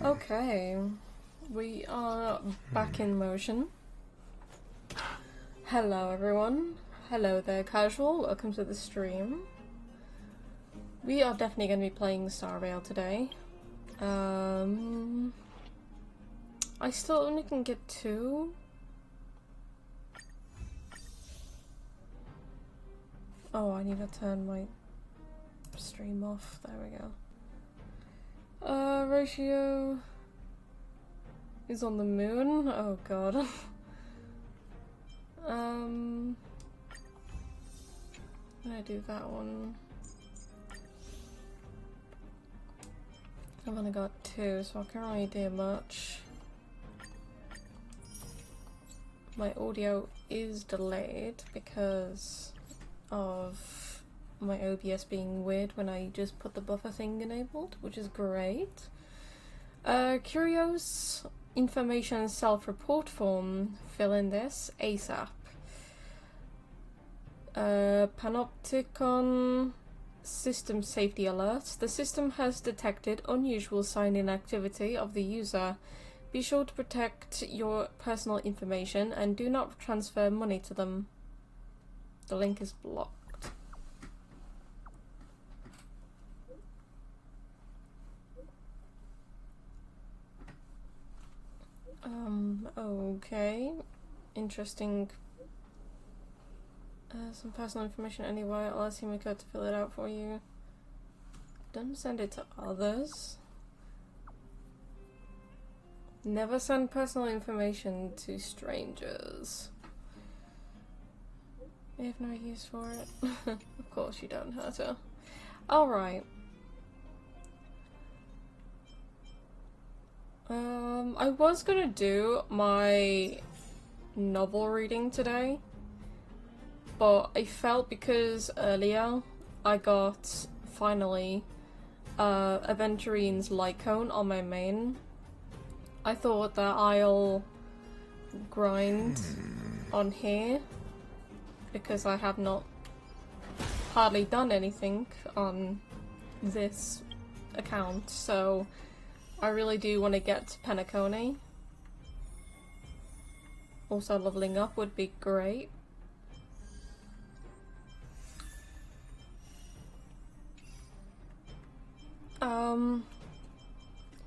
Okay, we are back in motion. Hello everyone. Hello there, casual. Welcome to the stream. We are definitely going to be playing Starvale today. I still only can get 2. Oh, I need to turn my stream off. There we go. Ratio is on the moon. Oh god. I'm gonna do that one. I've only got 2, so I can't really do much. My audio is delayed because of my OBS being weird when I just put the buffer thing enabled, which is great. Curious information self-report form, fill in this ASAP. Panopticon system safety alert. The system has detected unusual sign-in activity of the user. Be sure to protect your personal information and do not transfer money to them. The link is blocked. Okay. Interesting. Some personal information anywhere. I'll ask Himiko to fill it out for you. Don't send it to others. Never send personal information to strangers. I have no use for it. Of course you don't, Herta. Alright. I was gonna do my novel reading today, but I felt because earlier I got, finally, Aventurine's Lycone on my main, I thought that I'll grind on here, because I have not hardly done anything on this account, so I really do want to get to Penacony. Also leveling up would be great.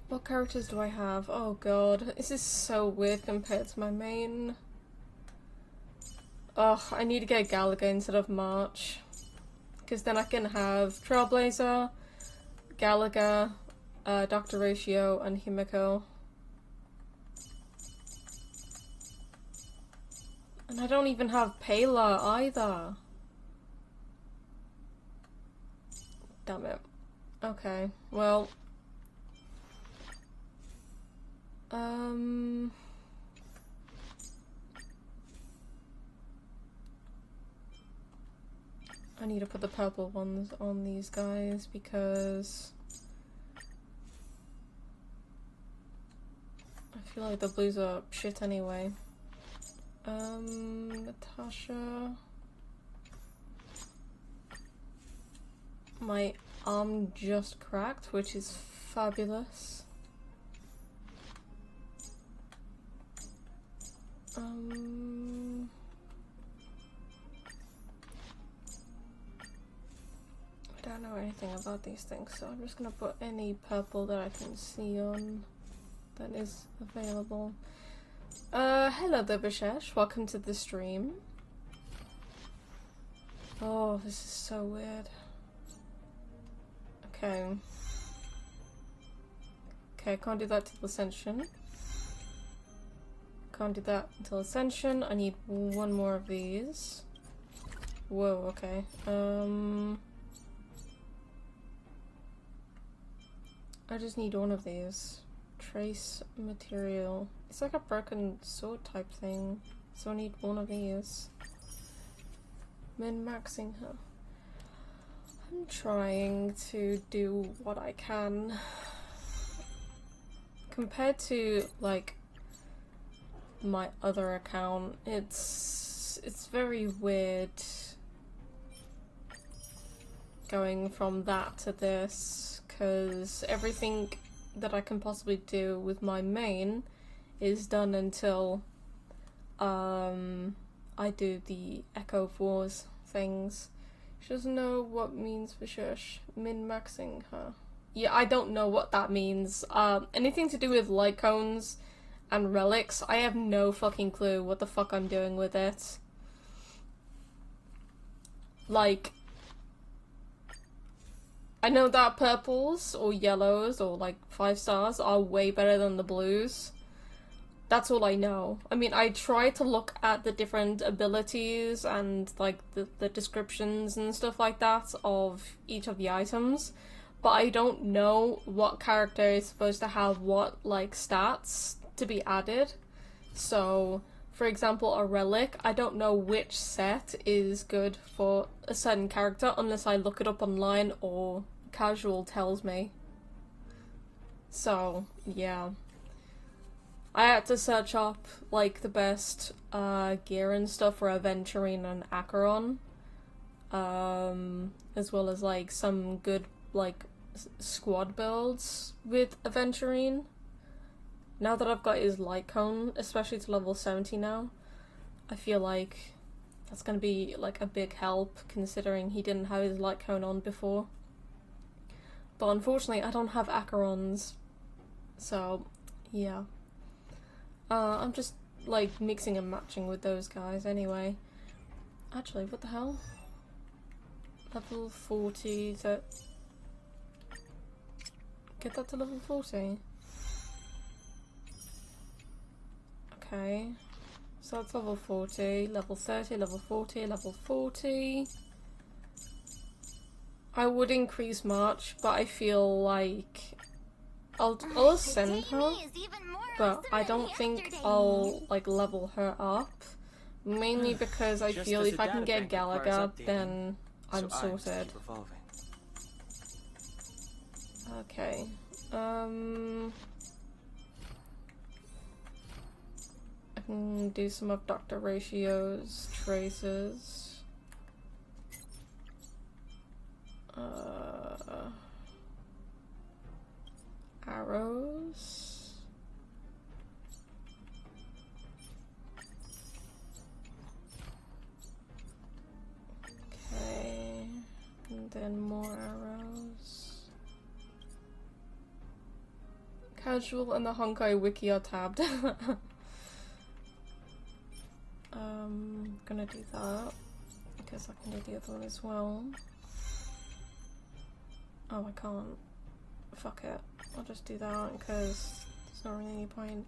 What characters do I have? Oh god, this is so weird compared to my main. Ugh, I need to get Galaga instead of March. Because then I can have Trailblazer, Galaga, Dr. Ratio, and Himiko. And I don't even have Pela either. Damn it. Okay, well. I need to put the purple ones on these guys because I feel like the blues are shit anyway. Natasha. My arm just cracked, which is fabulous. I don't know anything about these things, so I'm just gonna put any purple that I can see on that is available. Hello there, Bishesh. Welcome to the stream. Oh, this is so weird. Okay. Okay, I can't do that till Ascension. Can't do that until Ascension. I need one more of these. Whoa, okay. I just need one of these. Trace material. It's like a broken sword type thing. So I need one of these. Min-maxing her. I'm trying to do what I can. Compared to, like, my other account, it's very weird going from that to this, because everything that I can possibly do with my main is done until I do the Echo Force things. She doesn't know what means for shush. Min-maxing her. Yeah, I don't know what that means. Anything to do with light cones and relics, I have no fucking clue what the fuck I'm doing with it. Like, I know that purples or yellows or like 5 stars are way better than the blues. That's all I know. I mean, I try to look at the different abilities and like the descriptions and stuff like that of each of the items, but I don't know what character is supposed to have what like stats to be added. So, for example, a relic, I don't know which set is good for a certain character unless I look it up online or casual tells me. So, yeah. I had to search up, like, the best gear and stuff for Aventurine and Acheron. As well as, like, some good, like, squad builds with Aventurine. Now that I've got his light cone, especially to level 70 now, I feel like that's gonna be, like, a big help, considering he didn't have his light cone on before. But unfortunately, I don't have Acheron's, so, yeah. I'm just, like, mixing and matching with those guys anyway. Actually, what the hell? Level 40 to... Get that to level 40. Okay. So that's level 40, level 30, level 40, level 40. I would increase March, but I feel like... I'll send her, but I don't think I'll, like, level her up. Mainly because I feel if I can get Galaga, then I'm sorted. Okay. I can do some of Dr. Ratio's traces. Arrows. Okay, and then more arrows. Casual and the Honkai wiki are tabbed. Gonna do that. I guess I can do the other one as well. Oh, I can't. Fuck it. I'll just do that because there's not really any point.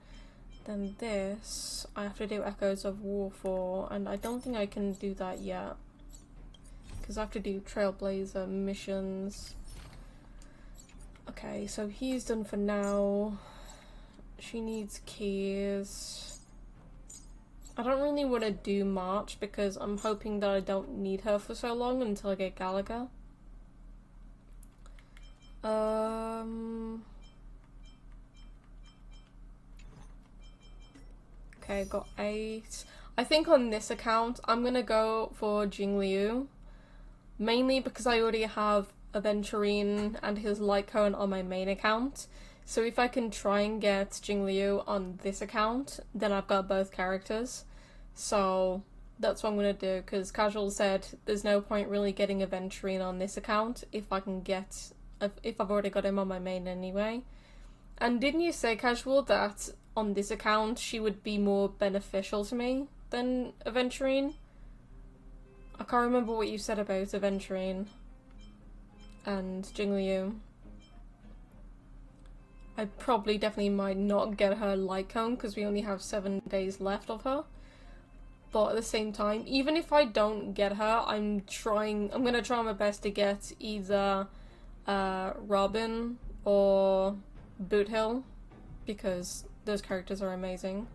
Then this, I have to do Echoes of War for, and I don't think I can do that yet. Because I have to do Trailblazer missions. Okay, so he's done for now. She needs keys. I don't really want to do March because I'm hoping that I don't need her for so long until I get Galaga. Okay, got 8. I think on this account, I'm gonna go for Jingliu. Mainly because I already have Aventurine and his light cone on my main account. So if I can try and get Jingliu on this account, then I've got both characters. So that's what I'm gonna do, because Casual said there's no point really getting Aventurine on this account if I can get... if I've already got him on my main anyway. And didn't you say, Casual, that on this account she would be more beneficial to me than Aventurine? I can't remember what you said about Aventurine and Jingliu. I probably definitely might not get her light cone because we only have 7 days left of her. But at the same time, even if I don't get her, I'm gonna try my best to get either Robin or Boothill, because those characters are amazing.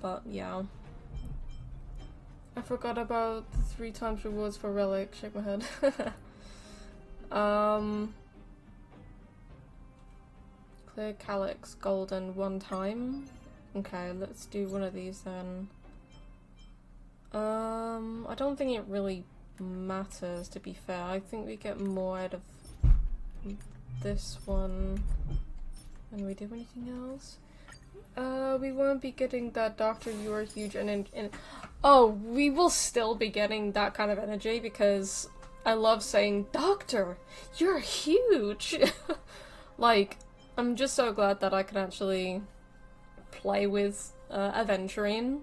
But yeah. I forgot about the 3 times rewards for Relic. Shake my head. Clear Calyx Golden 1 time. Okay, let's do one of these then. I don't think it really matters, to be fair. I think we get more out of this one. And we do anything else? We won't be getting that Doctor, you are huge and oh, we will still be getting that kind of energy because I love saying, Doctor, you're huge! Like, I'm just so glad that I can actually play with Aventurine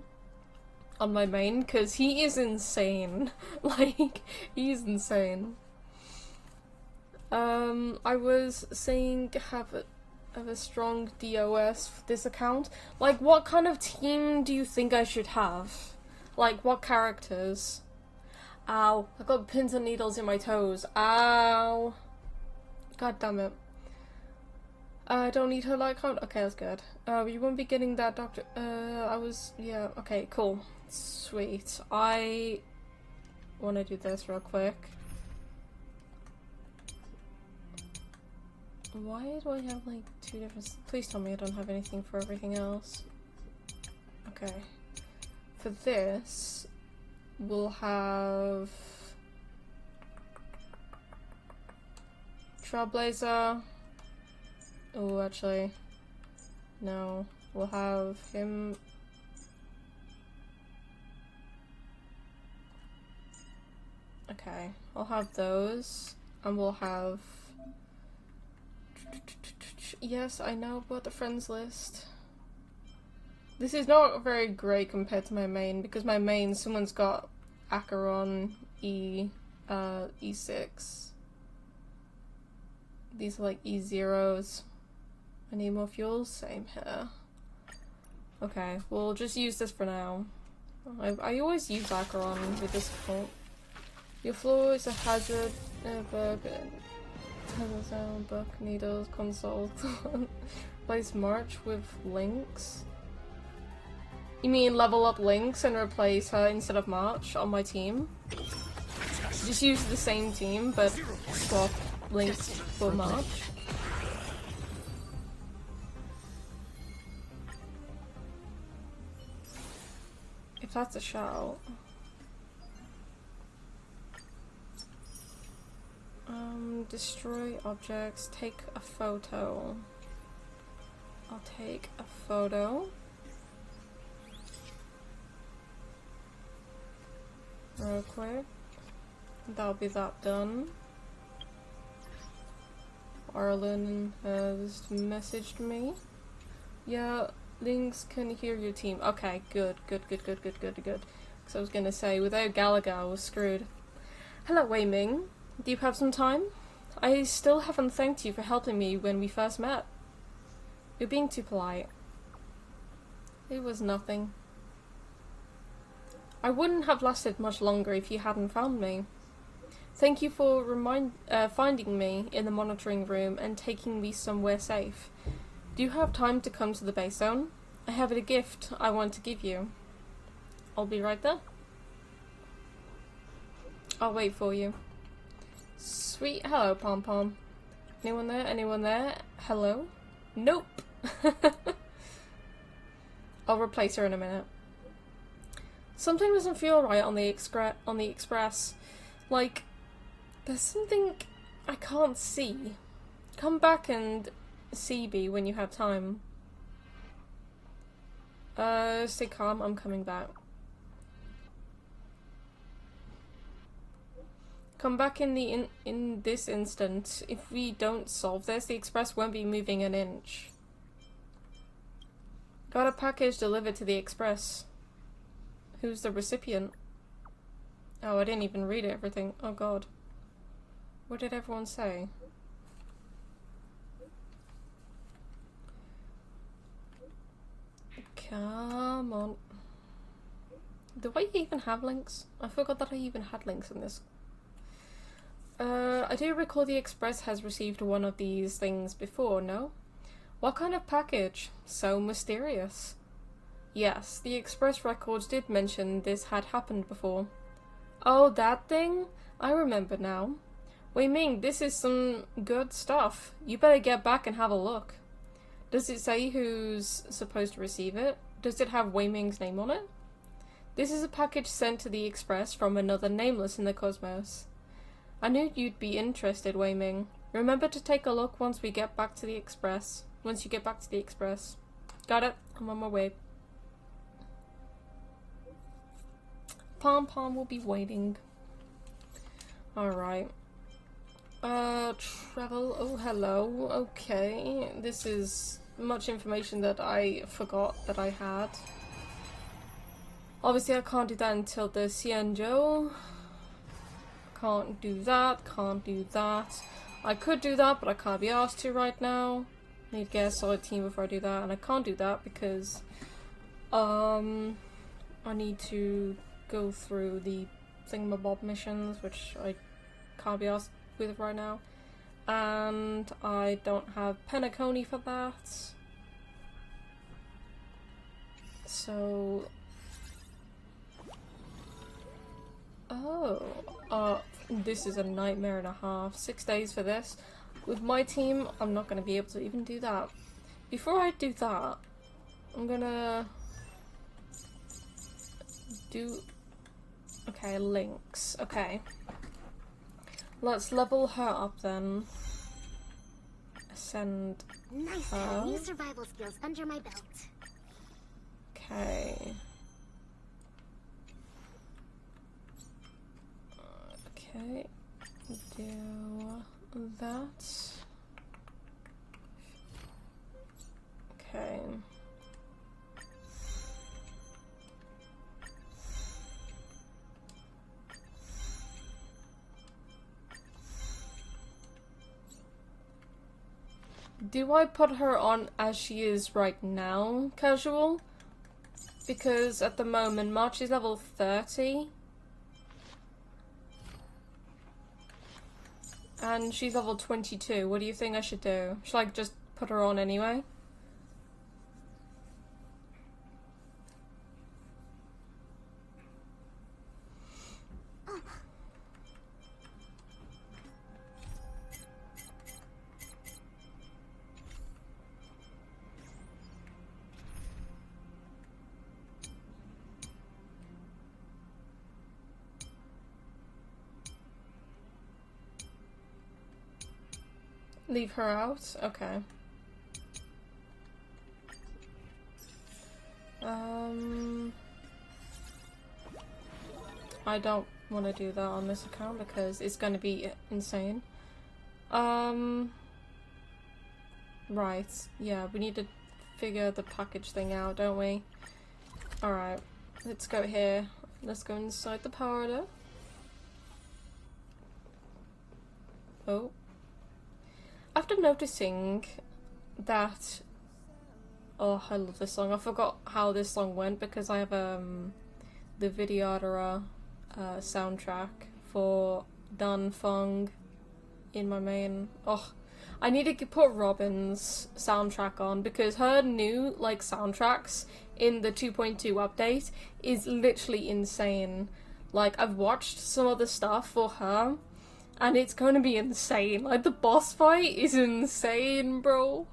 on my main, because he is insane. Like, he's insane. I was saying have a strong DOS for this account. Like, what kind of team do you think I should have? Like, what characters? Ow, I got pins and needles in my toes. Ow. God damn it. I don't need her like count. Okay, that's good. You won't be getting that Doctor. Yeah, okay, cool. Sweet. I want to do this real quick. Why do I have like two different... Please tell me I don't have anything for everything else. Okay. For this, we'll have... Trailblazer. Oh, actually, no. We'll have him... Okay, I'll have those, and we'll have... Yes, I know about the friends list. This is not very great compared to my main, because my main, someone's got Acheron, E6. These are like E0s. I need more fuels? Same here. Okay, we'll just use this for now. I always use Acheron with this default. Your floor is a hazard, book, sound, book, needles, console. Replace March with Lynx. You mean level up Lynx and replace her instead of March on my team? Just use the same team, but swap Lynx for March. If that's a shout. Destroy objects, take a photo. I'll take a photo. Real quick. That'll be that done. Arlen has messaged me. Yeah, Lynx can hear your team. Okay, good. Because I was gonna say, without Gallagher, I was screwed. Hello, Wei Ming. Do you have some time? I still haven't thanked you for helping me when we first met. You're being too polite. It was nothing. I wouldn't have lasted much longer if you hadn't found me. Thank you for finding me in the monitoring room and taking me somewhere safe. Do you have time to come to the base zone? I have a gift I want to give you. I'll be right there. I'll wait for you. Sweet. Hello, Pom Pom. Anyone there? Anyone there? Hello? Nope. I'll replace her in a minute. Something doesn't feel right on the express. Like, there's something I can't see. Come back and see me when you have time. Stay calm. I'm coming back. Come back in this instant. If we don't solve this, the express won't be moving an inch. Got a package delivered to the express. Who's the recipient? Oh, I didn't even read everything. Oh god. What did everyone say? Come on. Do I even have links? I forgot that I even had links in this. I do recall the Express has received one of these things before, no? What kind of package? So mysterious. Yes, the Express records did mention this had happened before. Oh, that thing? I remember now. Wei Ming, this is some good stuff. You better get back and have a look. Does it say who's supposed to receive it? Does it have Wei Ming's name on it? This is a package sent to the Express from another nameless in the cosmos. I knew you'd be interested, Wei Ming. Remember to take a look once we get back to the express. Once you get back to the express. Got it? I'm on my way. Pom Pom will be waiting. Alright. Travel. Oh, hello. Okay. This is much information that I forgot that I had. Obviously, I can't do that until the Xianzhou. Can't do that. Can't do that. I could do that, but I can't be asked to right now. Need to get a solid team before I do that, and I can't do that because I need to go through the thingamabob missions, which I can't be asked with right now, and I don't have Penacony for that. So, this is a nightmare and a half. 6 days for this. With my team, I'm not going to be able to even do that. Before I do that, I'm gonna do... Okay, links. Okay. Let's level her up then. Ascend Nice to have new survival skills under my belt. Okay. Okay. Do that. Okay. Do I put her on as she is right now, casual? Because at the moment, March is level 30. And she's level 22. What do you think I should do? Should I just put her on anyway? Leave her out? Okay. I don't want to do that on this account because it's going to be insane. Right. Yeah, we need to figure the package thing out, don't we? Alright. Let's go here. Let's go inside the power door. Oh. After noticing that... Oh, I love this song. I forgot how this song went because I have the Vidyadhara soundtrack for Dan Feng in my main. Oh, I need to put Robin's soundtrack on because her new like soundtracks in the 2.2 update is literally insane. Like, I've watched some of the stuff for her and it's going to be insane. Like, the boss fight is insane, bro.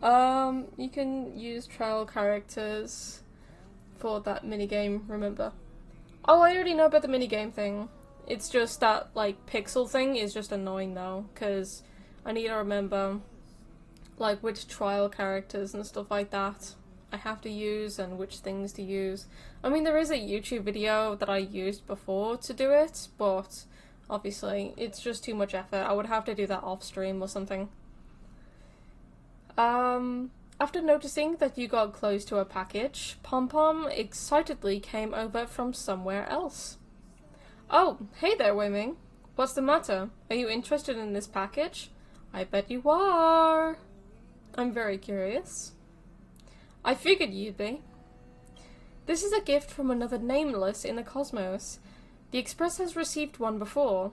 You can use trial characters for that minigame, remember? Oh, I already know about the minigame thing. It's just that, like, pixel thing is just annoying, though, because I need to remember, like, which trial characters and stuff like that I have to use and which things to use. I mean, there is a YouTube video that I used before to do it, but obviously it's just too much effort. I would have to do that off stream or something. After noticing that you got close to a package, Pom Pom excitedly came over from somewhere else. Oh, hey there, Wei Ming. What's the matter? Are you interested in this package? I bet you are. I'm very curious. I figured you'd be. This is a gift from another nameless in the cosmos. The Express has received one before.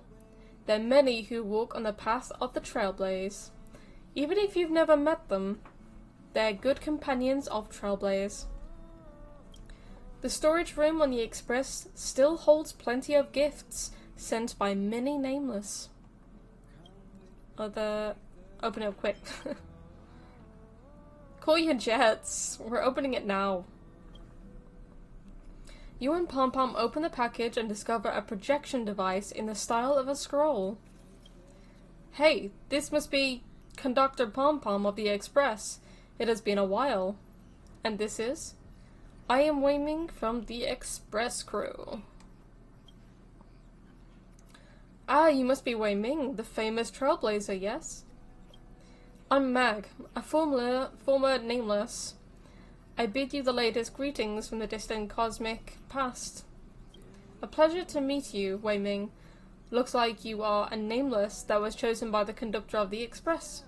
There are many who walk on the path of the Trailblaze. Even if you've never met them, they're good companions of Trailblaze. The storage room on the Express still holds plenty of gifts sent by many nameless. Open it up quick. Call your jets. We're opening it now. You and Pom Pom open the package and discover a projection device in the style of a scroll. Hey, this must be Conductor Pom Pom of the Express. It has been a while. And this is? I am Wei Ming from the Express crew. Ah, you must be Wei Ming, the famous trailblazer, yes? I'm Mag, a former nameless. I bid you the latest greetings from the distant cosmic past. A pleasure to meet you, Wei Ming. Looks like you are a nameless that was chosen by the conductor of the express.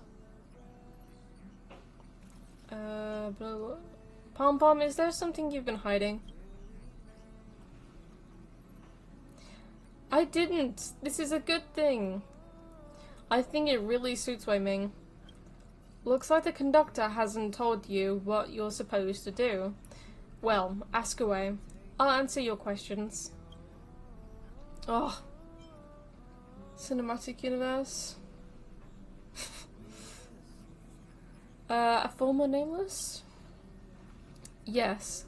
Pom Pom, is there something you've been hiding? I didn't. This is a good thing. I think it really suits Wei Ming. Looks like the conductor hasn't told you what you're supposed to do. Well, ask away. I'll answer your questions. Oh. Cinematic universe. A former nameless? Yes.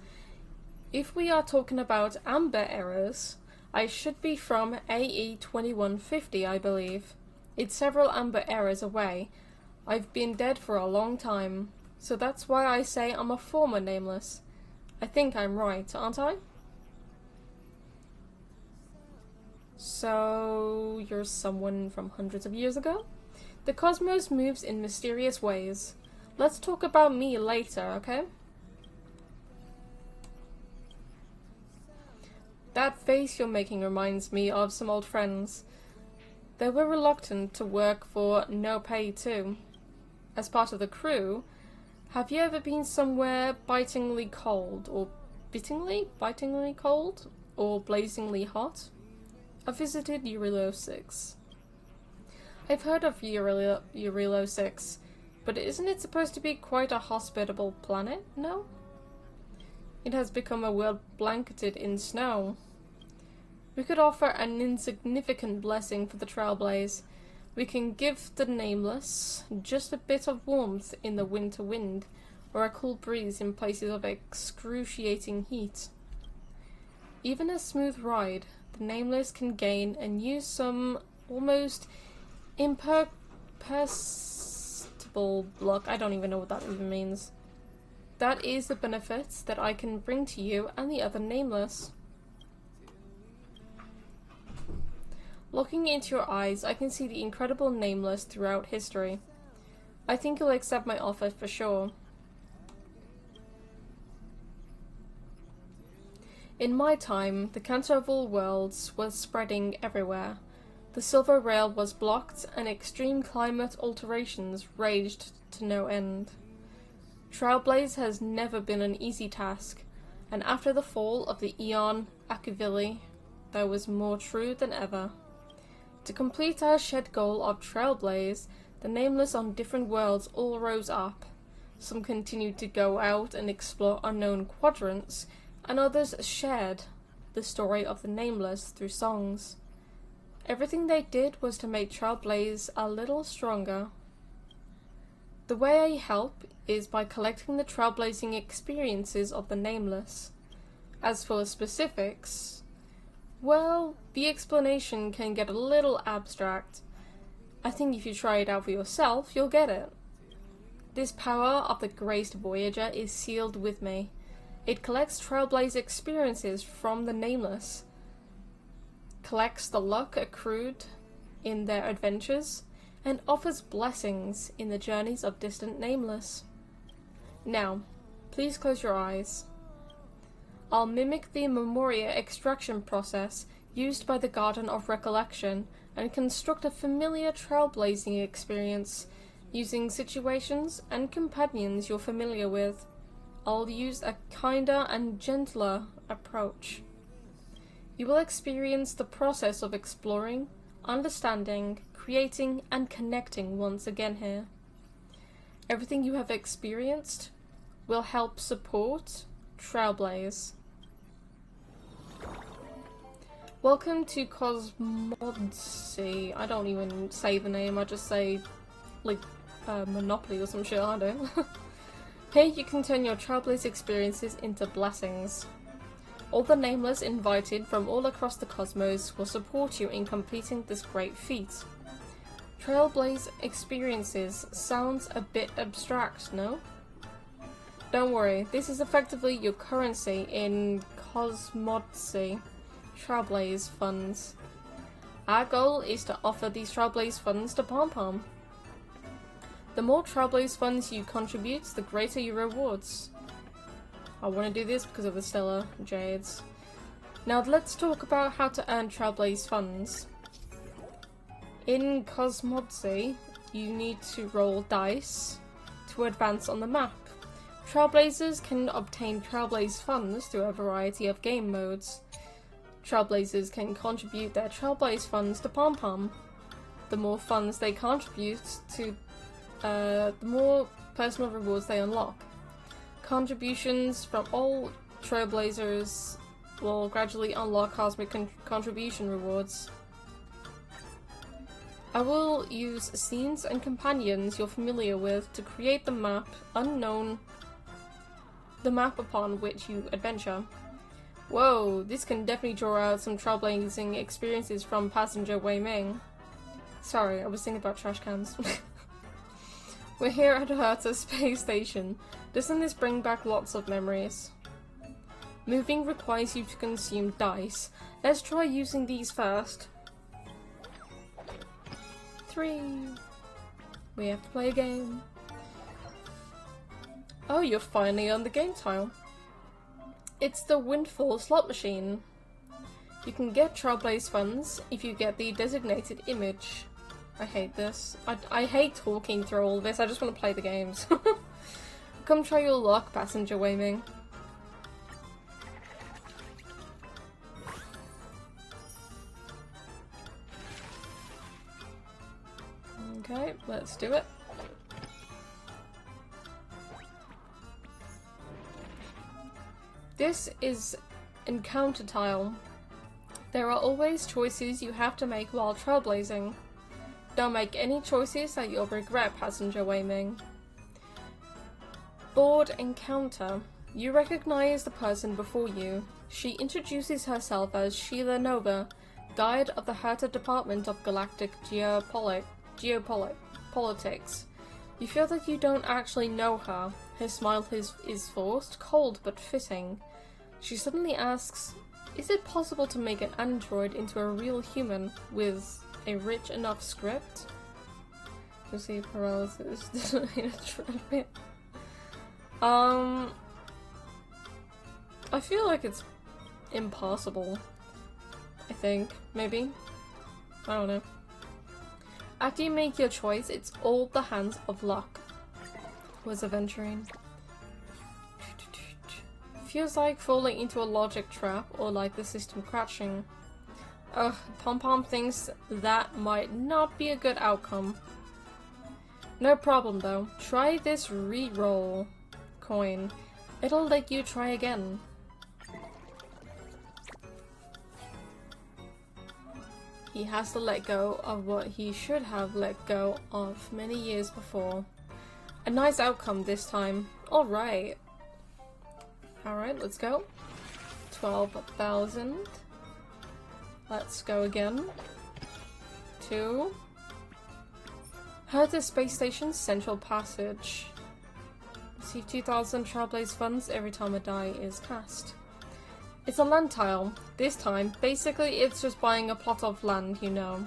If we are talking about amber errors, I should be from AE 2150, I believe. It's several amber errors away. I've been dead for a long time, so that's why I say I'm a former nameless. I think I'm right, aren't I? So, you're someone from hundreds of years ago? The cosmos moves in mysterious ways. Let's talk about me later, okay? That face you're making reminds me of some old friends. They were reluctant to work for no pay too. As part of the crew, have you ever been somewhere bitingly cold, or bitingly cold, or blazingly hot? I visited Urilo 6. I've heard of Urilo 6, but isn't it supposed to be quite a hospitable planet, no? It has become a world blanketed in snow. We could offer an insignificant blessing for the trailblaze. We can give the nameless just a bit of warmth in the winter wind, or a cool breeze in places of excruciating heat. Even a smooth ride, the nameless can gain and use some almost imperceptible luck. I don't even know what that even means. That is the benefits that I can bring to you and the other nameless. Looking into your eyes, I can see the incredible nameless throughout history. I think you'll accept my offer for sure. In my time, the cancer of all worlds was spreading everywhere. The Silver Rail was blocked, and extreme climate alterations raged to no end. Trailblaze has never been an easy task, and after the fall of the Aeon Akuvili, there was more true than ever. To complete our shared goal of Trailblaze, the nameless on different worlds all rose up. Some continued to go out and explore unknown quadrants, and others shared the story of the nameless through songs. Everything they did was to make Trailblaze a little stronger. The way I help is by collecting the trailblazing experiences of the nameless. As for specifics, well, the explanation can get a little abstract. I think if you try it out for yourself, you'll get it. This power of the graced Voyager is sealed with me. It collects trailblaze experiences from the nameless, collects the luck accrued in their adventures, and offers blessings in the journeys of distant nameless. Now, please close your eyes. I'll mimic the Memoria extraction process used by the Garden of Recollection and construct a familiar trailblazing experience using situations and companions you're familiar with. I'll use a kinder and gentler approach. You will experience the process of exploring, understanding, creating, and connecting once again here. Everything you have experienced will help support Trailblaze. Welcome to Cosmodcy. I don't even say the name, I just say, like, Monopoly or some shit, I don't. Here you can turn your Trailblaze experiences into blessings. All the nameless invited from all across the cosmos will support you in completing this great feat. Trailblaze experiences sounds a bit abstract, no? Don't worry, this is effectively your currency in Cosmodcy Trailblaze funds. Our goal is to offer these Trailblaze funds to Pom Pom. The more Trailblaze funds you contribute, the greater your rewards. I want to do this because of the Stellar Jades. Now let's talk about how to earn Trailblaze funds. In Cosmodzy, you need to roll dice to advance on the map. Trailblazers can obtain Trailblaze funds through a variety of game modes. Trailblazers can contribute their Trailblaze funds to Pom Pom. The more funds they contribute to, the more personal rewards they unlock. Contributions from all Trailblazers will gradually unlock cosmic contribution rewards. I will use scenes and companions you're familiar with to create the map upon which you adventure. Whoa, this can definitely draw out some trailblazing experiences from Passenger Wei Ming. Sorry, I was thinking about trash cans. We're here at Herta Space Station. Doesn't this bring back lots of memories? Moving requires you to consume dice. Let's try using these first. 3. We have to play a game. Oh, you're finally on the game tile. It's the Windfall slot machine. You can get Trailblaze funds if you get the designated image. I hate this. I hate talking through all this, I just want to play the games. Come try your luck, Passenger Wei Ming. Okay, let's do it. This is encounter tile. There are always choices you have to make while trailblazing. Don't make any choices that you'll regret, Passenger Wei Ming. Board encounter. You recognize the person before you. She introduces herself as Sheila Nova, Guide of the Herta Department of Galactic Geopolitics. You feel that you don't actually know her. Her smile is forced, cold but fitting. She suddenly asks, is it possible to make an android into a real human with a rich enough script? Receive paralysis. I feel like it's impossible. I think, maybe. I don't know. After you make your choice, it's all the hands of luck. Was aventuring. Feels like falling into a logic trap or like the system crashing. Ugh, Pom Pom thinks that might not be a good outcome. No problem though. Try this re-roll coin. It'll let you try again. He has to let go of what he should have let go of many years before. A nice outcome this time. Alright. Alright, let's go. 12,000. Let's go again. 2. Herta Space Station Central Passage. Receive 2,000 Trailblaze funds every time a die is cast. It's a land tile. This time, basically it's just buying a plot of land, you know.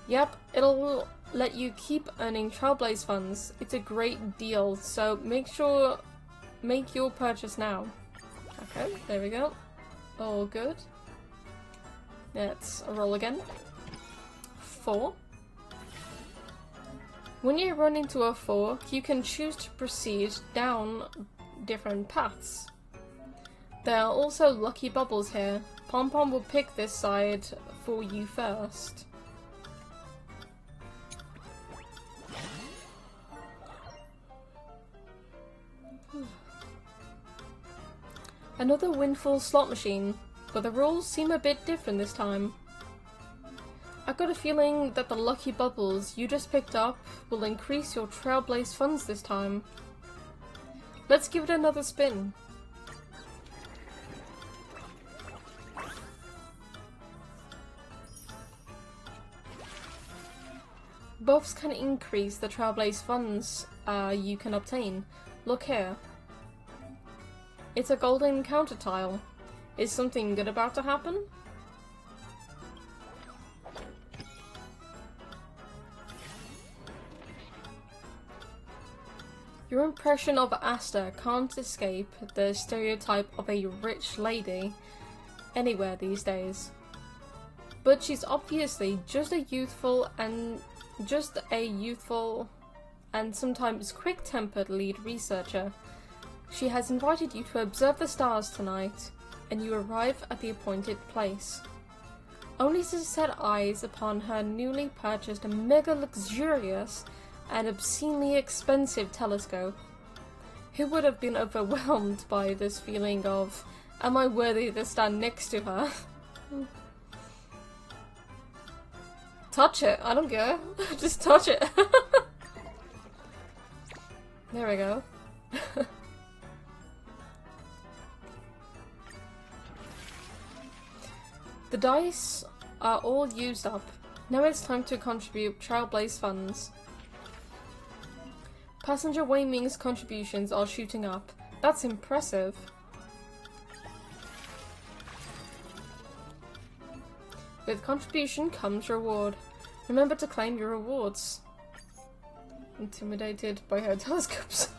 Yep, it'll let you keep earning Trailblaze funds. It's a great deal, so make your purchase now. Okay, there we go. All good. Let's roll again. 4. When you run into a fork, you can choose to proceed down different paths. There are also lucky bubbles here. Pom Pom will pick this side for you first. Another Windfall slot machine, but the rules seem a bit different this time. I got a feeling that the lucky bubbles you just picked up will increase your Trailblaze funds this time. Let's give it another spin. buffs can increase the Trailblaze funds you can obtain. Look here. It's a golden encounter tile. Is something good about to happen? Your impression of Asta can't escape the stereotype of a rich lady anywhere these days. But she's obviously just a youthful and sometimes quick-tempered lead researcher. She has invited you to observe the stars tonight, and you arrive at the appointed place, only to set eyes upon her newly purchased mega luxurious and obscenely expensive telescope. Who would have been overwhelmed by this feeling of, am I worthy to stand next to her? Touch it, I don't care. Just touch it. There we go. The dice are all used up. Now it's time to contribute Trailblaze funds. Passenger Wei Ming's contributions are shooting up. That's impressive. With contribution comes reward. Remember to claim your rewards. Intimidated by her telescopes.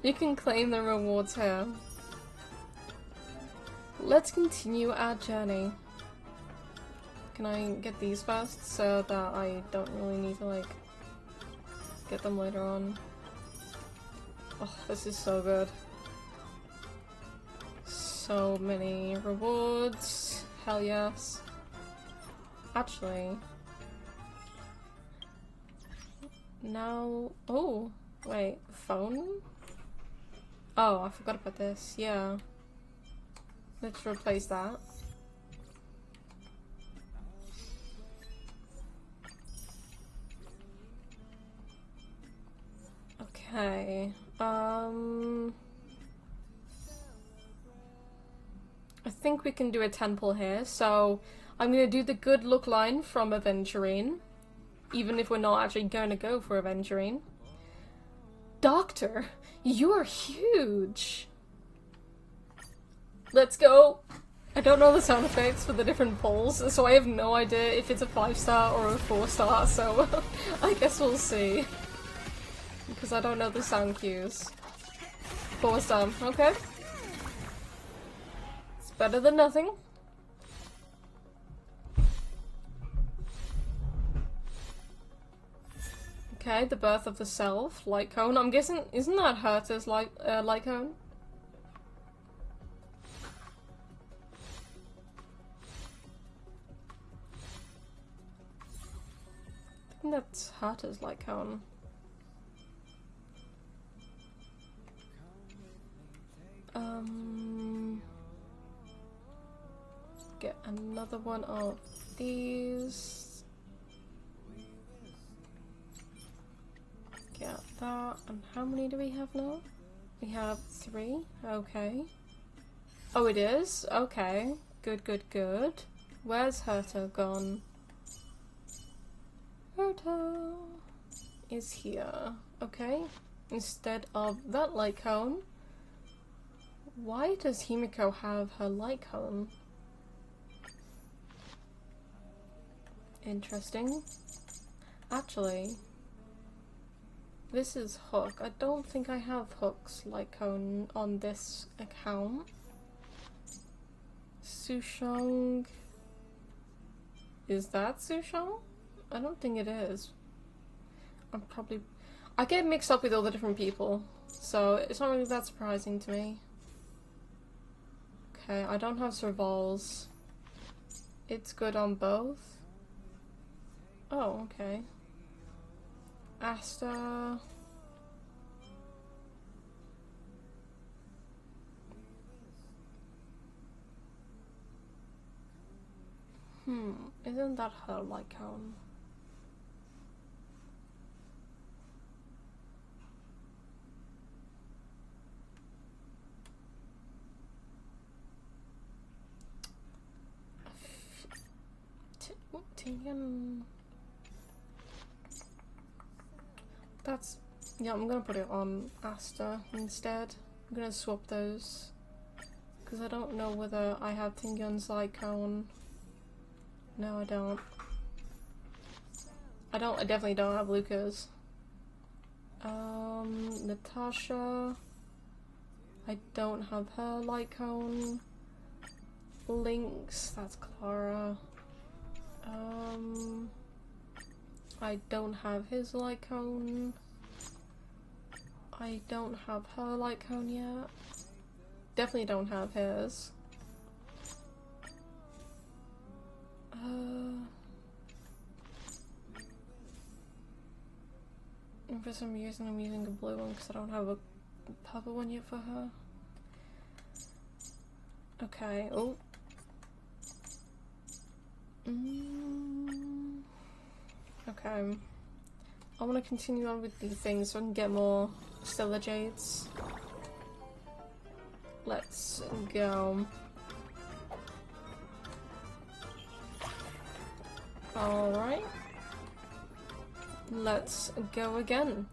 You can claim the rewards here. Let's continue our journey. Can I get these first so that I don't really need to like get them later on? Oh, this is so good. So many rewards. Hell yes. Actually, now, oh, wait, phone? Oh, I forgot about this, yeah. Let's replace that. Okay, I think we can do a temple here, so I'm gonna do the good look line from Aventurine, even if we're not actually gonna go for Aventurine. Doctor, you're huge! Let's go! I don't know the sound effects for the different polls, so I have no idea if it's a 5-star or a 4-star, so I guess we'll see. Because I don't know the sound cues. 4-star, okay. It's better than nothing. Okay, the birth of the self, light cone. I'm guessing, isn't that Herta's light cone? I think that's Herta's light cone. Get another one of these. Get that. And how many do we have now? We have 3. Okay. Oh, it is? Okay. Good, good, good. Where's Herta gone? Herta is here. Okay. Instead of that light cone. Why does Himiko have her light cone? Interesting. Actually, this is Hook. I don't think I have Hook's light cone on this account. Sushong. Is that Sushong? I don't think it is. I get mixed up with all the different people, so it's not really that surprising to me. Okay, I don't have Servals. It's good on both. Oh, okay. Asta. Isn't that her light cone? That's... yeah, I'm gonna put it on Asta instead. I'm gonna swap those. Because I don't know whether I have Tingyun's light cone. No, I don't. I definitely don't have Luca's. Natasha. I don't have her light cone. Lynx, that's Clara. I don't have his light cone. I don't have her light cone yet. Definitely don't have his. And for some reason I'm using a blue one because I don't have a purple one yet for her. Okay, oh. Okay. I want to continue on with these things so I can get more Stellar Jades. Let's go. Alright. Let's go again.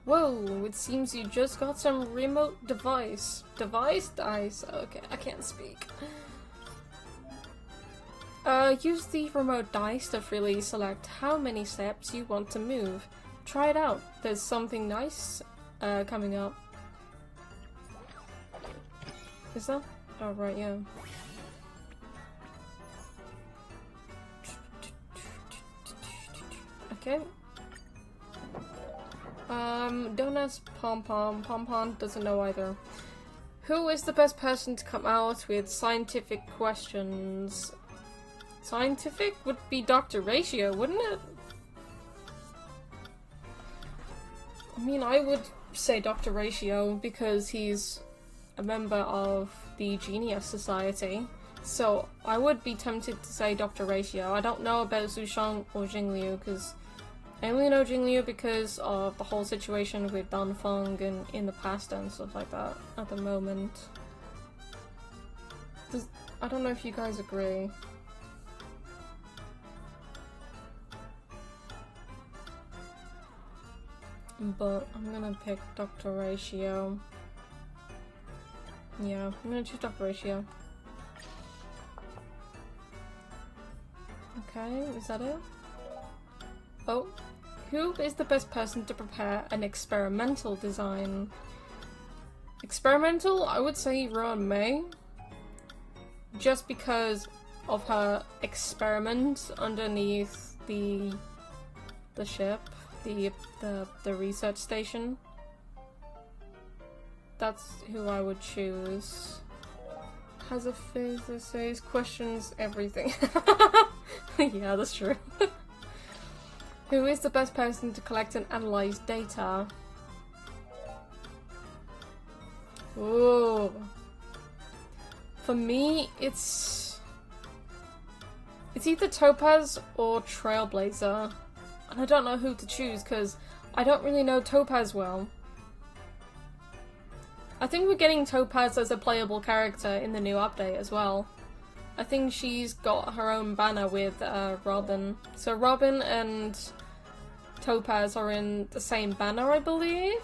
Whoa, it seems you just got some remote device. Dice? Okay, I can't speak. Use the remote dice to freely select how many steps you want to move. Try it out. There's something nice coming up. Is that? Oh, right, yeah. Okay. Don't ask Pom-Pom. Pom-Pom doesn't know either. Who is the best person to come out with scientific questions? Scientific would be Dr. Ratio, wouldn't it? I mean, I would say Dr. Ratio because he's a member of the Genius Society. So I would be tempted to say Dr. Ratio. I don't know about Zushang or Jingliu because I only know Jingliu because of the whole situation with Danfeng and in the past and stuff like that at the moment. I don't know if you guys agree. But I'm gonna pick Dr. Ratio. Yeah, I'm gonna choose Dr. Ratio. Okay, is that it? Oh, who is the best person to prepare an experimental design? Experimental? I would say Ron May. Just because of her experiment underneath the ship, the research station. That's who I would choose. Has a face that says questions everything. Yeah, that's true. Who is the best person to collect and analyze data? Ooh. For me, it's either Topaz or Trailblazer. And I don't know who to choose because I don't really know Topaz well. I think we're getting Topaz as a playable character in the new update as well. I think she's got her own banner with Robin. So Robin and Topaz are in the same banner, I believe?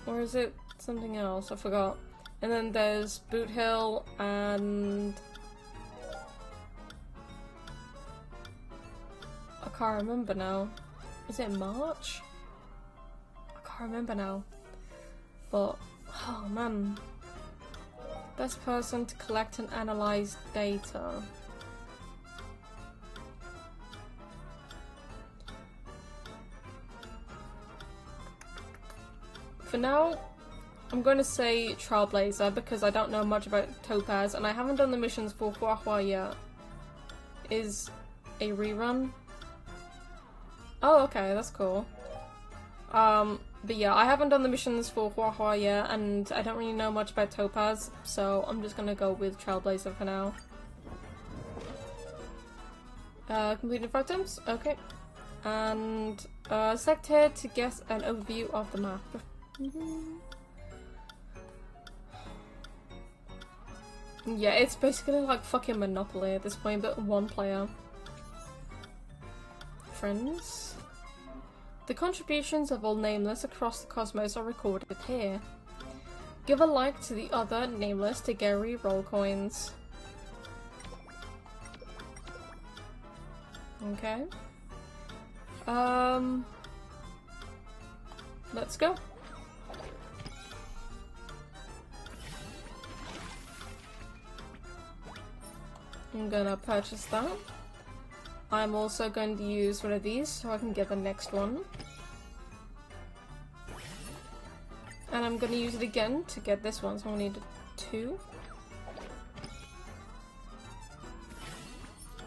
Or is it something else? I forgot. And then there's Boot Hill and... I can't remember now. Is it March? I can't remember now. But, oh man. Best person to collect and analyze data. For now, I'm going to say Trailblazer because I don't know much about Topaz and I haven't done the missions for Huahua yet. Is a rerun? Oh, okay, that's cool. But yeah, I haven't done the missions for Huahua yet, and I don't really know much about Topaz, so I'm just gonna go with Trailblazer for now. Completed 5 times? Okay. And, select here to get an overview of the map. Yeah, it's basically like fucking Monopoly at this point, but one player. Friends? The contributions of all Nameless across the cosmos are recorded here. Give a like to the other Nameless to get reroll coins. Okay. Let's go. I'm gonna purchase that. I'm also going to use one of these so I can get the next one. And I'm gonna use it again to get this one, so I need 2.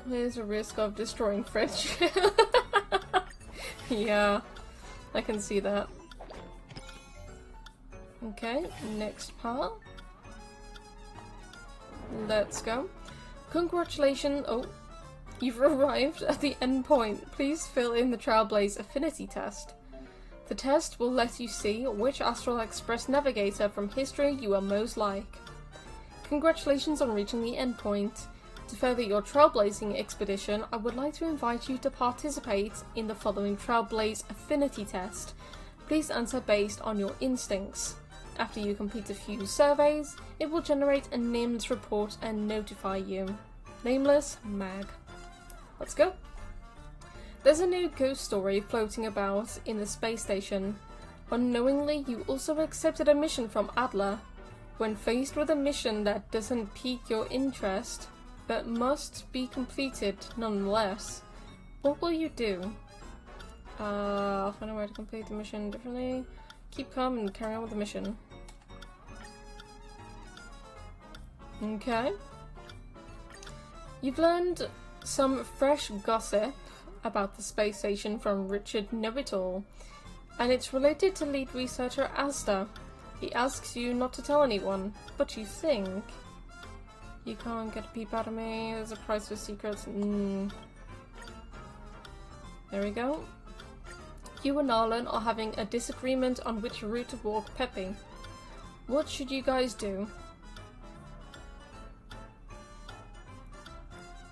There's a risk of destroying friendship. Yeah, I can see that. Okay, next part. Let's go. Congratulations. Oh, you've arrived at the end point. Please fill in the Trailblaze affinity test. The test will let you see which Astral Express navigator from history you are most like. Congratulations on reaching the end point. To further your trailblazing expedition, I would like to invite you to participate in the following Trailblaze affinity test. Please answer based on your instincts. After you complete a few surveys, it will generate a Nameless report and notify you. Nameless Mag. Let's go. There's a new ghost story floating about in the space station. Unknowingly, you also accepted a mission from Adler. When faced with a mission that doesn't pique your interest, but must be completed nonetheless, what will you do? I'll find a way to complete the mission differently. Keep calm and carry on with the mission. Okay. You've learned some fresh gossip about the space station from Richard Know-It-All, and it's related to lead researcher Asta. He asks you not to tell anyone, but you think... You can't get a peep out of me, there's a price for secrets. There we go. You and Arlen are having a disagreement on which route to walk Peppy. What should you guys do?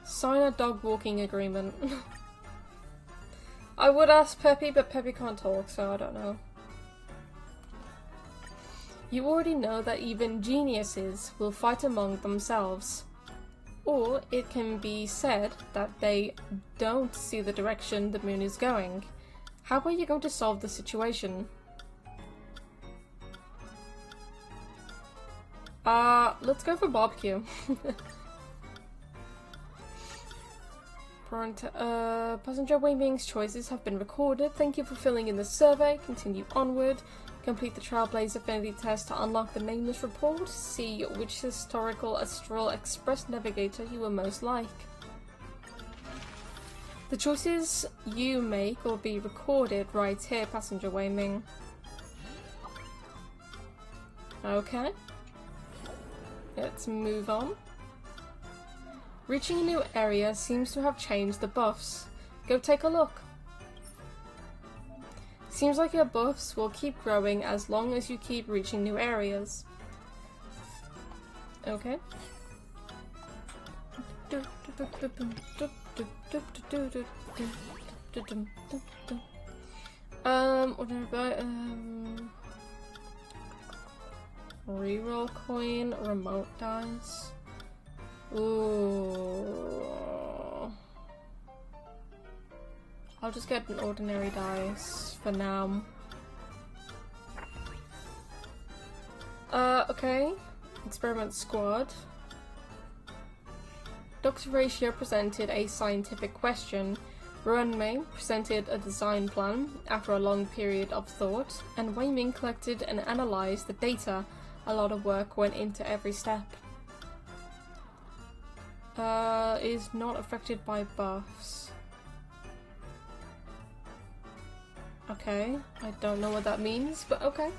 Sign a dog walking agreement. I would ask Peppy, but Peppy can't talk, so I don't know. You already know that even geniuses will fight among themselves. Or it can be said that they don't see the direction the moon is going. How are you going to solve the situation? Let's go for barbecue. Passenger Wei Ming's choices have been recorded. Thank you for filling in the survey. Continue onward. Complete the Trailblaze affinity test to unlock the Nameless report. See which historical Astral Express navigator you were most like. The choices you make will be recorded right here, Passenger Wei Ming. Okay. Let's move on. Reaching a new area seems to have changed the buffs. Go take a look. Seems like your buffs will keep growing as long as you keep reaching new areas. Okay. What did I buy? Reroll coin, remote dice. Ooh. I'll just get an ordinary dice for now. Okay. Experiment squad. Dr. Ratio presented a scientific question. Runmei presented a design plan after a long period of thought, and Wei Ming collected and analyzed the data. A lot of work went into every step. Is not affected by buffs. Okay, I don't know what that means, but okay.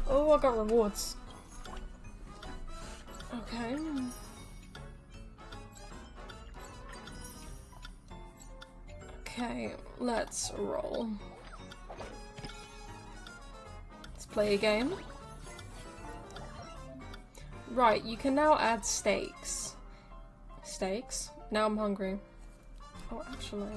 Oh, I got rewards. Okay. Okay, let's roll. Let's play a game. Right, you can now add steaks. Steaks? Now I'm hungry. Oh, actually...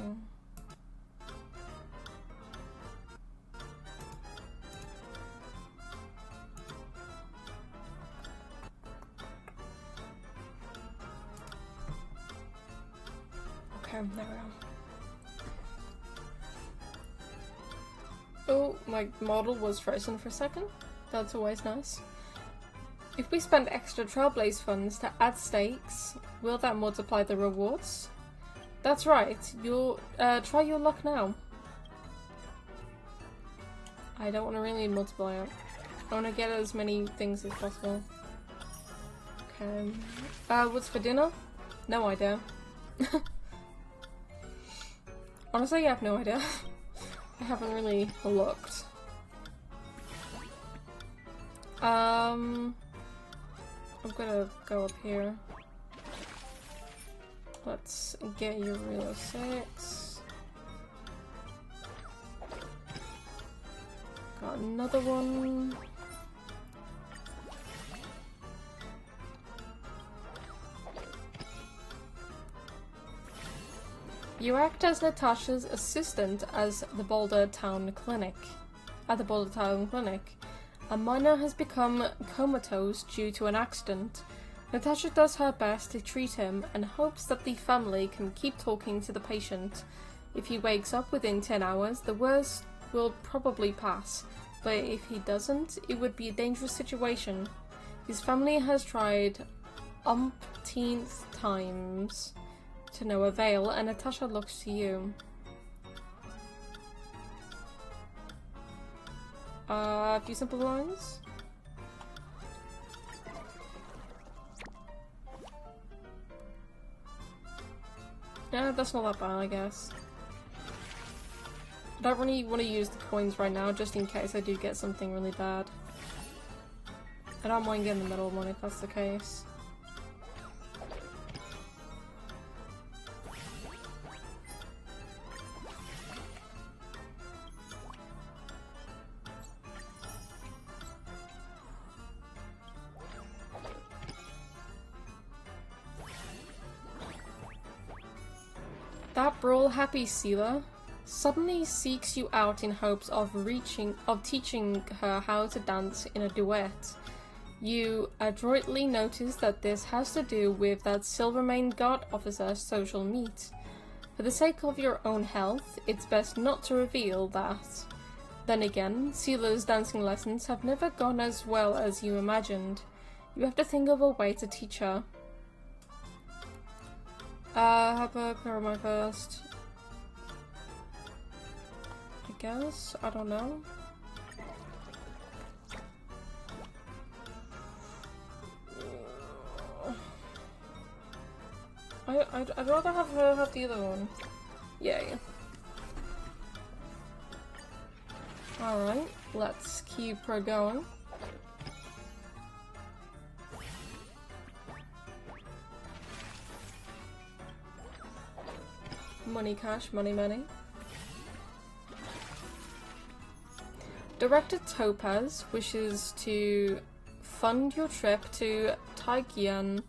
Okay, there we go. Oh, my model was frozen for a second. That's always nice. If we spend extra Trailblaze funds to add stakes, will that multiply the rewards? That's right. You'll try your luck now. I don't want to really multiply it. I want to get as many things as possible. Okay. What's for dinner? No idea. Honestly, I have no idea. I haven't really looked. I'm gonna go up here. Let's get your real 6. Got another one. You act as Natasha's assistant as the Boulder Town Clinic. At the Boulder Town Clinic, a miner has become comatose due to an accident. Natasha does her best to treat him and hopes that the family can keep talking to the patient. If he wakes up within 10 hours, the worst will probably pass, but if he doesn't, it would be a dangerous situation. His family has tried umpteenth times to no avail, and Natasha looks to you. A few simple lines? Yeah, that's not that bad, I guess. I don't really want to use the coins right now, just in case I do get something really bad. I don't mind getting the middle one if that's the case. That brawl-happy Seela suddenly seeks you out in hopes of teaching her how to dance in a duet. You adroitly notice that this has to do with that Silvermane Guard officer's social meet. For the sake of your own health, it's best not to reveal that. Then again, Seela's dancing lessons have never gone as well as you imagined. You have to think of a way to teach her. How about clear my first? I guess? I don't know. I'd rather have her have the other one. Yay. Alright, let's keep her going. Money, cash, money, money. Director Topaz wishes to fund your trip to Taigian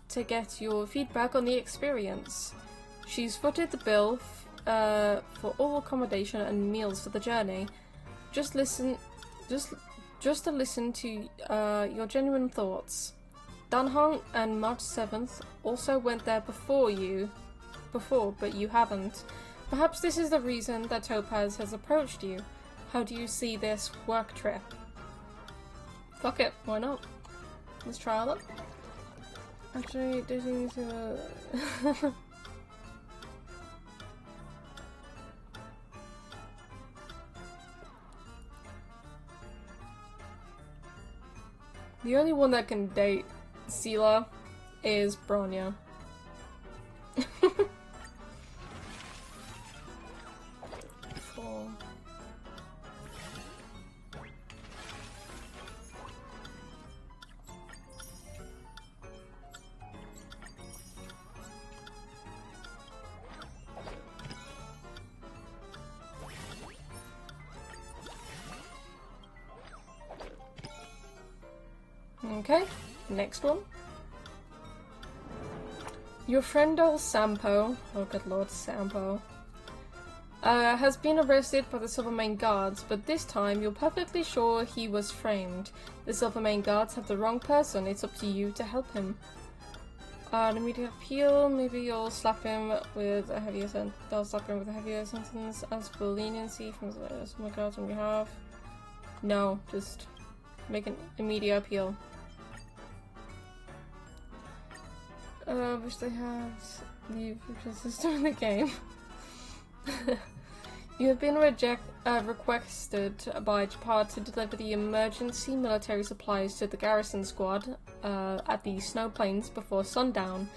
to get your feedback on the experience. She's footed the bill for all accommodation and meals for the journey. Just to listen to your genuine thoughts. Danhong and March 7th also went there before, but you haven't. Perhaps this is the reason that Topaz has approached you. How do you see this work trip? Fuck it, why not? Let's try it. Actually, dating to the only one that can date Seela is Bronya. Okay, next one. Your friend old Sampo, oh good lord, Sampo, has been arrested by the Silvermane Guards, but this time you're perfectly sure he was framed. The Silvermane Guards have the wrong person, it's up to you to help him. An immediate appeal, maybe you'll slap him with a heavier sentence. They'll slap him with a heavier sentence as for leniency from the cards on behalf. No, just make an immediate appeal. Wish they had the virtual system in the game. You have been requested by Japan to deliver the emergency military supplies to the garrison squad at the snow plains before sundown,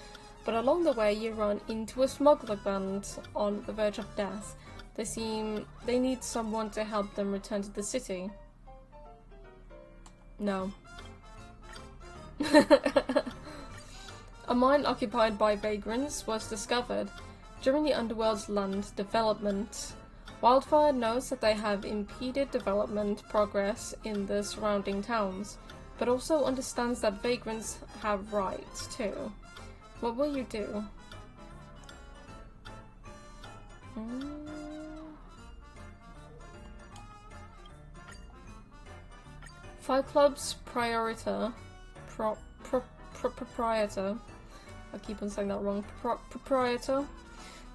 but along the way you run into a smuggler band on the verge of death. They need someone to help them return to the city. No. A mine occupied by vagrants was discovered during the Underworld's land development. Wildfire knows that they have impeded development progress in the surrounding towns, but also understands that vagrants have rights too. What will you do? Fight Club's proprietor. I keep on saying that wrong. Proprietor.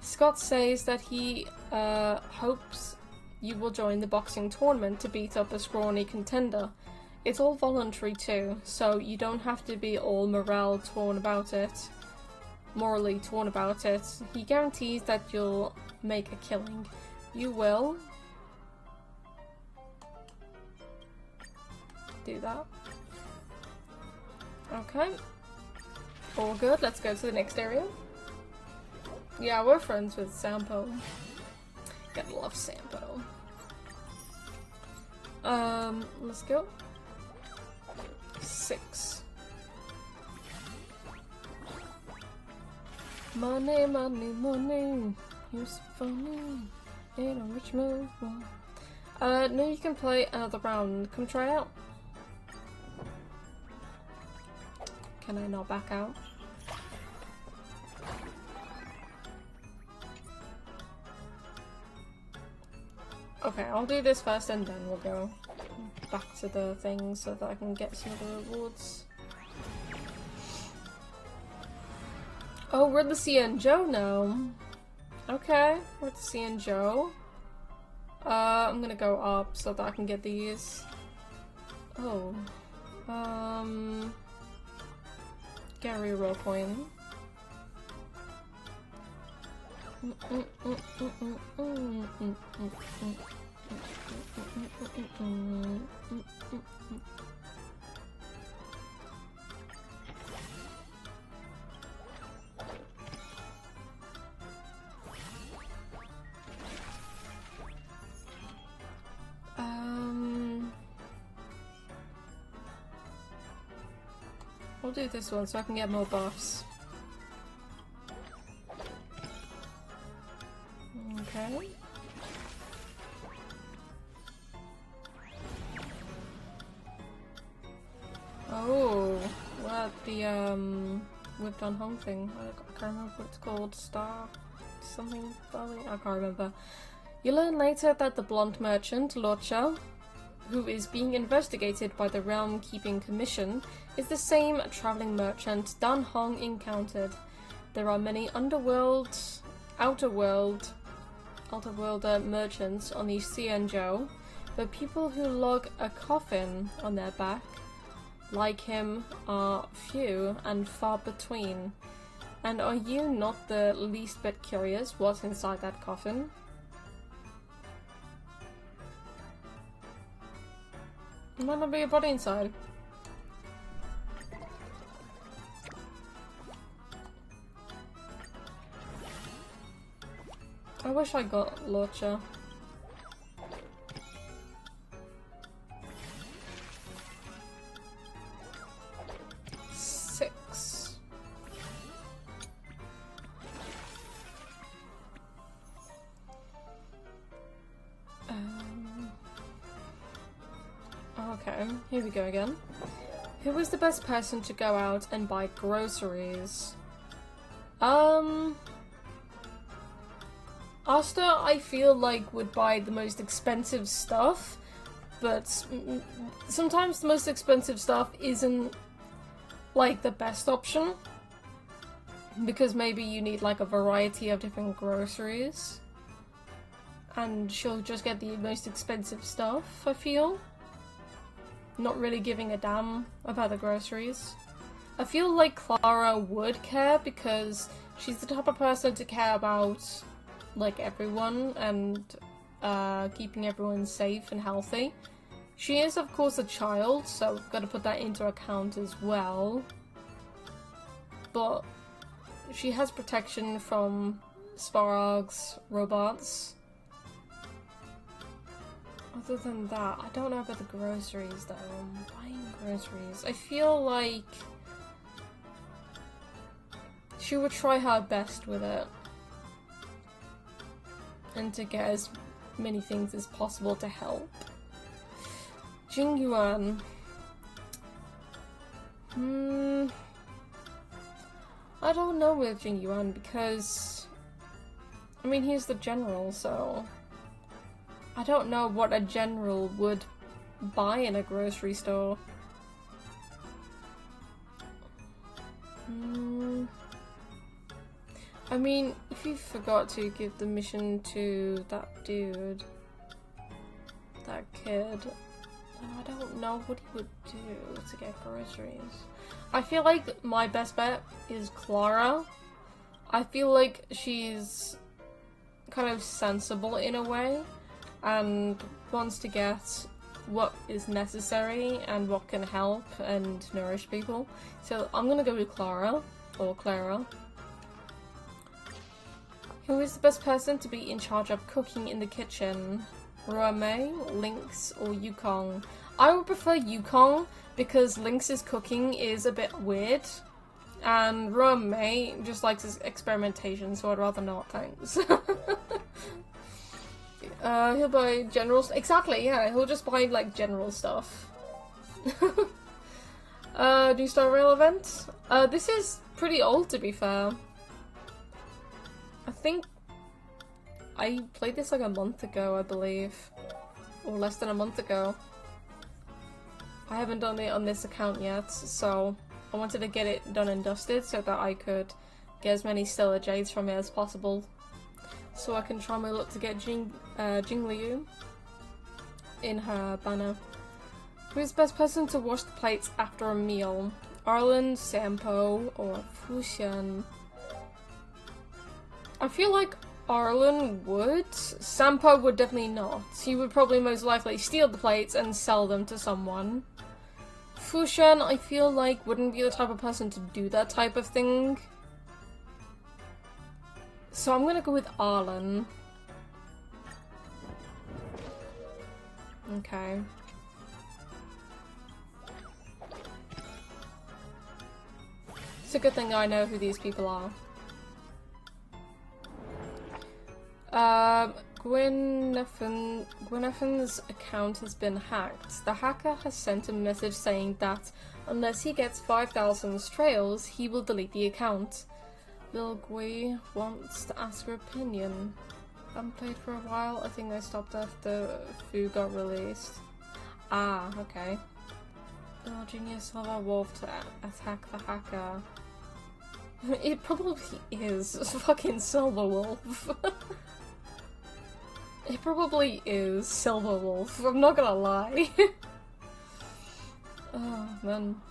Scott says that he hopes you will join the boxing tournament to beat up a scrawny contender. It's all voluntary too, so you don't have to be all morally torn about it. He guarantees that you'll make a killing. You will. Do that. Okay. All good, let's go to the next area. Yeah, we're friends with Sampo. Gotta love Sampo. Let's go. 6. Money, money, money. Here's funny. In a rich move. No, you can play another round. Come try out. Can I not back out? Okay, I'll do this first and then we'll go back to the thing so that I can get some of the rewards. Oh, we're the CN Joe now. Okay, we're the CN Joe. I'm gonna go up so that I can get these. Oh. Gary roll coin. We'll do this one so I can get more buffs. Okay. Oh, what the Whipped on Home thing. I can't remember what it's called. Star something Valley? I can't remember. You learn later that the blonde merchant, Locha, who is being investigated by the Realm Keeping Commission, is the same traveling merchant Dan Hong encountered. There are many outer world merchants on the Xianzhou, but people who lug a coffin on their back, like him, are few and far between. And are you not the least bit curious what's inside that coffin? There might not be a body inside. I wish I got Locha. Okay, here we go again. Who was the best person to go out and buy groceries? Asta, I feel like, would buy the most expensive stuff, but sometimes the most expensive stuff isn't, like, the best option. because maybe you need like a variety of different groceries. And she'll just get the most expensive stuff, I feel. Not really giving a damn about the groceries. I feel like Clara would care because she's the type of person to care about like everyone and keeping everyone safe and healthy. She is of course a child, so I've got to put that into account as well. But she has protection from Sparrogs, robots. Other than that, I don't know about the groceries though. I'm buying groceries. I feel like she would try her best with it. And to get as many things as possible to help. Jing Yuan. I don't know with Jing Yuan because, I mean, he's the general, so I don't know what a general would buy in a grocery store. I mean, if you forgot to give the mission to that dude, that kid, then I don't know what he would do to get groceries. I feel like my best bet is Clara. I feel like she's kind of sensible in a way and wants to get what is necessary and what can help and nourish people. So I'm gonna go with Clara, or Clara. Who is the best person to be in charge of cooking in the kitchen? Ruamei, Lynx, or Yukong? I would prefer Yukong because Lynx's cooking is a bit weird. And Ruamei just likes his experimentation, so I'd rather not, thanks. He'll buy general exactly, yeah, he'll just buy like general stuff. New Star Rail event? This is pretty old to be fair. I think I played this like a month ago, I believe. Or less than a month ago. I haven't done it on this account yet, so I wanted to get it done and dusted so that I could get as many Stellar Jades from it as possible. So I can try my luck to get Jing Liu in her banner. Who's the best person to wash the plates after a meal? Arlen, Sampo, or Fuxian? I feel like Arlen would. Sampo would definitely not. He would probably most likely steal the plates and sell them to someone. Fuxian, I feel like, wouldn't be the type of person to do that type of thing. So I'm gonna go with Arlen. Okay. It's a good thing I know who these people are. Gwynethon's account has been hacked. The hacker has sent a message saying that unless he gets 5,000 trails, he will delete the account. Lil Gui wants to ask her opinion. I haven't played for a while. I think I stopped after Fu got released. Ah, okay. Oh, Genius Silver Wolf to attack the hacker. It probably is fucking Silver Wolf. It probably is Silver Wolf, I'm not gonna lie. Oh man.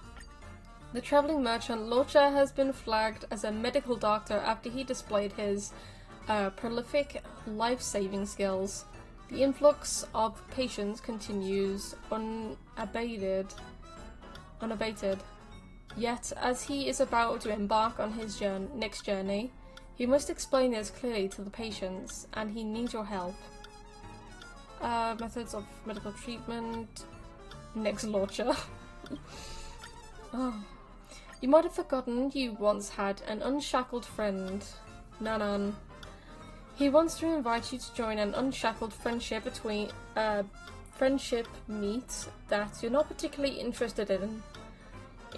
The travelling merchant Locha has been flagged as a medical doctor after he displayed his prolific life-saving skills. The influx of patients continues unabated. Yet, as he is about to embark on his next journey, he must explain this clearly to the patients, and he needs your help. Methods of medical treatment. Next launcher. Oh. You might have forgotten you once had an unshackled friend, Nanan. He wants to invite you to join an unshackled friendship meet that you're not particularly interested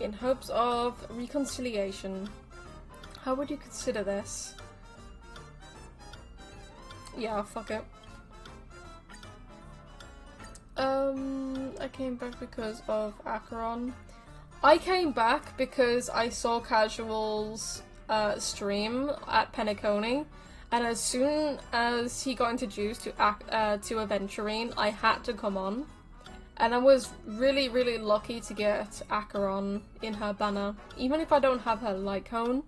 in hopes of reconciliation. How would you consider this? Yeah, fuck it. I came back because of Acheron. I came back because I saw casuals stream at Penacony, and as soon as he got introduced to Aventurine, I had to come on. And I was really, really lucky to get Acheron in her banner. Even if I don't have her light cone,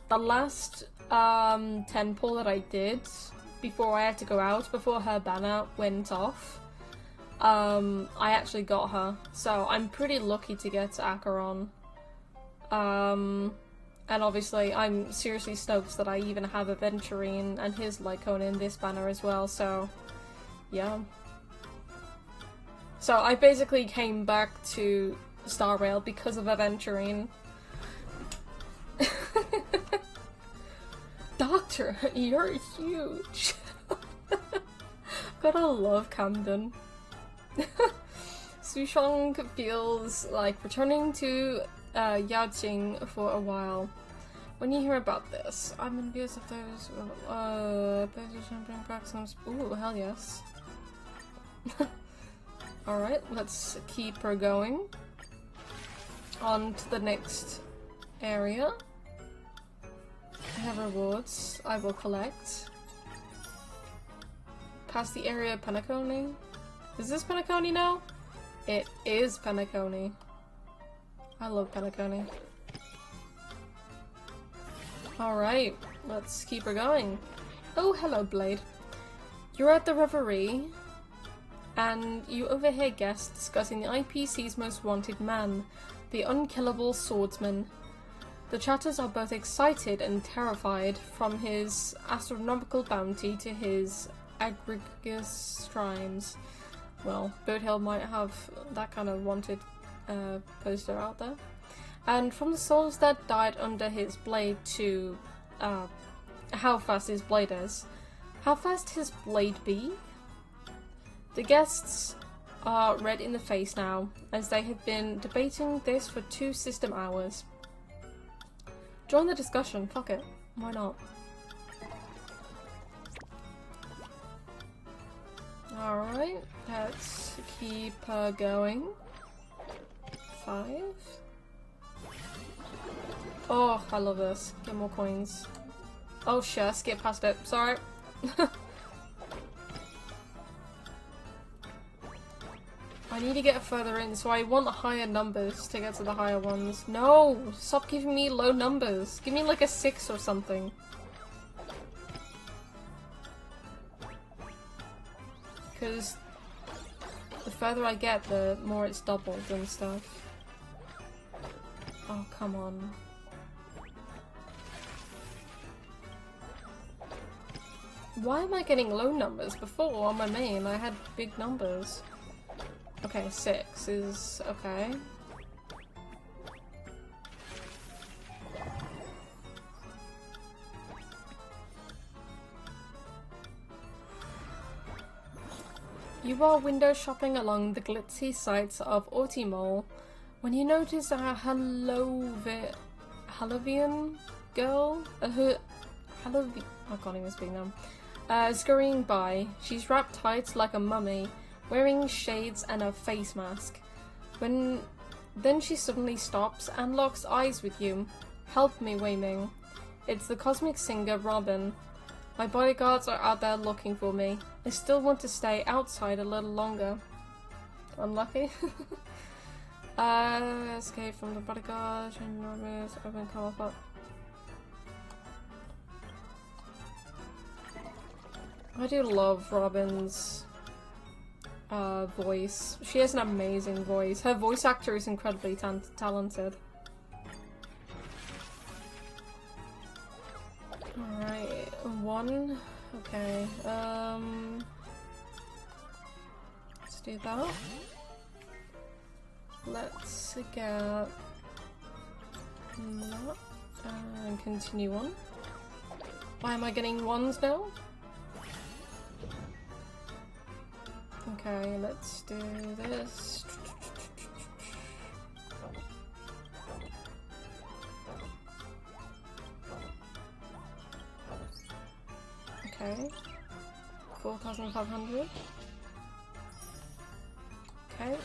the last 10 pull that I did before I had to go out, before her banner went off, I actually got her. So I'm pretty lucky to get Acheron. And obviously I'm seriously stoked that I even have Aventurine and his light cone in this banner as well, so yeah. So I basically came back to Star Rail because of Aventurine. Doctor, you're huge! Gotta love Camden. Sushong feels like returning to Yaoqing for a while. When you hear about this, I'm envious of those bring back some. Ooh, hell yes. Alright, let's keep her going. On to the next area. I have rewards I will collect. Past the area of Penacony. Is this Penacony now? It is Penacony. I love Penacony. Alright, let's keep her going. Oh, hello, Blade. You're at the Reverie, and you overhear guests discussing the IPC's most wanted man, the unkillable swordsman. The chatters are both excited and terrified, from his astronomical bounty to his egregious crimes. Well, Birdhill might have that kind of wanted poster out there. And from the souls that died under his blade to how fast his blade is. How fast his blade be? The guests are red in the face now, as they have been debating this for 2 system hours. Join the discussion, fuck it. Why not? Alright, let's keep going. 5. Oh, I love this. Get more coins. Oh shit, I skipped past it. Sorry. I need to get further in, so I want higher numbers to get to the higher ones. No! Stop giving me low numbers. Give me like a 6 or something. Because the further I get, the more it's doubled and stuff. Oh, come on. Why am I getting low numbers? Before, on my main, I had big numbers. Okay, 6 is okay. You are window shopping along the glitzy sights of Ortimol when you notice a Halovian girl, I can't even speak now, scurrying by. She's wrapped tight like a mummy, wearing shades and a face mask. Then she suddenly stops and locks eyes with you. Help me, Wei Ming. It's the cosmic singer, Robin. My bodyguards are out there looking for me. I still want to stay outside a little longer. Unlucky. Escape from the bodyguard, enormous, open come up. I do love Robin's voice. She has an amazing voice. Her voice actor is incredibly talented. Alright, 1. Okay, let's do that. Let's get that and continue on. Why am I getting 1s now? Okay, let's do this. Okay. 4,500. Okay.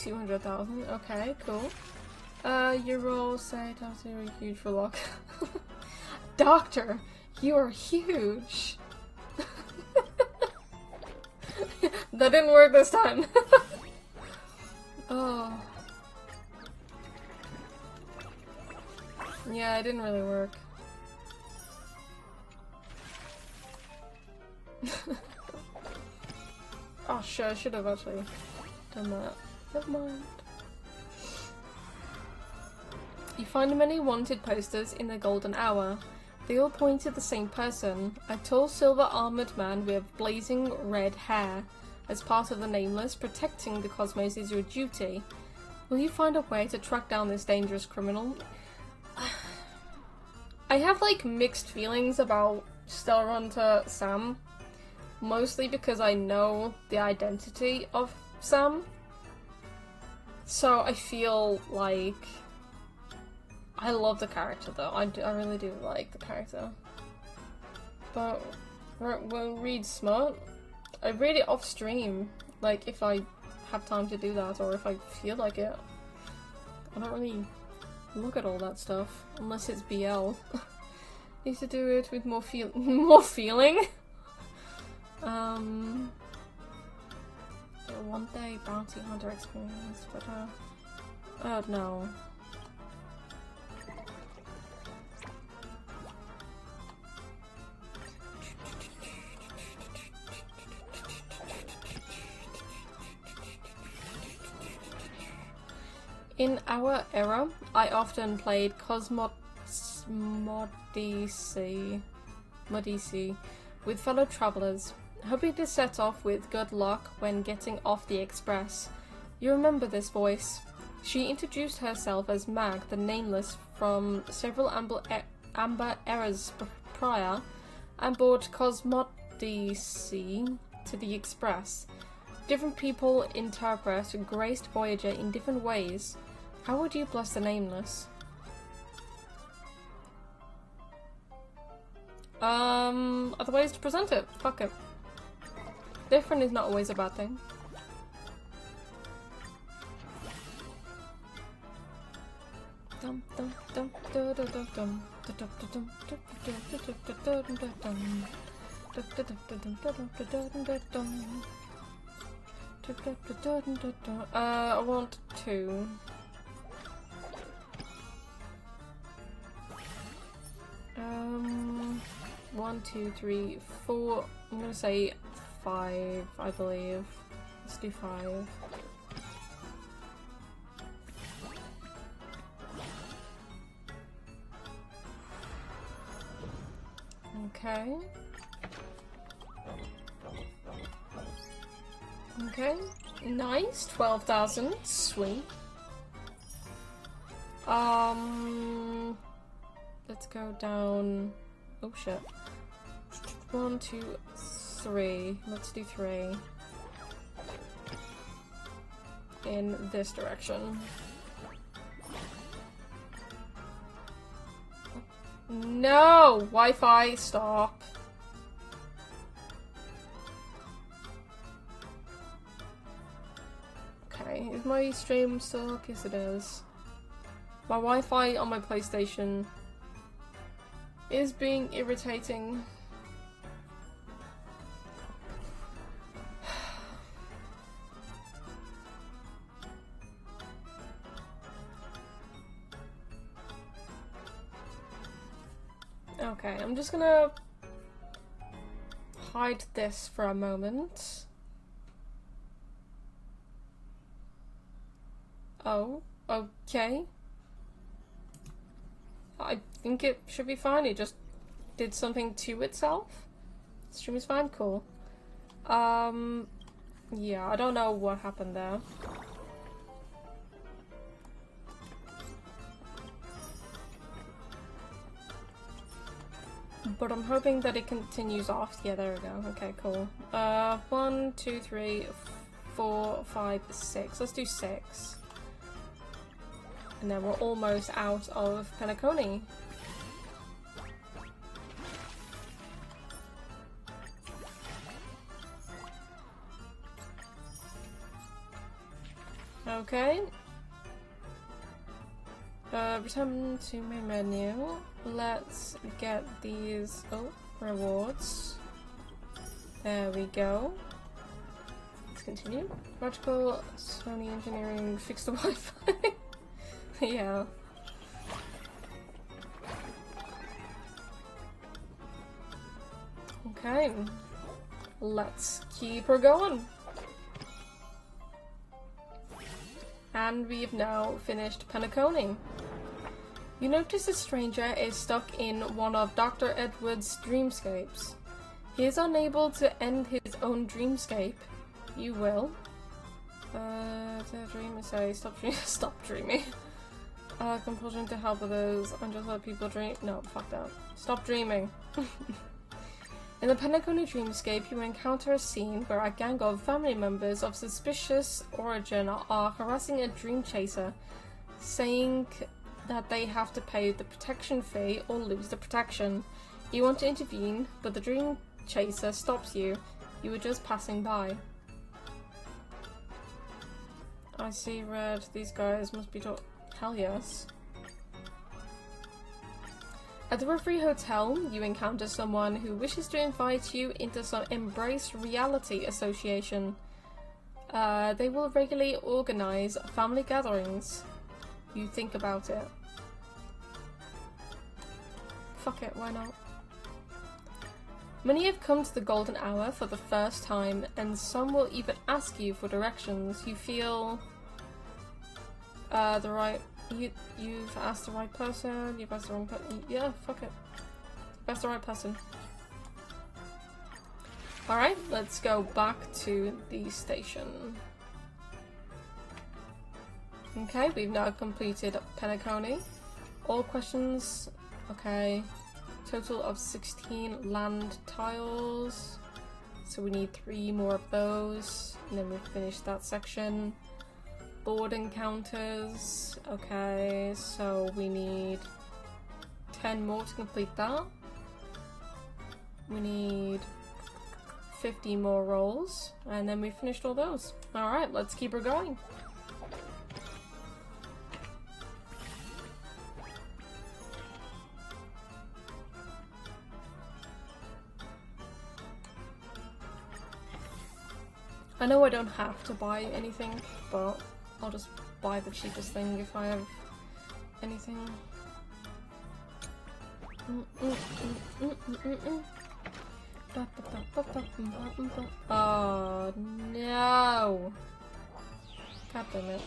200,000. Okay, cool. Your roll say times you're huge for luck. Doctor, you are huge. That didn't work this time. Oh. Yeah, it didn't really work. Oh shit, I should have actually done that. Never mind. You find many wanted posters in the golden hour. They all point to the same person, a tall silver-armored man with blazing red hair. As part of the Nameless, protecting the cosmos is your duty. Will you find a way to track down this dangerous criminal? I have like mixed feelings about Stellar Hunter Sam. Mostly because I know the identity of Sam. So I feel like... I love the character though. I really do like the character. But when read smut, I read it off stream. Like if I have time to do that or if I feel like it. I don't really look at all that stuff unless it's BL. Need to do it with more feeling. One day bounty hunter experience, but oh no. In our era, I often played Modisi with fellow travelers, hoping to set off with good luck when getting off the express. You remember this voice. She introduced herself as Mag, the Nameless, from several amber eras prior, and brought Cosmodici to the express. Different people interpret graced Voyager in different ways. How would you bless the Nameless? Other ways to present it. Fuck it. Different is not always a bad thing. I want 2. 1, 2, 3, 4. I'm gonna say 5, I believe. Let's do 5. Okay. Okay. Nice. 12,000. Sweet. Let's go down. Oh shit. 1, 2, 3. Let's do 3. In this direction. No! Wi-Fi, stop. Okay, is my stream still up? Yes it is. My Wi-Fi on my PlayStation is being irritating. Okay, I'm just gonna hide this for a moment. Oh, okay. I think it should be fine. It just did something to itself. Stream is fine, cool. Yeah, I don't know what happened there. But I'm hoping that it continues off. Yeah, there we go. Okay, cool. 1, 2, 3, 4, 5, 6. Let's do 6. And then we're almost out of Penacony. Okay. Return to main menu. Let's get these rewards. There we go. Let's continue. Logical Sony engineering fix the Wi-Fi. Yeah. Okay. Let's keep her going. And we've now finished Penacony. You notice a stranger is stuck in one of Dr. Edward's dreamscapes. He is unable to end his own dreamscape. You will. Dream say stop dreaming. Compulsion to help others and just let people dream. No, fuck that. Stop dreaming. In the Penacony dreamscape, you encounter a scene where a gang of family members of suspicious origin are harassing a dream chaser, saying that they have to pay the protection fee or lose the protection. You want to intervene, but the dream chaser stops you. You were just passing by. I see red. These guys must be hell yes. At the Referee Hotel, you encounter someone who wishes to invite you into some Embrace Reality Association. They will regularly organize family gatherings. You think about it. Fuck it, why not? Many have come to the golden hour for the first time, and some will even ask you for directions. You feel you've asked the right person, you've asked the wrong person. Yeah, fuck it. That's the right person. Alright, let's go back to the station. Okay, we've now completed Penacony. All questions. Okay. Total of 16 land tiles. So we need 3 more of those. And then we've finished that section. Board encounters. Okay, so we need 10 more to complete that. We need 50 more rolls. And then we finished all those. Alright, let's keep her going. I know I don't have to buy anything, but I'll just buy the cheapest thing if I have anything. Oh no! God damn it.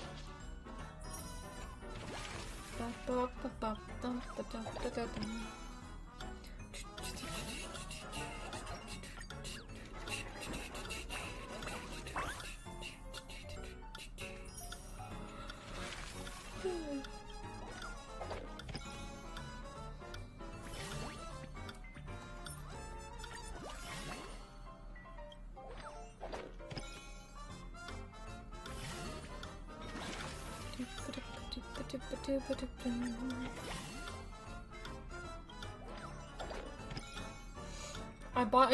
I buy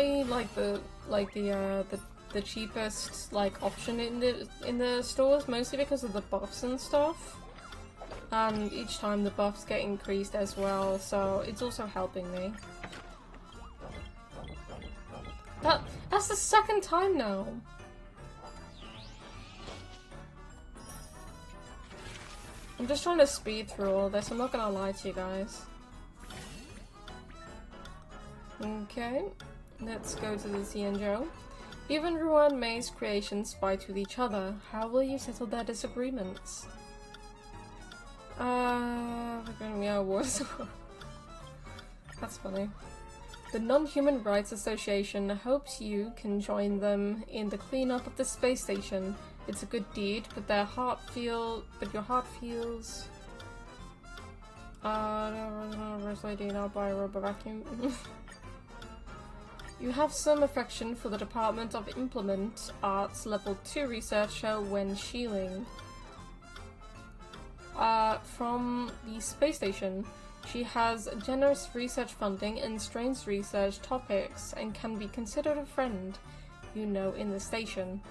the cheapest option in the stores, mostly because of the buffs and stuff. And each time the buffs get increased as well, so it's also helping me. That's the second time now. I'm just trying to speed through all this, I'm not gonna lie to you guys. Okay, let's go to the Xianzhou. Even Ruan Mei's creations fight with each other. How will you settle their disagreements? We're gonna be wars. That's funny. The Non-Human Rights Association hopes you can join them in the cleanup of the space station. It's a good deed, but your heart feels. First lady, not by a rubber vacuum. You have some affection for the Department of Implement Arts Level 2 researcher Wen Xiling. From the space station. She has generous research funding in strange research topics and can be considered a friend you know in the station.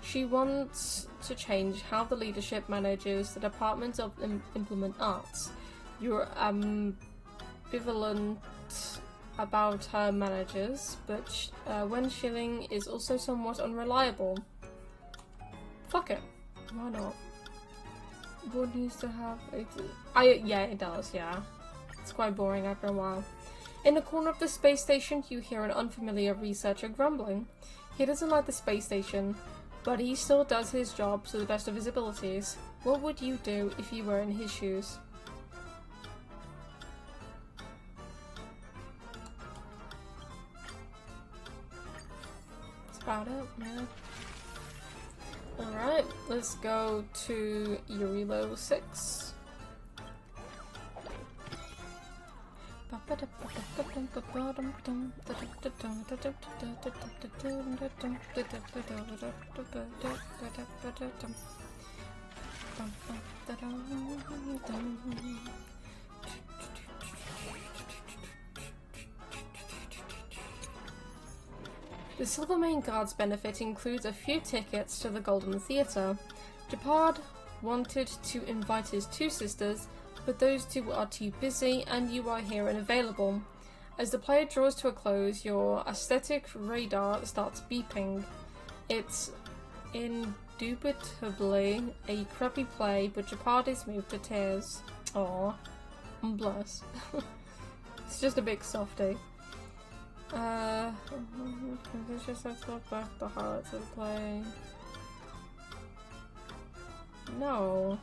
She wants to change how the leadership manages the Department of Implement Arts. You're ambivalent about her managers, but Wen Shilling is also somewhat unreliable. Fuck it. Why not? What needs to have it? Yeah, it does, yeah. It's quite boring after a while. In the corner of the space station, you hear an unfamiliar researcher grumbling. He doesn't like the space station, but he still does his job to the best of his abilities. What would you do if you were in his shoes? That's about it, yeah. Alright, let's go to Yuri level 6. The Silvermane Guard's benefit includes a few tickets to the Golden Theatre. Japard wanted to invite his two sisters, but those two are too busy and you are here and available. As the player draws to a close, your aesthetic radar starts beeping. It's indubitably a crappy play, but Japard is moved to tears. Aww. Bless. It's just a big softie. Let's just look back the highlights of the play. No.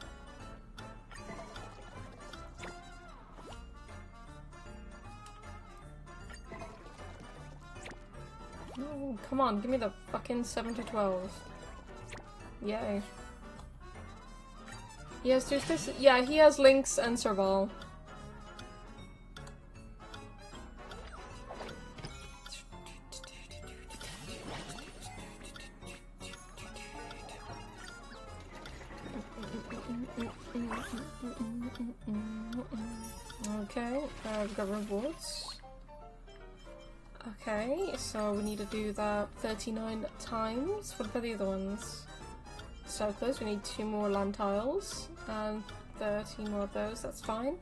No, come on, give me the fucking 7 to 12. Yay. Yes, there's this. Yeah, he has Lynx and Serval. Okay, we've got rewards. Okay, so we need to do that 39 times. What about the other ones? So close, we need 2 more land tiles and 30 more of those, that's fine.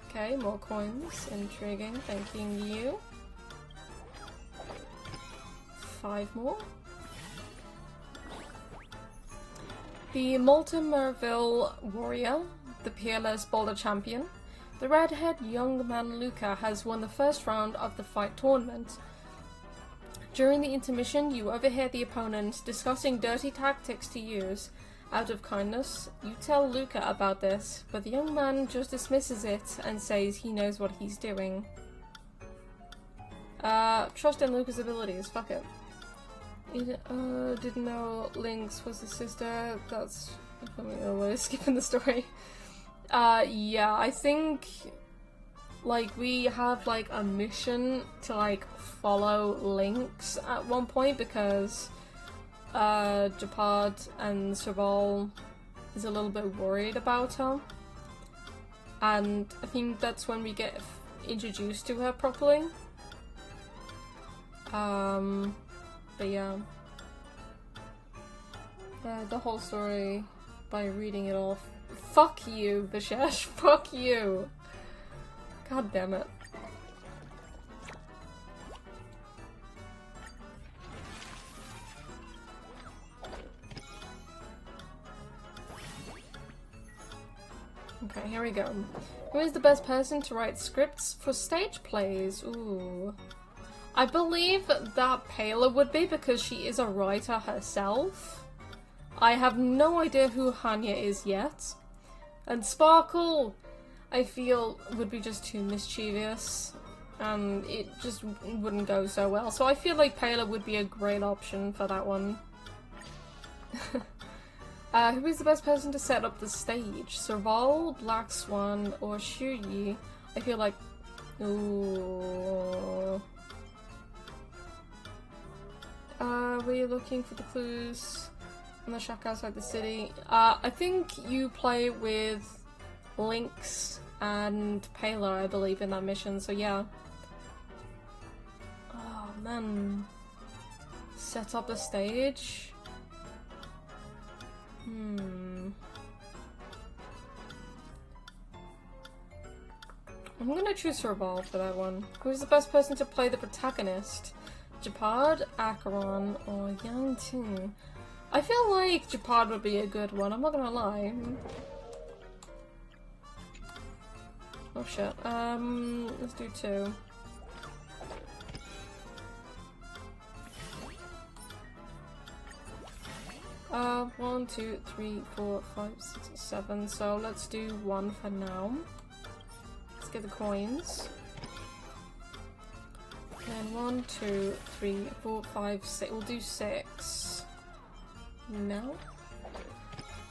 Okay, more coins, intriguing, thanking you. 5 more. The Multimerville Warrior, the peerless Boulder Champion. The redhead young man Luca has won the first round of the fight tournament. During the intermission, you overhear the opponent discussing dirty tactics to use. Out of kindness, you tell Luca about this, but the young man just dismisses it and says he knows what he's doing. Trust in Luca's abilities, fuck it. Didn't know Lynx was his sister. That's... we're skipping the story. Yeah, I think, like, we have, like, a mission to, like, follow Lynx at one point because, Japard and Serval is a little bit worried about her. And I think that's when we get introduced to her properly. But yeah. The whole story, by reading it off. Fuck you, Vishesh. Fuck you. God damn it. Okay, here we go. Who is the best person to write scripts for stage plays? Ooh. I believe that Payla would be because she is a writer herself. I have no idea who Hanya is yet. And Sparkle, I feel, would be just too mischievous. And it just wouldn't go so well. So I feel like Payla would be a great option for that one. Who is the best person to set up the stage? Serval, Black Swan, or Shuyi? I feel like... Ooh... we're looking for the clues on the shack outside the city. I think you play with Lynx and Payla, I believe, in that mission, so yeah. Oh, man. Set up the stage. I'm gonna choose Survival for that one. Who's the best person to play the protagonist? Japad, Acheron, or Yang Ting? I feel like Japad would be a good one, I'm not gonna lie. Oh shit. Let's do 2. One, 2, 3, 4, 5, 6, 7. So let's do 1 for now. Let's get the coins. And 1, 2, 3, 4, 5, 6. We'll do 6. No.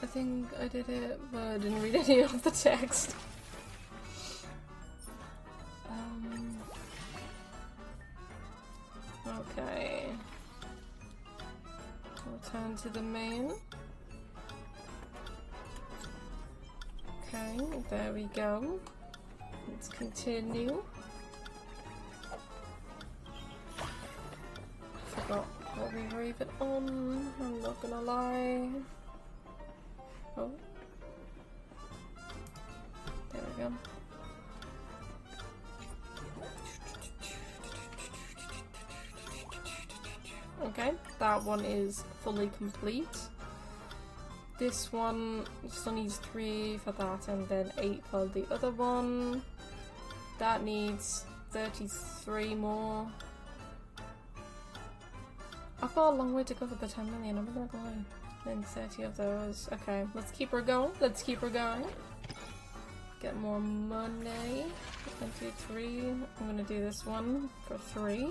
I think I did it, but I didn't read any of the text. Okay. Return to the main. Okay, there we go. Let's continue. I forgot what we were even on, I'm not gonna lie. Oh. There we go. Okay, that one is fully complete. This one still needs 3 for that and then 8 for the other one. That needs 33 more. I've got a long way to go for the 10 million, I'm not gonna lie. Then 30 of those. Okay, let's keep her going. Let's keep her going. Get more money. 1, 2, 3. I'm gonna do this one for 3.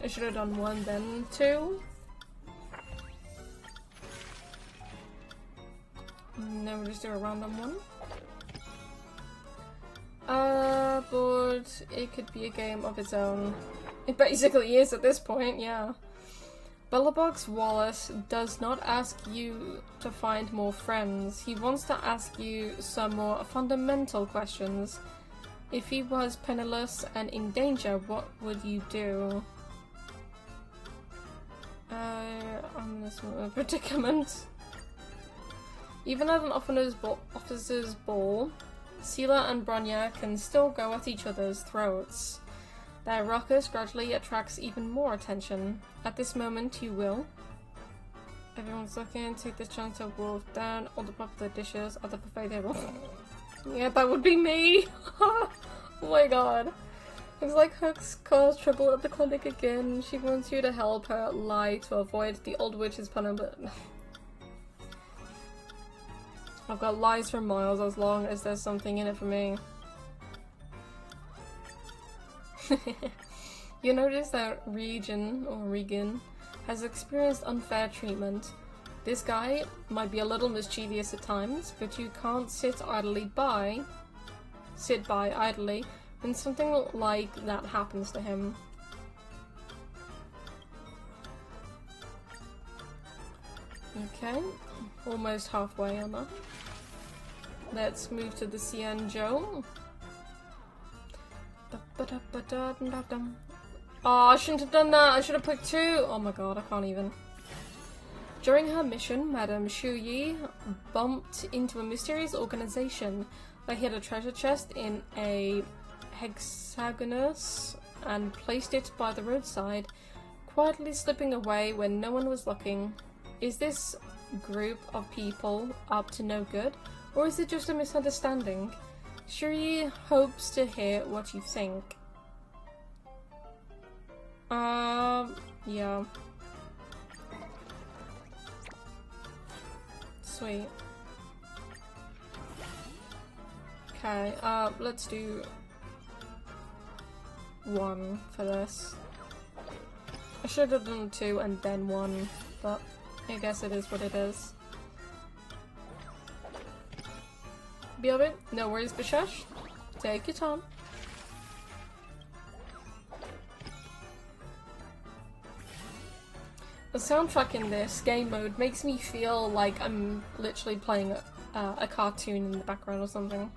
I should have done 1 then 2. Now we'll just do a random one. But it could be a game of its own. It basically is at this point, yeah. Bellerbox Wallace does not ask you to find more friends. He wants to ask you some more fundamental questions. If he was penniless and in danger, what would you do? I'm in this predicament. Even at an officer's ball, Sela and Bronya can still go at each other's throats. Their ruckus gradually attracts even more attention. At this moment, you will. Everyone's looking. Take this chance to wolf down all the popular dishes at the buffet table. Yeah, that would be me! Oh my god. Looks like Hook's caused trouble at the clinic again. She wants you to help her lie to avoid the old witch's punishment. I've got lies for miles as long as there's something in it for me. You notice that Regan has experienced unfair treatment. This guy might be a little mischievous at times, but you can't sit by idly when something like that happens to him. Okay, almost halfway on that. Let's move to the Xianzhou. Oh, I shouldn't have done that. I should have picked 2. Oh my god, I can't even. During her mission, Madame Shu Yi bumped into a mysterious organization. They hid a treasure chest in a hexagonus and placed it by the roadside, quietly slipping away when no one was looking. Is this group of people up to no good, or is it just a misunderstanding? Shu Yi hopes to hear what you think. Yeah. Sweet. Okay, let's do 1 for this. I should have done 2 and then 1, but I guess it is what it is. BRB, no worries, Bishash. Take your time. The soundtrack in this game mode makes me feel like I'm literally playing a cartoon in the background or something.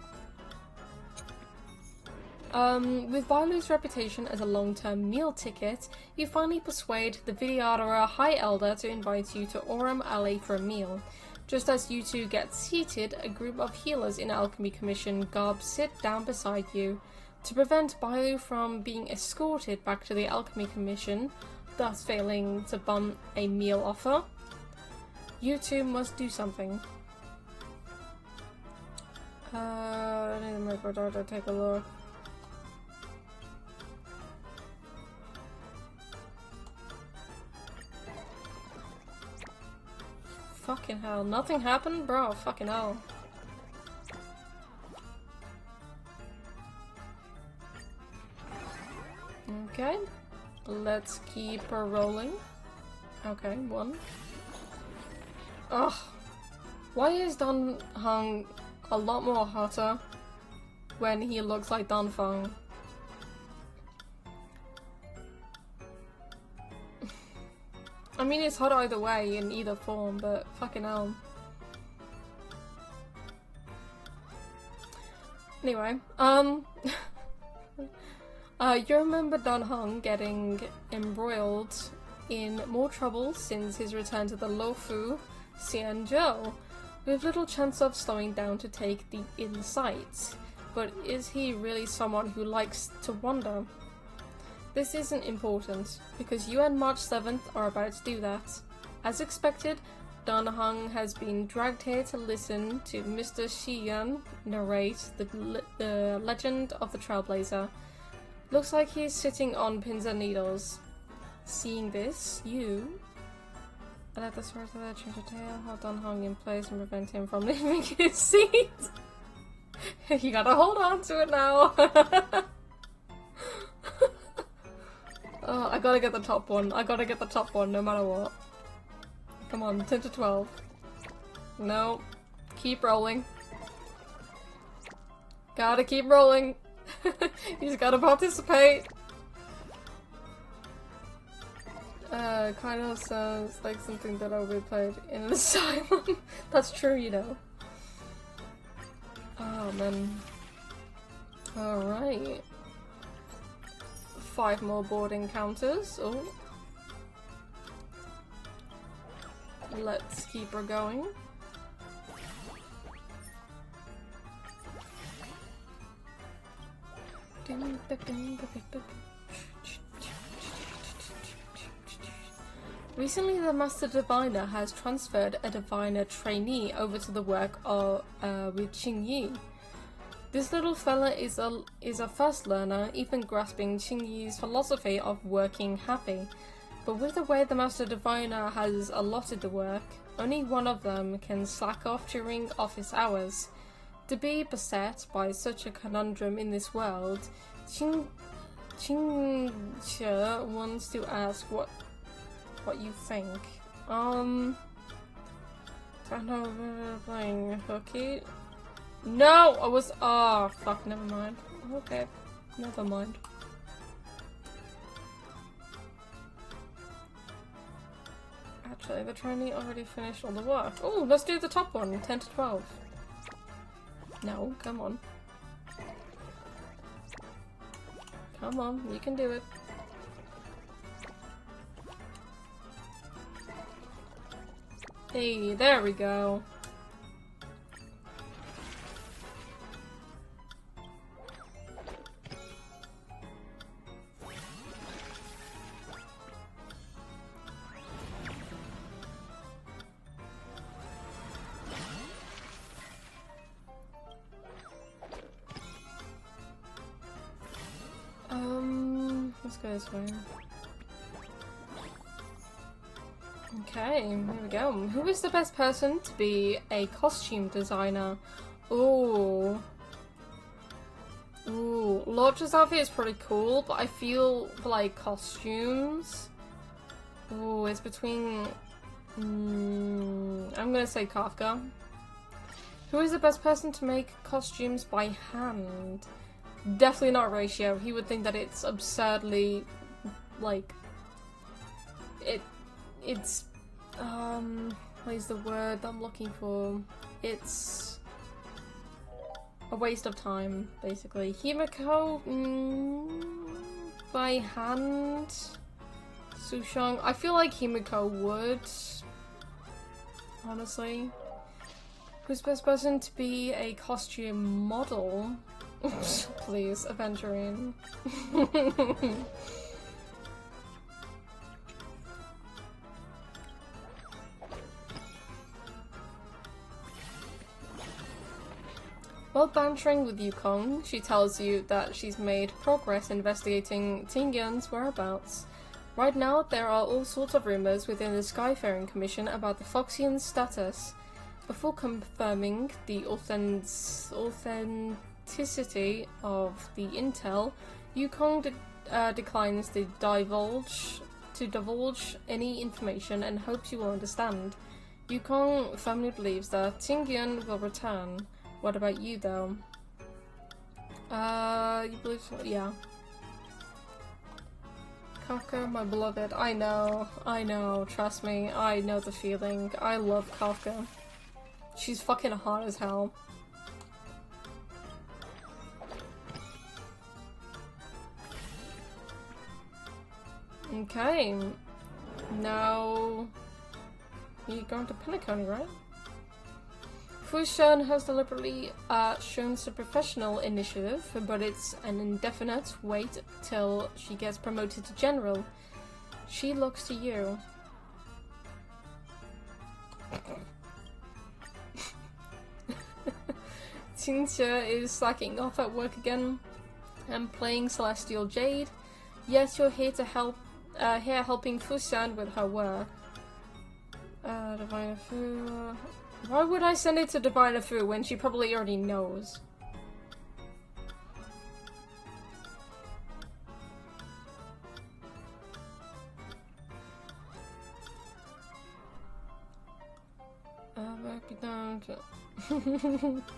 With Bailu's reputation as a long-term meal ticket, you finally persuade the Vidyadhara High Elder to invite you to Aurum Alley for a meal. Just as you two get seated, a group of healers in Alchemy Commission garb sit down beside you. To prevent Bailu from being escorted back to the Alchemy Commission, thus failing to bum a meal offer, you two must do something. I need to make my daughter take a look. Fucking hell, nothing happened? Bro, fucking hell. Okay, let's keep her rolling. Okay, 1. Ugh. Why is Dan Heng a lot more hotter when he looks like Dan Feng? I mean, it's hot either way, in either form, but fucking hell. Anyway, you remember Dan Heng getting embroiled in more trouble since his return to the Luofu Xianzhou, with little chance of slowing down to take the insight. But is he really someone who likes to wander? This isn't important, because you and March 7th are about to do that. As expected, Dan Heng has been dragged here to listen to Mr. Xiyan narrate the legend of the Trailblazer. Looks like he's sitting on pins and needles. Seeing this, you... I let the sword there change a tail, hold Dan Heng in place and prevent him from leaving his seat. You gotta hold on to it now. Oh, I gotta get the top one. I gotta get the top one no matter what. Come on, 10 to 12. No. Keep rolling. Gotta keep rolling. You just gotta participate. Kind of sounds like something that I would have played in an asylum. That's true, you know. Oh, man. Alright. 5 more board encounters. Oh. Let's keep her going. Recently, the Master Diviner has transferred a Diviner trainee over to the work of with Qingyi. This little fella is a fast learner, even grasping Qingyi's philosophy of working happy. But with the way the Master Diviner has allotted the work, only one of them can slack off during office hours. To be beset by such a conundrum in this world, Qingche wants to ask what you think. Don't know, playing hooky. No, I was. Oh, fuck. Never mind. Okay, never mind. Actually, the trainee already finished all the work. Oh, let's do the top one. 10 to 12. No, come on. Come on, you can do it. Hey, there we go. Let's go this way. Okay, here we go. Who is the best person to be a costume designer? Ooh. Ooh. Lodge's outfit is pretty cool, but I feel like costumes. Ooh, it's between. I'm gonna say Kafka. Who is the best person to make costumes by hand? Definitely not Ratio. He would think that it's absurdly, like, it's, what is the word I'm looking for? It's, a waste of time, basically. Himiko, by hand. Sushang, I feel like Himiko would, honestly. Who's the best person to be a costume model? Please, Aventurine. While bantering with Yukong, she tells you that she's made progress investigating Tingyun's whereabouts. Right now, there are all sorts of rumors within the Skyfaring Commission about the Foxian's status. Before confirming the authenticity of the intel, Yukong declines to divulge any information and hopes you will understand. Yukong firmly believes that Tingyun will return. What about you, though? You believe so? Yeah. Kafka, my beloved. I know, trust me, I know the feeling. I love Kafka. She's fucking hot as hell. Okay. Now... you're going to Penacony, right? Fushan has deliberately shown some professional initiative, but it's an indefinite wait till she gets promoted to general. She looks to you. Cynthia is slacking off at work again and playing Celestial Jade. Yes, you're here to help, helping Fushan with her work. Diviner Fu. Why would I send it to Diviner Fu when she probably already knows?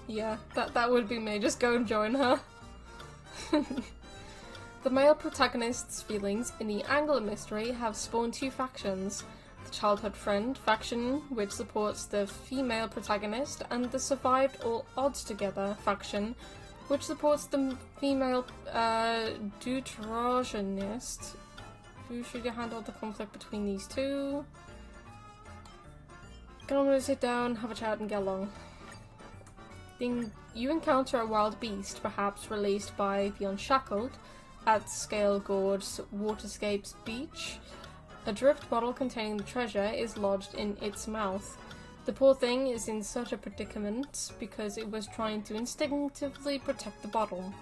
Yeah, that would be me. Just go and join her. The male protagonist's feelings in the Angler mystery have spawned two factions. The childhood friend faction, which supports the female protagonist, and the survived all odds together faction, which supports the female deuterogenist. Who should handle the conflict between these two? Come on, sit down, have a chat, and get along. You encounter a wild beast, perhaps released by the Unshackled, at Scale Gorge's Waterscapes Beach. A drift bottle containing the treasure is lodged in its mouth. The poor thing is in such a predicament because it was trying to instinctively protect the bottle.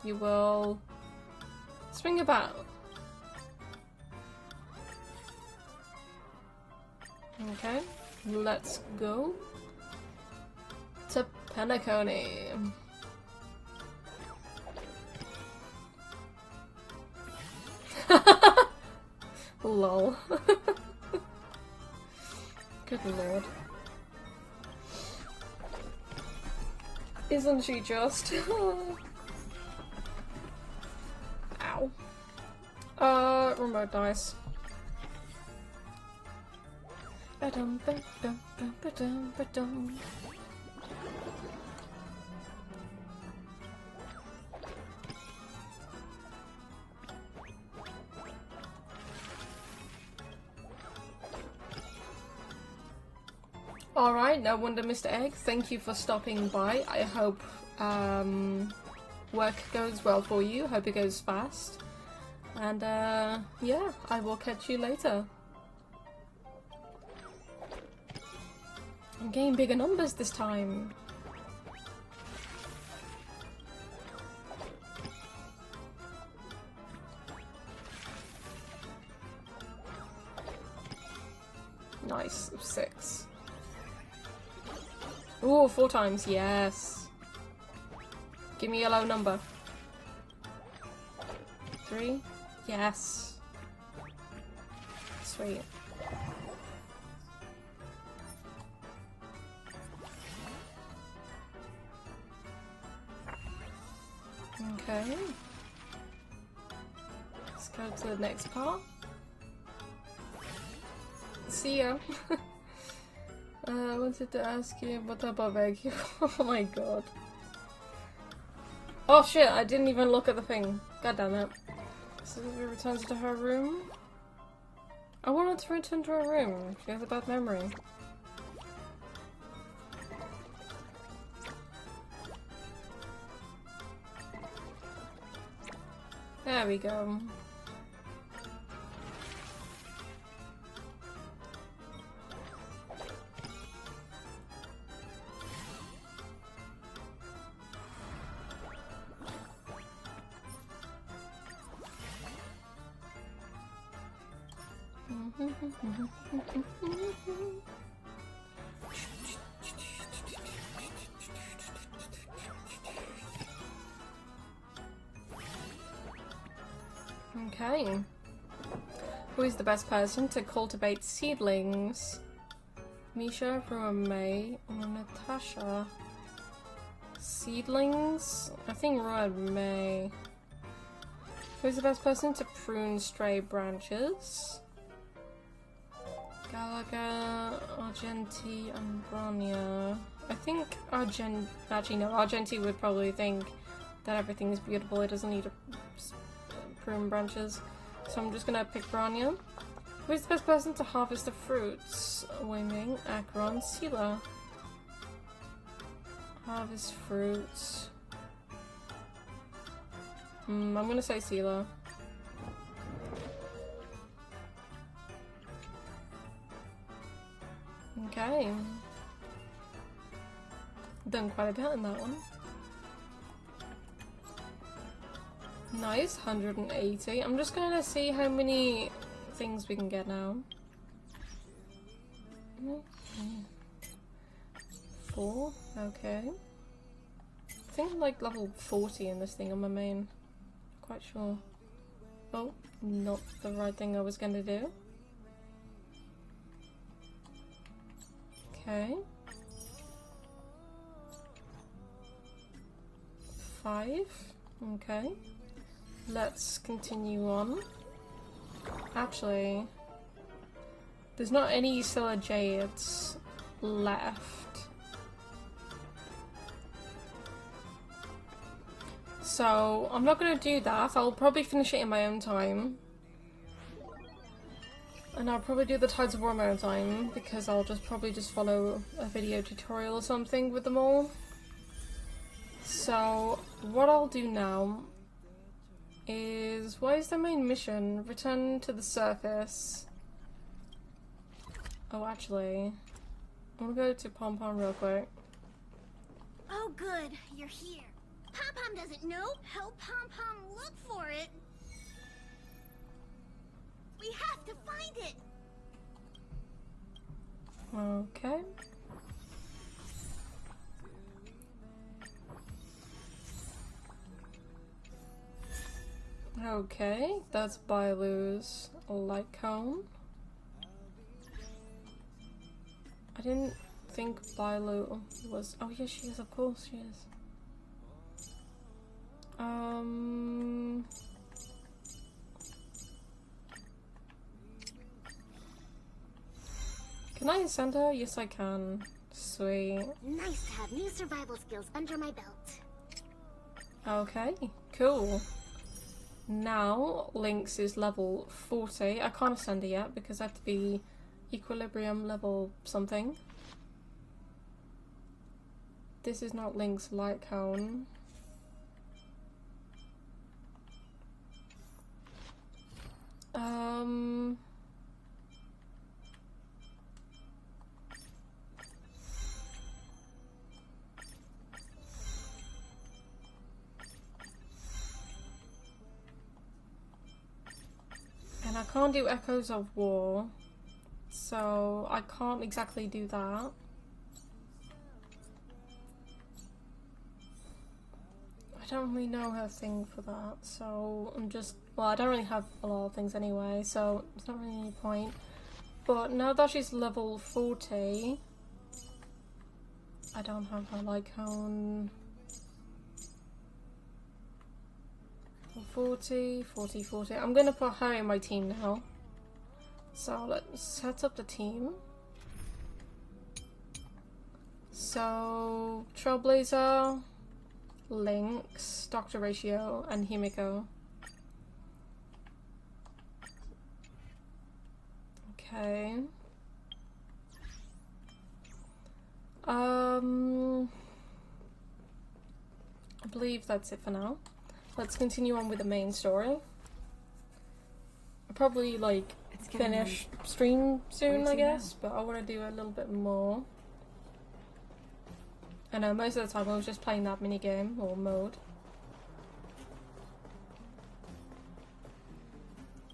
You will swing about. Okay, let's go to Penacony. Lol. Good lord. Isn't she just? Ow. Remote dice. Ba-dum, ba-dum, ba-dum, ba-dum. Alright, no wonder Mr. Egg, thank you for stopping by. I hope work goes well for you, hope it goes fast. And yeah, I will catch you later. I'm getting bigger numbers this time. Nice, 6. Ooh, 4 times, yes. Give me a low number. 3, yes. Sweet. Okay. Let's go to the next part. See ya. I wanted to ask you what about egg. Oh my god. Oh shit, I didn't even look at the thing. God damn it. So it returns to her room? I wanted to return to her room. She has a bad memory. There we go. Okay. Who is the best person to cultivate seedlings? Misha, May, or Natasha? Seedlings? I think May. Who's the best person to prune stray branches? Gallagher, Argenti, and Bronya. I think actually no, Argenti would probably think that everything is beautiful, it doesn't need to prune branches. So I'm just gonna pick Bronya. Who's the best person to harvest the fruits? Wei Ming, Akron, Sela. Harvest fruits. I'm gonna say Sela. Okay. Done quite a bit in that one. Nice, 180. I'm just gonna see how many things we can get now. 4, okay. I think I'm like level 40 in this thing on my main. Quite sure. Oh, not the right thing I was gonna do. Okay. 5, okay. Let's continue on. Actually, there's not any Scylla Jades left. So, I'm not going to do that. I'll probably finish it in my own time. And I'll probably do the Tides of War in my own time, because I'll probably just follow a video tutorial or something with them all. So, what I'll do now is, what is the main mission? Return to the surface. Oh, actually, I'm gonna go to Pom Pom real quick. Oh, good, you're here. Pom Pom doesn't know. Help Pom Pom look for it. We have to find it. Okay. Okay, that's Bailu's light cone. I didn't think Bailu was. Oh, yes, she is, of course, she is. Can I send her? Yes, I can. Sweet. Nice to have new survival skills under my belt. Okay, cool. Now, Lynx is level 40. I can't ascend her yet because I have to be equilibrium level something. This is not Lynx light cone. And I can't do Echoes of War, so I can't exactly do that. I don't really know her thing for that, so I'm just, well, I don't really have a lot of things anyway, so it's not really any point. But now that she's level 40, I don't have her light cone. 40, 40, 40. I'm gonna put her in my team now. So let's set up the team. So, Trailblazer, Lynx, Dr. Ratio, and Himiko. Okay. I believe that's it for now. Let's continue on with the main story. I'll probably like finish stream soon, I guess, but I want to do a little bit more. I know most of the time I was just playing that mini game or mode.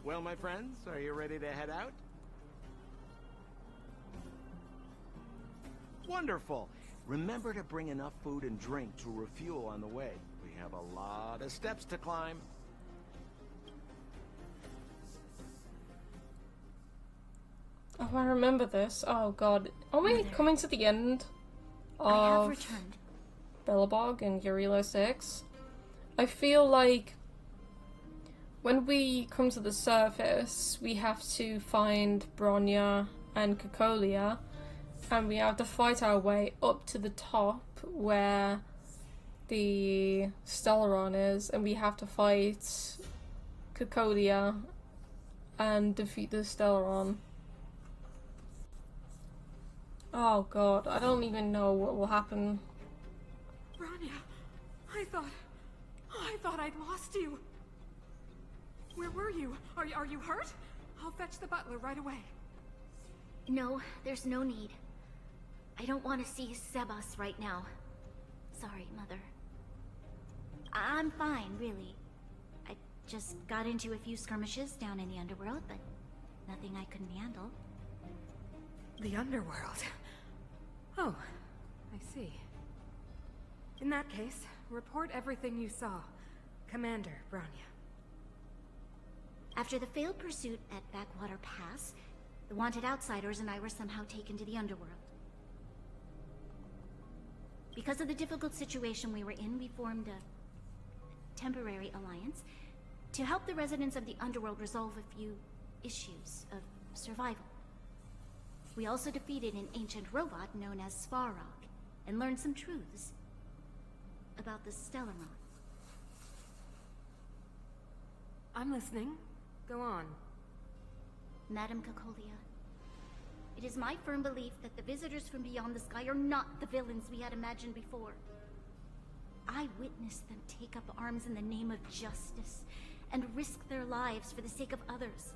Well, my friends, are you ready to head out? Wonderful. Remember to bring enough food and drink to refuel on the way. We have a lot of steps to climb. Oh, I remember this. Oh god. Are we coming to the end of Belobog and Urilo 6? I feel like when we come to the surface, we have to find Bronya and Cocolia, and we have to fight our way up to the top where the Stellaron is, and we have to fight Cocolia and defeat the Stellaron. Oh god, I don't even know what will happen. Bronya, I thought I'd lost you. Where were you? Are you hurt? I'll fetch the butler right away. No, there's no need. I don't want to see Sebas right now. Sorry, Mother. I'm fine, really. I just got into a few skirmishes down in the underworld, but nothing I couldn't handle. The underworld? Oh, I see. In that case, report everything you saw. Commander Bronya. After the failed pursuit at Backwater Pass, the wanted outsiders and I were somehow taken to the underworld. Because of the difficult situation we were in, we formed a temporary alliance to help the residents of the underworld resolve a few issues of survival. We also defeated an ancient robot known as Svarog, and learned some truths about the Stellaron. I'm listening. Go on. Madam Cocolia, it is my firm belief that the visitors from beyond the sky are not the villains we had imagined before. I witnessed them take up arms in the name of justice, and risk their lives for the sake of others.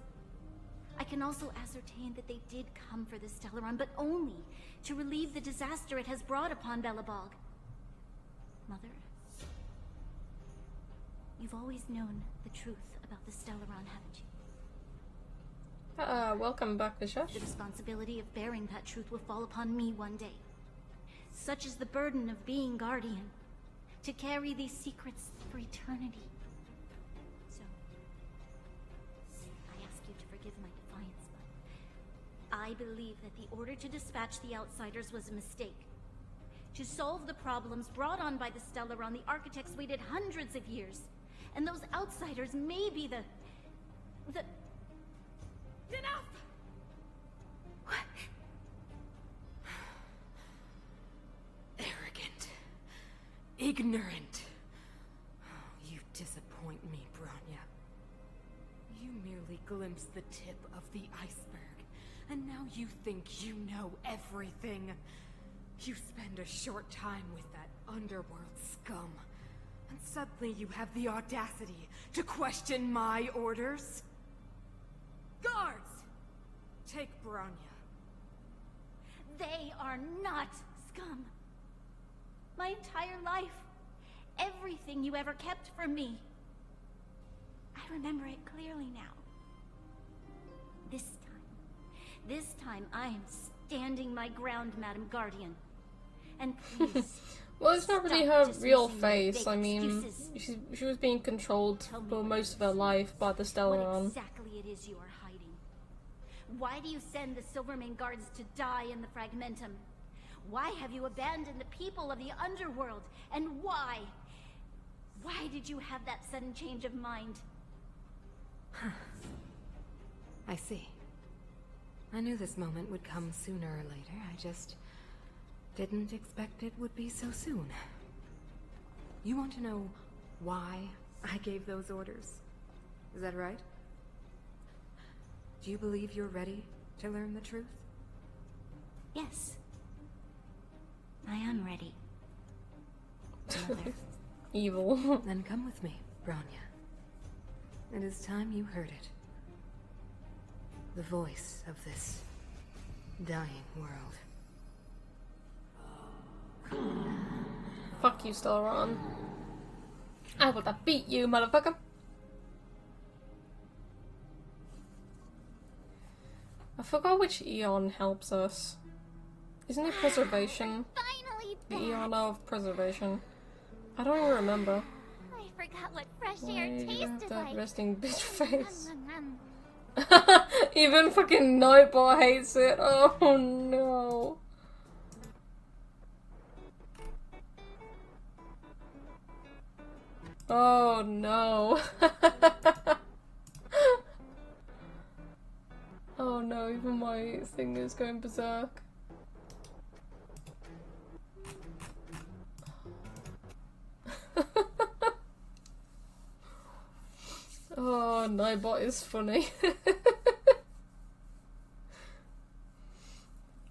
I can also ascertain that they did come for the Stellaron, but only to relieve the disaster it has brought upon Belobog. Mother, you've always known the truth about the Stellaron, haven't you? Welcome back, Vishesh. The responsibility of bearing that truth will fall upon me one day. Such is the burden of being Guardian, to carry these secrets for eternity. So, I ask you to forgive my defiance, but I believe that the order to dispatch the outsiders was a mistake. To solve the problems brought on by the Stellaron, the architects waited hundreds of years. And those outsiders may be the... Enough! What? Arrogant. Ignorant. Oh, you disappoint me, Bronya. You merely glimpsed the tip of the iceberg, and now you think you know everything. You spend a short time with that underworld scum, and suddenly you have the audacity to question my orders? Guards! Take Bronya. They are not scum. My entire life, everything you ever kept from me. I remember it clearly now. This time I am standing my ground, Madam Guardian. And please, well, it's not really her real face. I mean, she was being controlled for most of her life by the Stellaron. What exactly it is you are hiding? Why do you send the Silvermane guards to die in the Fragmentum? Why have you abandoned the people of the underworld? And why? Why did you have that sudden change of mind? I see. I knew this moment would come sooner or later. I just didn't expect it would be so soon. You want to know why I gave those orders? Is that right? Do you believe you're ready to learn the truth? Yes. I am ready. Mother. Evil. Then come with me, Bronya. It is time you heard it. The voice of this dying world. Fuck you, Stellaron. I will beat you, motherfucker. I forgot which Eon helps us. Isn't it preservation? Finally The back. Eon of preservation. I don't even remember. I forgot what fresh Why air do you have tasted that like. resting bitch face? Nom, nom, nom. Even fucking Nightbot hates it. Oh no. Oh no. Oh no, even my thing is going berserk. Oh, Nightbot is funny.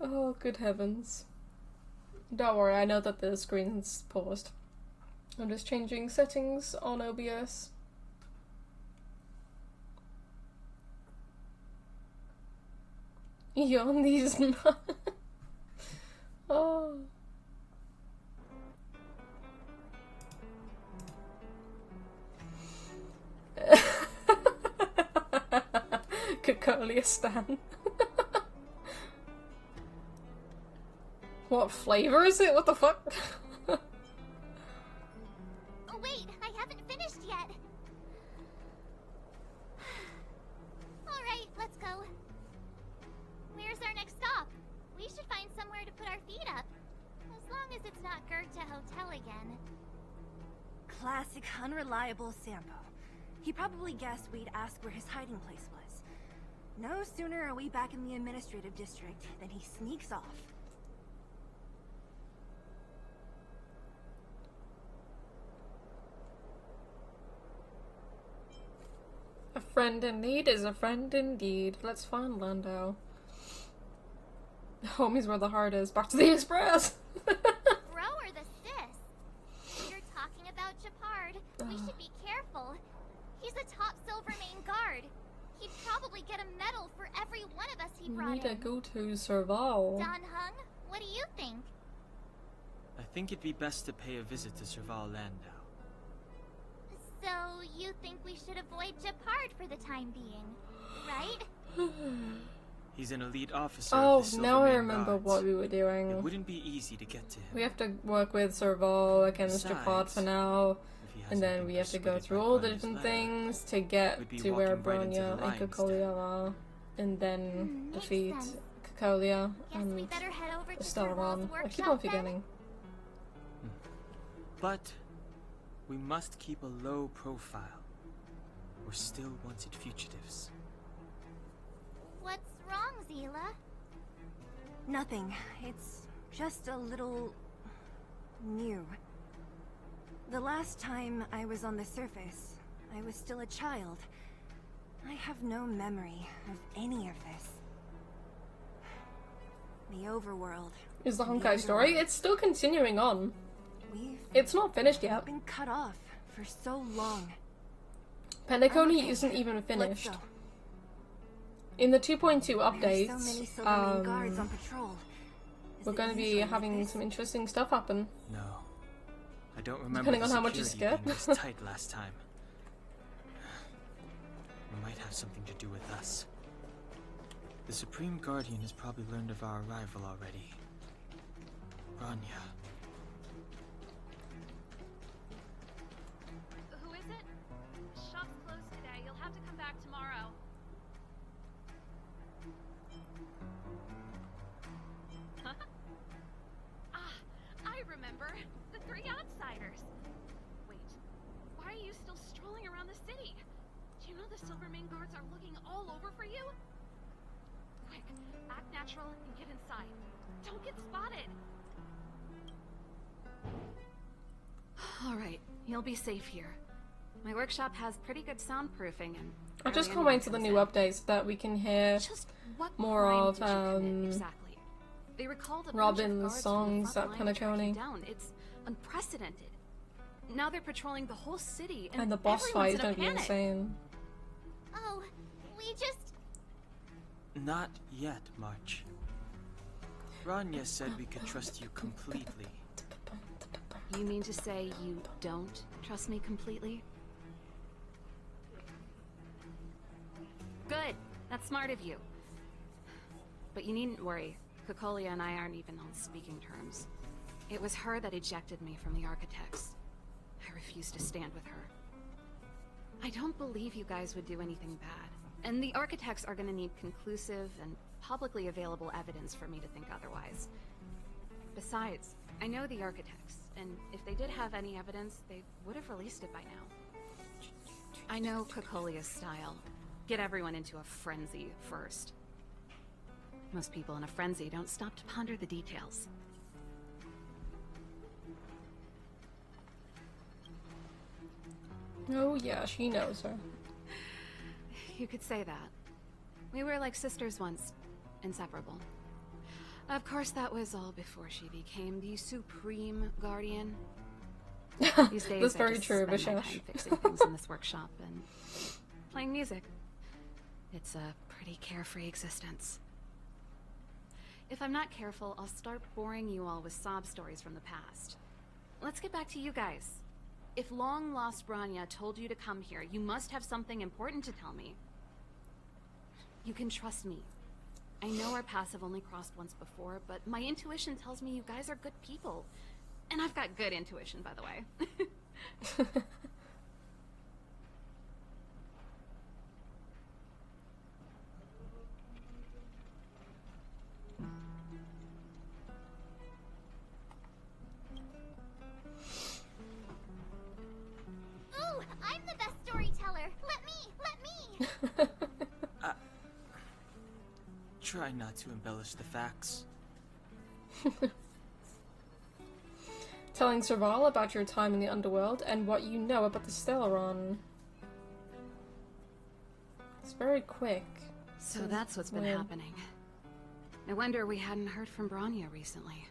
Oh, good heavens. Don't worry, I know that the screen's paused. I'm just changing settings on OBS. Yawn these Oh. Cacolia Stan. What flavor is it? What the fuck? Oh, wait, I haven't finished yet. Alright, let's go. Where's our next stop? We should find somewhere to put our feet up. As long as it's not Goethe Hotel again. Classic unreliable Sampo. He probably guessed we'd ask where his hiding place was. No sooner are we back in the administrative district than he sneaks off. A friend in need is a friend indeed. Let's find Landau. Homie's where the heart is. Back to the express! Bro or the sis? You're talking about Japard. We should be careful. He's a top Silvermane guard. He'd probably get a medal for every one of us he We brought need to in. go to Serval. Don Hung, what do you think? I think it'd be best to pay a visit to Serval Landau. So, you think we should avoid Japard for the time being, right? He's an elite officer Oh, of the now I Silvermane remember Guards. what we were It doing. wouldn't be easy to get to him. We have to work with Serval against Japard Besides, for now. if he And hasn't then been we have to go persuaded through by all the Bronya's different letter, things to we'd get be to where walking right into Bronya the and lion's Cacolia are. And then Makes defeat sense. Cacolia Guess we and better head over to Stellaron. Serval's I keep workshop on then? forgetting. But we must keep a low profile. We're still wanted fugitives. What's wrong, Zila? Nothing. It's just a little... new. The last time I was on the surface, I was still a child. I have no memory of any of this. The overworld. Is the and Honkai story? underworld. It's still continuing on. We've It's not finished yet. been cut off for so long. Penacony Okay, isn't even let's finished. go. In the 2.2 There's so many updates, Silvermane guards on patrol. Is we're it going to be usually like having this? some interesting stuff happen. No. I don't remember Depending the on how much you security skip. being this tight last time. It might have something to do with us. The Supreme Guardian has probably learned of our arrival already. Bronya. Who is it? Shop's closed today. You'll have to come back tomorrow. I remember. The three outsiders. Wait, why are you still strolling around the city? Do you know the Silvermane guards are looking all over for you? Quick, act natural and get inside. Don't get spotted. Alright, you'll be safe here. My workshop has pretty good soundproofing and... I just can't wait till the new updates so that we can hear Just what more crime of did you commit exactly? They recalled a bunch of Robin's guards from the songs front at line to track you Penacony. down. It's unprecedented. Now they're patrolling the whole city, And the boss fight is everyone's going in to a be panic. insane. Oh, we just... Not yet, March. Rania said we could trust you completely. You mean to say you don't trust me completely? Good. That's smart of you. But you needn't worry. Kokolia and I aren't even on speaking terms. It was her that ejected me from the Architects. I refuse to stand with her. I don't believe you guys would do anything bad. And the Architects are gonna need conclusive and publicly available evidence for me to think otherwise. Besides, I know the Architects, and if they did have any evidence, they would have released it by now. I know Kokolia's style. Get everyone into a frenzy first. Most people in a frenzy don't stop to ponder the details. Oh yeah, she knows her. You could say that. We were like sisters once, inseparable. Of course, that was all before she became the Supreme Guardian. These days, That's I very just true, spend my Vishesh. time fixing things in this workshop and playing music. It's a pretty carefree existence. If I'm not careful, I'll start boring you all with sob stories from the past. Let's get back to you guys. If long-lost Branya told you to come here, you must have something important to tell me. You can trust me. I know our paths have only crossed once before, but my intuition tells me you guys are good people. And I've got good intuition, by the way. Ooh, I'm the best storyteller. Let me. Try not to embellish the facts. Telling Serval about your time in the underworld and what you know about the Stellaron. It's very quick. So that's what's been happening. No wonder we hadn't heard from Branya recently.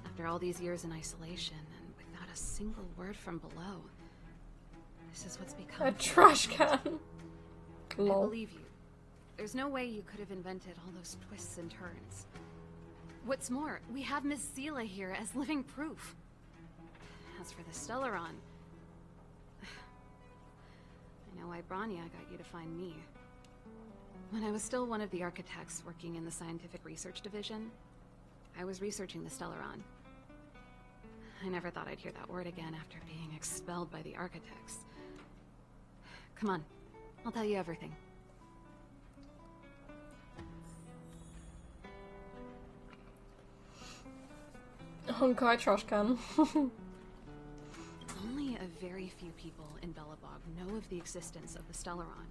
After all these years in isolation and without a single word from below, this is what's become. A trash can. I Lol. believe you. There's no way you could have invented all those twists and turns. What's more, we have Miss Seela here as living proof. As for the Stellaron, I know why Branya got you to find me. When I was still one of the architects working in the scientific research division, I was researching the Stellaron. I never thought I'd hear that word again after being expelled by the architects. Come on, I'll tell you everything. Honkai trash can. Only a very few people in Belobog know of the existence of the Stellaron.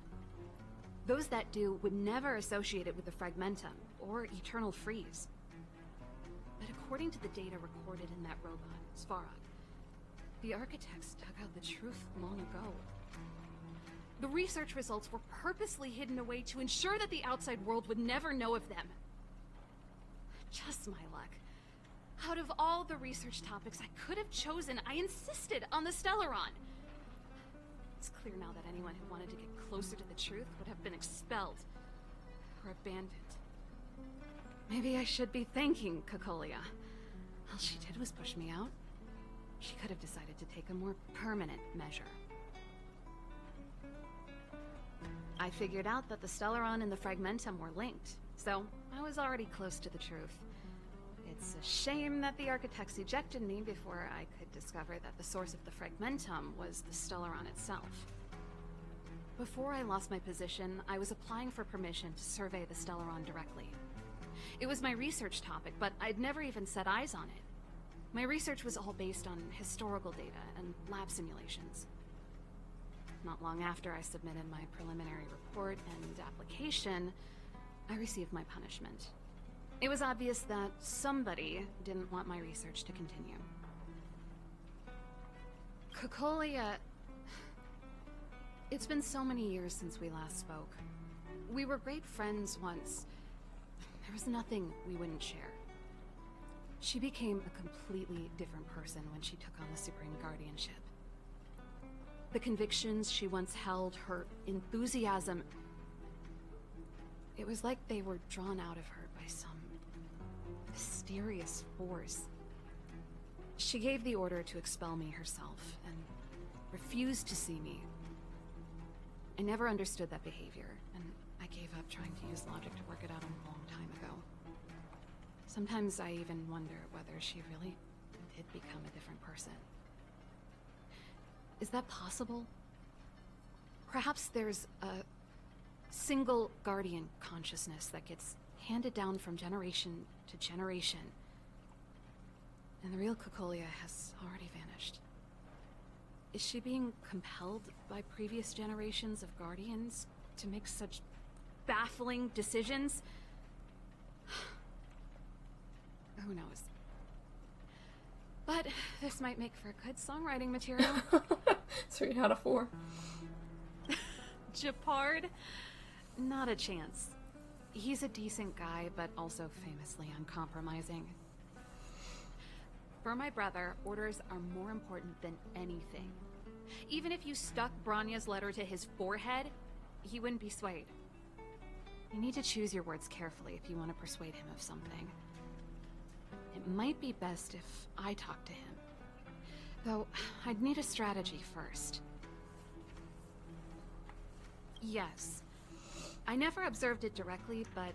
Those that do would never associate it with the Fragmentum or Eternal Freeze. But according to the data recorded in that robot, Svarog, the architects dug out the truth long ago. The research results were purposely hidden away to ensure that the outside world would never know of them. Just my luck. Out of all the research topics I could have chosen, I insisted on the Stellaron. It's clear now that anyone who wanted to get closer to the truth would have been expelled or abandoned. Maybe I should be thanking Kokolia. All she did was push me out. She could have decided to take a more permanent measure. I figured out that the Stellaron and the Fragmentum were linked, so I was already close to the truth. It's a shame that the architects ejected me before I could discover that the source of the Fragmentum was the Stellaron itself. Before I lost my position, I was applying for permission to survey the Stellaron directly. It was my research topic, but I'd never even set eyes on it. My research was all based on historical data and lab simulations. Not long after I submitted my preliminary report and application, I received my punishment. It was obvious that somebody didn't want my research to continue. Cocolia... It's been so many years since we last spoke. We were great friends once. There was nothing we wouldn't share. She became a completely different person when she took on the Supreme Guardianship. The convictions she once held, her enthusiasm... It was like they were drawn out of her by some mysterious force. She gave the order to expel me herself, and refused to see me. I never understood that behavior, and I gave up trying to use logic to work it out a long time ago. Sometimes I even wonder whether she really did become a different person. Is that possible? Perhaps there's a single guardian consciousness that gets handed down from generation to generation, and the real Cocolia has already vanished. Is she being compelled by previous generations of guardians to make such baffling decisions? Who knows? But this might make for good songwriting material. 3 out of 4. Japard? Not a chance. He's a decent guy, but also famously uncompromising. For my brother, orders are more important than anything. Even if you stuck Bronya's letter to his forehead, he wouldn't be swayed. You need to choose your words carefully if you want to persuade him of something. It might be best if I talk to him. Though, I'd need a strategy first. Yes. I never observed it directly, but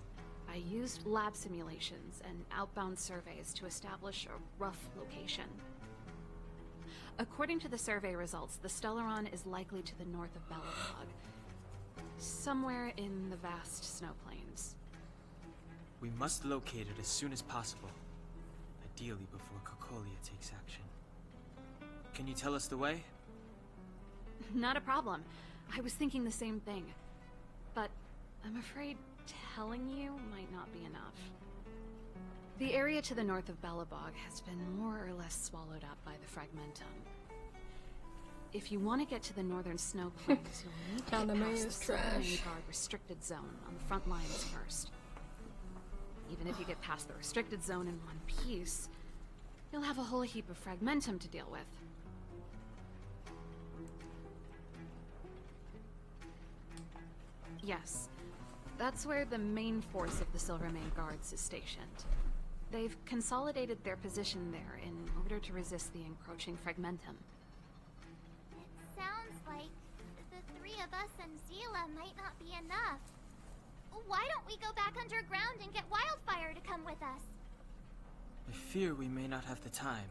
I used lab simulations and outbound surveys to establish a rough location. According to the survey results, the Stellaron is likely to the north of Belobog, somewhere in the vast snow plains. We must locate it as soon as possible, ideally before Cocolia takes action. Can you tell us the way? Not a problem. I was thinking the same thing. But I'm afraid telling you might not be enough. The area to the north of Belobog has been more or less swallowed up by the Fragmentum. If you want to get to the northern snow plains, you'll need to get past the Silver Guard restricted zone on the front lines first. Even if you get past the restricted zone in one piece, you'll have a whole heap of Fragmentum to deal with. Yes. That's where the main force of the Silvermane Guards is stationed. They've consolidated their position there in order to resist the encroaching Fragmentum. It sounds like the 3 of us and Zila might not be enough. Why don't we go back underground and get Wildfire to come with us? I fear we may not have the time.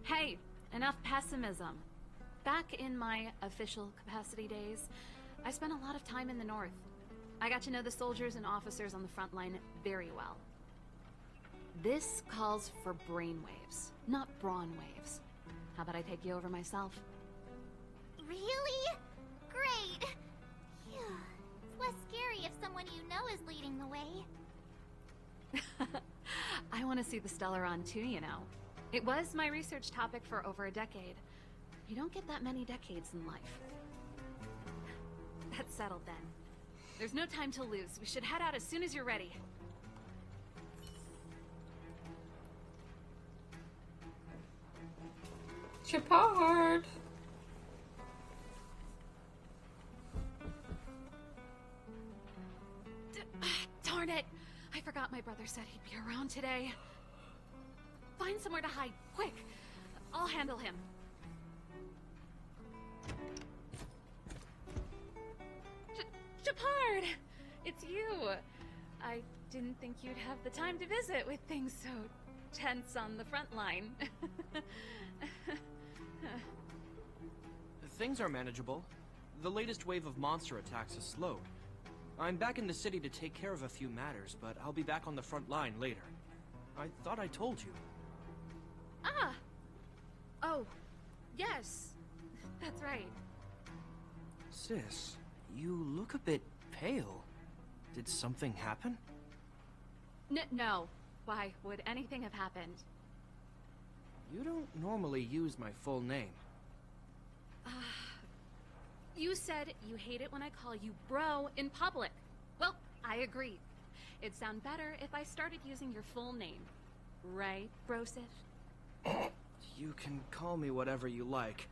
Hey, enough pessimism. Back in my official capacity days, I spent a lot of time in the north. I got to know the soldiers and officers on the front line very well. This calls for brainwaves, not brawn waves. How about I take you over myself? Really? Great! Phew. It's less scary if someone you know is leading the way. I want to see the Stellaron too, you know. It was my research topic for over a decade. You don't get that many decades in life. That's settled then. There's no time to lose. We should head out as soon as you're ready. Japard! Darn it! I forgot my brother said he'd be around today. Find somewhere to hide, quick! I'll handle him. Japard! It's you! I didn't think you'd have the time to visit with things so tense on the front line. Things are manageable. The latest wave of monster attacks has slowed. I'm back in the city to take care of a few matters, but I'll be back on the front line later. I thought I told you. Ah! Oh, yes. That's right. Sis, you look a bit pale. Did something happen? No. Why would anything have happened? You don't normally use my full name. You said you hate it when I call you bro in public. Well, I agree. It'd sound better if I started using your full name. Right, Brosif? You can call me whatever you like.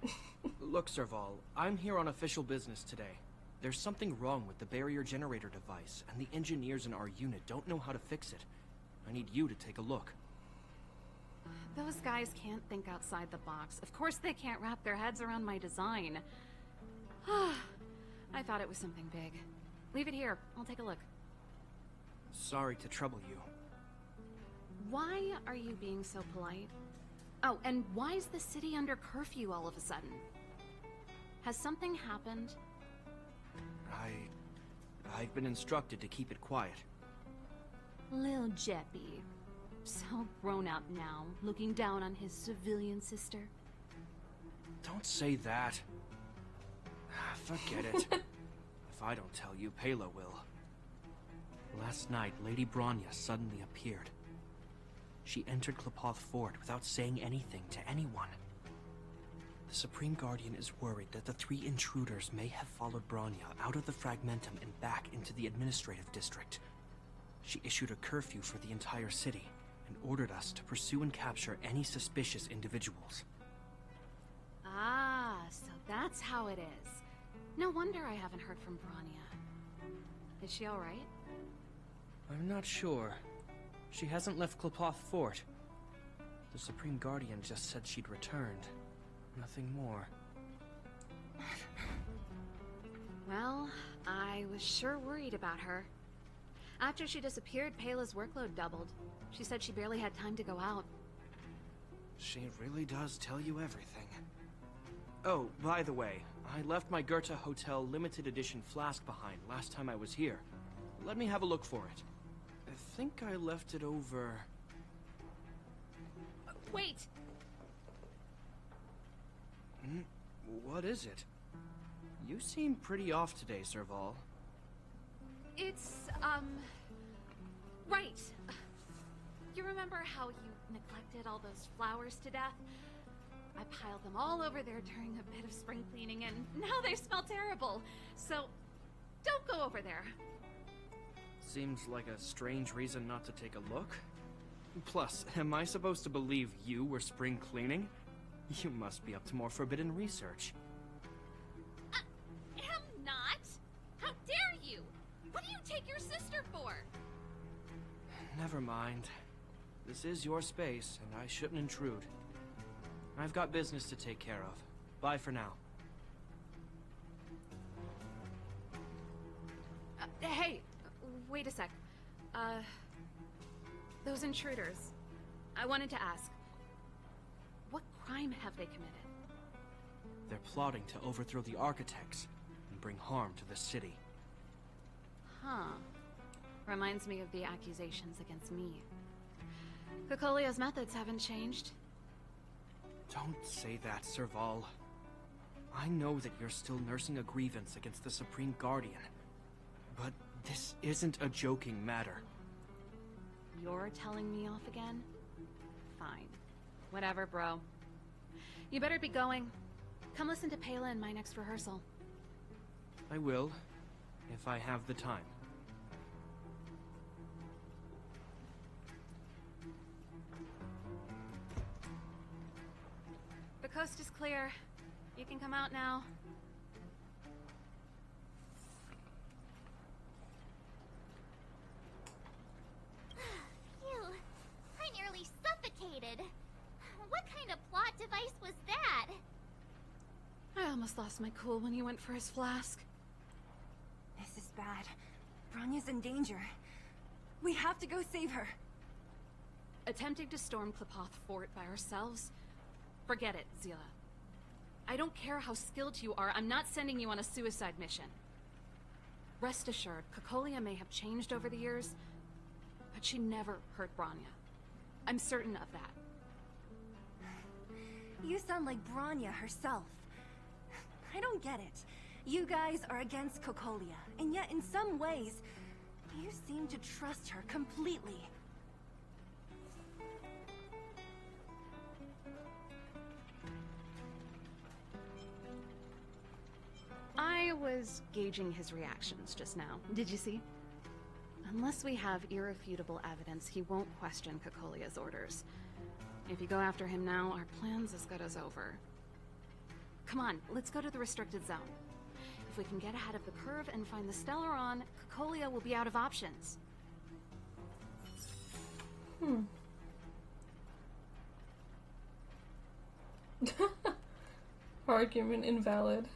Look, Serval, I'm here on official business today. There's something wrong with the barrier generator device, and the engineers in our unit don't know how to fix it. I need you to take a look. Those guys can't think outside the box. Of course they can't wrap their heads around my design. I thought it was something big. Leave it here. I'll take a look. Sorry to trouble you. Why are you being so polite? Oh, and why is the city under curfew all of a sudden? Has something happened? I've been instructed to keep it quiet. Lil Jeppy. So grown up now, looking down on his civilian sister. Don't say that. Forget it. If I don't tell you, Pela will. Last night, Lady Bronya suddenly appeared. She entered Klepoth Fort without saying anything to anyone. The Supreme Guardian is worried that the 3 intruders may have followed Bronya out of the Fragmentum and back into the administrative district. She issued a curfew for the entire city and ordered us to pursue and capture any suspicious individuals. Ah, so that's how it is. No wonder I haven't heard from Bronya. Is she alright? I'm not sure. She hasn't left Klepoth Fort. The Supreme Guardian just said she'd returned. Nothing more. Well, I was sure worried about her. After she disappeared, Pela's workload doubled. She said she barely had time to go out. She really does tell you everything. Oh, by the way, I left my Goethe Hotel limited edition flask behind last time I was here. Let me have a look for it. I think I left it over... Wait! What is it? You seem pretty off today, Serval. It's, right. You remember how you neglected all those flowers to death? I piled them all over there during a bit of spring cleaning, and now they smell terrible. So, don't go over there. Seems like a strange reason not to take a look. Plus, am I supposed to believe you were spring cleaning? You must be up to more forbidden research. Am not! How dare you! What do you take your sister for? Never mind. This is your space, and I shouldn't intrude. I've got business to take care of. Bye for now. Hey! Wait a sec. Those intruders. I wanted to ask. What crime have they committed? They're plotting to overthrow the architects and bring harm to the city. Huh. Reminds me of the accusations against me. Kokolia's methods haven't changed. Don't say that, Serval. I know that you're still nursing a grievance against the Supreme Guardian. But this isn't a joking matter. You're telling me off again? Fine. Whatever, bro. You better be going. Come listen to Pela in my next rehearsal. I will, if I have the time. The coast is clear. You can come out now. Phew. I nearly suffocated. What kind of plot device was that? I almost lost my cool when he went for his flask. This is bad. Bronya's in danger. We have to go save her. Attempting to storm Klepoth Fort by ourselves? Forget it, Zila. I don't care how skilled you are, I'm not sending you on a suicide mission. Rest assured, Kokolia may have changed over the years, but she never hurt Bronya. I'm certain of that. You sound like Bronya herself. I don't get it. You guys are against Kokolia, and yet in some ways, you seem to trust her completely. I was gauging his reactions just now. Did you see? Unless we have irrefutable evidence, he won't question Cocolia's orders. If you go after him now, our plan's as good as over. Come on, let's go to the restricted zone. If we can get ahead of the curve and find the Stellaron, Cocolia will be out of options. Argument invalid.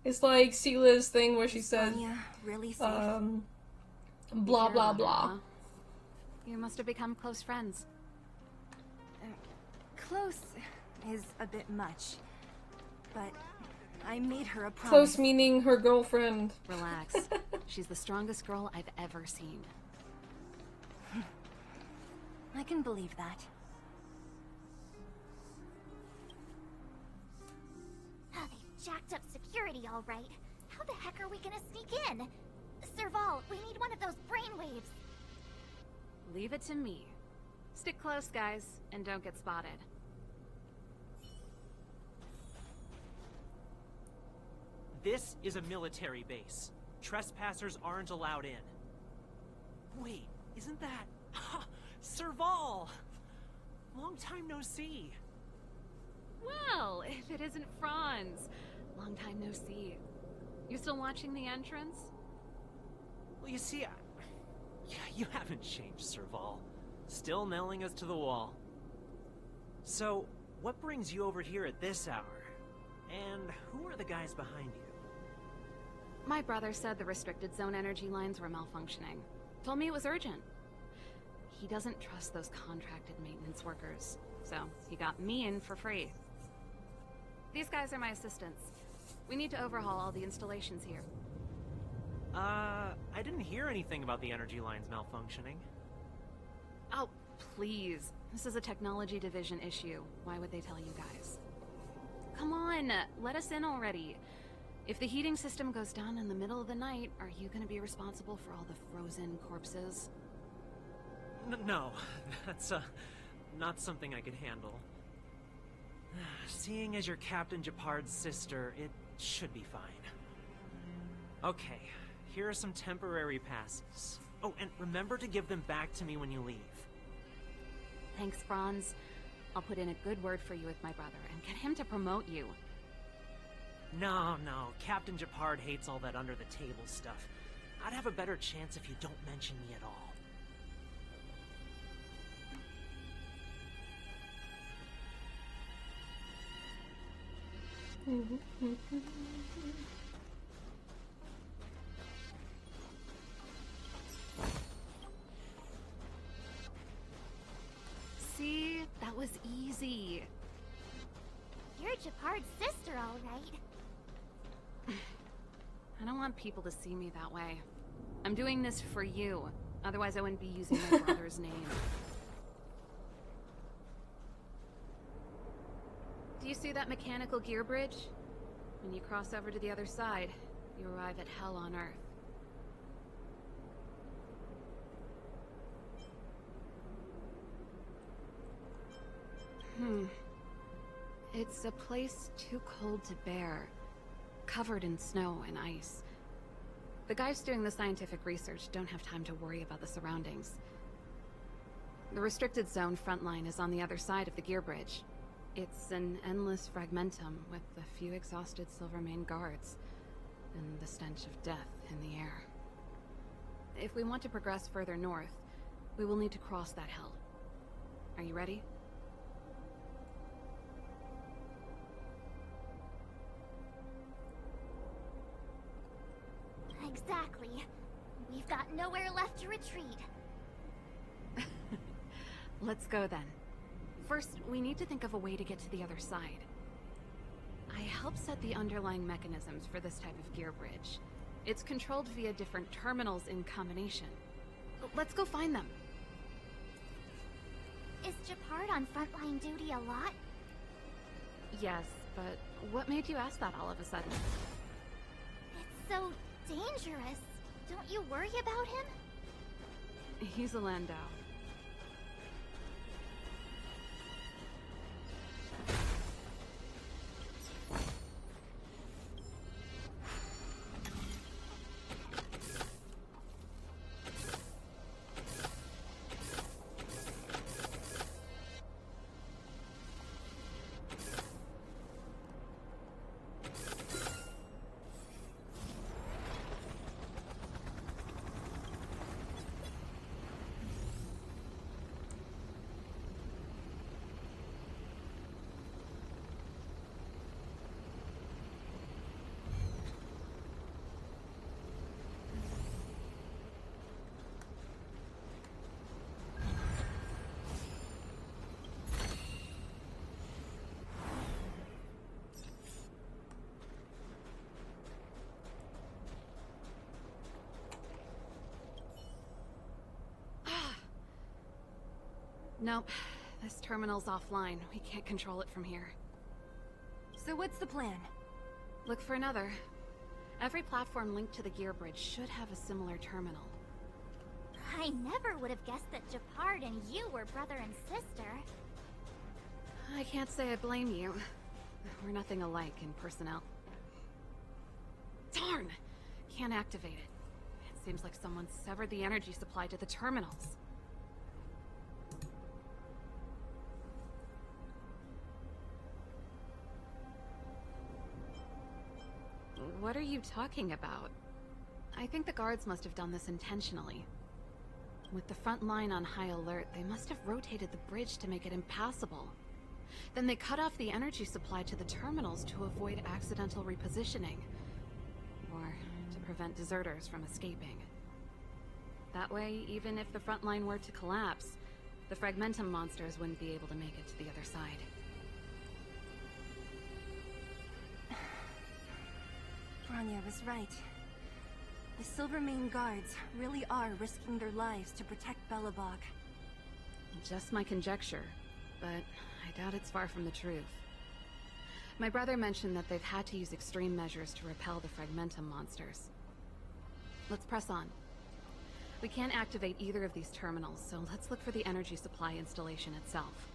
It's like Sela's thing where she says, really safe? blah blah blah. Huh? You must have become close friends. Close is a bit much, but I made her a promise. Close meaning her girlfriend. Relax. She's the strongest girl I've ever seen. I can believe that. Oh, they jacked up security all right. How the heck are we gonna sneak in? Serval, we need one of those brainwaves. Leave it to me. Stick close, guys, and don't get spotted. This is a military base. Trespassers aren't allowed in. Wait, isn't that... Serval! Long time no see. Well, if it isn't Franz. Long time no see. You still watching the entrance? Well, you see, you haven't changed, Serval. Still nailing us to the wall. So, what brings you over here at this hour? And who are the guys behind you? My brother said the restricted zone energy lines were malfunctioning. Told me it was urgent. He doesn't trust those contracted maintenance workers, so he got me in for free. These guys are my assistants. We need to overhaul all the installations here. I didn't hear anything about the energy lines malfunctioning. Oh, please. This is a technology division issue. Why would they tell you guys? Come on, let us in already. If the heating system goes down in the middle of the night, are you gonna be responsible for all the frozen corpses? No, that's, not something I could handle. Seeing as you're Captain Japard's sister, it should be fine. Okay, here are some temporary passes. Oh, and remember to give them back to me when you leave. Thanks, Franz. I'll put in a good word for you with my brother and get him to promote you. No, Captain Japard hates all that under-the-table stuff. I'd have a better chance if you don't mention me at all. See? That was easy. You're Japard's sister, all right. I don't want people to see me that way. I'm doing this for you. Otherwise, I wouldn't be using my brother's name. Do you see that mechanical gear bridge? When you cross over to the other side, you arrive at Hell on Earth. It's a place too cold to bear, covered in snow and ice. The guys doing the scientific research don't have time to worry about the surroundings. The restricted zone front line is on the other side of the gear bridge. It's an endless fragmentum with a few exhausted Silvermane guards, and the stench of death in the air. If we want to progress further north, we will need to cross that hell. Are you ready? Exactly. We've got nowhere left to retreat. Let's go then. First, we need to think of a way to get to the other side. I helped set the underlying mechanisms for this type of gear bridge. It's controlled via different terminals in combination. Let's go find them. Is Japard on frontline duty a lot? Yes, but what made you ask that all of a sudden? It's so dangerous. Don't you worry about him? He's a Landau. Nope. This terminal's offline. We can't control it from here. So what's the plan? Look for another. Every platform linked to the gear bridge should have a similar terminal. I never would have guessed that Japard and you were brother and sister. I can't say I blame you. We're nothing alike in personnel. Darn! Can't activate it. It seems like someone severed the energy supply to the terminals. What are you talking about? I think the guards must have done this intentionally. With the front line on high alert, they must have rotated the bridge to make it impassable. Then they cut off the energy supply to the terminals to avoid accidental repositioning. Or to prevent deserters from escaping. That way, even if the front line were to collapse, the Fragmentum monsters wouldn't be able to make it to the other side. Bronya was right. The Silvermane guards really are risking their lives to protect Belobog. Just my conjecture, but I doubt it's far from the truth. My brother mentioned that they've had to use extreme measures to repel the Fragmentum monsters. Let's press on. We can't activate either of these terminals, so let's look for the energy supply installation itself.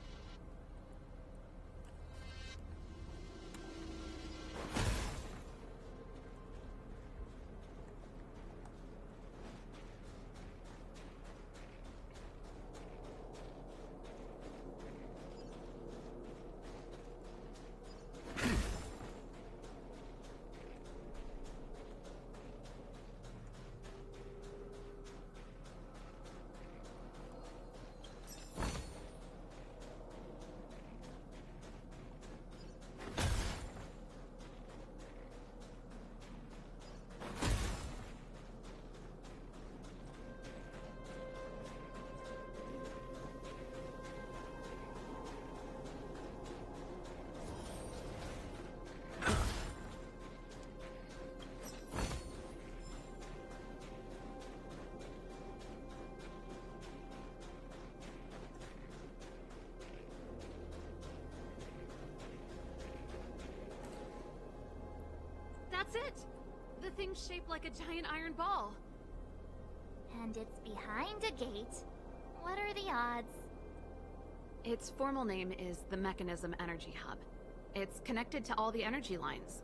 That's it! The thing's shaped like a giant iron ball. And it's behind a gate. What are the odds? Its formal name is the Mechanism Energy Hub. It's connected to all the energy lines.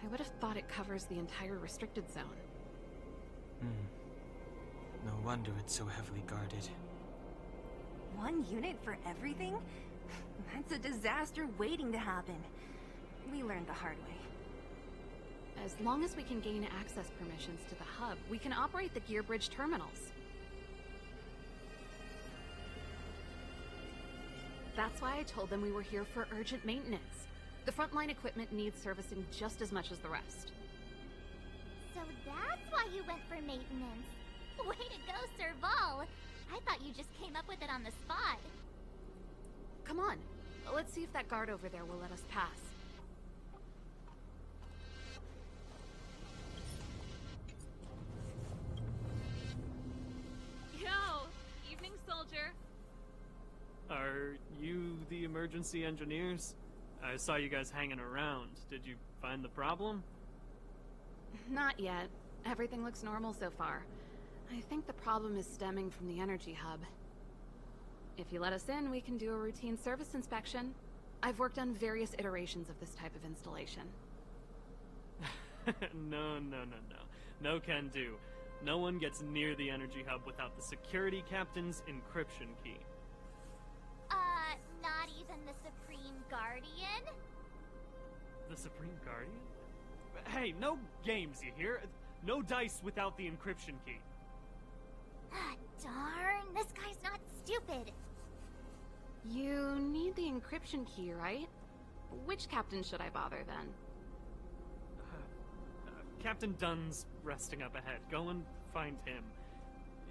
I would have thought it covers the entire restricted zone. No wonder it's so heavily guarded. One unit for everything? That's a disaster waiting to happen. We learned the hard way. As long as we can gain access permissions to the hub, we can operate the gear bridge terminals. That's why I told them we were here for urgent maintenance. The frontline equipment needs servicing just as much as the rest. So that's why you went for maintenance. Way to go, Serval! I thought you just came up with it on the spot. Come on, let's see if that guard over there will let us pass. Evening, soldier. Are you the emergency engineers? I saw you guys hanging around. Did you find the problem? Not yet. Everything looks normal so far. I think the problem is stemming from the energy hub. If you let us in, we can do a routine service inspection. I've worked on various iterations of this type of installation. No. No can do. No one gets near the energy hub without the security captain's encryption key. Not even the Supreme Guardian? The Supreme Guardian? Hey, no games, you hear? No dice without the encryption key. Ah, darn, this guy's not stupid. You need the encryption key, right? Which captain should I bother, then? Captain Dunn's resting up ahead. Go and find him.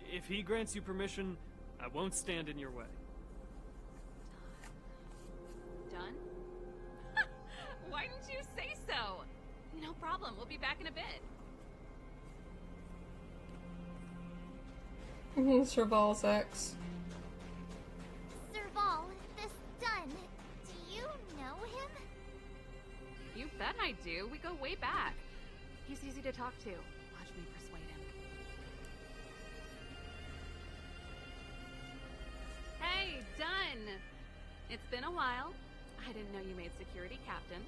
If he grants you permission, I won't stand in your way. Dunn? Why didn't you say so? No problem, we'll be back in a bit. Serval's ex. That I do. We go way back. He's easy to talk to. Watch me persuade him. Hey, Dunn! It's been a while. I didn't know you made security captain.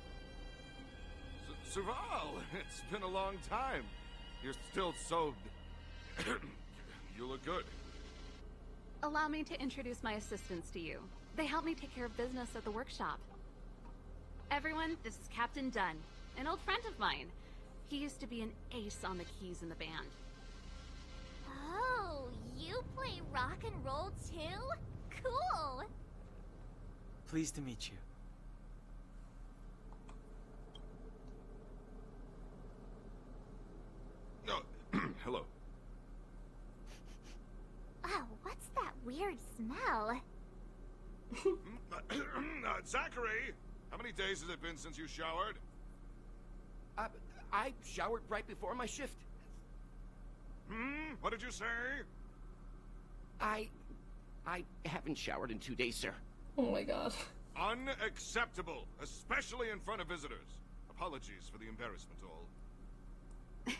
Serval, it's been a long time. You're still so... You look good. Allow me to introduce my assistants to you. They help me take care of business at the workshop. Everyone, this is Captain Dunn, an old friend of mine. He used to be an ace on the keys in the band. Oh, you play rock and roll too? Cool! Pleased to meet you. Hello. Oh, what's that weird smell? Zachary! How many days has it been since you showered? I showered right before my shift. What did you say? I haven't showered in 2 days, sir. Oh my god. Unacceptable, especially in front of visitors. Apologies for the embarrassment, all.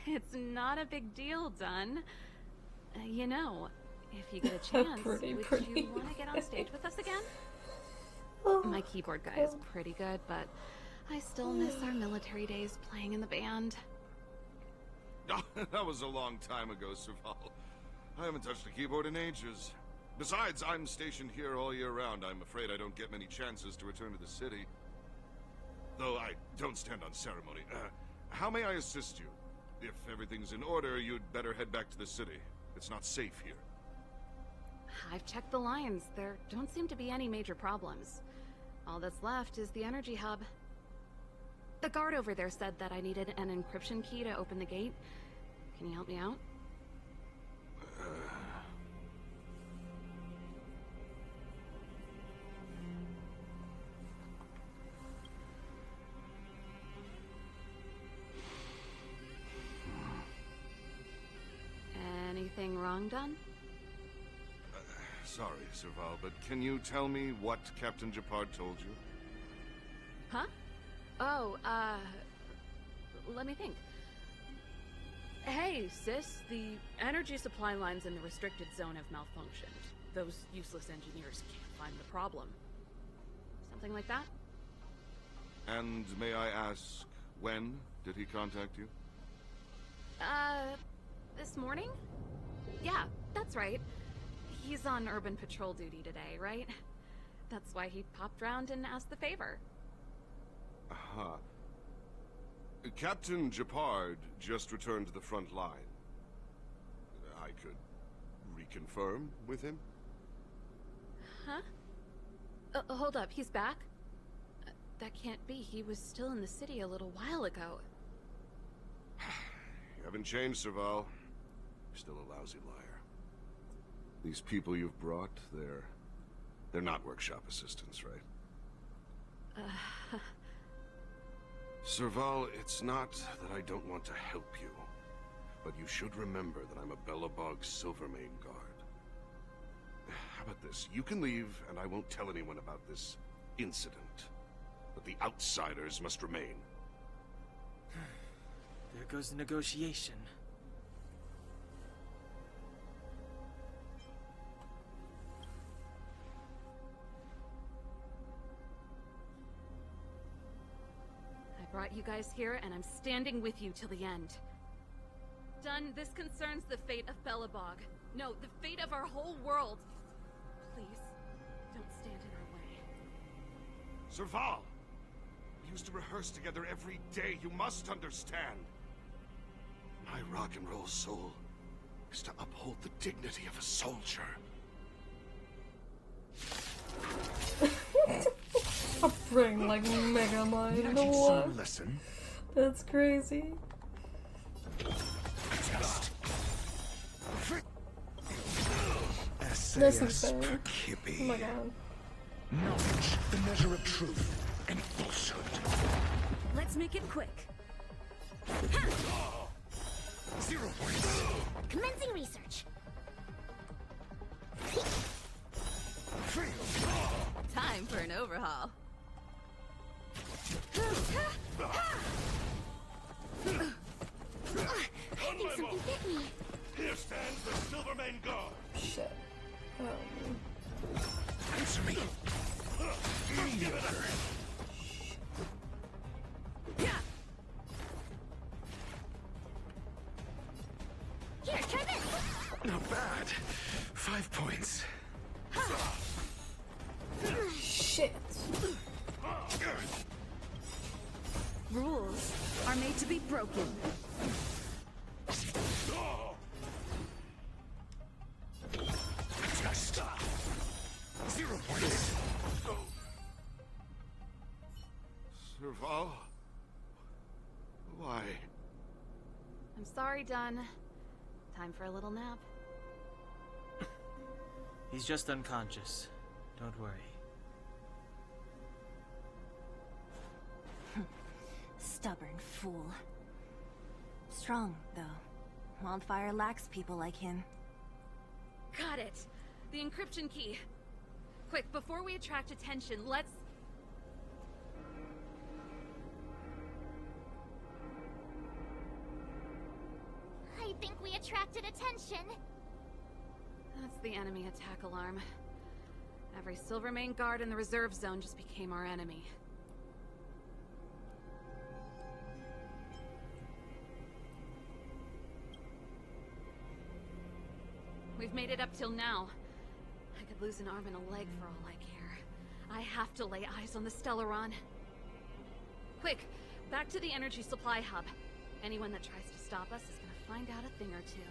It's not a big deal, Dunn. You know, if you get a chance, would you want to get on stage with us again? My keyboard guy is pretty good, but I still miss our military days playing in the band. That was a long time ago, Serval. I haven't touched a keyboard in ages. Besides, I'm stationed here all year round. I'm afraid I don't get many chances to return to the city. Though I don't stand on ceremony. How may I assist you? If everything's in order, you'd better head back to the city. It's not safe here. I've checked the lines. There don't seem to be any major problems. All that's left is the energy hub. The guard over there said that I needed an encryption key to open the gate. Can you help me out? Anything wrong, Dunn? Sorry, Serval, but can you tell me what Captain Japard told you? Huh? Oh, let me think. Hey, sis, the energy supply lines in the restricted zone have malfunctioned. Those useless engineers can't find the problem. Something like that? And may I ask, when did he contact you? This morning? Yeah, that's right. He's on urban patrol duty today, right? That's why he popped round and asked the favor. Aha. Captain Japard just returned to the front line. I could reconfirm with him? Huh? Hold up, he's back? That can't be. He was still in the city a little while ago. You haven't changed, Serval. You're still a lousy liar. These people you've brought, they're not workshop assistants, right? Serval, it's not that I don't want to help you, but you should remember that I'm a Belobog Silvermane guard. How about this? You can leave, and I won't tell anyone about this incident. But the outsiders must remain. There goes the negotiation. I brought you guys here, and I'm standing with you till the end. Dunn, this concerns the fate of Belobog. No, the fate of our whole world. Please, don't stand in our way. Serval! We used to rehearse together every day, you must understand. My rock and roll soul is to uphold the dignity of a soldier. A brain like Mega Mind. What? Listen. That's crazy. Just. That's insane. Oh my god. Knowledge, the measure of truth and falsehood. Let's make it quick. 0 points. Commencing research. Fail. Time for an overhaul. I think something bit me. Here stands the Silvermane Guard. Shit. Answer me. Mediocre. Here, try this. Not bad. 5 points. Shit. Rules are made to be broken. Just 0 points. Serval? Why? I'm sorry, Dunn. Time for a little nap. He's just unconscious. Don't worry. Stubborn fool. Strong, though. Wildfire lacks people like him. Got it. The encryption key. Quick, before we attract attention, let's... I think we attracted attention. That's the enemy attack alarm. Every Silvermane guard in the reserve zone just became our enemy. We've made it up till now. I could lose an arm and a leg for all I care. I have to lay eyes on the Stellaron. Quick, back to the energy supply hub. Anyone that tries to stop us is gonna find out a thing or two.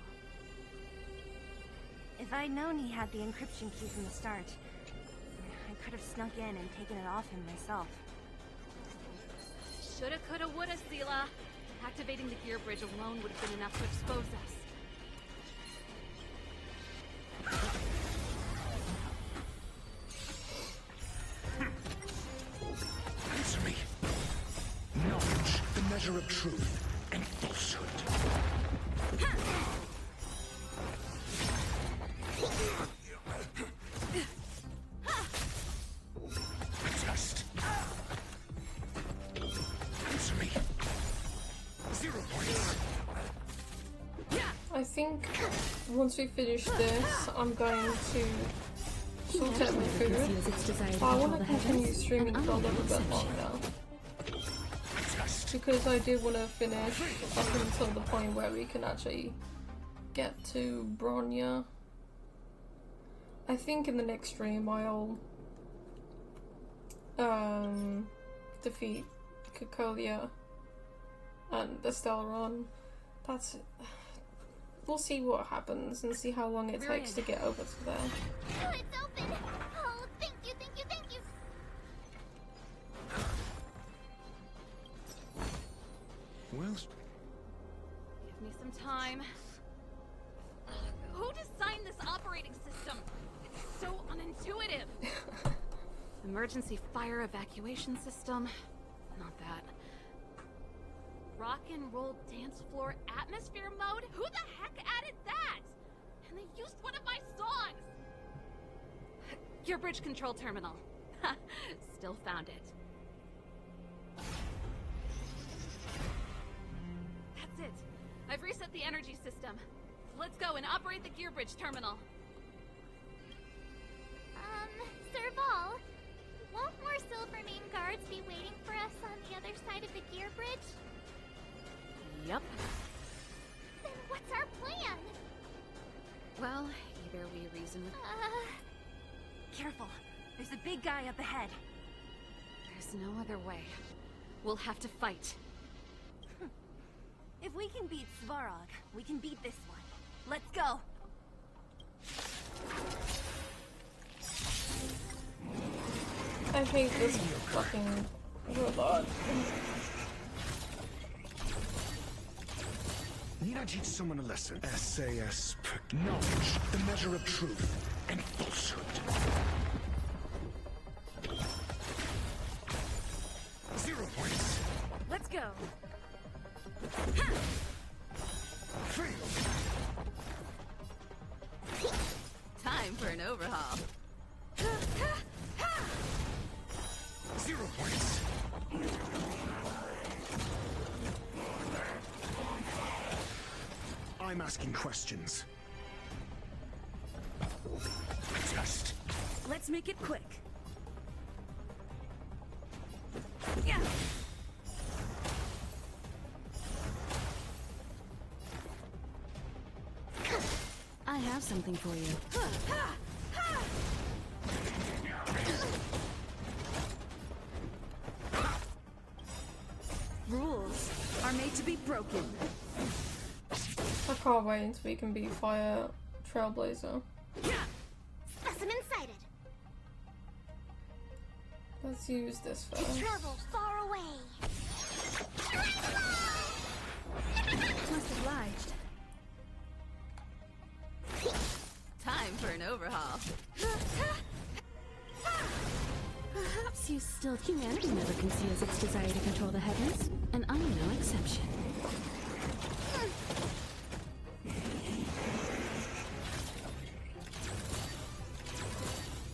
If I'd known he had the encryption key from the start, I could have snuck in and taken it off him myself. Shoulda, coulda, woulda, Seela. Activating the gear bridge alone would have been enough to expose us. Answer me. Knowledge, the measure of truth and falsehood. Just. Answer me. 0 points. I think once we finish this, I'm going to sort out my food. But I want to continue streaming for a little bit longer. Because I do want to finish up until the point where we can actually get to Bronya. I think in the next stream I'll defeat Cocolia and the Stellaron. That's it. We'll see what happens and see how long it takes to get over to there. Oh, it's open! Oh, thank you, thank you, thank you! Well, Give me some time. Who designed this operating system? It's so unintuitive. Emergency fire evacuation system? Not that. Rock and roll dance floor atmosphere mode? Who the heck added that? And they used one of my songs! Gear bridge control terminal. Still found it. That's it. I've reset the energy system. Let's go and operate the gear bridge terminal. Serval, won't more Silvermane guards be waiting for us on the other side of the gear bridge? Yep. Then what's our plan? Well, either we reason with... Careful. There's a big guy up ahead. There's no other way. We'll have to fight. If we can beat Svarog, we can beat this one. Let's go! I hate this fucking robot. need I teach someone a lesson? SAS. Knowledge, the measure of truth and falsehood. 0 points. Let's go. Free. Time for an overhaul. 0 points. I'm asking questions. Just... Let's make it quick. Yeah. I have something for you. Rules are made to be broken. I can't wait until we can be Fire Trailblazer. Specimen sighted. Let's use this first. Travel far away. Much obliged. Time for an overhaul. Perhaps you still... Humanity never conceals its desire to control the heavens, and I am no exception.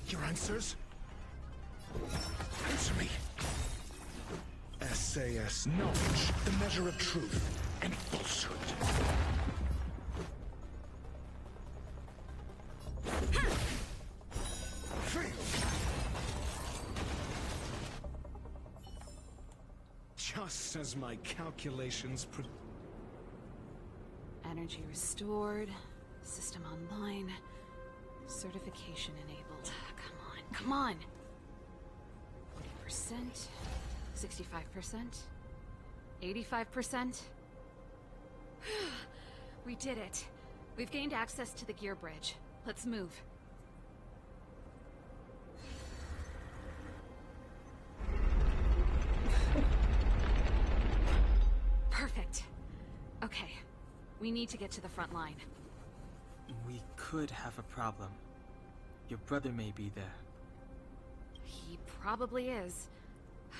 Your answers? Answer me. SAS knowledge, the measure of truth and falsehood. Just as my calculations Energy restored, system online, certification enabled. Come on. 40%, 65%, 85%. We did it. We've gained access to the gear bridge. Let's move. Perfect. Okay. We need to get to the front line. We could have a problem. Your brother may be there. He probably is.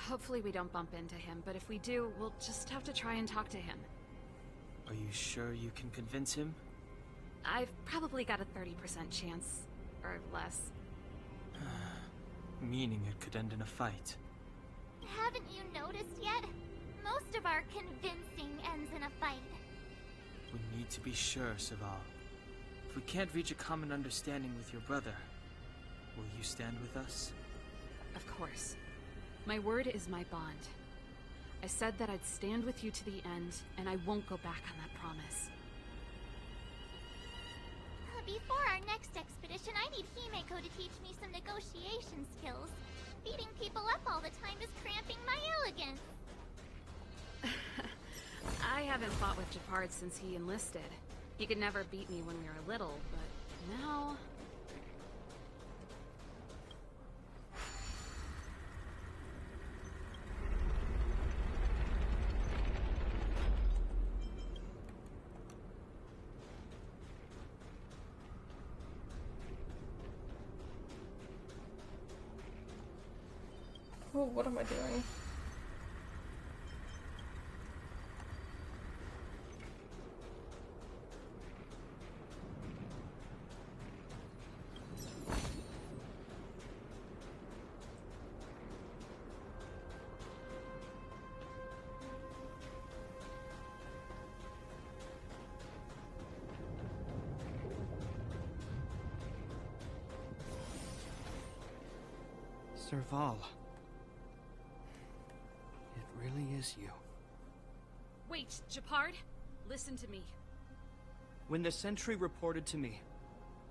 Hopefully we don't bump into him, but if we do, we'll just have to try and talk to him. Are you sure you can convince him? I've probably got a 30% chance, or less. Meaning it could end in a fight. Haven't you noticed yet? Most of our convincing ends in a fight. We need to be sure, Serval. If we can't reach a common understanding with your brother, will you stand with us? Of course. My word is my bond. I said that I'd stand with you to the end, and I won't go back on that promise. Before our next expedition, I need Himeko to teach me some negotiation skills. Beating people up all the time is cramping my elegance. I haven't fought with Japard since he enlisted. He could never beat me when we were little, but now... Oh, what am I doing? Serval. It really is you. Wait, Japard? Listen to me. When the sentry reported to me,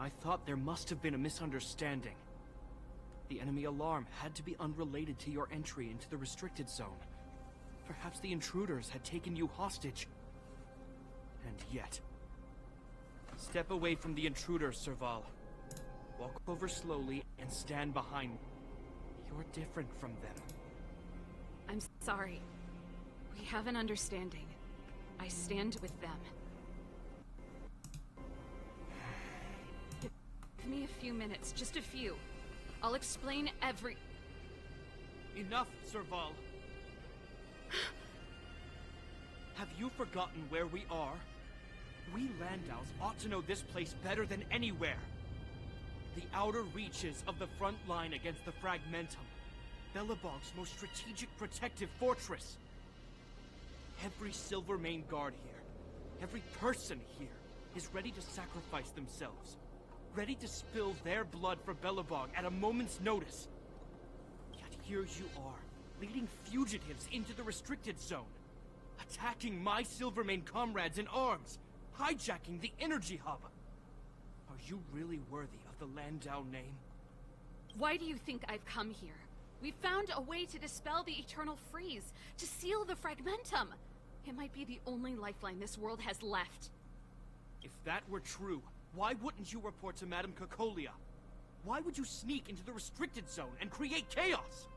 I thought there must have been a misunderstanding. The enemy alarm had to be unrelated to your entry into the restricted zone. Perhaps the intruders had taken you hostage. And yet... Step away from the intruders, Serval. Walk over slowly and stand behind me. You're different from them. I'm sorry. We have an understanding. I stand with them. Give me a few minutes, just a few. I'll explain every... Enough, Serval. Have you forgotten where we are? We Landaus ought to know this place better than anywhere. The outer reaches of the front line against the Fragmentum. Belobog's most strategic protective fortress. Every Silvermane guard here, every person here, is ready to sacrifice themselves. Ready to spill their blood for Belobog at a moment's notice. Yet here you are, leading fugitives into the restricted zone. Attacking my Silvermane comrades in arms. Hijacking the energy hub. Are you really worthy of the Landau name? Why do you think I've come here? We found a way to dispel the eternal freeze, to seal the fragmentum. It might be the only lifeline this world has left. If that were true, why wouldn't you report to Madame Cocolia? Why would you sneak into the restricted zone and create chaos?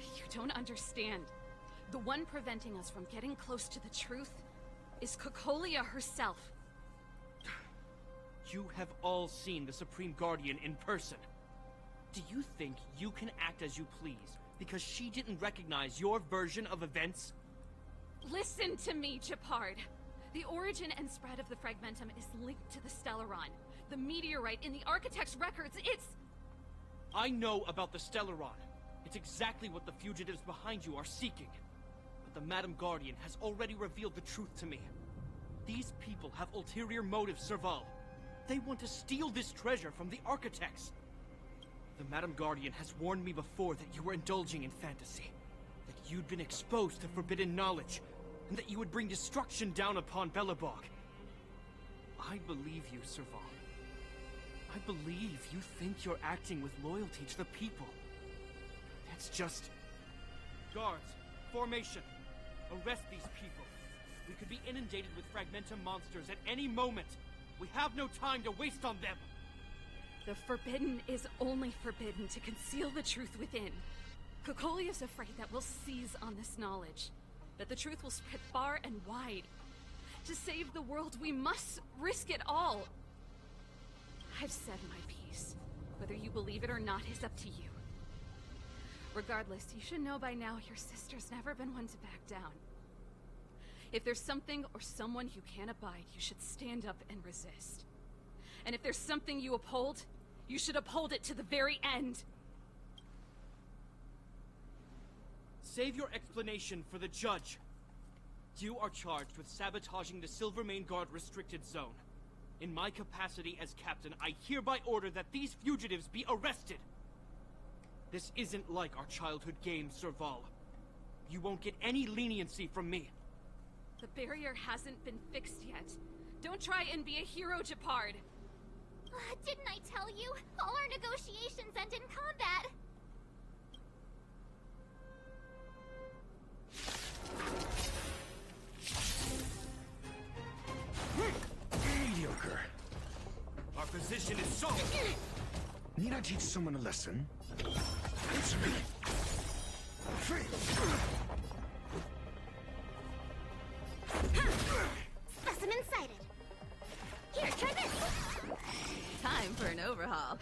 You don't understand. The one preventing us from getting close to the truth is Cocolia herself. You have all seen the Supreme Guardian in person. Do you think you can act as you please because she didn't recognize your version of events? Listen to me, Gepard. The origin and spread of the Fragmentum is linked to the Stellaron. The meteorite in the Architect's records, it's... I know about the Stellaron. It's exactly what the fugitives behind you are seeking. But the Madam Guardian has already revealed the truth to me. These people have ulterior motives, Serval. They want to steal this treasure from the Architects. The Madam Guardian has warned me before that you were indulging in fantasy. That you'd been exposed to forbidden knowledge. And that you would bring destruction down upon Belobog. I believe you, Serval. I believe you think you're acting with loyalty to the people. It's just... Guards, formation. Arrest these people. We could be inundated with Fragmentum monsters at any moment. We have no time to waste on them. The forbidden is only forbidden to conceal the truth within. Cocolia is afraid that we'll seize on this knowledge. That the truth will spread far and wide. To save the world, we must risk it all. I've said my piece. Whether you believe it or not is up to you. Regardless, you should know by now your sister's never been one to back down. If there's something or someone you can't abide, you should stand up and resist. And if there's something you uphold, you should uphold it to the very end. Save your explanation for the judge. You are charged with sabotaging the Silvermane Guard restricted zone. In my capacity as captain, I hereby order that these fugitives be arrested. This isn't like our childhood game, Serval. You won't get any leniency from me. The barrier hasn't been fixed yet. Don't try and be a hero, Gepard. Didn't I tell you? All our negotiations end in combat. Mediocre. Our position is solid. Need I teach someone a lesson? Answer me. Specimen sighted. Here, try this. Time for an overhaul.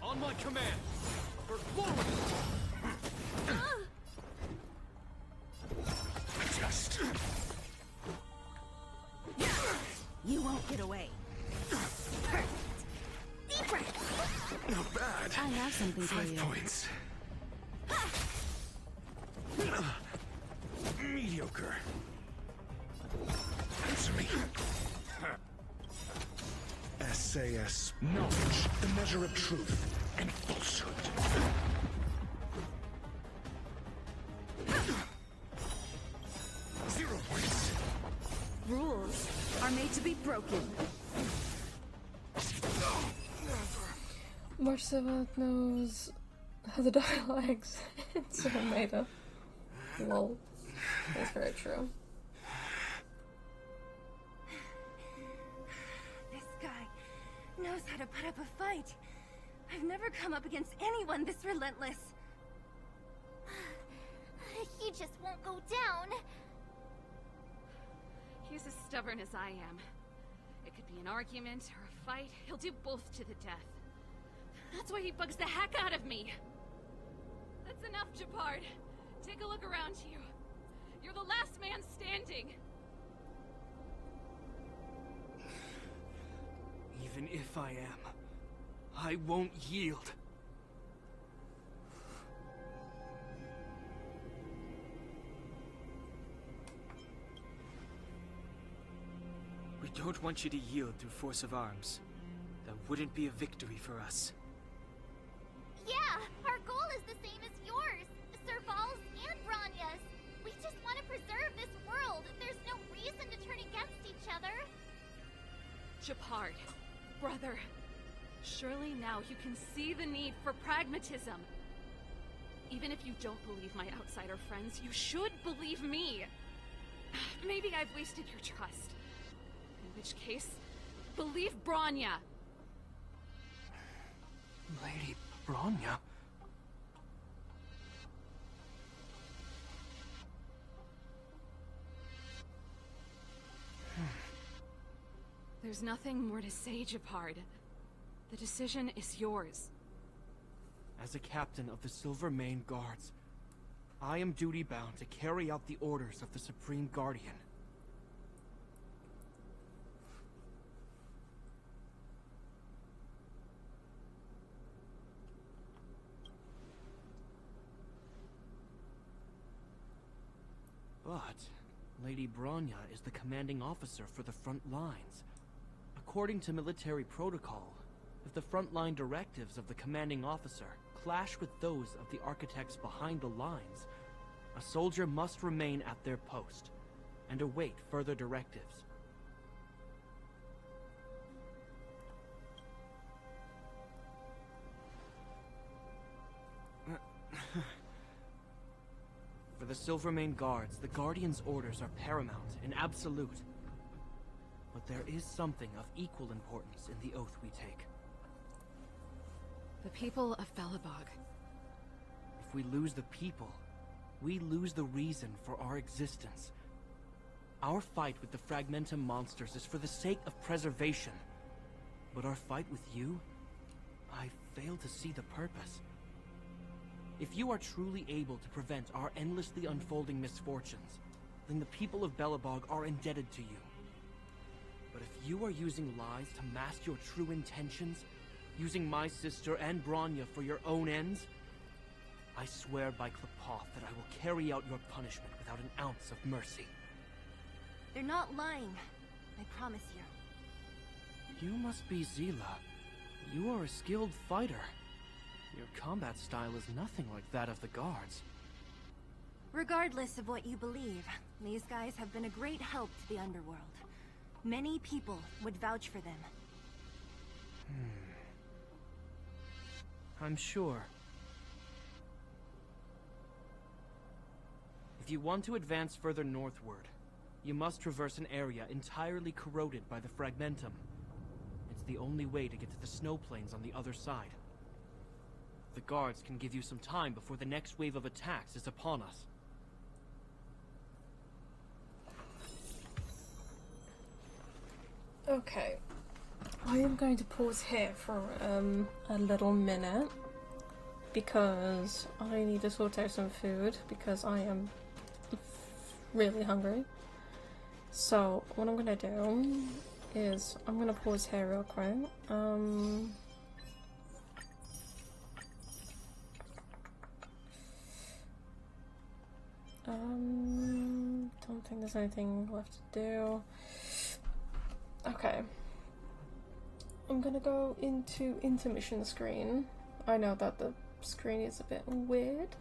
On my command. For glory. Just. You won't get away. Deep breath. Not bad. I have something for 5 you. points. Mediocre. Answer me. SAS. Knowledge, the measure of truth and falsehood. Zero points. Rules are made to be broken. Marcevat knows how the dialects in Cinemator. Lol. That's very true. This guy knows how to put up a fight. I've never come up against anyone this relentless. He just won't go down. He's as stubborn as I am. It could be an argument or a fight. He'll do both to the death. That's why he bugs the heck out of me. That's enough, Gepard. Take a look around you. You're the last man standing. Even if I am, I won't yield. don't want you to yield through force of arms. That wouldn't be a victory for us. Yeah, our goal is the same as yours, Serval's and Bronya's. We just want to preserve this world. There's no reason to turn against each other. Gepard, brother, surely now you can see the need for pragmatism. Even if you don't believe my outsider friends, you should believe me. Maybe I've wasted your trust. In which case, believe Bronya. Lady Bronya? There's nothing more to say, Gepard. The decision is yours. As a captain of the Silvermane Guards, I am duty-bound to carry out the orders of the Supreme Guardian. But Lady Bronya is the commanding officer for the front lines. According to military protocol, if the frontline directives of the commanding officer clash with those of the architects behind the lines, a soldier must remain at their post and await further directives. For the Silvermane Guards, the Guardian's orders are paramount and absolute. But there is something of equal importance in the oath we take. The people of Belobog. If we lose the people, we lose the reason for our existence. Our fight with the Fragmentum monsters is for the sake of preservation. But our fight with you, I fail to see the purpose. If you are truly able to prevent our endlessly unfolding misfortunes, then the people of Belobog are indebted to you. But if you are using lies to mask your true intentions, using my sister and Bronya for your own ends, I swear by Klepoth that I will carry out your punishment without an ounce of mercy. They're not lying. I promise you. You must be Zila. You are a skilled fighter. Your combat style is nothing like that of the guards. Regardless of what you believe, these guys have been a great help to the underworld. Many people would vouch for them. I'm sure. If you want to advance further northward, you must traverse an area entirely corroded by the Fragmentum. It's the only way to get to the snow plains on the other side. The guards can give you some time before the next wave of attacks is upon us. Okay. I am going to pause here for a little minute because I need to sort out some food because I am really hungry. So what I'm gonna do is I'm gonna pause here real quick. Don't think there's anything left to do. Okay. I'm gonna go into intermission screen. I know that the screen is a bit weird.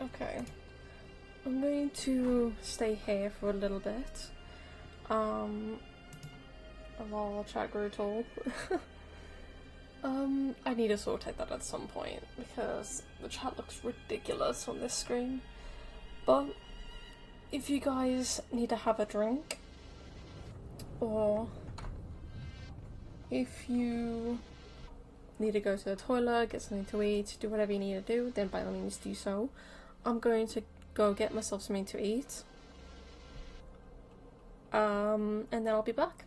Okay. I'm going to stay here for a little bit. While chat grew tall. I need to sort out that at some point because the chat looks ridiculous on this screen. But if you guys need to have a drink, or if you need to go to the toilet, get something to eat, do whatever you need to do, then by all means do so. I'm going to go get myself something to eat. And then I'll be back.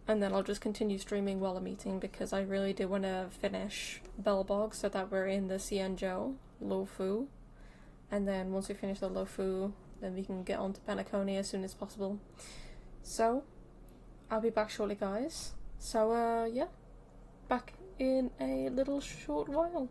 And then I'll just continue streaming while I'm eating because I really do want to finish Belobog so that we're in the Xianzhou Lofu. And then once we finish the Lofu, then we can get on to Penacony as soon as possible. So, I'll be back shortly, guys. So, yeah, back in a little short while.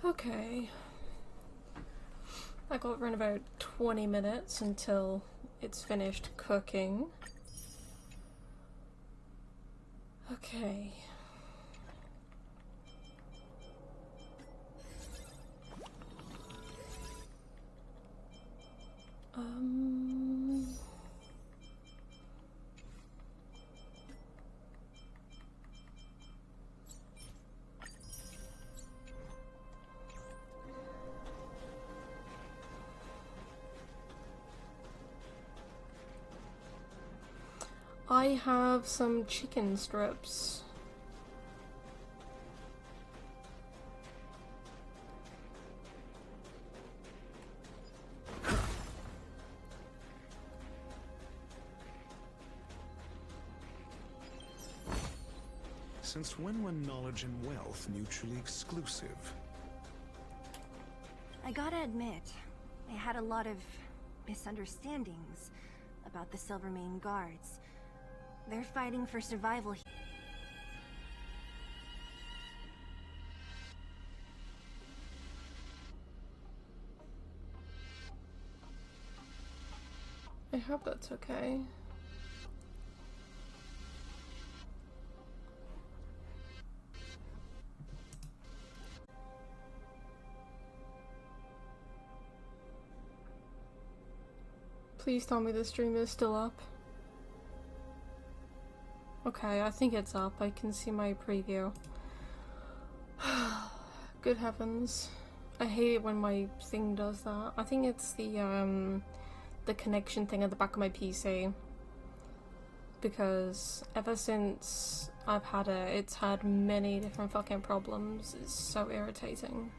Okay. I got around about 20 minutes until it's finished cooking. Okay. I have some chicken strips. Since when were knowledge and wealth mutually exclusive? I gotta admit, I had a lot of misunderstandings about the Silvermane guards. They're fighting for survival here. I hope that's okay. Please tell me the stream is still up. Okay, I think it's up. I can see my preview. Good heavens. I hate it when my thing does that. I think it's the connection thing at the back of my PC. Because ever since I've had it, it's had many different fucking problems. It's so irritating.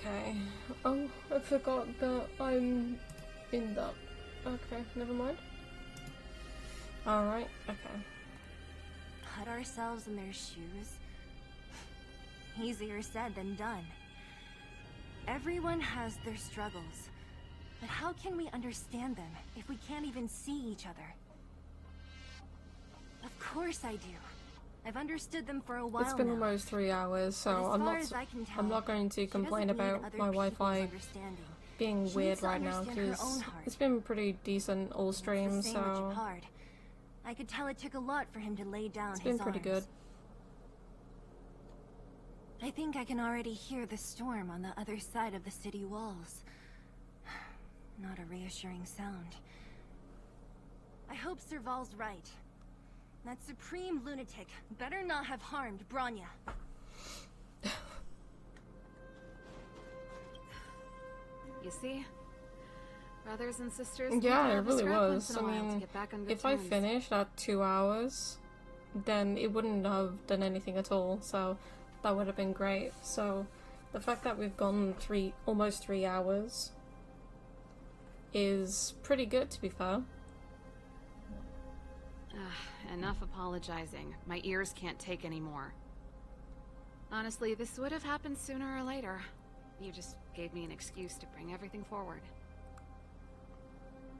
Okay. Oh, I forgot that I'm in that. Okay, never mind. Alright, okay. Put ourselves in their shoes? Easier said than done. Everyone has their struggles. But how can we understand them if we can't even see each other? Of course I do. I've understood them for a while. It's been now. almost 3 hours, so I'm not going to complain about my Wi-Fi being weird right now because it's been pretty decent all streams. So I could tell it took a lot for him to lay down his arms. It's been pretty good. I think I can already hear the storm on the other side of the city walls. Not a reassuring sound. I hope Serval's right. That supreme lunatic better not have harmed Bronya. You see? Brothers and sisters. Yeah, it really was. I mean, if I finished at 2 hours, then it wouldn't have done anything at all, so that would have been great. So the fact that we've gone almost 3 hours is pretty good, to be fair. Enough apologizing. My ears can't take any more. Honestly, this would have happened sooner or later. You just gave me an excuse to bring everything forward.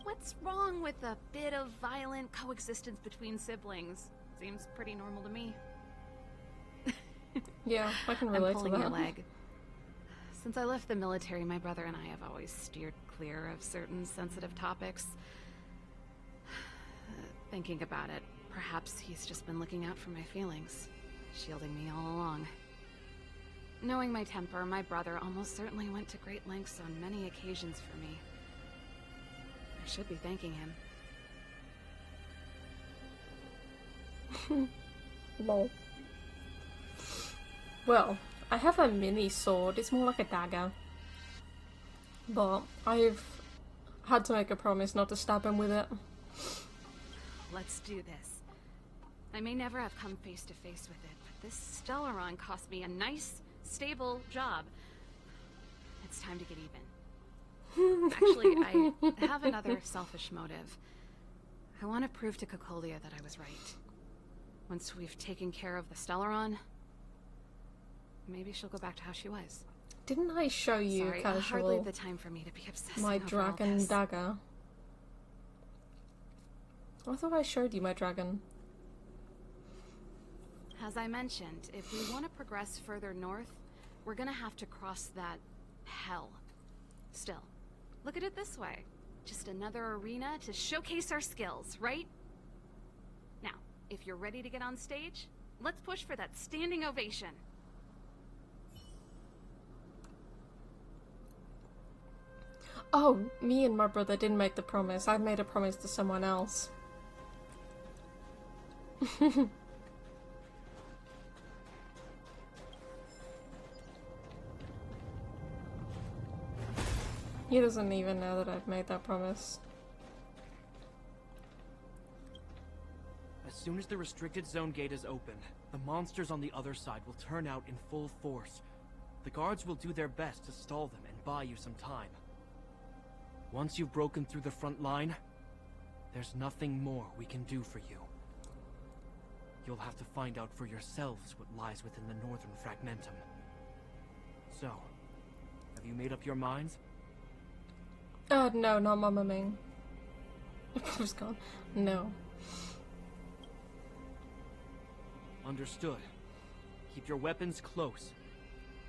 What's wrong with a bit of violent coexistence between siblings? Seems pretty normal to me. Yeah, I can relate to that. I'm pulling your leg. Since I left the military, my brother and I have always steered clear of certain sensitive topics. Thinking about it, perhaps he's just been looking out for my feelings, shielding me all along. Knowing my temper, my brother almost certainly went to great lengths on many occasions for me. I should be thanking him. Lol. Well, I have a mini sword. It's more like a dagger. But I've had to make a promise not to stab him with it. Let's do this. I may never have come face to face with it, but this Stellaron cost me a nice, stable job. It's time to get even. Actually, I have another selfish motive. I want to prove to Cocolia that I was right. Once we've taken care of the Stellaron, maybe she'll go back to how she was. Didn't I show you, Sorry, Casual, hardly the time for me to be obsessing my over all dragon this. dagger? I thought I showed you my dragon. As I mentioned, if we want to progress further north, we're gonna have to cross that hell. Still, look at it this way. Just another arena to showcase our skills, right? Now, if you're ready to get on stage, let's push for that standing ovation. Oh, me and my brother didn't make the promise. I made a promise to someone else. He doesn't even know that I've made that promise. As soon as the restricted zone gate is open, the monsters on the other side will turn out in full force. The guards will do their best to stall them and buy you some time. Once you've broken through the front line, there's nothing more we can do for you. You'll have to find out for yourselves what lies within the northern fragmentum. So, have you made up your minds? No, not Mama Ming. I was gone. No. Understood. Keep your weapons close.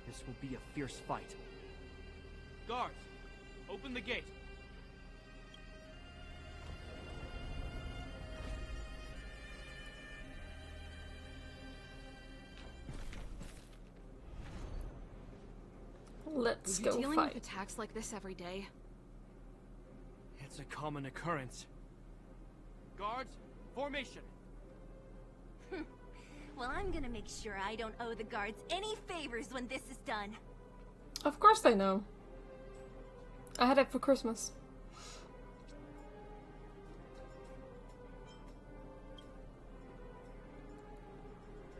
This will be a fierce fight. Guards, open the gate. Let's Are go you dealing fight. with attacks like this every day? It's a common occurrence. Guards, formation. Well, I'm gonna make sure I don't owe the guards any favors when this is done. Of course they know. I had it for Christmas.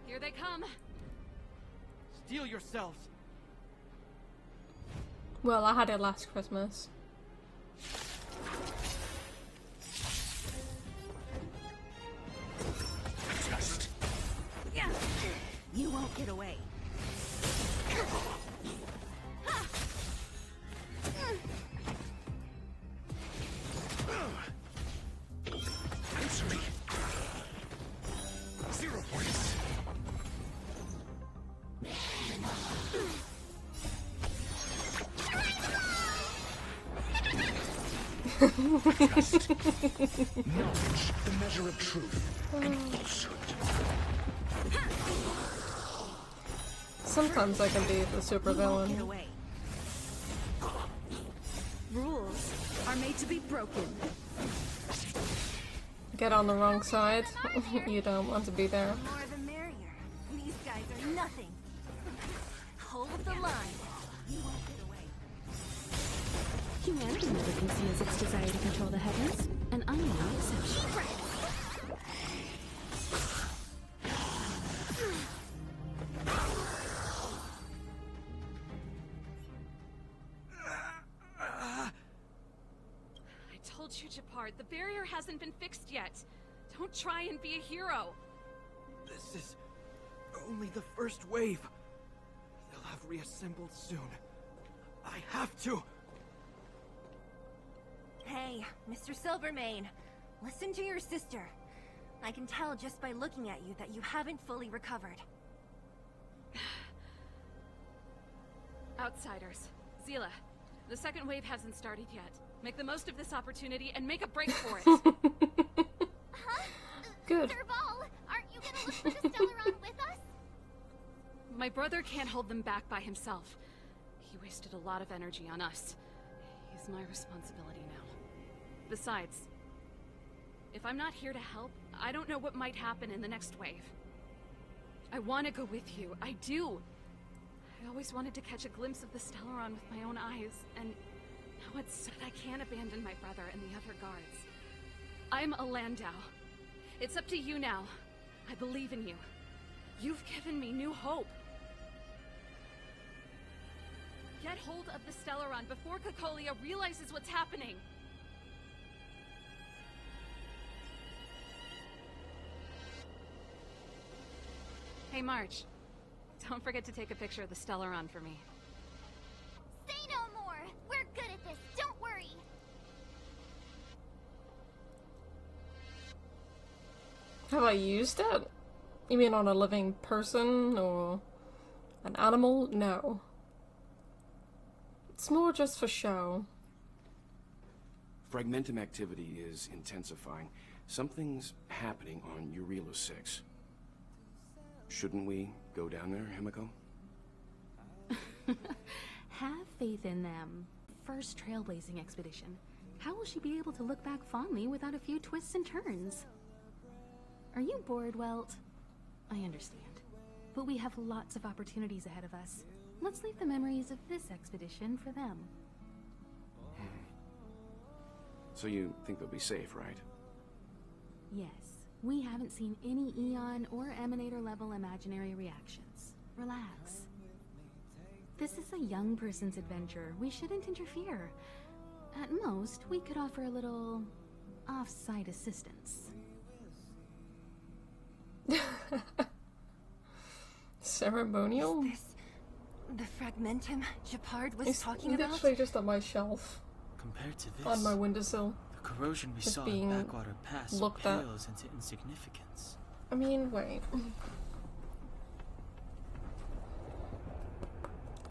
Here they come. Steel yourselves. Well, I had it last Christmas. Yeah. You won't get away. Answer me. 0 points. Trust. Knowledge, the measure of truth, and falsehood. Sometimes I can be the super You won't get villain. away. Rules are made to be broken. Get on the wrong side. You don't want to be there. The more the merrier. These guys are nothing. Hold the line. You won't get away. Humanity never conceals its desire to control the heavens, and I am no exception. I told you, Japard, the barrier hasn't been fixed yet. Don't try and be a hero. This is only the first wave. They'll have reassembled soon. I have to. Hey, Mr. Silvermane, listen to your sister. I can tell just by looking at you that you haven't fully recovered. Outsiders. Zila, the second wave hasn't started yet. Make the most of this opportunity and make a break for it. Good. Serval, aren't you gonna look for the Stellaron with us? My brother can't hold them back by himself. He wasted a lot of energy on us. He's my responsibility now. Besides, if I'm not here to help, I don't know what might happen in the next wave. I want to go with you. I do. I always wanted to catch a glimpse of the Stellaron with my own eyes, and now it's said I can't abandon my brother and the other guards. I'm a Landau. It's up to you now. I believe in you. You've given me new hope. Get hold of the Stellaron before Cocolia realizes what's happening. Hey, March. Don't forget to take a picture of the Stellaron for me. Have I used it? You mean on a living person or an animal? No. It's more just for show. Fragmentum activity is intensifying. Something's happening on Urilo 6. Shouldn't we go down there, Himiko? Have faith in them. First trailblazing expedition. How will she be able to look back fondly without a few twists and turns? Are you bored, Welt? I understand. But we have lots of opportunities ahead of us. Let's leave the memories of this expedition for them. So you think they'll be safe, right? Yes. We haven't seen any Eon or Emanator level imaginary reactions. Relax. This is a young person's adventure. We shouldn't interfere. At most, we could offer a little off-site assistance. Ceremonial? Is this the Fragmentum Gepard was talking about? It's literally just on my shelf. Compared to this, on my windowsill. The corrosion we just saw being in Backwater Pass pales into insignificance. I mean, wait.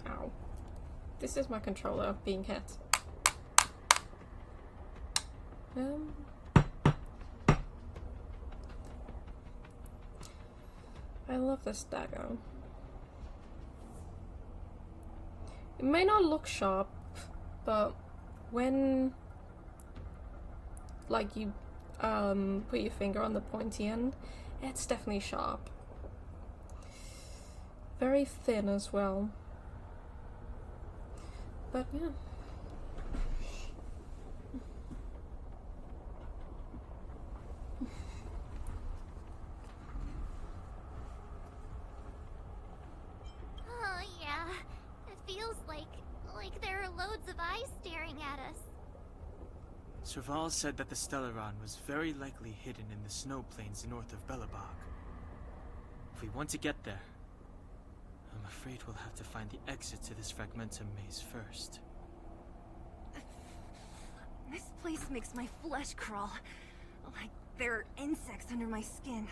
Ow. This is my controller being hit. I love this dagger. It may not look sharp, but when like you put your finger on the pointy end, it's definitely sharp. Very thin as well. But yeah. Oh yeah, it feels like there are loads of eyes staring at us. Serval said that the Stellaron was very likely hidden in the snow plains north of Belobog. If we want to get there, I'm afraid we'll have to find the exit to this Fragmentum maze first. This place makes my flesh crawl. Like there are insects under my skin.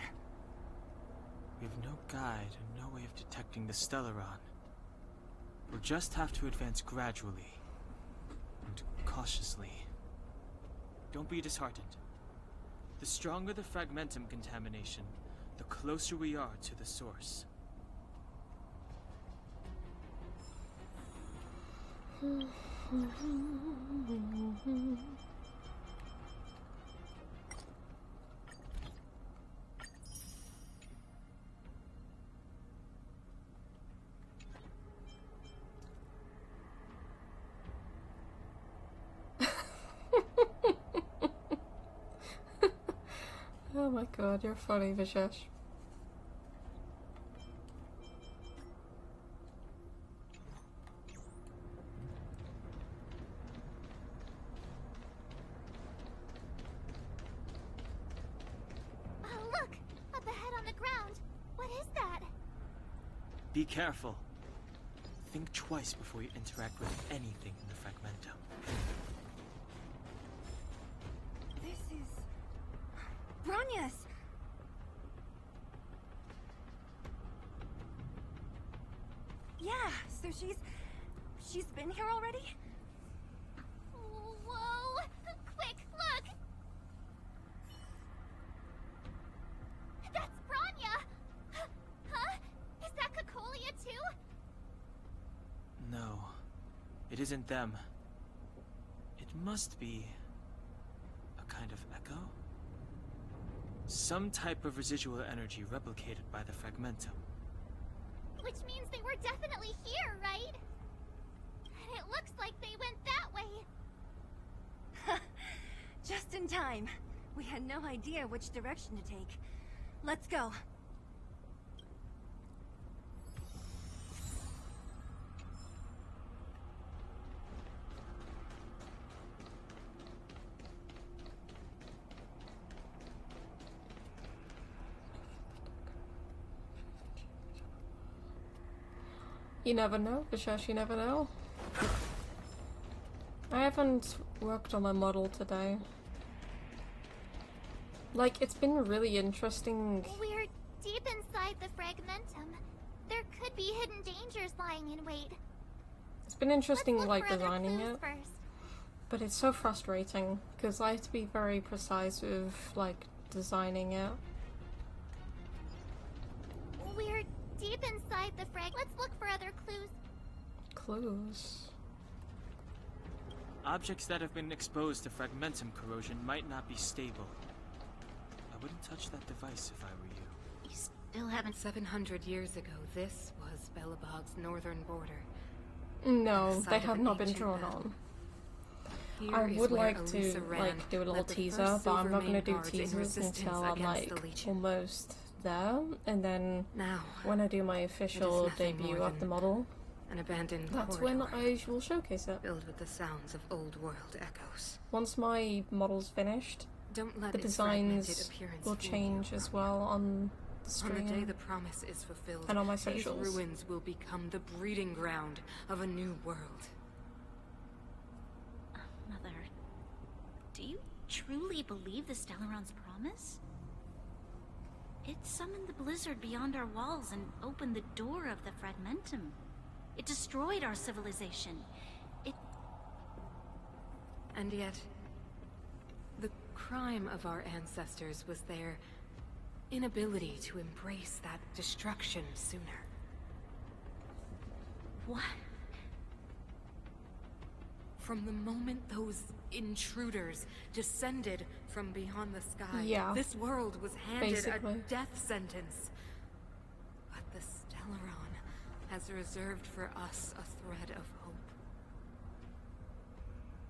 We have no guide and no way of detecting the Stellaron. We'll just have to advance gradually and cautiously. Don't be disheartened. The stronger the Fragmentum contamination, the closer we are to the source. Oh my god, you're funny, Vishesh. Oh look! Up ahead on the ground! What is that? Be careful. Think twice before you interact with anything in the Fragmentum. This is... Bronia's! Yeah, so she's been here already? Whoa! Quick, look! That's Bronya! Huh? Is that Cacolia too? No, it isn't them. It must be a kind of echo? Some type of residual energy replicated by the Fragmentum. Which means they were definitely here, right? And it looks like they went that way. Just in time. We had no idea which direction to take. Let's go. You never know, Vishesh, you never know. I haven't worked on my model today. Like, it's been really interesting. We're deep inside the fragmentum. There could be hidden dangers lying in wait. It's been interesting, Let's look like, for other designing clues it. first. But it's so frustrating, because I have to be very precise with, like, designing it. We're deep inside the Let's look for other clues. Clues? Objects that have been exposed to fragmentum corrosion might not be stable. I wouldn't touch that device if I were you. You still haven't... 700 years ago, this was Belobog's northern border. No, The they site of have an not been ancient drawn battle. on. Here I is would where like to, Elisa Rand like, do a little led the teaser, first but I'm not gonna Silvermane do guards in teasers resistance until I'm, against the like, Legion. almost there, and then Now, when I do my official nothing debut more of the than model, an abandoned that's corridor when I will showcase it. filled with the sounds of old world echoes. Once my model's finished, Don't let the its fragmented designs appearance will fool change you. as well on the On the day stream the promise is fulfilled, and on my these socials. ruins will become the breeding ground of a new world. Mother, do you truly believe the Stellaron's promise? It summoned the blizzard beyond our walls and opened the door of the fragmentum. It destroyed our civilization. And yet, the crime of our ancestors was their inability to embrace that destruction sooner. What? From the moment those intruders descended from beyond the sky, Yeah, this world was handed basically. a death sentence. But the Stellaron has reserved for us a thread of hope.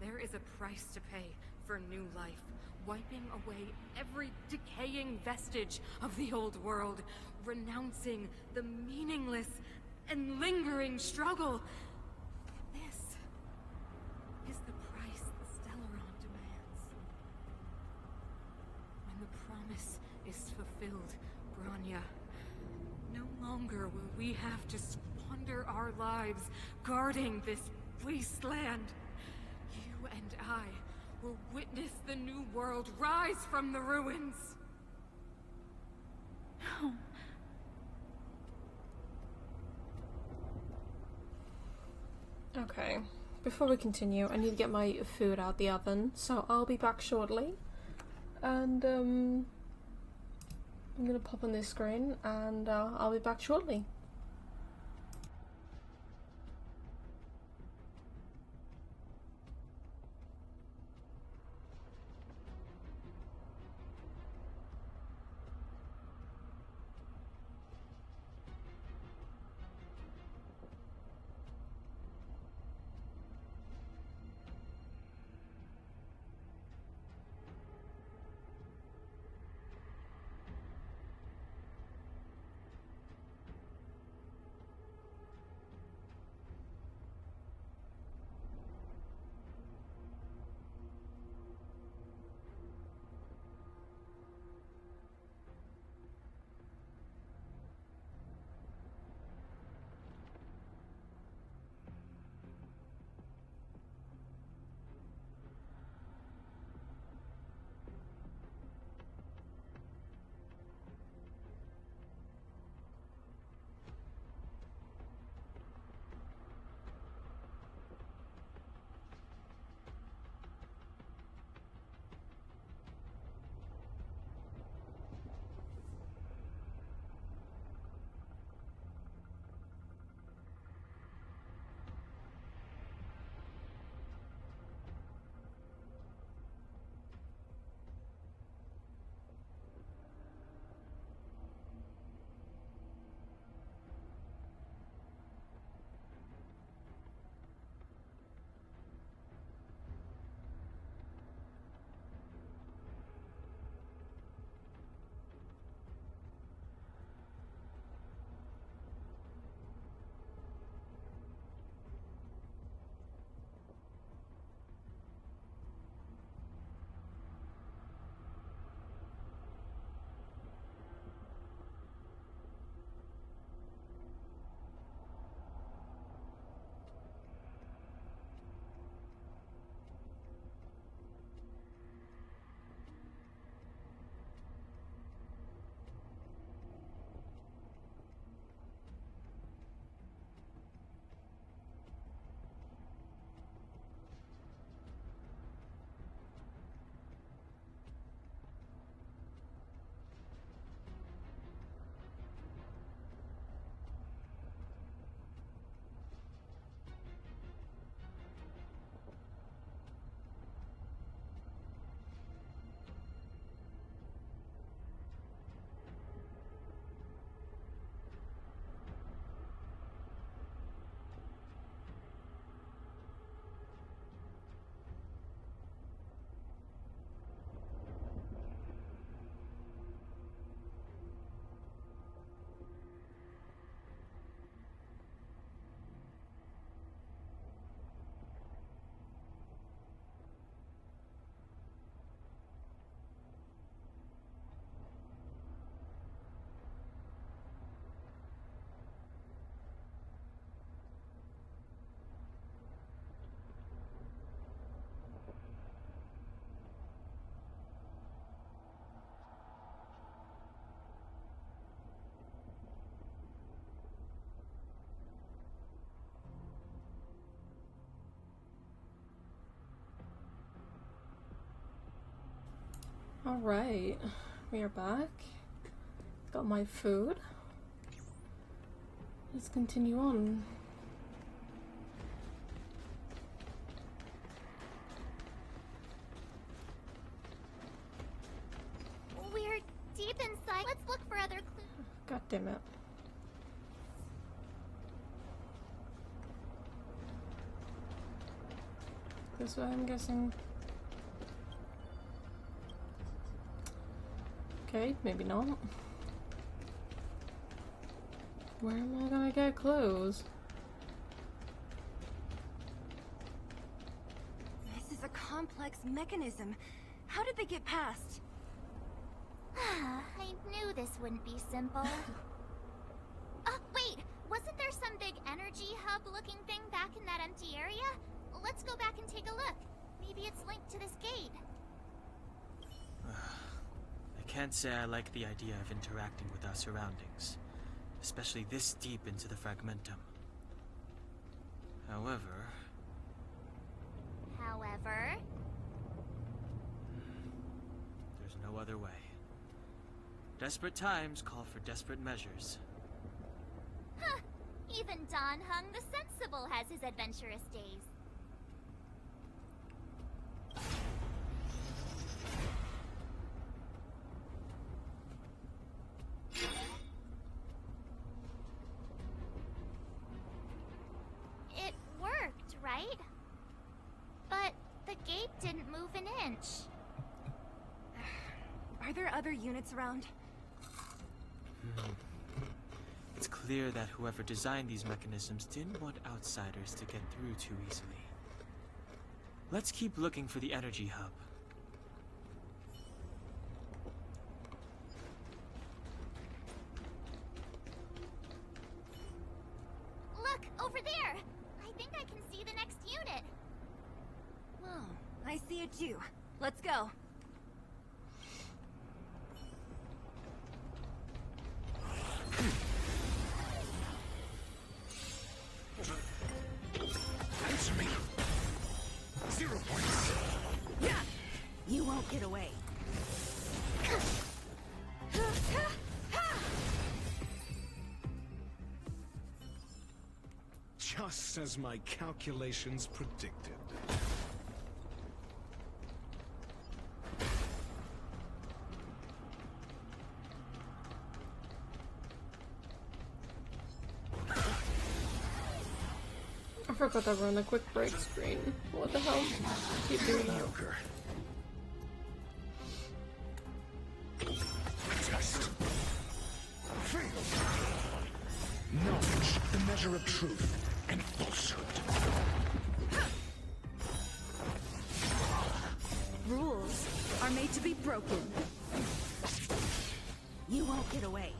There is a price to pay for new life, wiping away every decaying vestige of the old world, renouncing the meaningless and lingering struggle. This is the price the Stellaron demands. When the promise is fulfilled, Bronya, no longer will we have to squander our lives guarding this wasteland. You and I will witness the new world rise from the ruins. No. Okay, before we continue, I need to get my food out the oven, so I'll be back shortly. And, I'm gonna pop on this screen, and I'll be back shortly. Alright, we are back. Got my food. Let's continue on. We're deep inside. Let's look for other clues. God damn it. This way, I'm guessing. Okay, maybe not. Where am I gonna get clothes? This is a complex mechanism. How did they get past? I knew this wouldn't be simple. Wait! Wasn't there some big energy hub-looking thing back in that empty area? Let's go back and take a look. Maybe it's linked to this gate. I can't say I like the idea of interacting with our surroundings, especially this deep into the fragmentum. However... there's no other way. Desperate times call for desperate measures. Huh! Even Don Hung the Sensible has his adventurous days. It worked, right? But the gate didn't move an inch. Are there other units around? It's clear that whoever designed these mechanisms didn't want outsiders to get through too easily. Let's keep looking for the energy hub. Look, over there! I think I can see the next unit. Oh, I see it too. Let's go. Answer me. 0 points. Yeah! You won't get away. Just as my calculations predicted. I forgot that we're on the quick break screen. What the hell? Keep doing that. Mediocre. Test. Fail. Knowledge, the measure of truth and falsehood. Rules are made to be broken. You won't get away.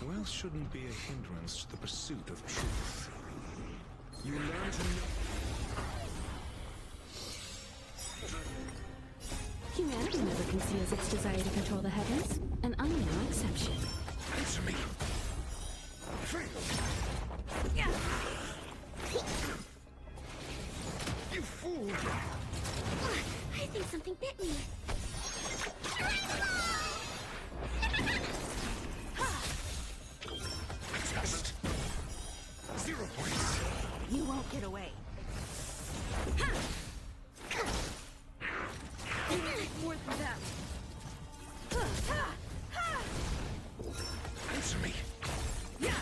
Wealth shouldn't be a hindrance to the pursuit of truth. You learn to know. Humanity never conceals its desire to control the heavens, and I'm no exception. Answer me. Fail. Yeah. You fool! I think something bit me. Test. 0 points. You won't get away. More than that. Answer me. Yeah.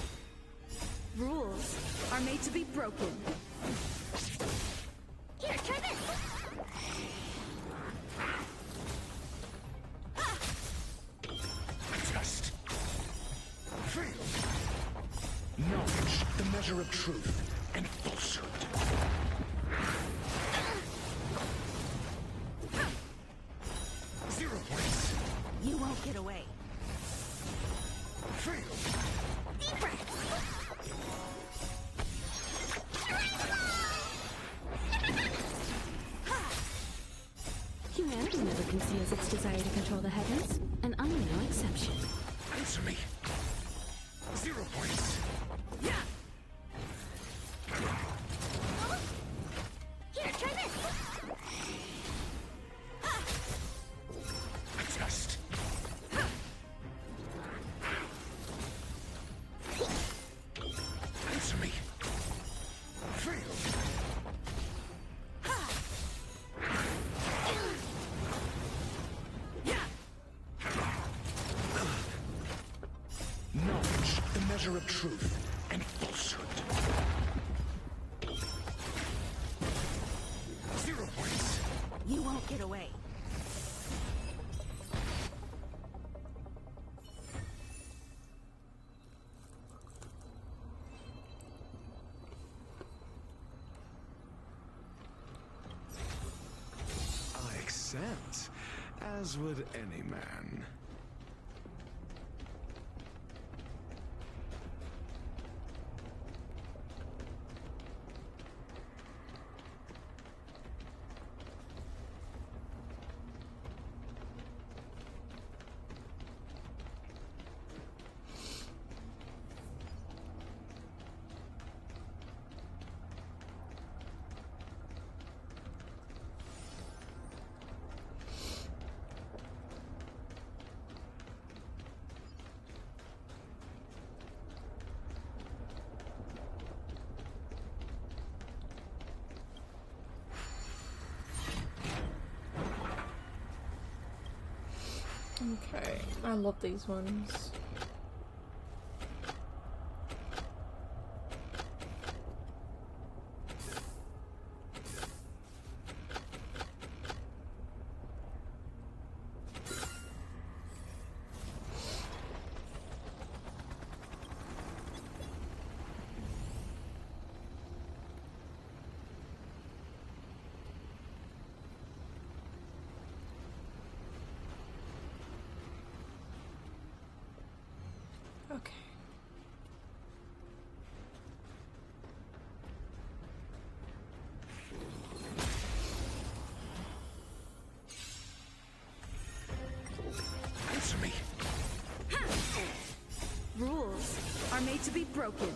Rules are made to be broken. Here, try this. Test. Fail. Knowledge, the measure of truth and falsehood. You won't get away. Fail. Deep breath. Humanity never conceals its desire to control the heavens, and I'm no exception. Answer me. 0 points. Yeah. Here, try this. Adjust. Answer me. Fail. Knowledge, the measure of truth and falsehood. 0 points. You won't get away. I accept, as would any man. Okay, I love these ones. Okay. Answer me. Rules are made to be broken.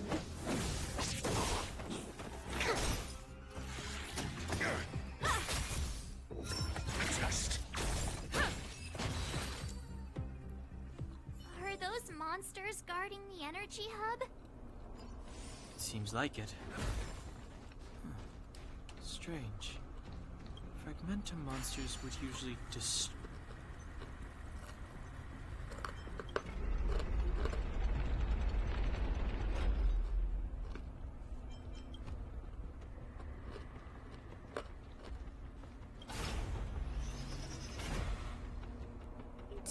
Adjust. Are those monsters guarding the energy hub? Seems like it. Huh. Strange. Fragmentum monsters would usually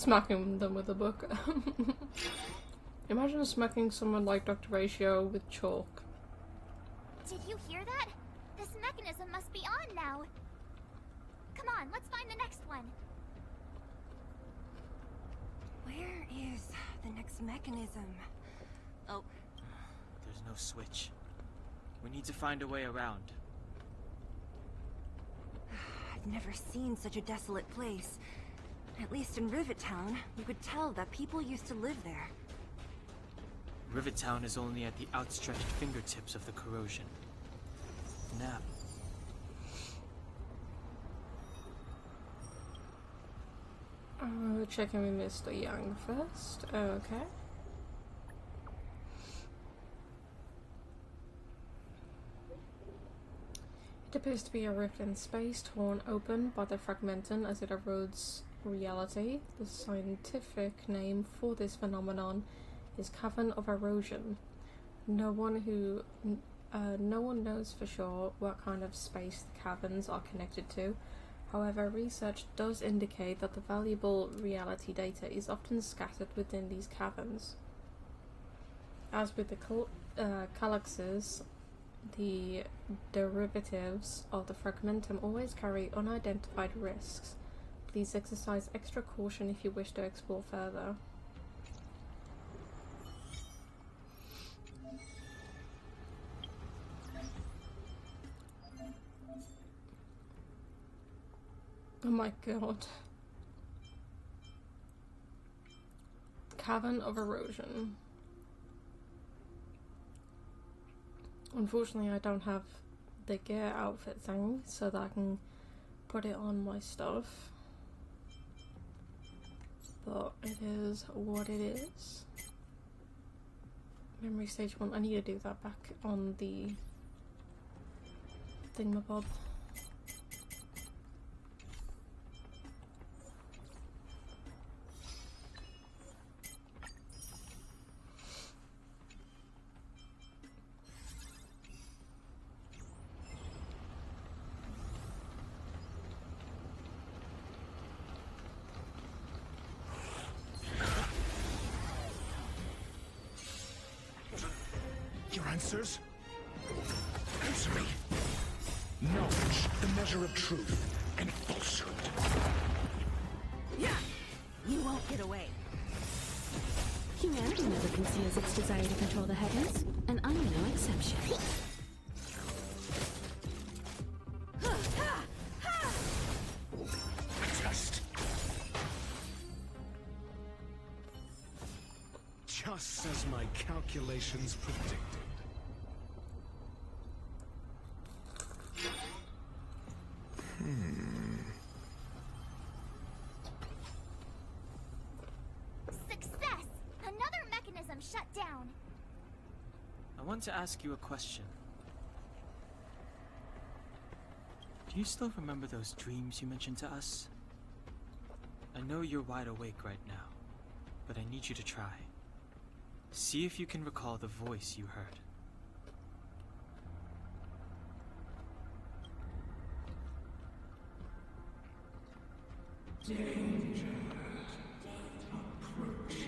Smacking them with a book. Imagine smacking someone like Dr. Ratio with chalk. Did you hear that? This mechanism must be on now. Come on, let's find the next one. Where is the next mechanism? Oh. There's no switch. We need to find a way around. I've never seen such a desolate place. At least in Rivet Town, you could tell that people used to live there. Rivet Town is only at the outstretched fingertips of the corrosion. Now. Checking with Mr. Young first. Okay. It appears to be a rift in space torn open by the fragmentum as it erodes reality. The scientific name for this phenomenon is cavern of erosion. No one knows for sure what kind of space the caverns are connected to. However, research does indicate that the valuable reality data is often scattered within these caverns. As with the calyxes, the derivatives of the fragmentum always carry unidentified risks. Please exercise extra caution if you wish to explore further. Oh my god. Cavern of erosion. Unfortunately, I don't have the gear outfit thing so that I can put it on my stuff. But it is what it is. Memory stage 1. I need to do that back on the thingamabob. Your answers? Answer me. Knowledge, the measure of truth, and falsehood. Yeah! You won't get away. Humanity never conceals its desire to control the heavens, and I'm no exception. Just as my calculations predicted. Success! Another mechanism shut down. I want to ask you a question. Do you still remember those dreams you mentioned to us? I know you're wide awake right now, but I need you to try. See if you can recall the voice you heard. Danger approaches.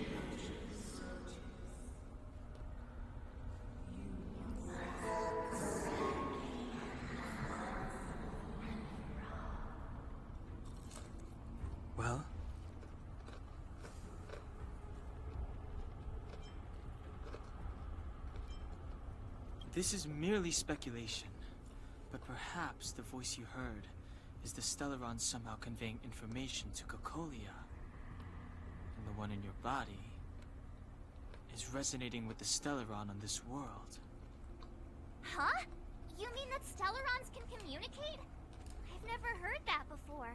Well? This is merely speculation, but perhaps the voice you heard is the Stellaron somehow conveying information to Cocolia. And the one in your body is resonating with the Stellaron on this world. Huh? You mean that Stellarons can communicate? I've never heard that before.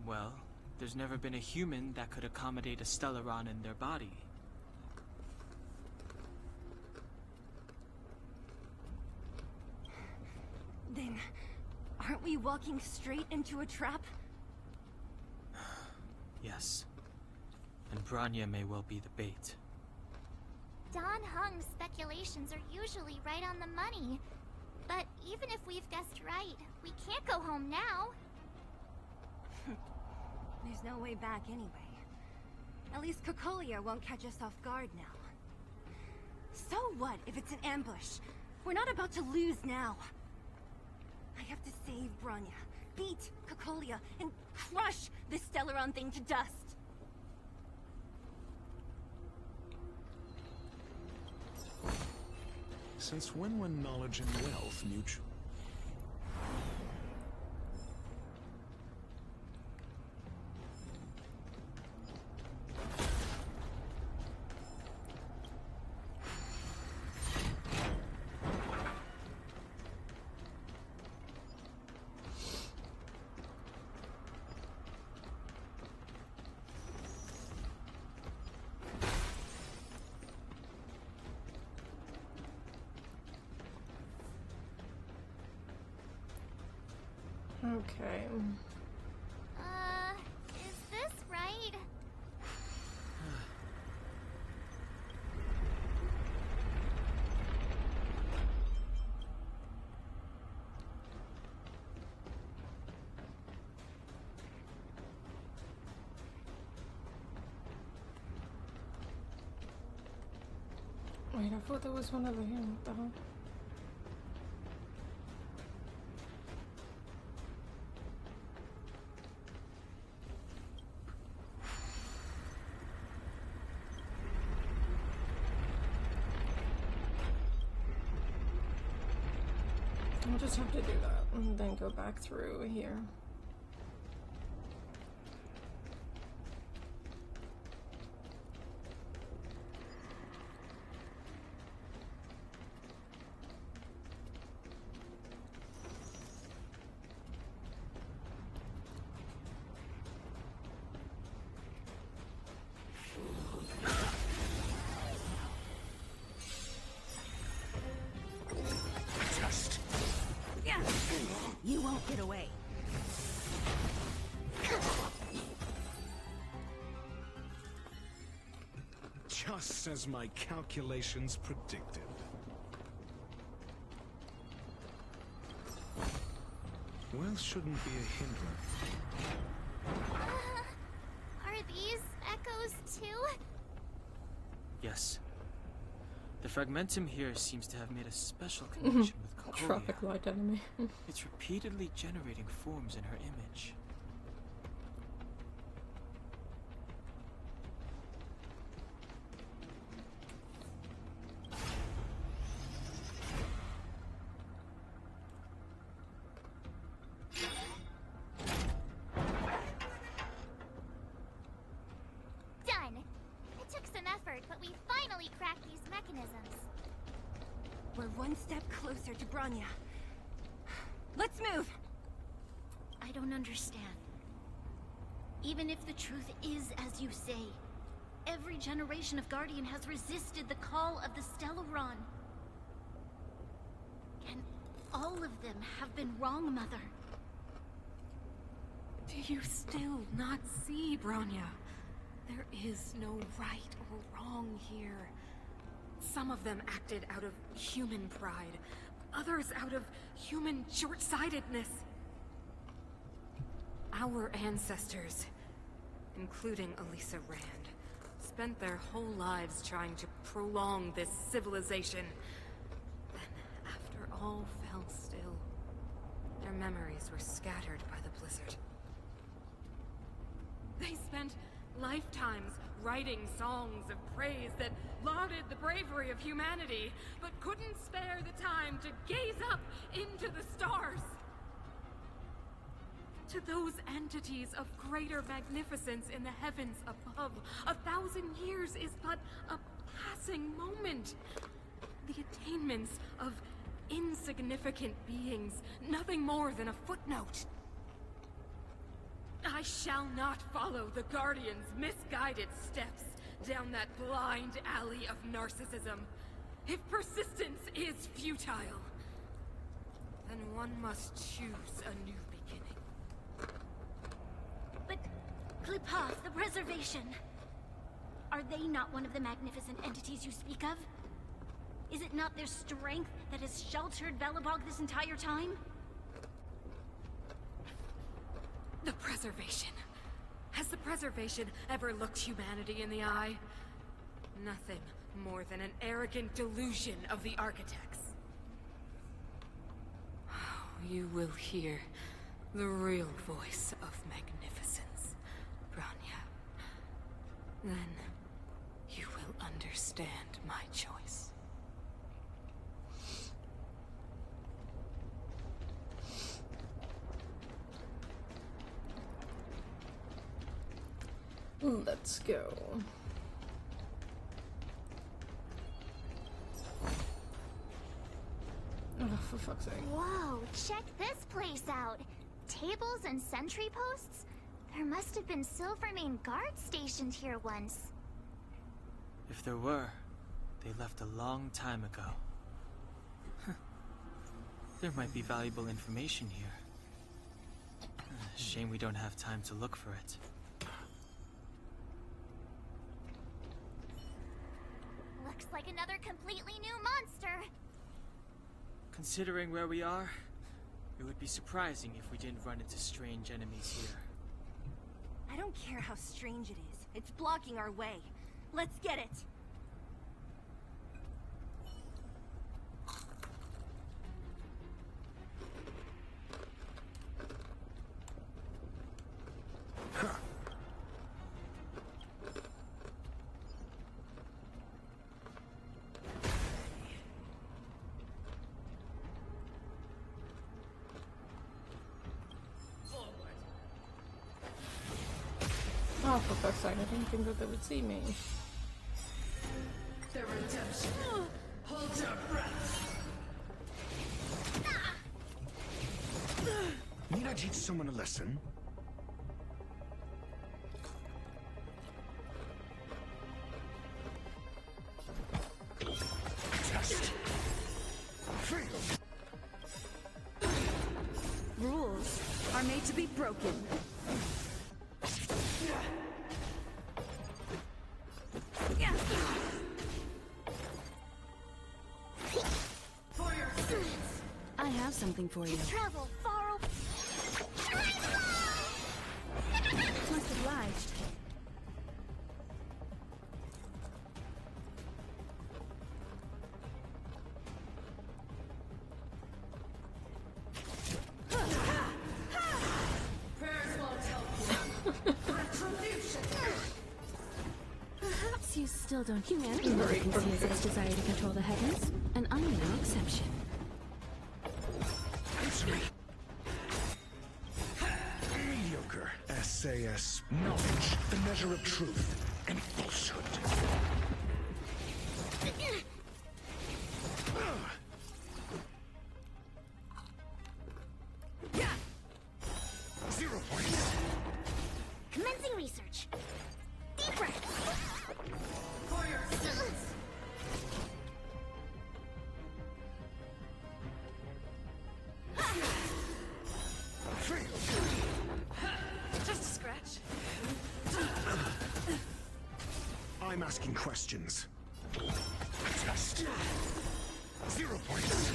Well, there's never been a human that could accommodate a Stellaron in their body. Then, aren't we walking straight into a trap? Yes. And Bronya may well be the bait. Don Hung's speculations are usually right on the money. But even if we've guessed right, we can't go home now. There's no way back anyway. At least Cocolia won't catch us off guard now. So what if it's an ambush? We're not about to lose now. I have to save Bronya, beat Cocolia, and crush this Stellaron thing to dust. Since when were knowledge and wealth mutual? Okay. Is this right? Wait, I thought there was one over here. What the hell? I'll just have to do that and then go back through here. won't get away. Just as my calculations predicted. Well, shouldn't be a hindrance. Are these echoes too? Yes. The fragmentum here seems to have made a special connection with Cocolia. Traffic light enemy. It's repeatedly generating forms in her image. Done! It took some effort, but we finally cracked these mechanisms. We're one step closer to Bronya. Let's move! I don't understand. Even if the truth is as you say, every generation of Guardian has resisted the call of the Stellaron. Can all of them have been wrong, Mother? Do you still not see, Bronya? There is no right or wrong here. Some of them acted out of human pride, others out of human short-sightedness. Our ancestors, including Elisa Rand, spent their whole lives trying to prolong this civilization. Then, after all fell still, their memories were scattered by the blizzard. They spent lifetimes writing songs of praise that lauded the bravery of humanity, but couldn't spare the time to gaze up into the stars. To those entities of greater magnificence in the heavens above, 1,000 years is but a passing moment. The attainments of insignificant beings, nothing more than a footnote. I shall not follow the Guardian's misguided steps down that blind alley of narcissism. If persistence is futile, then one must choose a new beginning. But Klipoth, the Preservation, are they not one of the magnificent entities you speak of? Is it not their strength that has sheltered Belobog this entire time? The Preservation. Has the Preservation ever looked humanity in the eye? Nothing more than an arrogant delusion of the architects. You will hear the real voice of magnificence, Bronya. Then you will understand my choice. Let's go. Oh, for fuck's sake. Whoa, check this place out. Tables and sentry posts? There must have been Silvermane guards stationed here once. If there were, they left a long time ago. There might be valuable information here. Shame we don't have time to look for it. Looks like another completely new monster. Considering where we are, it would be surprising if we didn't run into strange enemies here. I don't care how strange it is. It's blocking our way. Let's get it! Oh, for fuck's sake, I didn't think that they would see me. The redemption. Hold your breath. Need I teach someone a lesson? Test. Fail. Rules made to be broken. For your sins. I have something for you. Travel far away. Much obliged. Prayers won't help you. Retribution. Perhaps you still don't. Humanity never conceals its desire to control the heavens, and I'm no exception. Answer me. Mediocre. SAS. Knowledge. The measure of truth and falsehood. Zero points. Commencing research. Deep breath. For your sins. Just a scratch. I'm asking questions. Test. 0 points.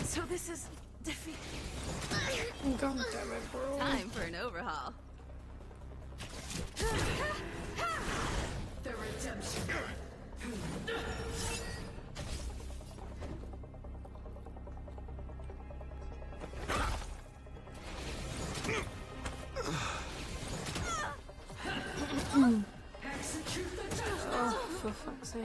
So this is defeat. God damn it, bro. Time for an overhaul. The redemption. Execute the judgment. Oh, for fuck's sake.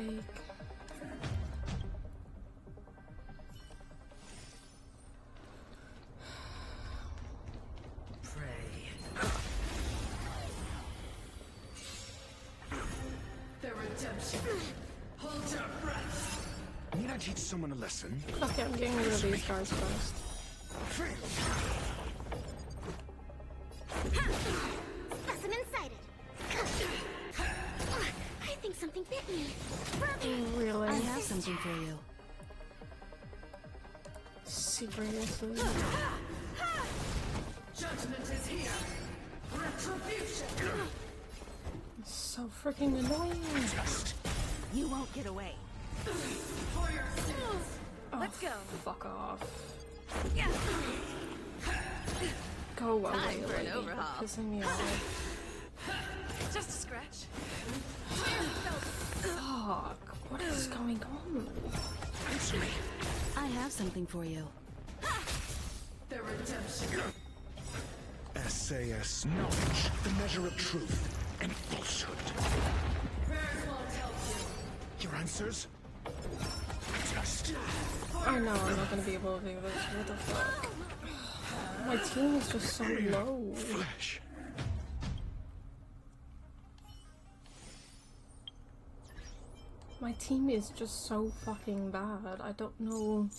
The redemption. Hold your breath. Need I teach someone a lesson? Okay, I'm getting rid of these guys first. Specimen sighted. I think something bit me. Brother. Really? I have something for you. Seriously? Judgment is here. Retribution. So freaking annoying. You won't get away. For your sins. Let's go. Fuck off. Go away, Time for an lady. overhaul. Pissing me off. Just a scratch. Fuck. What is going on? Answer me. I have something for you. The redemption. SAS. Knowledge. The measure of truth and falsehood. Prayers won't help you. Your answers? Test. I know I'm not gonna be able to do this. What the fuck? My team is just so low. Flesh. My team is just so fucking bad. I don't know.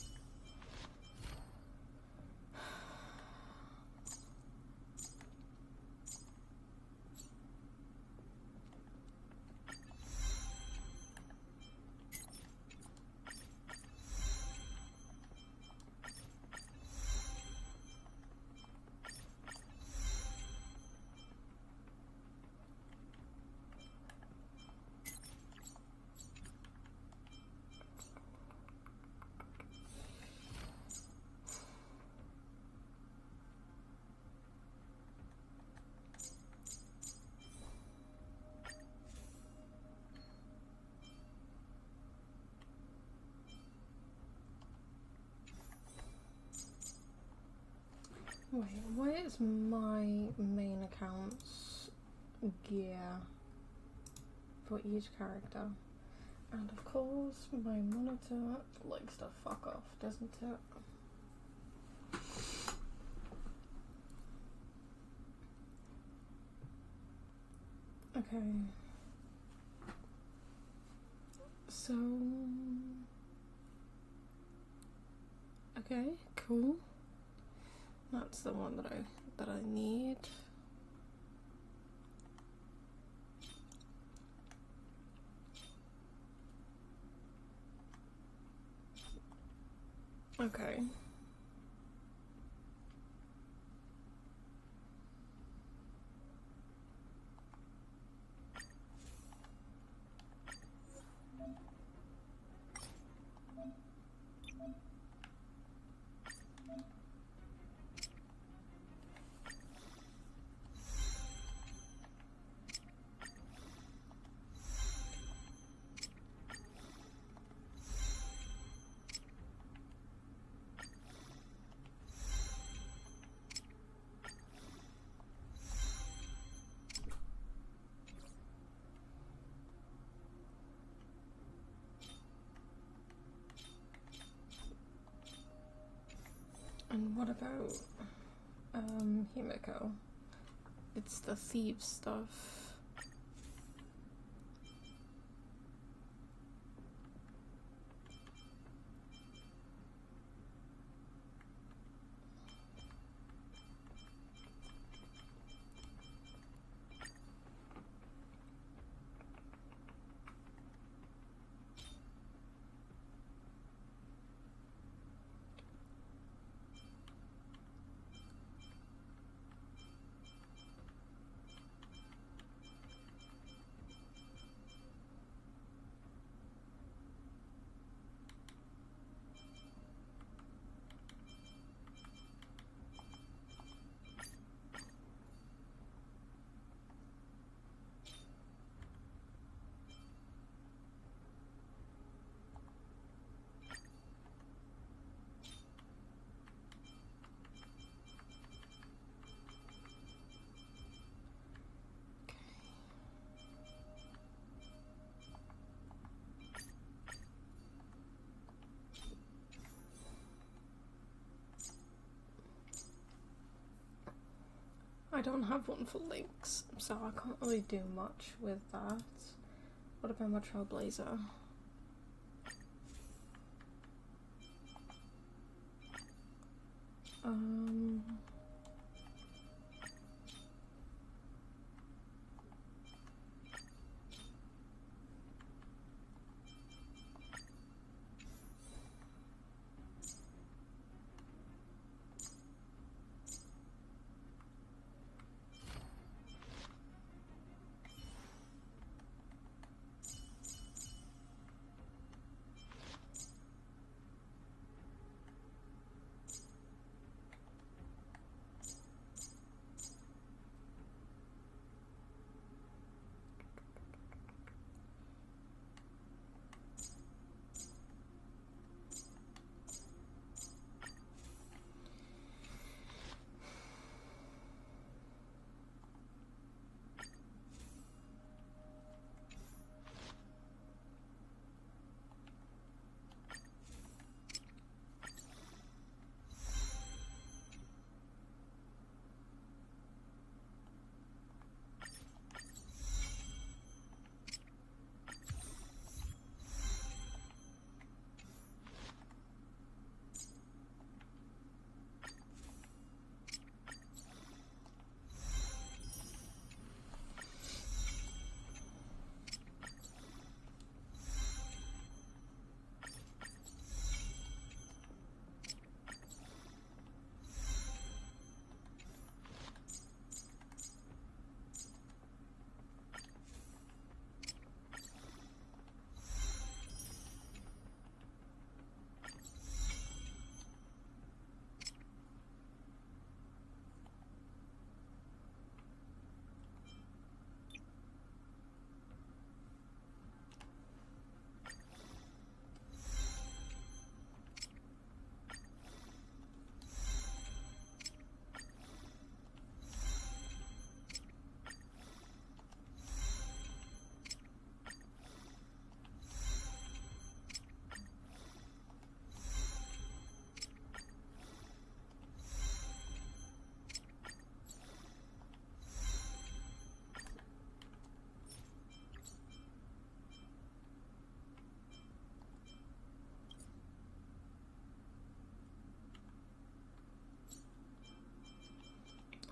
Wait, why is my main account's gear for each character? And of course, my monitor likes to fuck off, doesn't it? Okay. So... okay, cool. That's the one that I need. Okay. What about Himiko? It's the thief stuff. I don't have one for links, so I can't really do much with that. What about my Trailblazer?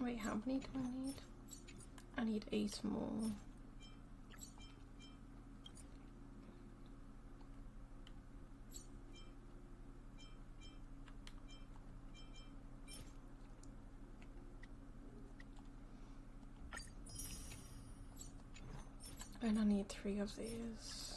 Wait, how many do I need? I need 8 more. And I need 3 of these.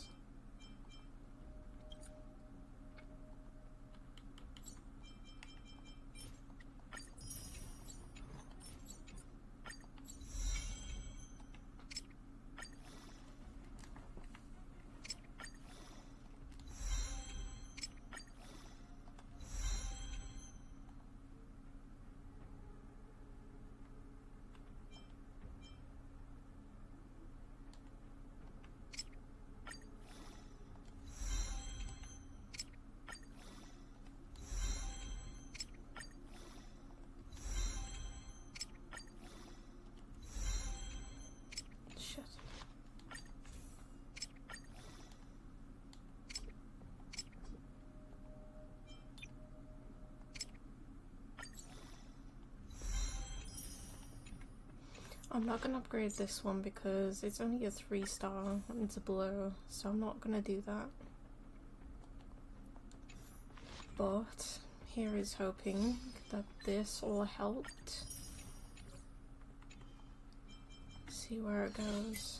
I'm not gonna upgrade this one because it's only a 3-star and it's a blue, so I'm not gonna do that. But here is hoping that this all helped. See where it goes.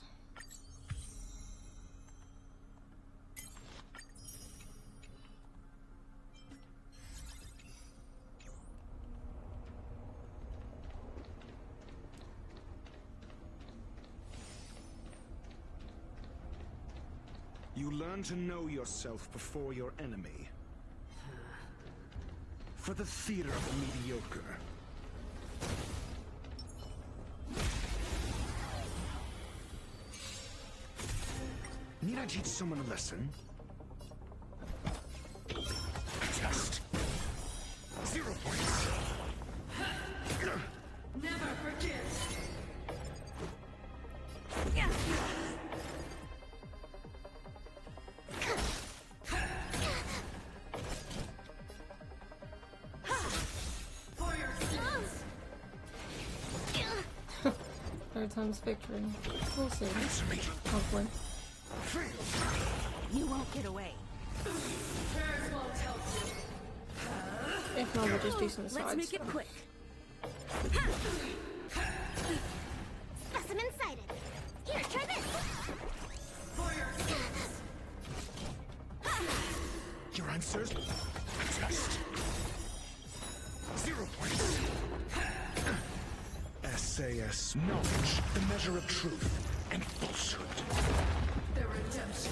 You learn to know yourself before your enemy. For the theater of the mediocre. Need I teach someone a lesson? Test. 0 points. Never forget. Third time's victory. We'll see. Hopefully. You won't get away. If not, we'll just do some sides. Let's make it quick. Specimen sighted. Here, try this. Your answers? Test. 0 points. SAS. Knowledge, the measure of truth and falsehood. The redemption.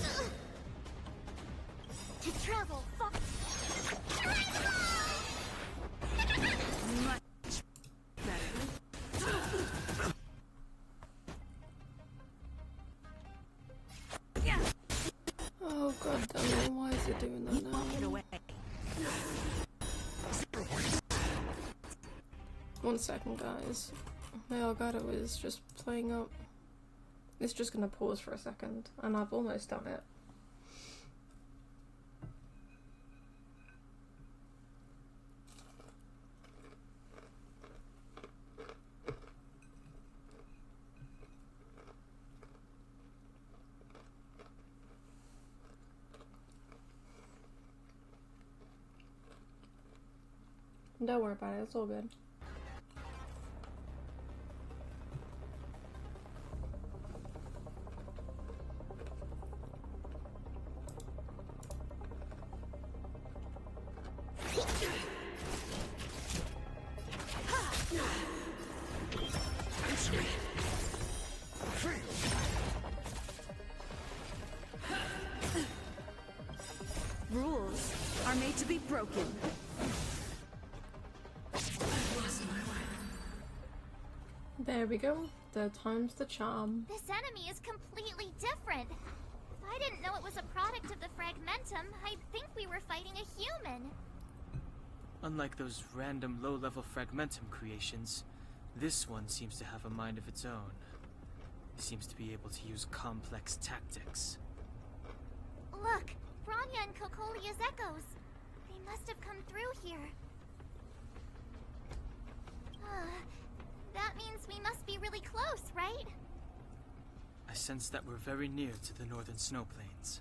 To travel far. Much better. Oh god damn it, why is it doing that now? Get away. 0 points. 1 second, guys. My Elgato is just playing up. It's just gonna pause for a second, and I've almost done it. Don't worry about it, it's all good. Rules are made to be broken. There we go. Third time's the charm. This enemy is completely different. If I didn't know it was a product of the fragmentum, I'd think we were fighting a human. Unlike those random low-level fragmentum creations, this one seems to have a mind of its own. It seems to be able to use complex tactics. Look, Bronya and Kokolia's echoes. They must have come through here. That means we must be really close, right? I sense that we're very near to the northern snow plains.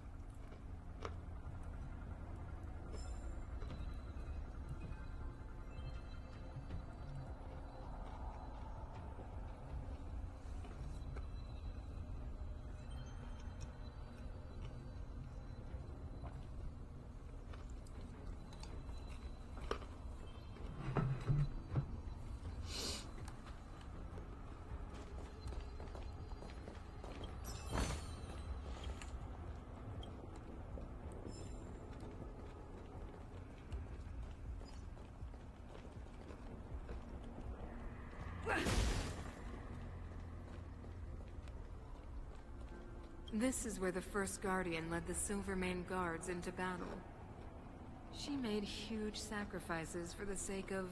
This is where the first Guardian led the Silvermane Guards into battle. She made huge sacrifices for the sake of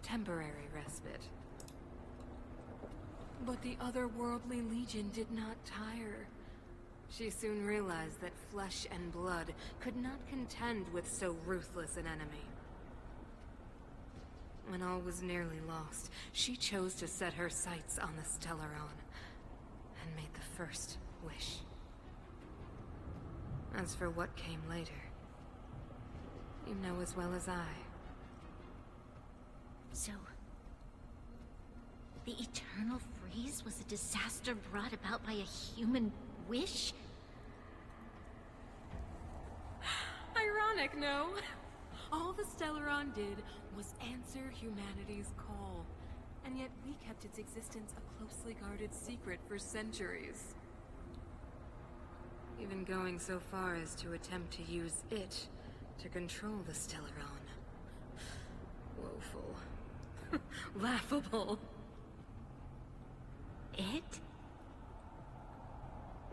temporary respite. But the otherworldly Legion did not tire. She soon realized that flesh and blood could not contend with so ruthless an enemy. When all was nearly lost, she chose to set her sights on the Stellaron and made the first wish. As for what came later, you know as well as I. So, the eternal freeze was a disaster brought about by a human wish? Ironic, no? All the Stellaron did was answer humanity's call, and yet we kept its existence a closely guarded secret for centuries. Even going so far as to attempt to use it to control the Stellaron. Woeful. Laughable. It?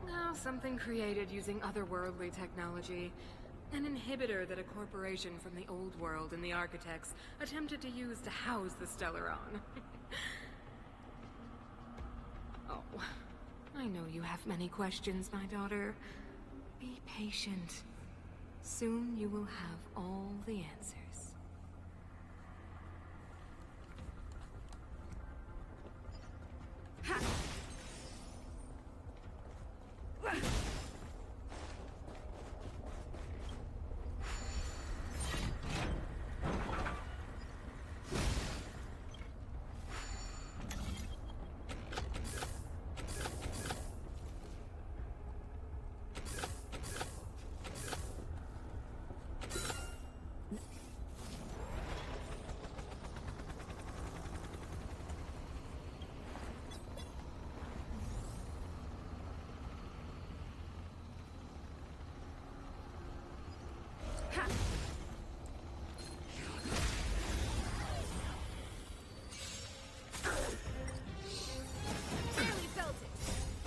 No, something created using otherworldly technology. An inhibitor that a corporation from the old world and the architects attempted to use to house the Stellaron. Oh, I know you have many questions, my daughter. Be patient. Soon you will have all the answers.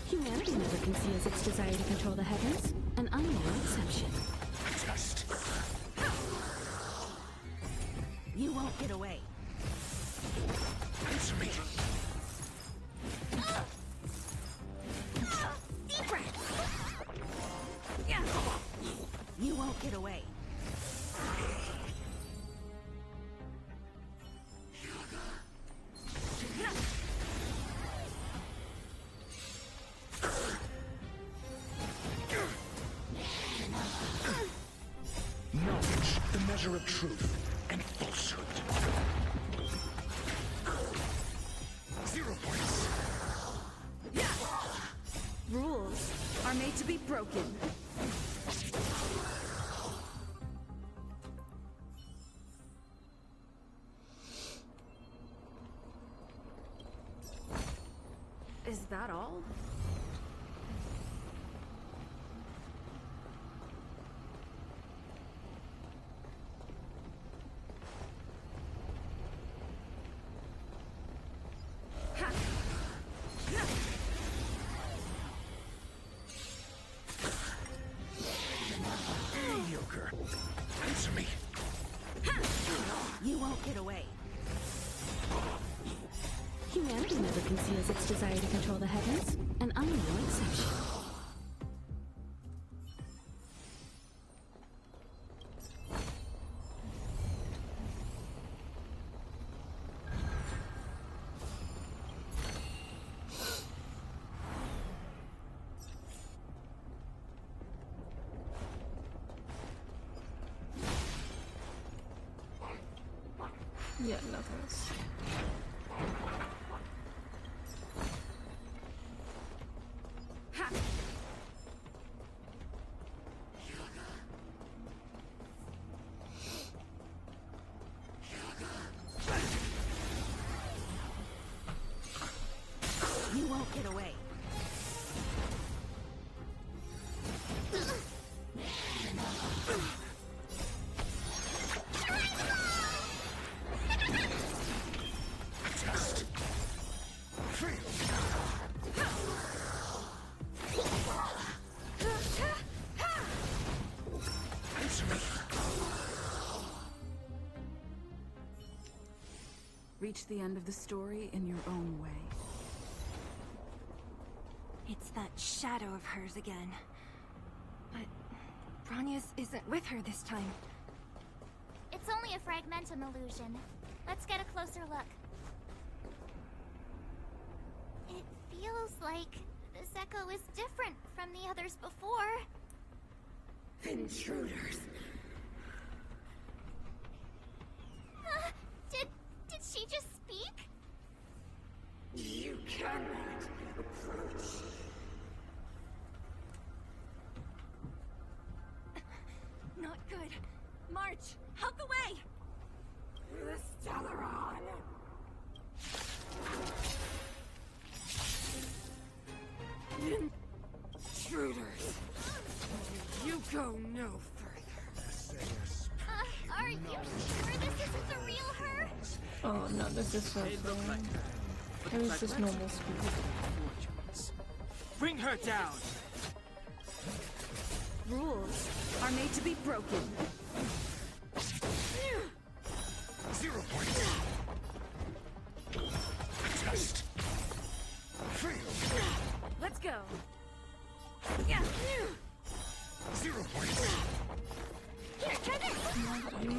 Humanity never conceals its desire to control the heavens, and I'm no exception. Just... You won't get away. Answer me. Deep breath. You won't get away. Knowledge, the measure of truth and falsehood. 0 points. Rules are made to be broken. Is that all? Mediocre. Answer me. You won't get away. Humanity never conceals its desire to control the heavens, and I'm no exception. Yeah, nothing's... You won't get away. Just... fail. Answer me. Reach the end of the story in your own way. It's that shadow of hers again. But Bronius isn't with her this time. It's only a fragmentum illusion. Let's get a closer look. It feels like this echo is different from the others before. Intruders. Did she just speak? You cannot approach. Not good. March, help the way! The Stellaron. Intruders. You go no further. Are you sure this isn't the real her? Oh no, this is so boring. How is this normal speed? Bring her down! Rules are made to be broken. 0 points. Test. Fail. Let's go. 0 points. Here, try this.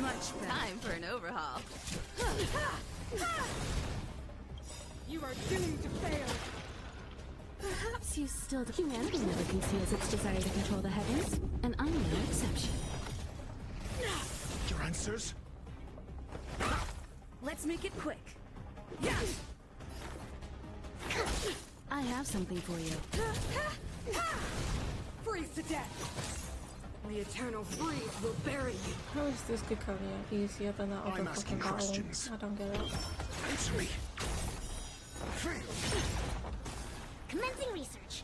Much better. Time for an overhaul. You are doomed to fail. Perhaps you still... Humanity never conceals its desire to control the heavens, and I'm no exception. Your answers? Let's make it quick. I have something for you. Freeze to death. The eternal freeze will bury you. How is this Kikonia easier than that other I'm fucking asking battle? questions. I don't get it. Answer me. Fail. Commencing research.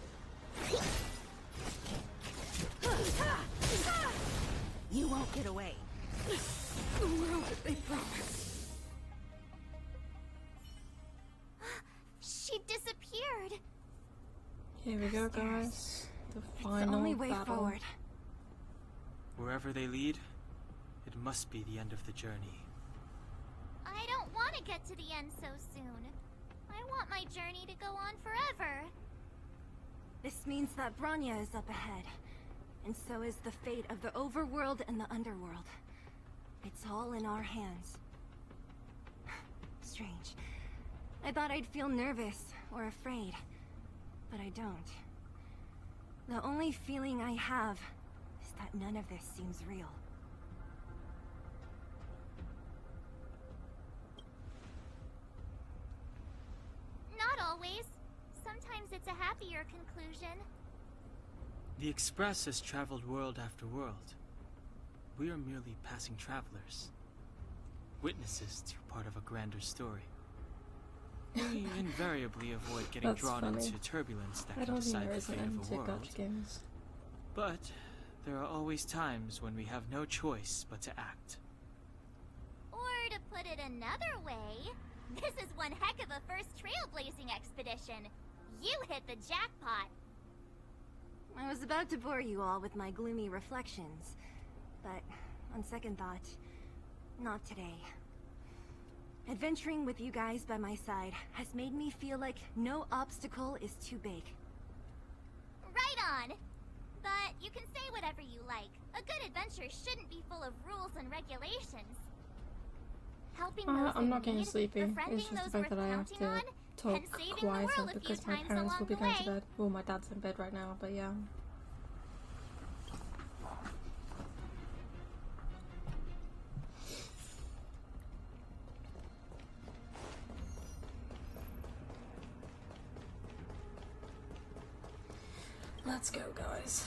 You won't get away. The world that they promised. She disappeared. Here we go, guys. The It's final the only way battle. forward. Wherever they lead, it must be the end of the journey. I don't want to get to the end so soon. I want my journey to go on forever. This means that Bronya is up ahead. And so is the fate of the overworld and the underworld. It's all in our hands. Strange. I thought I'd feel nervous or afraid, but I don't. The only feeling I have is that none of this seems real. Not always. Sometimes it's a happier conclusion. The Express has traveled world after world. We are merely passing travelers. Witnesses to part of a grander story. We invariably avoid getting That's drawn funny. into turbulence that I can don't think decide there the is an fate end of to a world. gacha games. But there are always times when we have no choice but to act. Or to put it another way, this is one heck of a first trailblazing expedition. You hit the jackpot. I was about to bore you all with my gloomy reflections, but on second thought, not today. Adventuring with you guys by my side has made me feel like no obstacle is too big. Right on. But you can say whatever you like. A good adventure shouldn't be full of rules and regulations. Helping those I'm in not getting need, sleepy. befriending It's just the those fact that I have counting to on, talk and saving the world quieter a few because my times parents will along be the going to way. bed. Well, my dad's in bed right now, but yeah. Let's go, guys.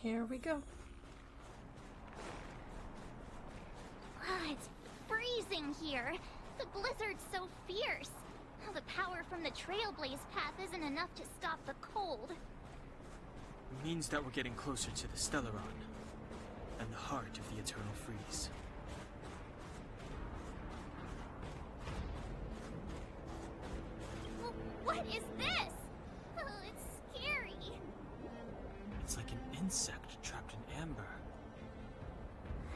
Here we go. It's freezing here. The blizzard's so fierce. The power from the Trailblaze path isn't enough to stop the cold. It means that we're getting closer to the Stellaron, and the heart of the Eternal Freeze. What is this? Oh, it's scary. It's like an insect trapped in amber.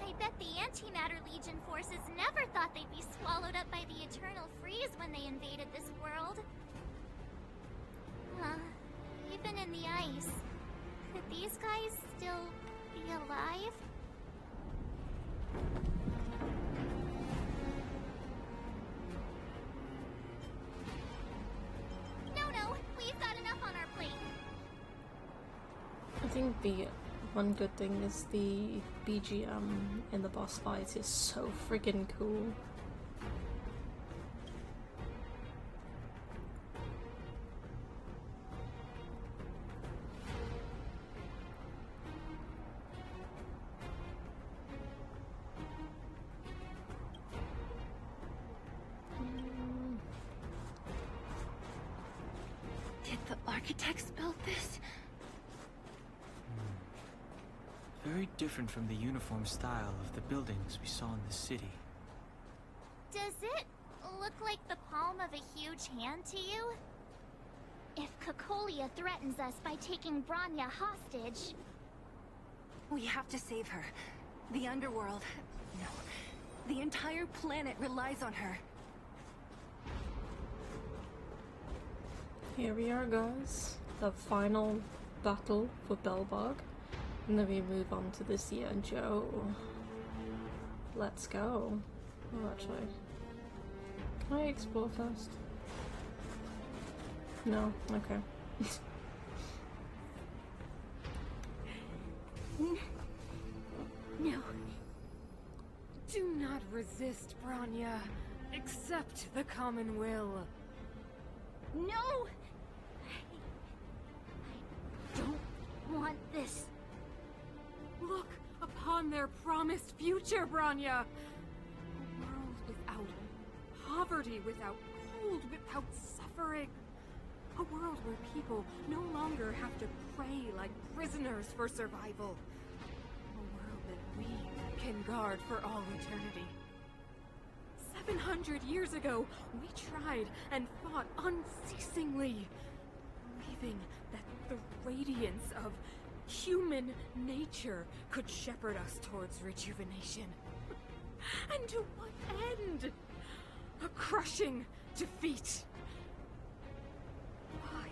I bet the Antimatter Legion forces never thought they'd be swallowed up by the Eternal Freeze when they invaded this world. Even in the ice, could these guys still be alive? No, we've got enough on our plate. I think the one good thing is the BGM in the boss fights is so freaking cool. Did the architects build this? Very different from the uniform style of the buildings we saw in the city. Does it look like the palm of a huge hand to you? If Cocolia threatens us by taking Bronya hostage... We have to save her. The underworld... No. The entire planet relies on her. Here we are, guys. The final battle for Belbog. And then we move on to the Xianzhou. Let's go. Oh, actually. Can I explore first? No? Okay. No. Do not resist, Bronya. Accept the common will. No! I don't want this. Look upon their promised future, Bronya! A world without poverty, without cold, without suffering. A world where people no longer have to pray like prisoners for survival. A world that we can guard for all eternity. 700 years ago, we tried and fought unceasingly, believing that the radiance of human nature could shepherd us towards rejuvenation. And to what end? A crushing defeat. Why,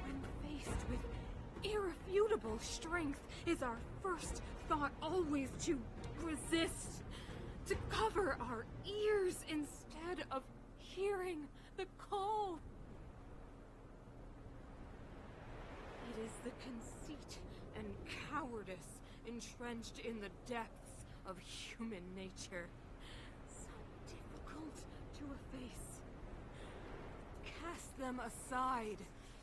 when faced with irrefutable strength, is our first thought always to resist? To cover our ears instead of hearing the call? It is the conceit and cowardice entrenched in the depths of human nature, so difficult to efface. Cast them aside.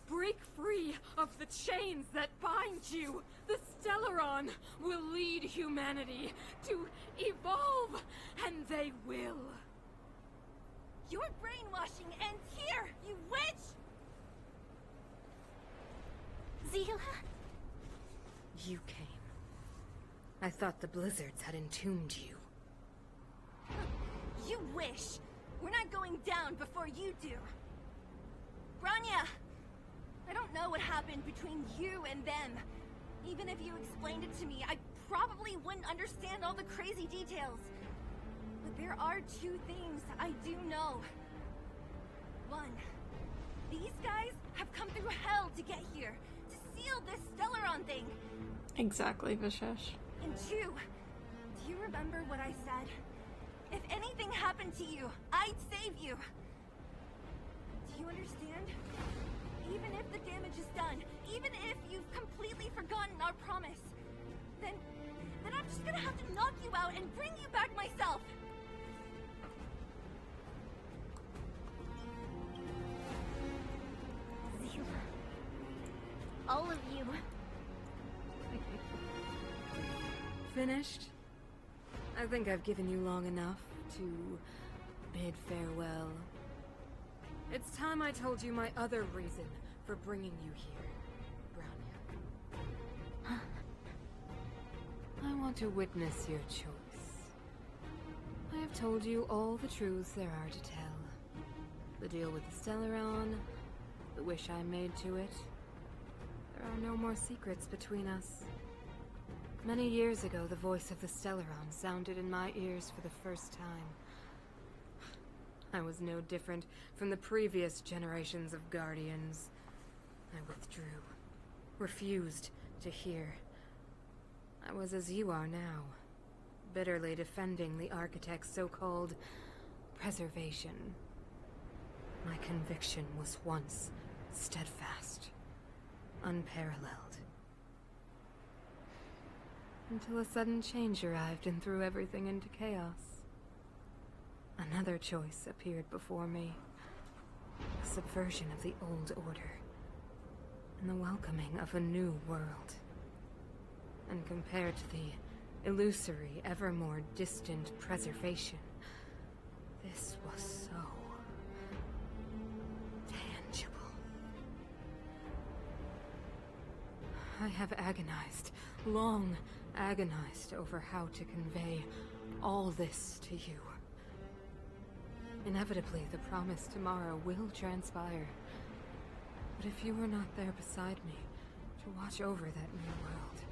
Break free of the chains that bind you. The Stellaron will lead humanity to evolve, and they will. Your brainwashing ends here, you witch! Zila? You came. I thought the blizzards had entombed you. You wish! We're not going down before you do. Bronya! I don't know what happened between you and them. Even if you explained it to me, I probably wouldn't understand all the crazy details. But there are two things I do know. One, these guys have come through hell to get here, to seal this Stellaron thing. Exactly, Vishesh. And two, do you remember what I said? If anything happened to you, I'd save you. Do you understand? Even if the damage is done, even if you've completely forgotten our promise, then I'm just gonna have to knock you out and bring you back myself. Zila. All of you. Finished? I think I've given you long enough to bid farewell. It's time I told you my other reason for bringing you here, Bronya. I want to witness your choice. I have told you all the truths there are to tell. The deal with the Stellaron, the wish I made to it. There are no more secrets between us. Many years ago, the voice of the Stellaron sounded in my ears for the first time. I was no different from the previous generations of Guardians. I withdrew, refused to hear. I was as you are now, bitterly defending the architect's so-called preservation. My conviction was once steadfast, unparalleled. Until a sudden change arrived and threw everything into chaos. Another choice appeared before me. A subversion of the old order, and the welcoming of a new world. And compared to the illusory, ever more distant preservation, this was so tangible. I have agonized, long agonized over how to convey all this to you. Inevitably, the promised tomorrow will transpire. But if you were not there beside me to watch over that new world,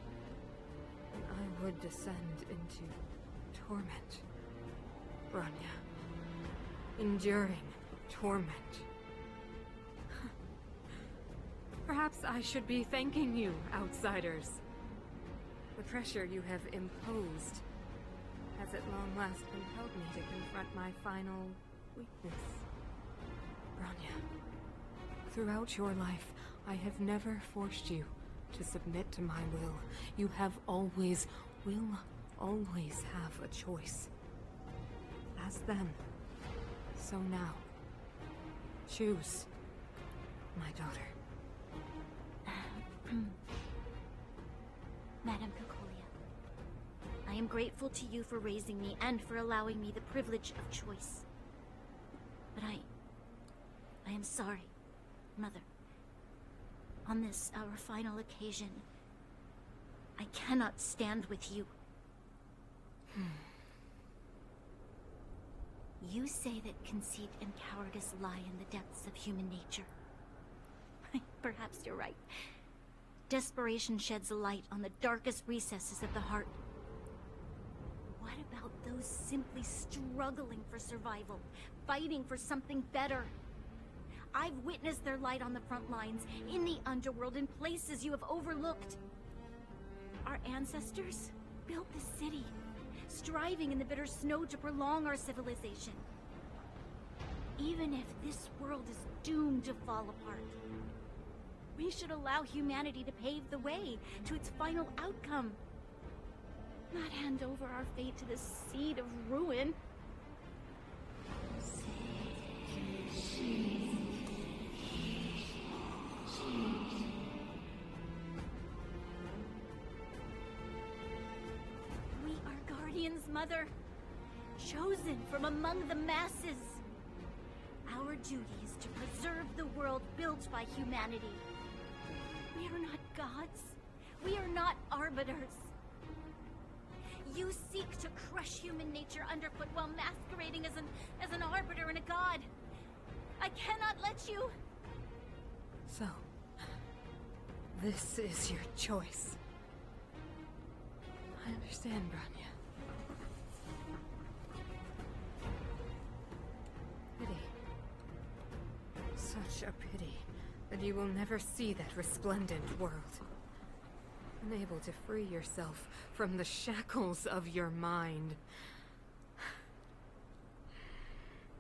then I would descend into torment, Bronya. Enduring torment. Perhaps I should be thanking you, outsiders. The pressure you have imposed has at long last compelled me to confront my final weakness. Bronya, throughout your life, I have never forced you to submit to my will. You have always, will always have a choice. As then, so now. Choose, my daughter. Madame Cocolia, I am grateful to you for raising me and for allowing me the privilege of choice. But I am sorry, Mother. On this, our final occasion, I cannot stand with you. You say that conceit and cowardice lie in the depths of human nature. Perhaps you're right. Desperation sheds a light on the darkest recesses of the heart. What about those simply struggling for survival, fighting for something better? I've witnessed their light on the front lines, in the underworld, in places you have overlooked. Our ancestors built this city, striving in the bitter snow to prolong our civilization. Even if this world is doomed to fall apart, we should allow humanity to pave the way to its final outcome. Not hand over our fate to the seed of ruin. We are guardians, Mother. Chosen from among the masses. Our duty is to preserve the world built by humanity. We are not gods. We are not arbiters. You seek to crush human nature underfoot while masquerading as an arbiter and a god. I cannot let you. So, this is your choice. I understand, Bronya. Pity. Such a pity that you will never see that resplendent world. Unable to free yourself from the shackles of your mind.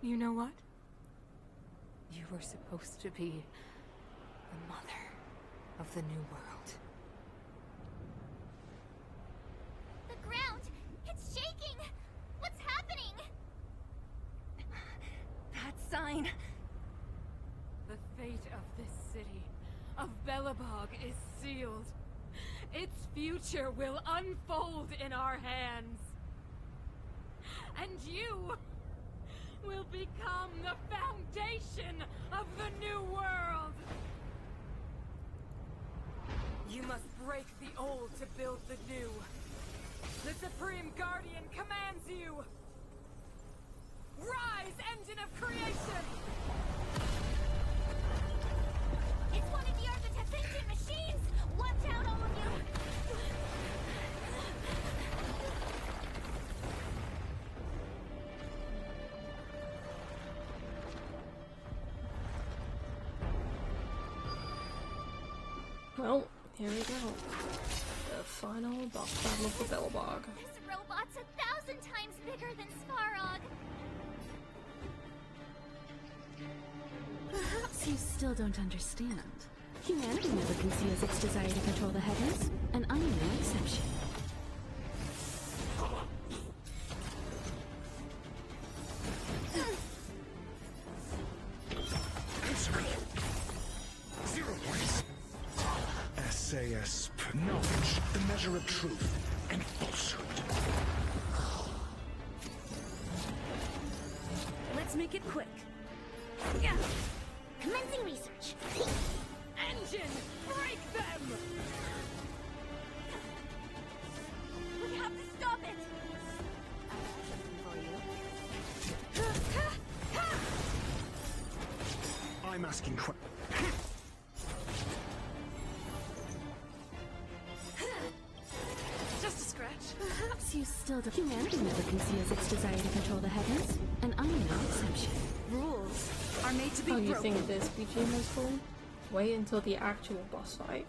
You know what? You were supposed to be the mother of the new world. The ground! It's shaking! What's happening? That sign! The fate of this city, of Belobog, is sealed. Its future will unfold in our hands. And you will become the foundation of the new world. You must break the old to build the new. The Supreme Guardian commands you. Rise, engine of creation! It's one of the architect's ancient machines! Watch out, all of you! Well, here we go. The final boss battle of the Bellbog. This robot's 1,000 times bigger than Svarog. Perhaps you still don't understand. Humanity never conceals its desire to control the heavens, and I'm no exception. Answer me. 0 points. SAS, knowledge, the measure of truth and falsehood. Let's make it quick. Commencing research. Engine! Break them! We have to stop it! I'm asking Just a scratch. Perhaps you still don't. Humanity never conceals its desire to control the heavens, and I'm no exception. Rules are made to be Oh, you broken. think this BGM is cool? Wait until the actual boss fight.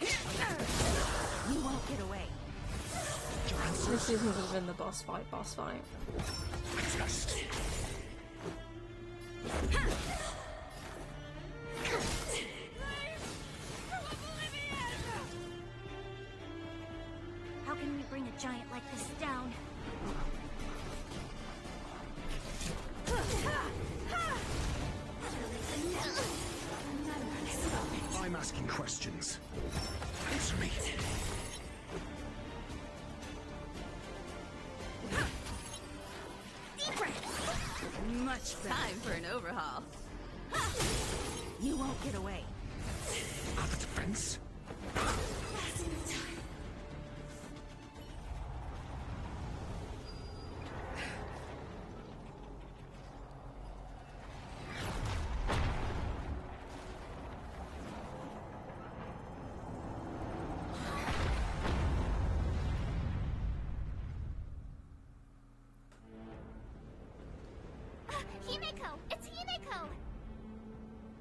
You won't get away. This isn't even the boss fight. Just. How can we bring a giant like this down? I'm asking questions. Answer me. Much better. Time for an overhaul. You won't get away. Out of defense? Himeko! It's Himeko!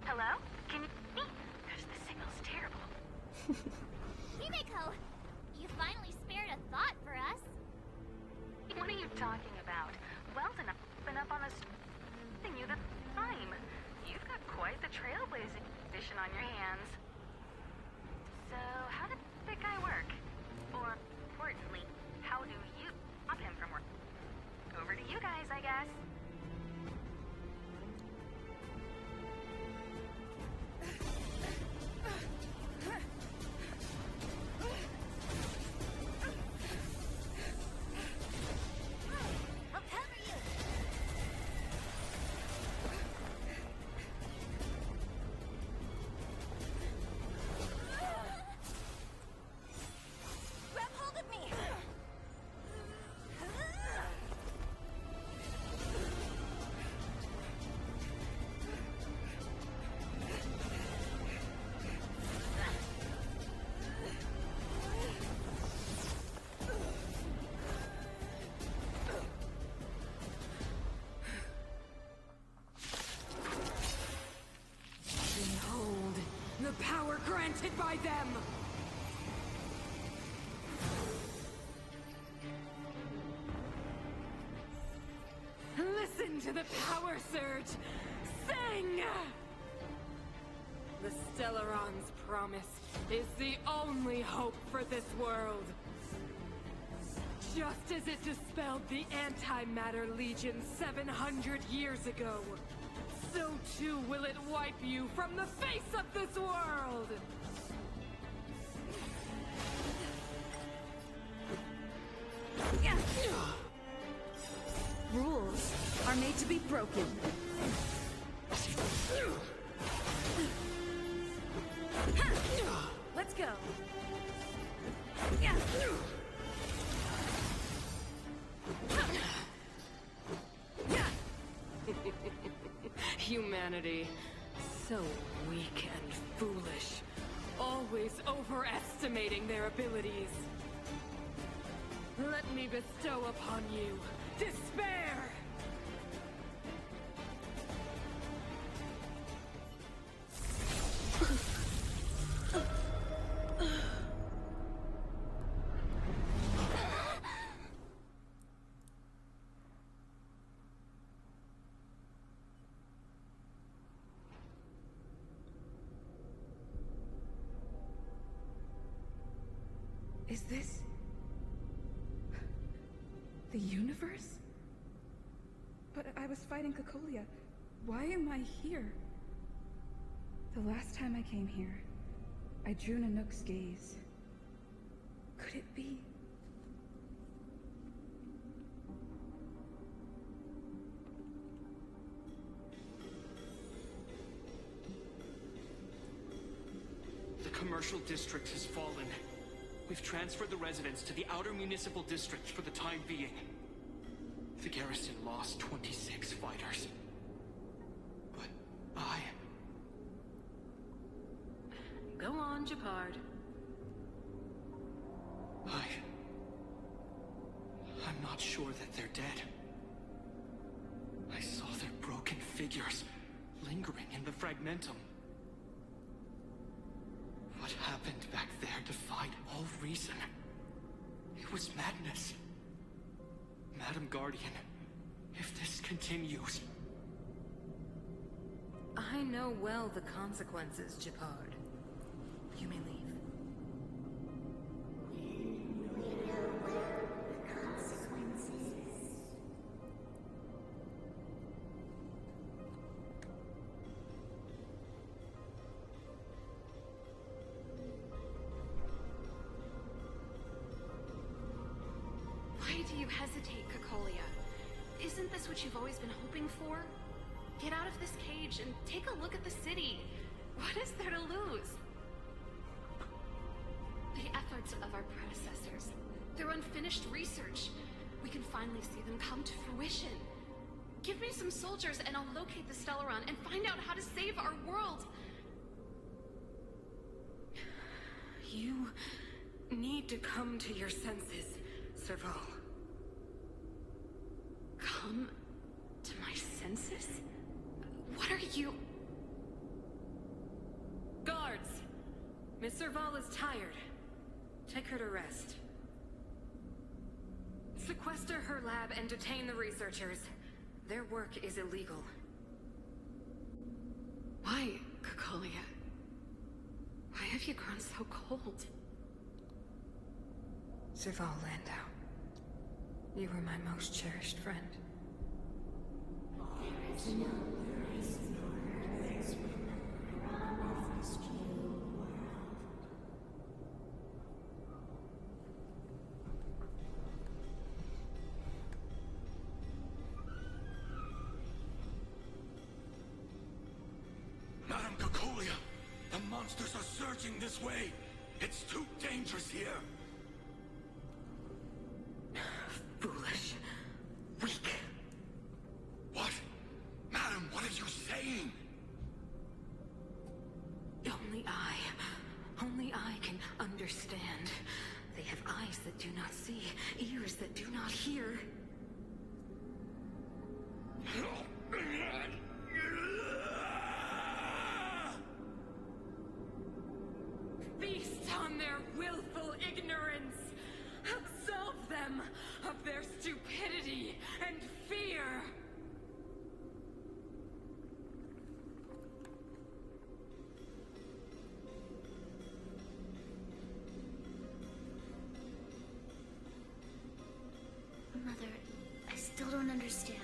Hello? Can you hear me? Because the signal's terrible. Himeko! You finally spared a thought for us. What are you talking about? Well's enough been up on us thing you the time. You've got quite the trailblazing mission on your hands. So, how did that guy work? Or, importantly, how do you stop him from work? Over to you guys, I guess. Grab hold of me! Behold, the power granted by them! Listen to the power surge! Sing! The Stellaron's promise is the only hope for this world. Just as it dispelled the Antimatter Legion 700 years ago, so too will it wipe you from the face of this world! Rules are made to be broken. Let's go. Humanity, so weak and foolish, always overestimating their abilities. Let me bestow upon you despair! Is this... the universe? But I was fighting Cacolia. Why am I here? The last time I came here, I drew Nanook's gaze. Could it be? The commercial district has fallen. We've transferred the residents to the outer municipal district for the time being. The garrison lost 26 fighters. But Go on, Japard. I'm not sure that they're dead. I saw their broken figures lingering in the fragmentum. What happened back there defied all reason. It was madness. Madam Guardian, if this continues... I know well the consequences, Japard. You may leave. Why do you hesitate, Cacolia? Isn't this what you've always been hoping for? Get out of this cage and take a look at the city. What is there to lose? The efforts of our predecessors, their unfinished research. We can finally see them come to fruition. Give me some soldiers and I'll locate the Stellaron and find out how to save our world. You need to come to your senses, Serval. Come to my senses? What are you... Guards! Miss Serval is tired. Take her to rest. Sequester her lab and detain the researchers. Their work is illegal. Why, Cacolia? Why have you grown so cold? Serval Landau. You were my most cherished friend. Madam Cacolia, the monsters are surging this way. It's too dangerous here. Foolish. Weak. What? Madam, what are you saying? Only I can understand. They have eyes that do not see, ears that do not hear. Feast on their willful ignorance! Absolve them of their stupidity and fear! Mother, I still don't understand.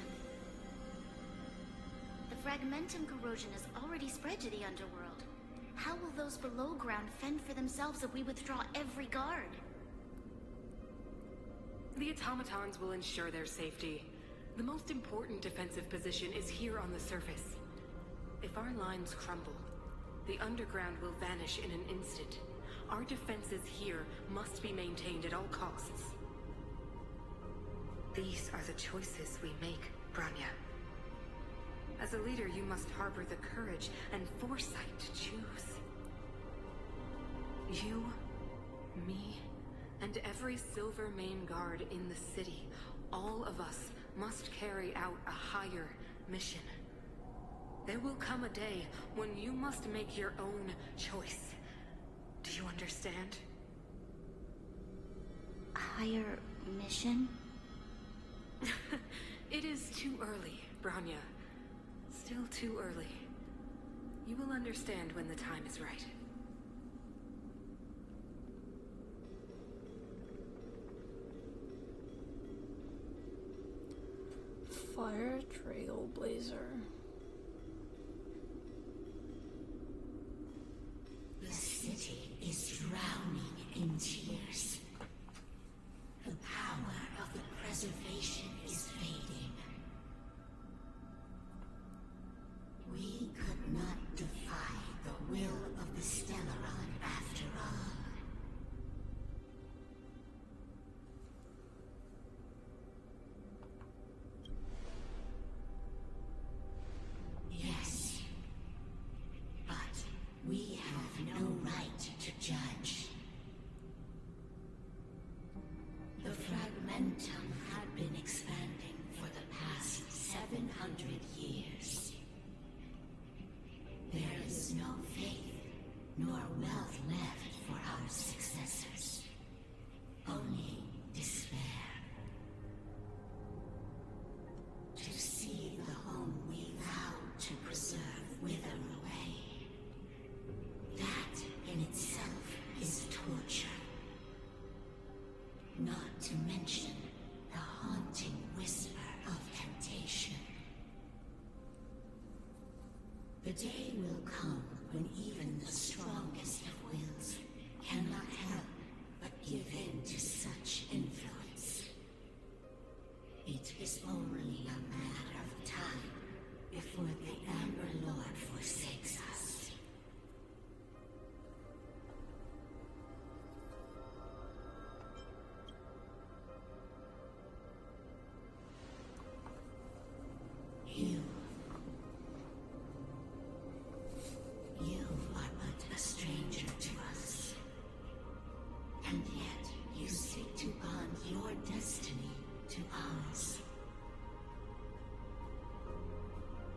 The fragmentum corrosion has already spread to the underworld. How will those below ground fend for themselves if we withdraw every guard? The automatons will ensure their safety. The most important defensive position is here on the surface. If our lines crumble, the underground will vanish in an instant. Our defenses here must be maintained at all costs. These are the choices we make, Bronya. As a leader, you must harbor the courage and foresight to choose. You, me, and every Silver Main Guard in the city, all of us must carry out a higher mission. There will come a day when you must make your own choice. Do you understand? A higher mission? It is too early, Bronya. Still too early. You will understand when the time is right. Fire Trailblazer. The city is drowning in tears. The power of the preservation is fading. We could not defy the will of the Stellaron after all. Yes, but we have no right to judge. The fragmentum had been expanding for the past 700 years. There is no faith nor wealth left for our successors. Only despair. To see the home we vowed to preserve wither away. That in itself is torture. Not to mention the haunting whisper of temptation. The day will come when even the strongest of wills cannot help but give in to such influence. It is only a matter of time before the Amber Lord forsakes us. You are but a stranger to us. And yet you seek to bond your destiny to ours.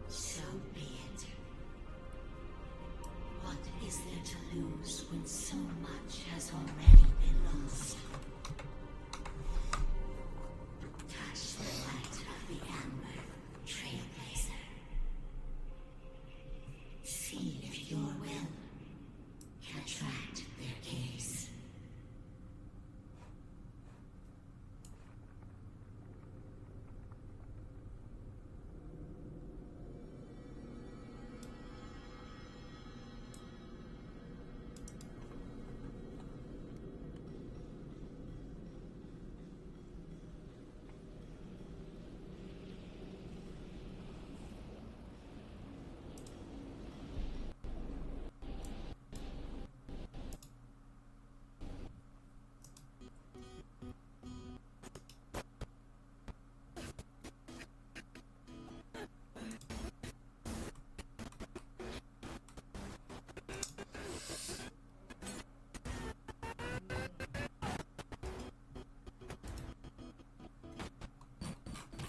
So be it. What is there to lose when so much has already been lost? Touch the light of the Amber Trailblazer. See if your will can attract their gaze.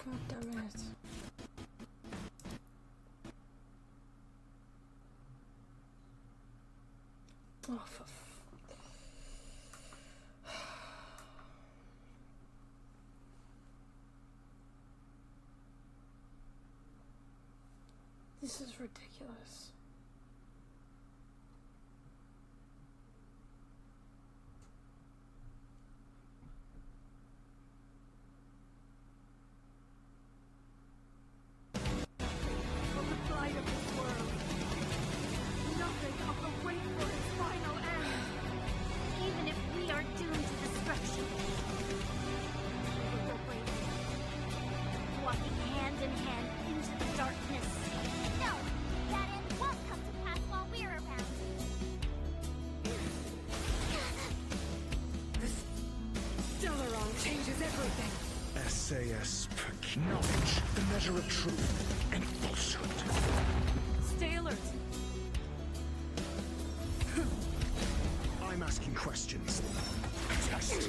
God damn it. Oh, for this is ridiculous. Even if we are doomed to destruction, we will brave it. Walking hand in hand into the darkness. No, that end won't come to pass while we're around. The Stellaron changes everything. SAS knowledge, the measure of truth and falsehood. Stay alert. I'm asking questions. Test.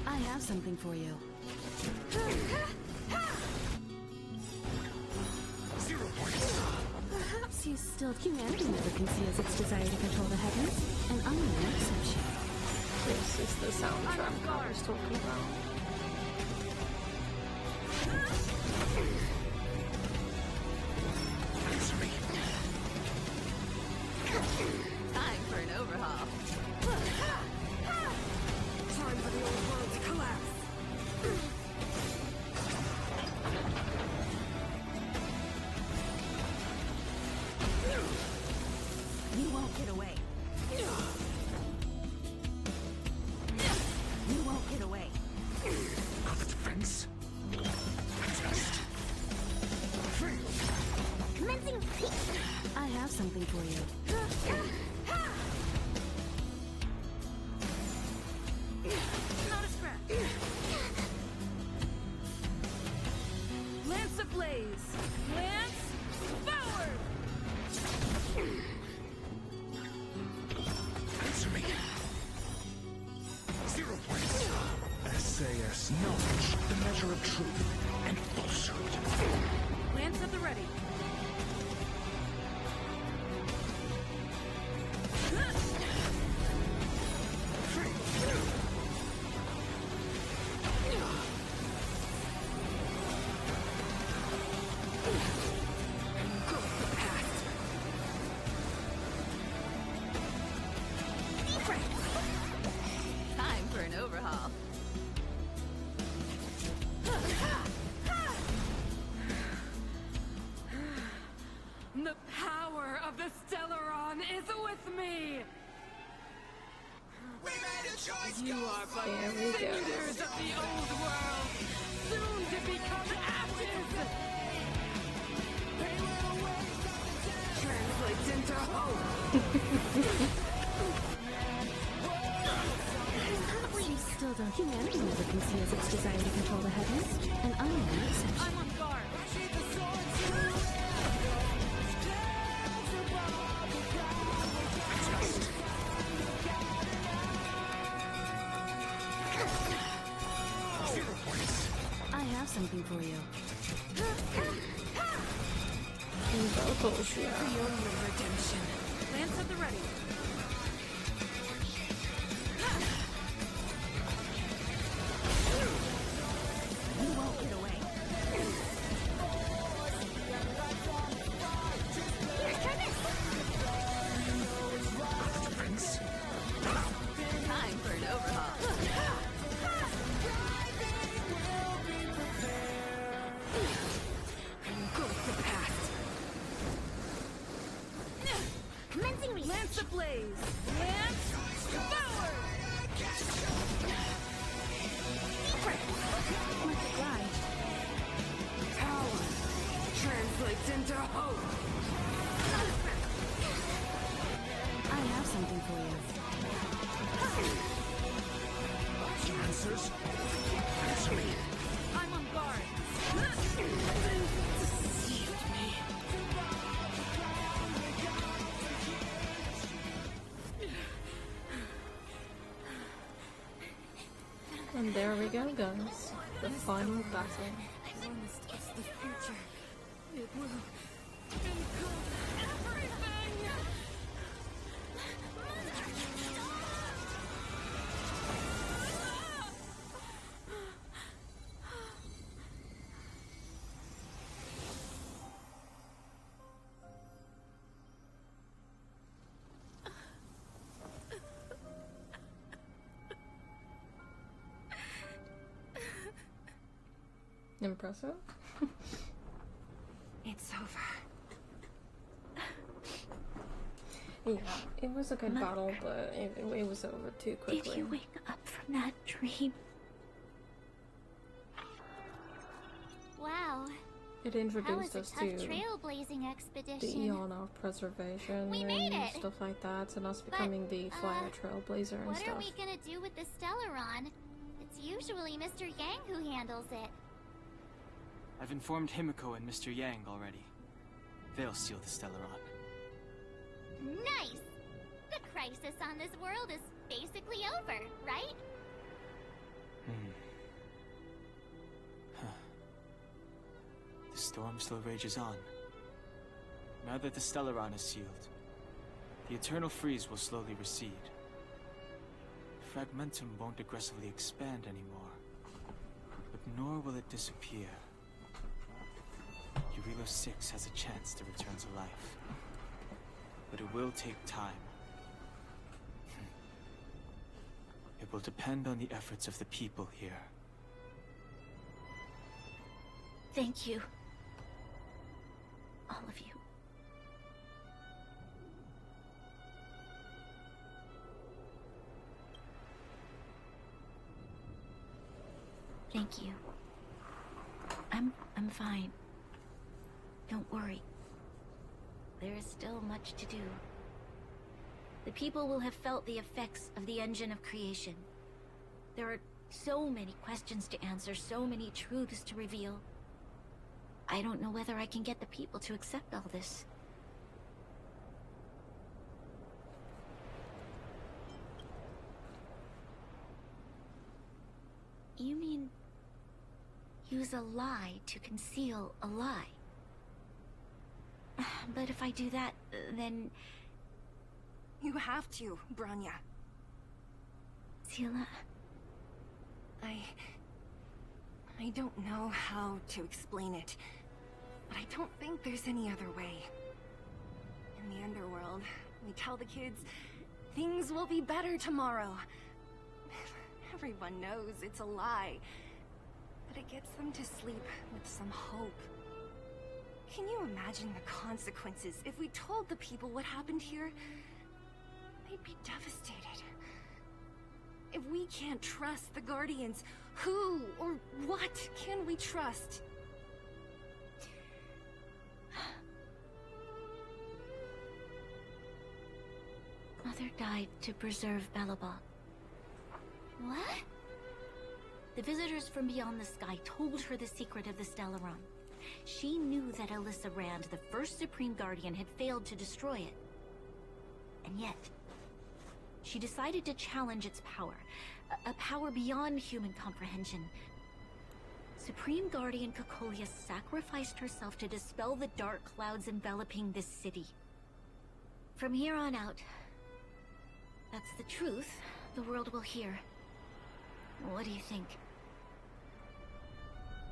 I have something for you. 0 points. Perhaps you still humanity never conceals its desire to control the heavens, and I'm an exception. This is the soundtrack I was talking about. Time for an overhaul. Time won't get away. You won't get away. Got the defense. Test. Commencing. I have something for you. Not a scratch. Lance ablaze. Lance forward. Answer me. 0 points. SAS knowledge, the measure of truth and falsehood. Lance at the ready. Time for an overhaul. The power of the Stellaron is with me! You are but cinders of the old world, soon to become ashes! Translates into hope! She still don't. Humanity never conceals its desire to control the heavens, and I am no exception. I'm on guard. I have something for you. For your redemption. Lance at the ready. You won't get away. Time for an overhaul. Commencing research. Lance ablaze. Lance forward. Let it glide. Power translates into hope. I have something for you. Answers? Answer me. I'm on guard. Deceived me. And there we go, guys. The final battle. Promised us the future. It will include everything. Impressive. It's over. Yeah, it was a good battle, but it was over too quickly. Did you wake up from that dream? Wow. It introduced us That was to a tough trailblazing the expedition. Eon of Preservation We made and it! stuff like that, and us becoming the Flyer Trailblazer and What stuff. are we gonna do with the Stellaron? It's usually Mr. Yang who handles it. I've informed Himiko and Mr. Yang already. They'll steal the Stellaron. Nice! The crisis on this world is basically over, right? The storm still rages on. Now that the Stellaron is sealed, the eternal freeze will slowly recede. Fragmentum won't aggressively expand anymore, but nor will it disappear. Urilo 6 has a chance to return to life, but it will take time. It will depend on the efforts of the people here. Thank you. All of you. Thank you. I'm fine. Don't worry. There is still much to do. The people will have felt the effects of the engine of creation. There are so many questions to answer, so many truths to reveal. I don't know whether I can get the people to accept all this. You mean... use a lie to conceal a lie? But if I do that, then... You have to, Bronya. Seele... I don't know how to explain it, but I don't think there's any other way. In the underworld, we tell the kids, things will be better tomorrow. Everyone knows it's a lie, but it gets them to sleep with some hope. Can you imagine the consequences if we told the people what happened here? They'd be devastated. If we can't trust the Guardians, who or what can we trust? Mother died to preserve Belobog. What? The visitors from beyond the sky told her the secret of the Stellaron. She knew that Alyssa Rand, the first Supreme Guardian, had failed to destroy it. And yet, she decided to challenge its power. A power beyond human comprehension. Supreme Guardian Cocolia sacrificed herself to dispel the dark clouds enveloping this city. From here on out, that's the truth the world will hear. What do you think?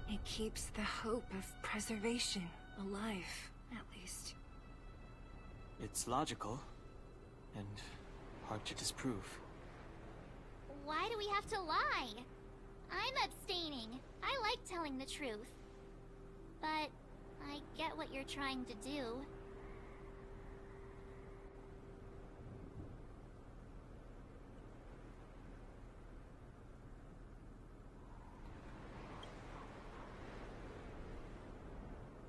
It keeps the hope of preservation alive, at least. It's logical, and hard to disprove. Why do we have to lie? I'm abstaining. I like telling the truth. But I get what you're trying to do.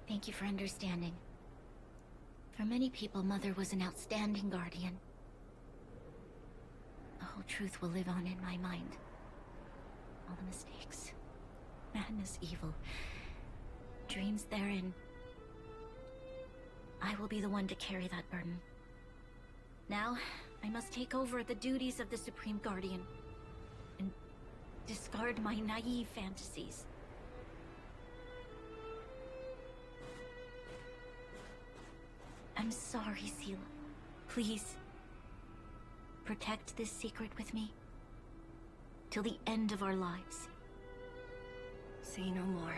Thank you for understanding. For many people, Mother was an outstanding guardian. The whole truth will live on in my mind. All the mistakes, madness, evil, dreams therein. I will be the one to carry that burden. Now, I must take over the duties of the Supreme Guardian and discard my naive fantasies. I'm sorry, Seele. Please, protect this secret with me. Till the end of our lives. Say no more.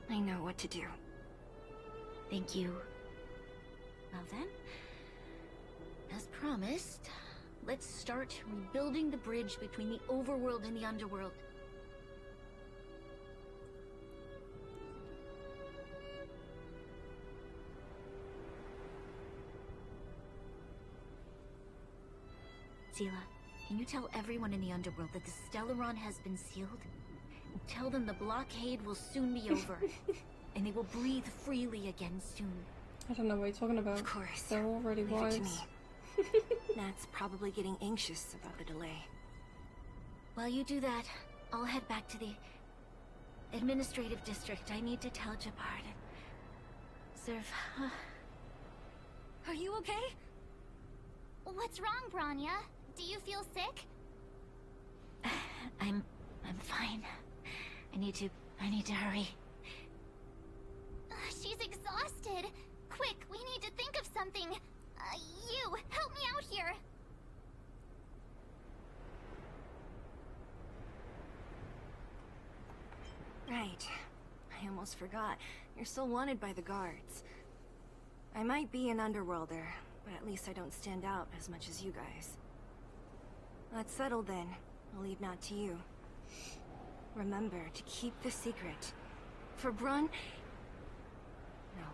I know what to do. Thank you. Well then, as promised, let's start rebuilding the bridge between the overworld and the underworld. Seele, can you tell everyone in the underworld that the Stellaron has been sealed? Tell them the blockade will soon be over, and they will breathe freely again soon. I don't know what you're talking about. Of course. They're already Leave it to wise. me. Nat's probably getting anxious about the delay. While you do that, I'll head back to the administrative district. I need to tell Jabard and serve. Are you okay? What's wrong, Bronya? Do you feel sick? I'm fine. I need to hurry. She's exhausted. Quick, we need to think of something. You, help me out here. Right. I almost forgot. You're still wanted by the guards. I might be an underworlder, but at least I don't stand out as much as you guys. That's settled then. I'll leave Nat to you. Remember to keep the secret. For Brun... No.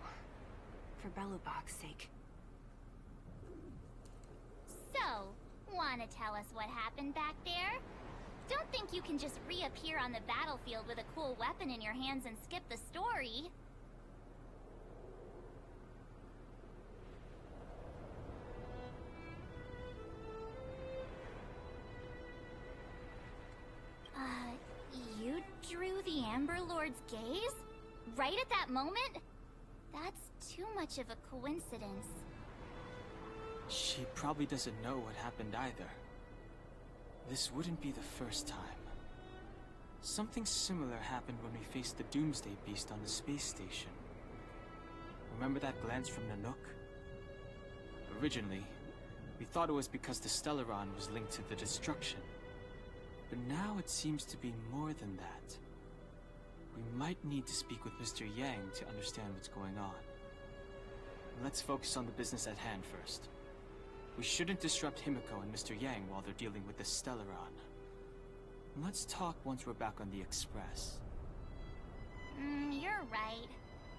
For Belobog's sake. So, wanna tell us what happened back there? Don't think you can just reappear on the battlefield with a cool weapon in your hands and skip the story. You drew the Amber Lord's gaze? Right at that moment? That's too much of a coincidence. She probably doesn't know what happened either. This wouldn't be the first time. Something similar happened when we faced the Doomsday Beast on the space station. Remember that glance from Nanook? Originally, we thought it was because the Stellaron was linked to the destruction. But now it seems to be more than that. We might need to speak with Mr. Yang to understand what's going on. Let's focus on the business at hand first. We shouldn't disrupt Himiko and Mr. Yang while they're dealing with the Stellaron. Let's talk once we're back on the Express. You're right.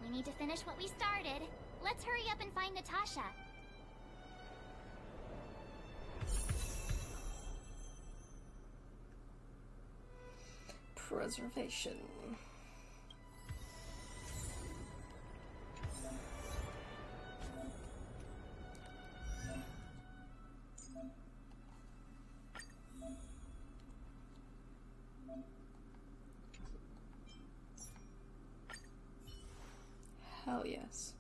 We need to finish what we started. Let's hurry up and find Natasha. Preservation. Hell yes.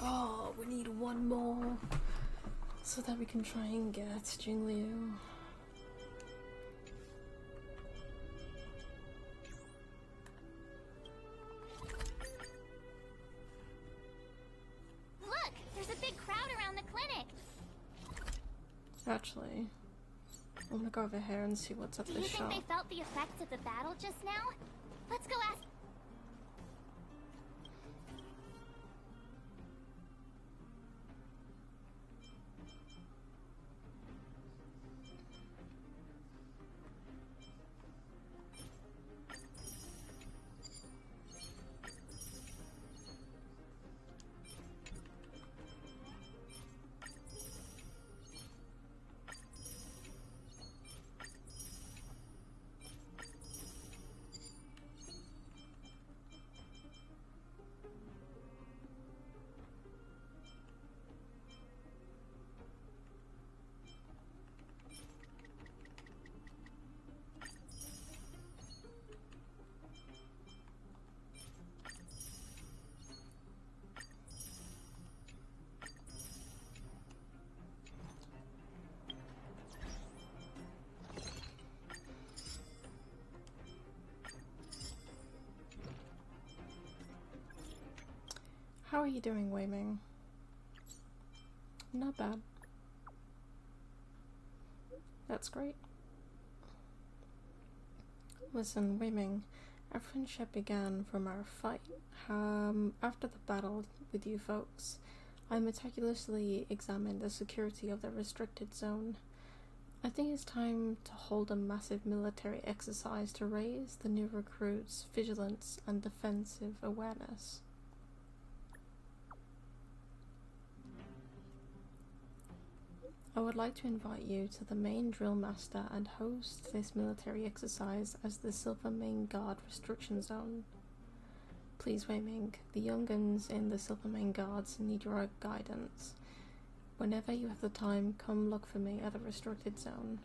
Oh, we need one more so that we can try and get Jingliu. Look, there's a big crowd around the clinic. Actually, I'm gonna go over here and see what's at Do the you shop. think they felt the effects of the battle just now? Let's go ask. How are you doing, Wei Ming? Not bad. That's great. Listen, Wei Ming, our friendship began from our fight. After the battle with you folks, I meticulously examined the security of the restricted zone. I think it's time to hold a massive military exercise to raise the new recruits' vigilance and defensive awareness. I would like to invite you to the main drill master and host this military exercise as the Silver Main Guard restriction zone. Please, Wei Ming, the young guns in the Silver Main Guards need your guidance. Whenever you have the time, come look for me at the restricted zone.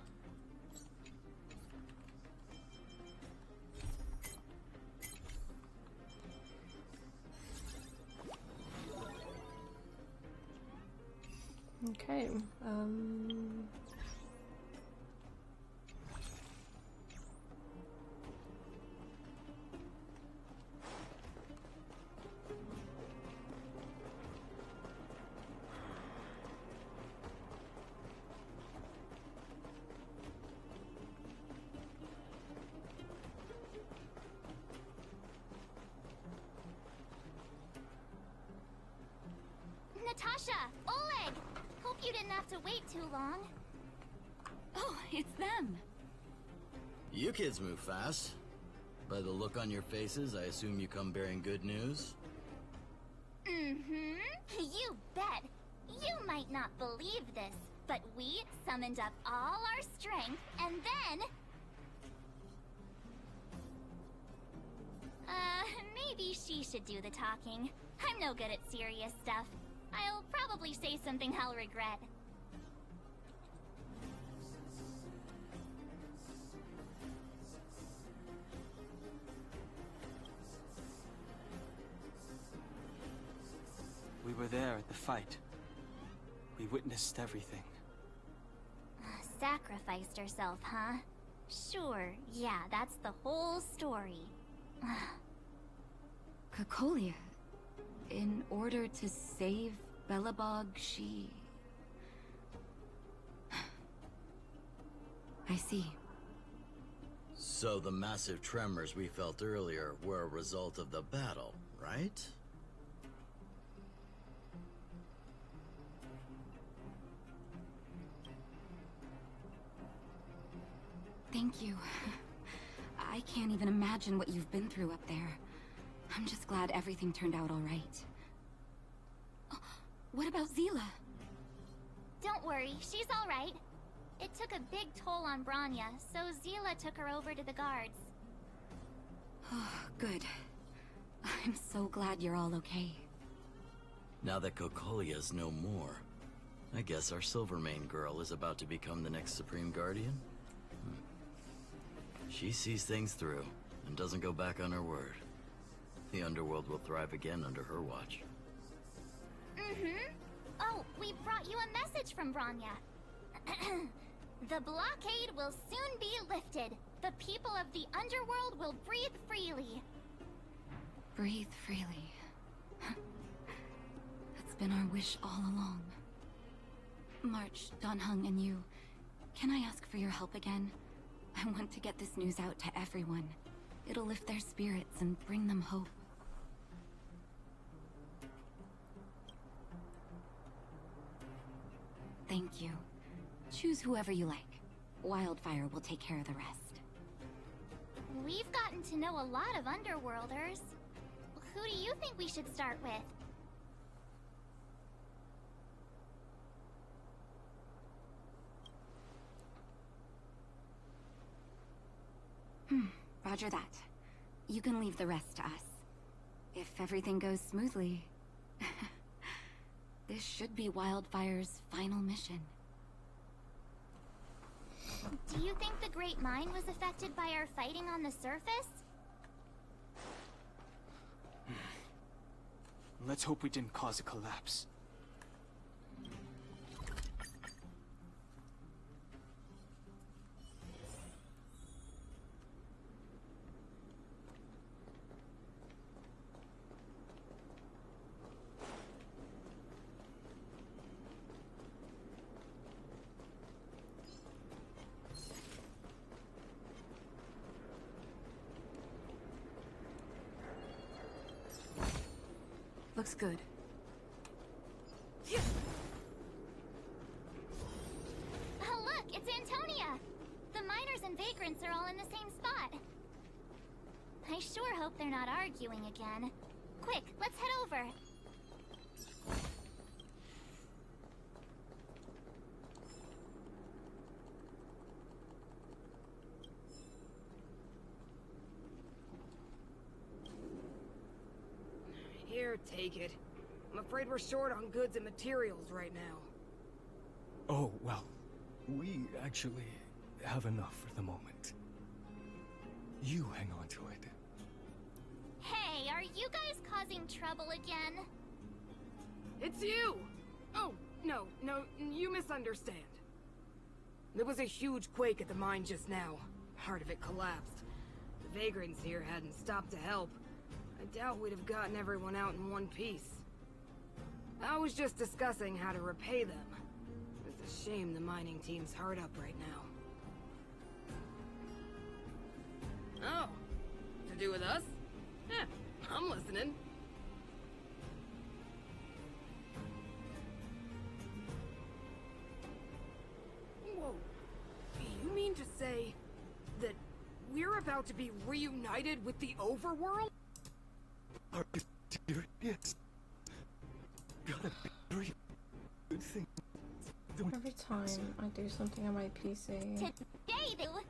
Okay, Natasha! Oleg! Hope you didn't have to wait too long. Oh, it's them. You kids move fast. By the look on your faces, I assume you come bearing good news? Mm-hmm. You bet. You might not believe this, but we summoned up all our strength, and then... maybe she should do the talking. I'm no good at serious stuff. I'll probably say something I'll regret. We were there at the fight. We witnessed everything. Sacrificed herself, huh? Sure, yeah, that's the whole story. Cocolia, in order to save Belobog, she... I see. So the massive tremors we felt earlier were a result of the battle, right? Thank you. I can't even imagine what you've been through up there. I'm just glad everything turned out all right. Oh, what about Zila? Don't worry, she's all right. It took a big toll on Branya, so Zila took her over to the guards. Oh, good. I'm so glad you're all okay. Now that Cocolia's no more, I guess our Silvermane girl is about to become the next Supreme Guardian? She sees things through, and doesn't go back on her word. The underworld will thrive again under her watch. Mm-hmm. Oh, we brought you a message from Branya. The blockade will soon be lifted. The people of the underworld will breathe freely. Breathe freely. That's been our wish all along. March, Danheng, and you, can I ask for your help again? I want to get this news out to everyone. It'll lift their spirits and bring them hope. Thank you. Choose whoever you like. Wildfire will take care of the rest. We've gotten to know a lot of Underworlders. Who do you think we should start with? Roger that. You can leave the rest to us. If everything goes smoothly... this should be Wildfire's final mission. Do you think the Great Mine was affected by our fighting on the surface? Let's hope we didn't cause a collapse. Looks good. Oh look, it's Antonia! The miners and vagrants are all in the same spot. I sure hope they're not arguing again. Quick, let's head over. Here, take it. I'm afraid we're short on goods and materials right now. Oh, well, we actually have enough for the moment. You hang on to it. Hey, are you guys causing trouble again? It's you! Oh, no, you misunderstand. There was a huge quake at the mine just now. Part of it collapsed. The vagrants here hadn't stopped to help. I doubt we'd have gotten everyone out in one piece. I was just discussing how to repay them. It's a shame the mining team's hard up right now. Oh, to do with us? Yeah, I'm listening. Whoa, you mean to say that we're about to be reunited with the overworld? Are you serious? Gotta be a very good thing. Every time I do something on my PC, Today, though,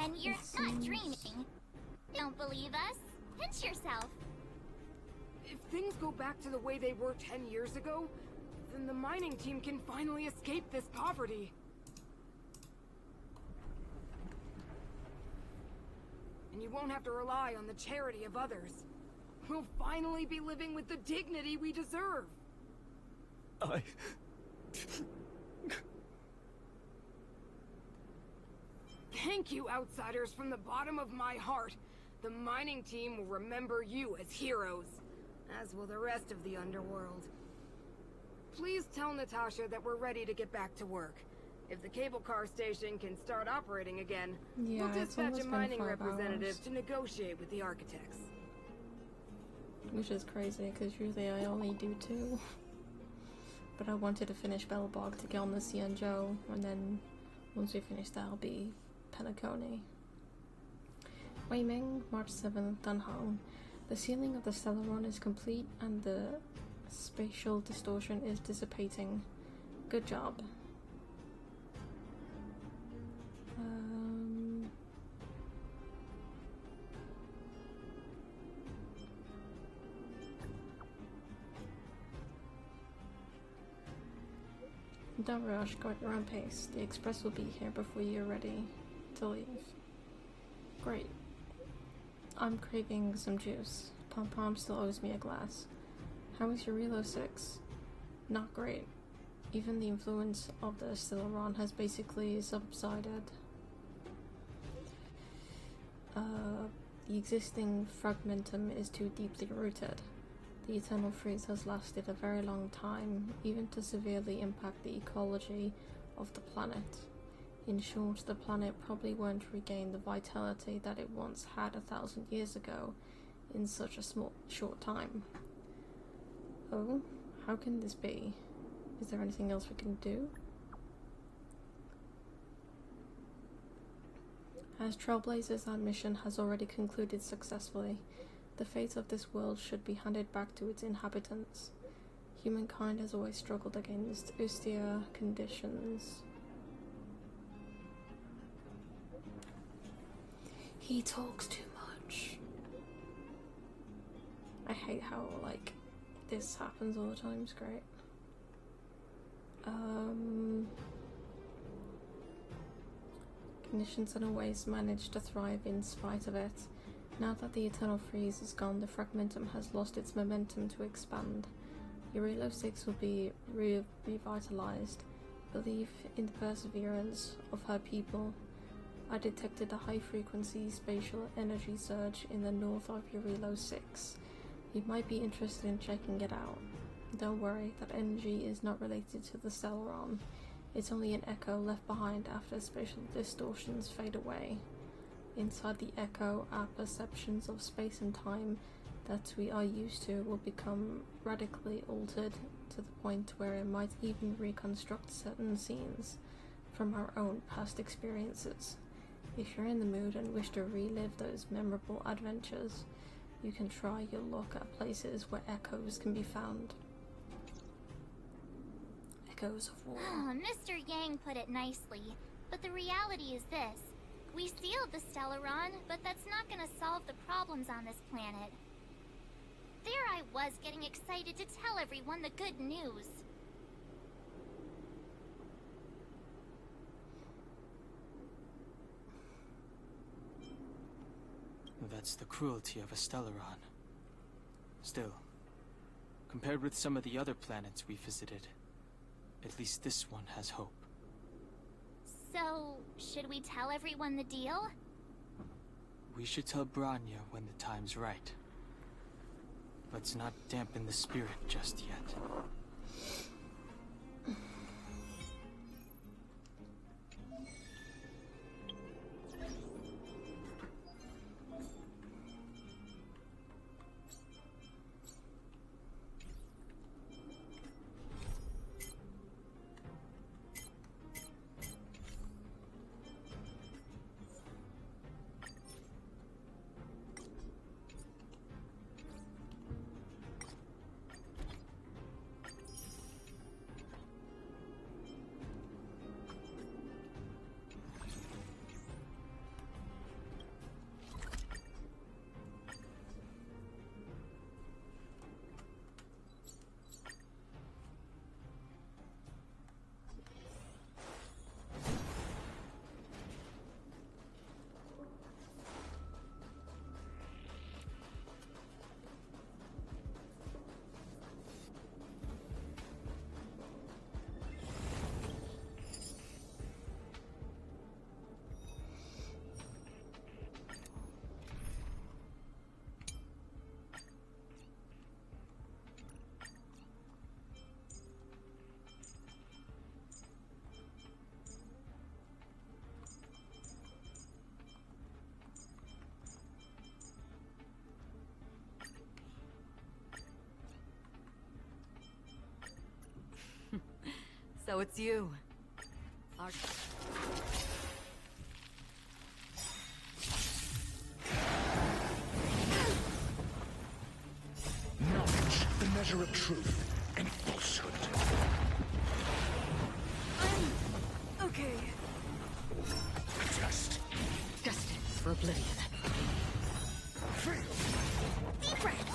and you're not dreaming. Don't believe us? Pinch yourself. If things go back to the way they were 10 years ago, then the mining team can finally escape this poverty. And you won't have to rely on the charity of others. We'll finally be living with the dignity we deserve. Thank you, outsiders, from the bottom of my heart. The mining team will remember you as heroes, as will the rest of the underworld. Please tell Natasha that we're ready to get back to work. If the cable car station can start operating again, we'll dispatch a mining representative to negotiate with the architects. which is crazy because usually I only do 2. But I wanted to finish Bellbog to get on the Xianzhou, and then once we finish that, I'll be Penacony. Wei Ming, March 7th, Dunhong. The sealing of the Stellaron is complete, and the spatial distortion is dissipating. Good job. Don't rush, go at your own pace. The express will be here before you're ready to leave. Great. I'm craving some juice. Pom Pom still owes me a glass. How is your Relo 6? Not great. Even the influence of the Stellaron has basically subsided. The existing fragmentum is too deeply rooted. The eternal freeze has lasted a very long time, even to severely impact the ecology of the planet. In short, the planet probably won't regain the vitality that it once had 1,000 years ago in such a short time. Oh, how can this be? Is there anything else we can do? As Trailblazers, our mission has already concluded successfully. The fate of this world should be handed back to its inhabitants. Humankind has always struggled against austere conditions. He talks too much. I hate how, like, this happens all the time. It's great. Conditions and always managed to thrive in spite of it. Now that the eternal freeze is gone, the fragmentum has lost its momentum to expand. Relo 6 will be revitalized. Believe in the perseverance of her people. I detected a high-frequency spatial energy surge in the north of Relo 6. You might be interested in checking it out. Don't worry, that energy is not related to the Stellaron. It's only an echo left behind after spatial distortions fade away. Inside the echo, our perceptions of space and time that we are used to will become radically altered to the point where it might even reconstruct certain scenes from our own past experiences. If you're in the mood and wish to relive those memorable adventures, you can try your luck at places where echoes can be found. Echoes of war. Oh, Mr. Yang put it nicely, but the reality is this. We sealed the Stellaron, but that's not gonna solve the problems on this planet. There I was getting excited to tell everyone the good news. Well, that's the cruelty of a Stellaron. Still, compared with some of the other planets we visited, at least this one has hope. So, should we tell everyone the deal? We should tell Bronya when the time's right. Let's not dampen the spirit just yet. So it's you. Our... Knowledge, the measure of truth and falsehood. Okay. Test. Destined for oblivion. Deep breath.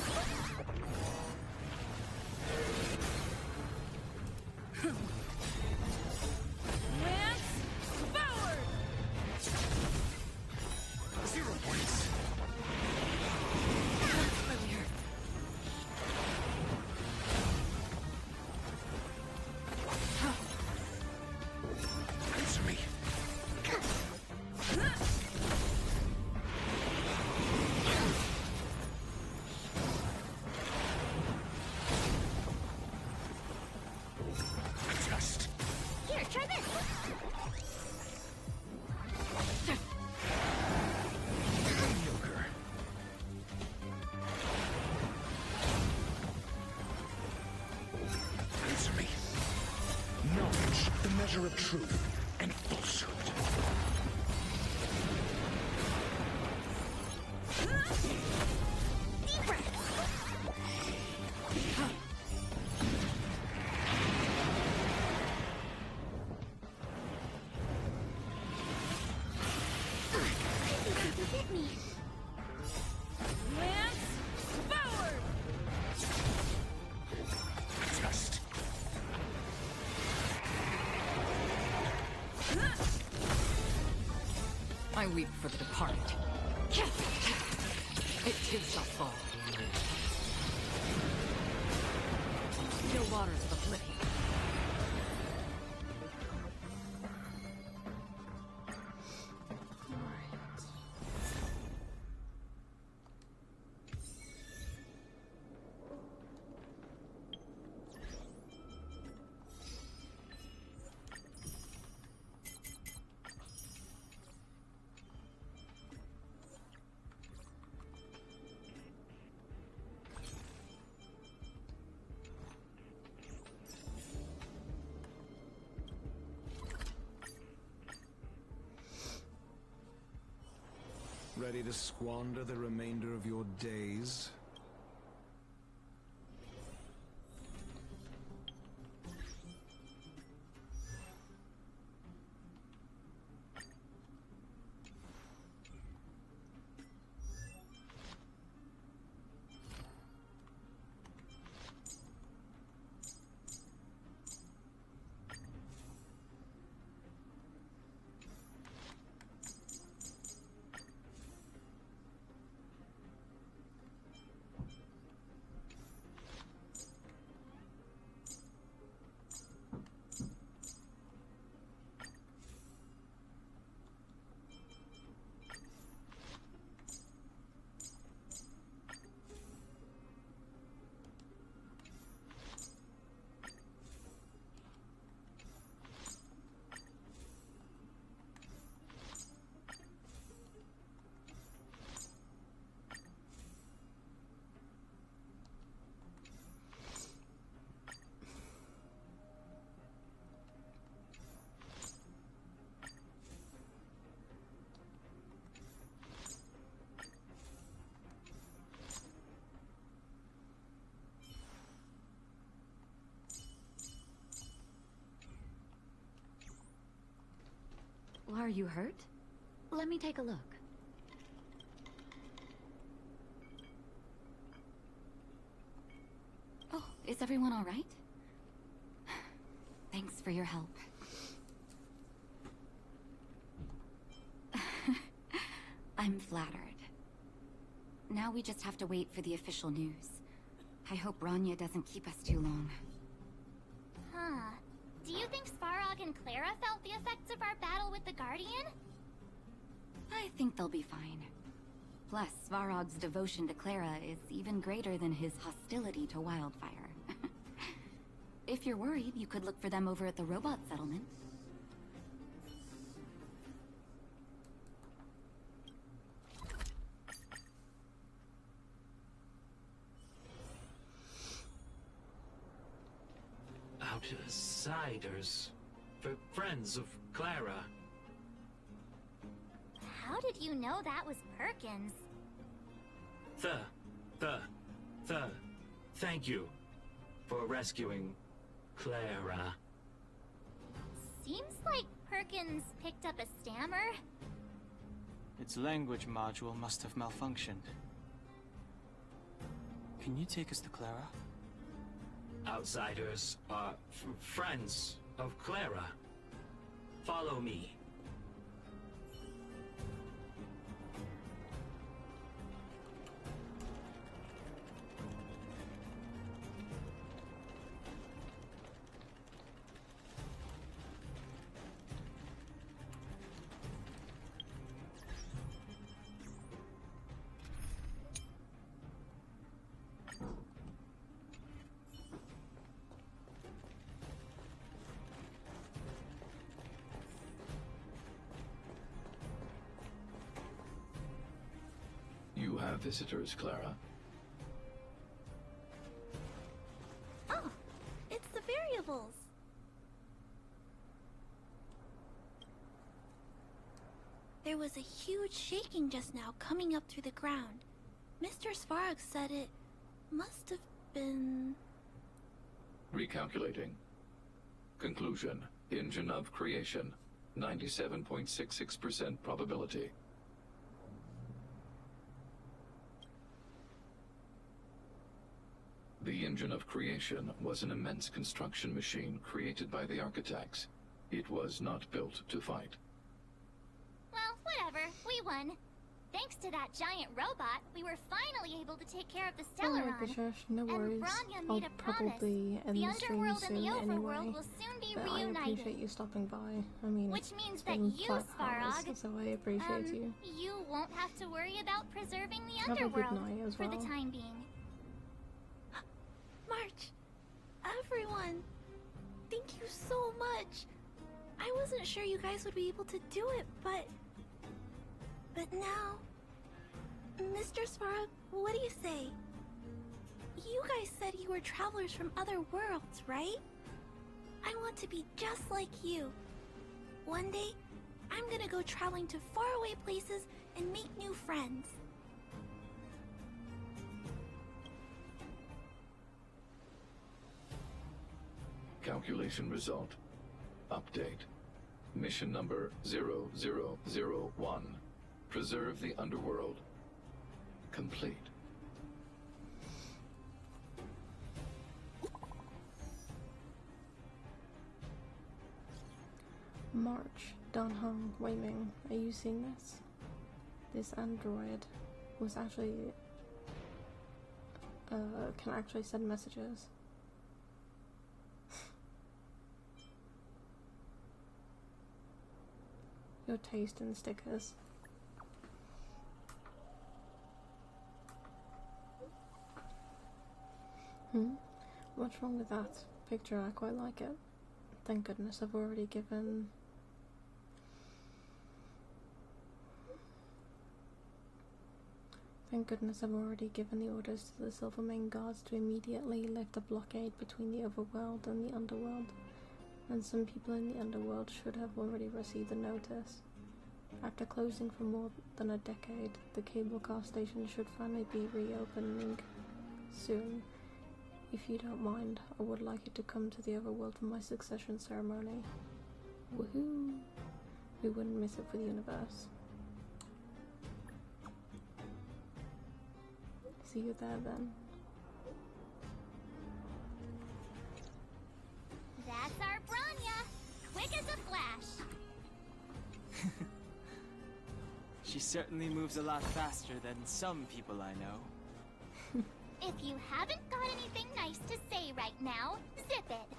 Measure of truth and falsehood. Deep breath. You hit me. Lance forward. Test. I weep for the departed. It too shall fall. Still waters of oblivion. Ready to squander the remainder of your days? Are you hurt? Let me take a look. Oh, is everyone all right? Thanks for your help. I'm flattered. Now we just have to wait for the official news. I hope Bronya doesn't keep us too long. Huh. Do you think Svarog and Clara felt the effects of our battle with the Guardian? I think they'll be fine. Plus, Svarog's devotion to Clara is even greater than his hostility to Wildfire. If you're worried, you could look for them over at the robot settlement. Outsiders. For friends of Clara. How did you know that was Perkins? Thank you for rescuing Clara. Seems like Perkins picked up a stammer. Its language module must have malfunctioned. Can you take us to Clara? Outsiders are friends of Clara. Follow me. You have visitors, Clara. Oh, it's the variables. There was a huge shaking just now coming up through the ground. Mr. Svarog said it must have been... Recalculating. Conclusion. Engine of creation. 97.66% probability. The engine of creation was an immense construction machine created by the architects. It was not built to fight. Well, whatever. We won. Thanks to that giant robot, we were finally able to take care of the Stellaron. Alright, Bishosh, no worries. And Bronya I'll made a promise. probably end The the stream underworld soon and the overworld anyway. will soon be But I reunited. appreciate you stopping by. I mean, Which means it's that been you, 5 hours, Svarog, so I appreciate you. You won't have to worry about preserving the Have a good underworld night as for the well. time being. March, everyone, thank you so much. I wasn't sure you guys would be able to do it, but now, Mr. Svarog, what do you say? You guys said you were travelers from other worlds, right? I want to be just like you. One day, I'm gonna go traveling to faraway places and make new friends. Calculation result. Update. Mission number 0001. Preserve the underworld. Complete. March, Danhong, Wei Ming, are you seeing this? This android was actually can actually send messages. Your taste in stickers. What's wrong with that picture? I quite like it. Thank goodness I've already given... Thank goodness I've already given the orders to the Silvermane guards to immediately lift a blockade between the overworld and the underworld. And some people in the underworld should have already received the notice. After closing for more than a decade, the cable car station should finally be reopening soon. If you don't mind, I would like you to come to the overworld for my succession ceremony. Woohoo! Who wouldn't miss it for the universe? See you there then. That's our Bronya! Quick as a flash! She certainly moves a lot faster than some people I know. If you haven't got anything nice to say right now, zip it!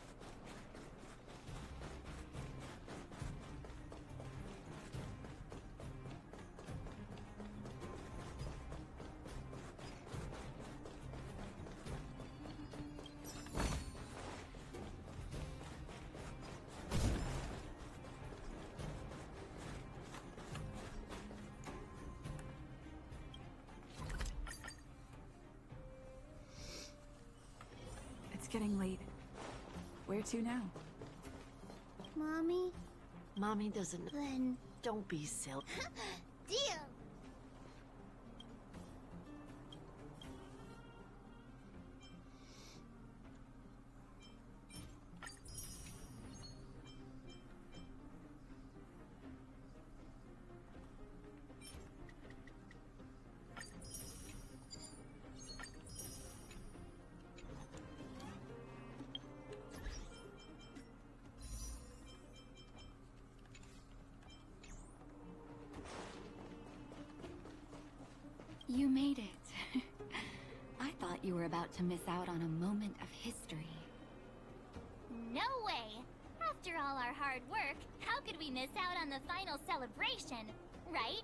Getting late. Where to now? Mommy? Mommy doesn't... Then... Don't be silly. Deal! You made it. I thought you were about to miss out on a moment of history. No way! After all our hard work, how could we miss out on the final celebration, right?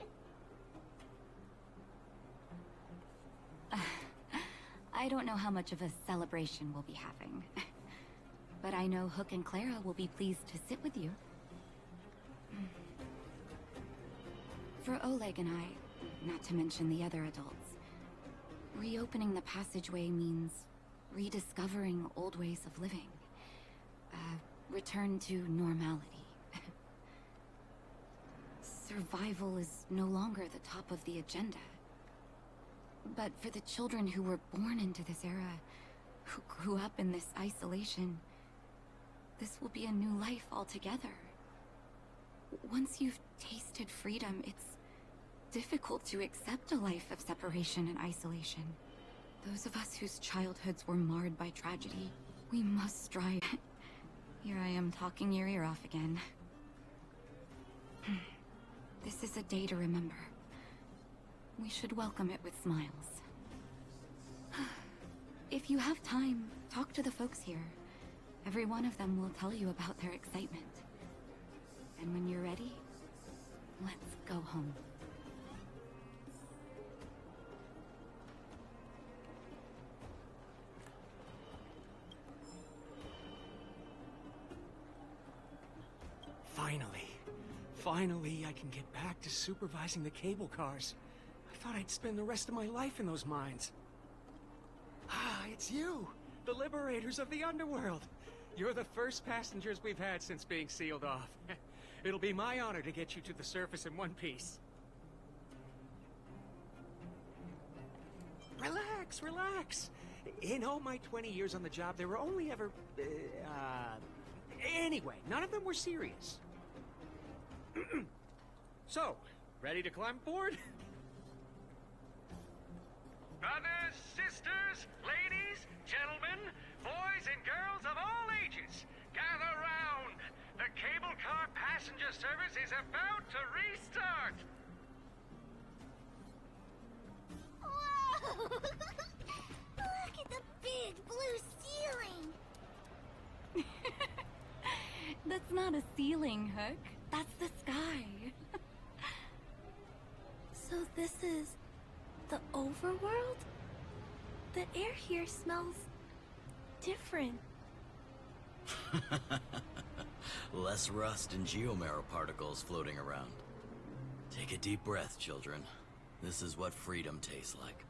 I don't know how much of a celebration we'll be having. But I know Hook and Clara will be pleased to sit with you. For Oleg and I, not to mention the other adults, reopening the passageway means rediscovering old ways of living. Return to normality. Survival is no longer the top of the agenda. But for the children who were born into this era, who grew up in this isolation, this will be a new life altogether. Once you've tasted freedom, it's difficult to accept a life of separation and isolation. Those of us whose childhoods were marred by tragedy, we must strive. Here I am talking your ear off again. This is a day to remember. We should welcome it with smiles. If you have time, talk to the folks here. Every one of them will tell you about their excitement. And when you're ready, let's go home. Finally, I can get back to supervising the cable cars. I thought I'd spend the rest of my life in those mines. Ah, it's you, the liberators of the underworld. You're the first passengers we've had since being sealed off. It'll be my honor to get you to the surface in one piece. Relax, relax. In all my 20 years on the job, there were only ever... Anyway, none of them were serious. So, ready to climb aboard? Brothers, sisters, ladies, gentlemen, boys and girls of all ages, gather round. The cable car passenger service is about to restart. Whoa! Look at the big blue ceiling! That's not a ceiling, Hook. That's the sky. So this is the overworld? The air here smells different. Less rust and geomarrow particles floating around. Take a deep breath, children. This is what freedom tastes like.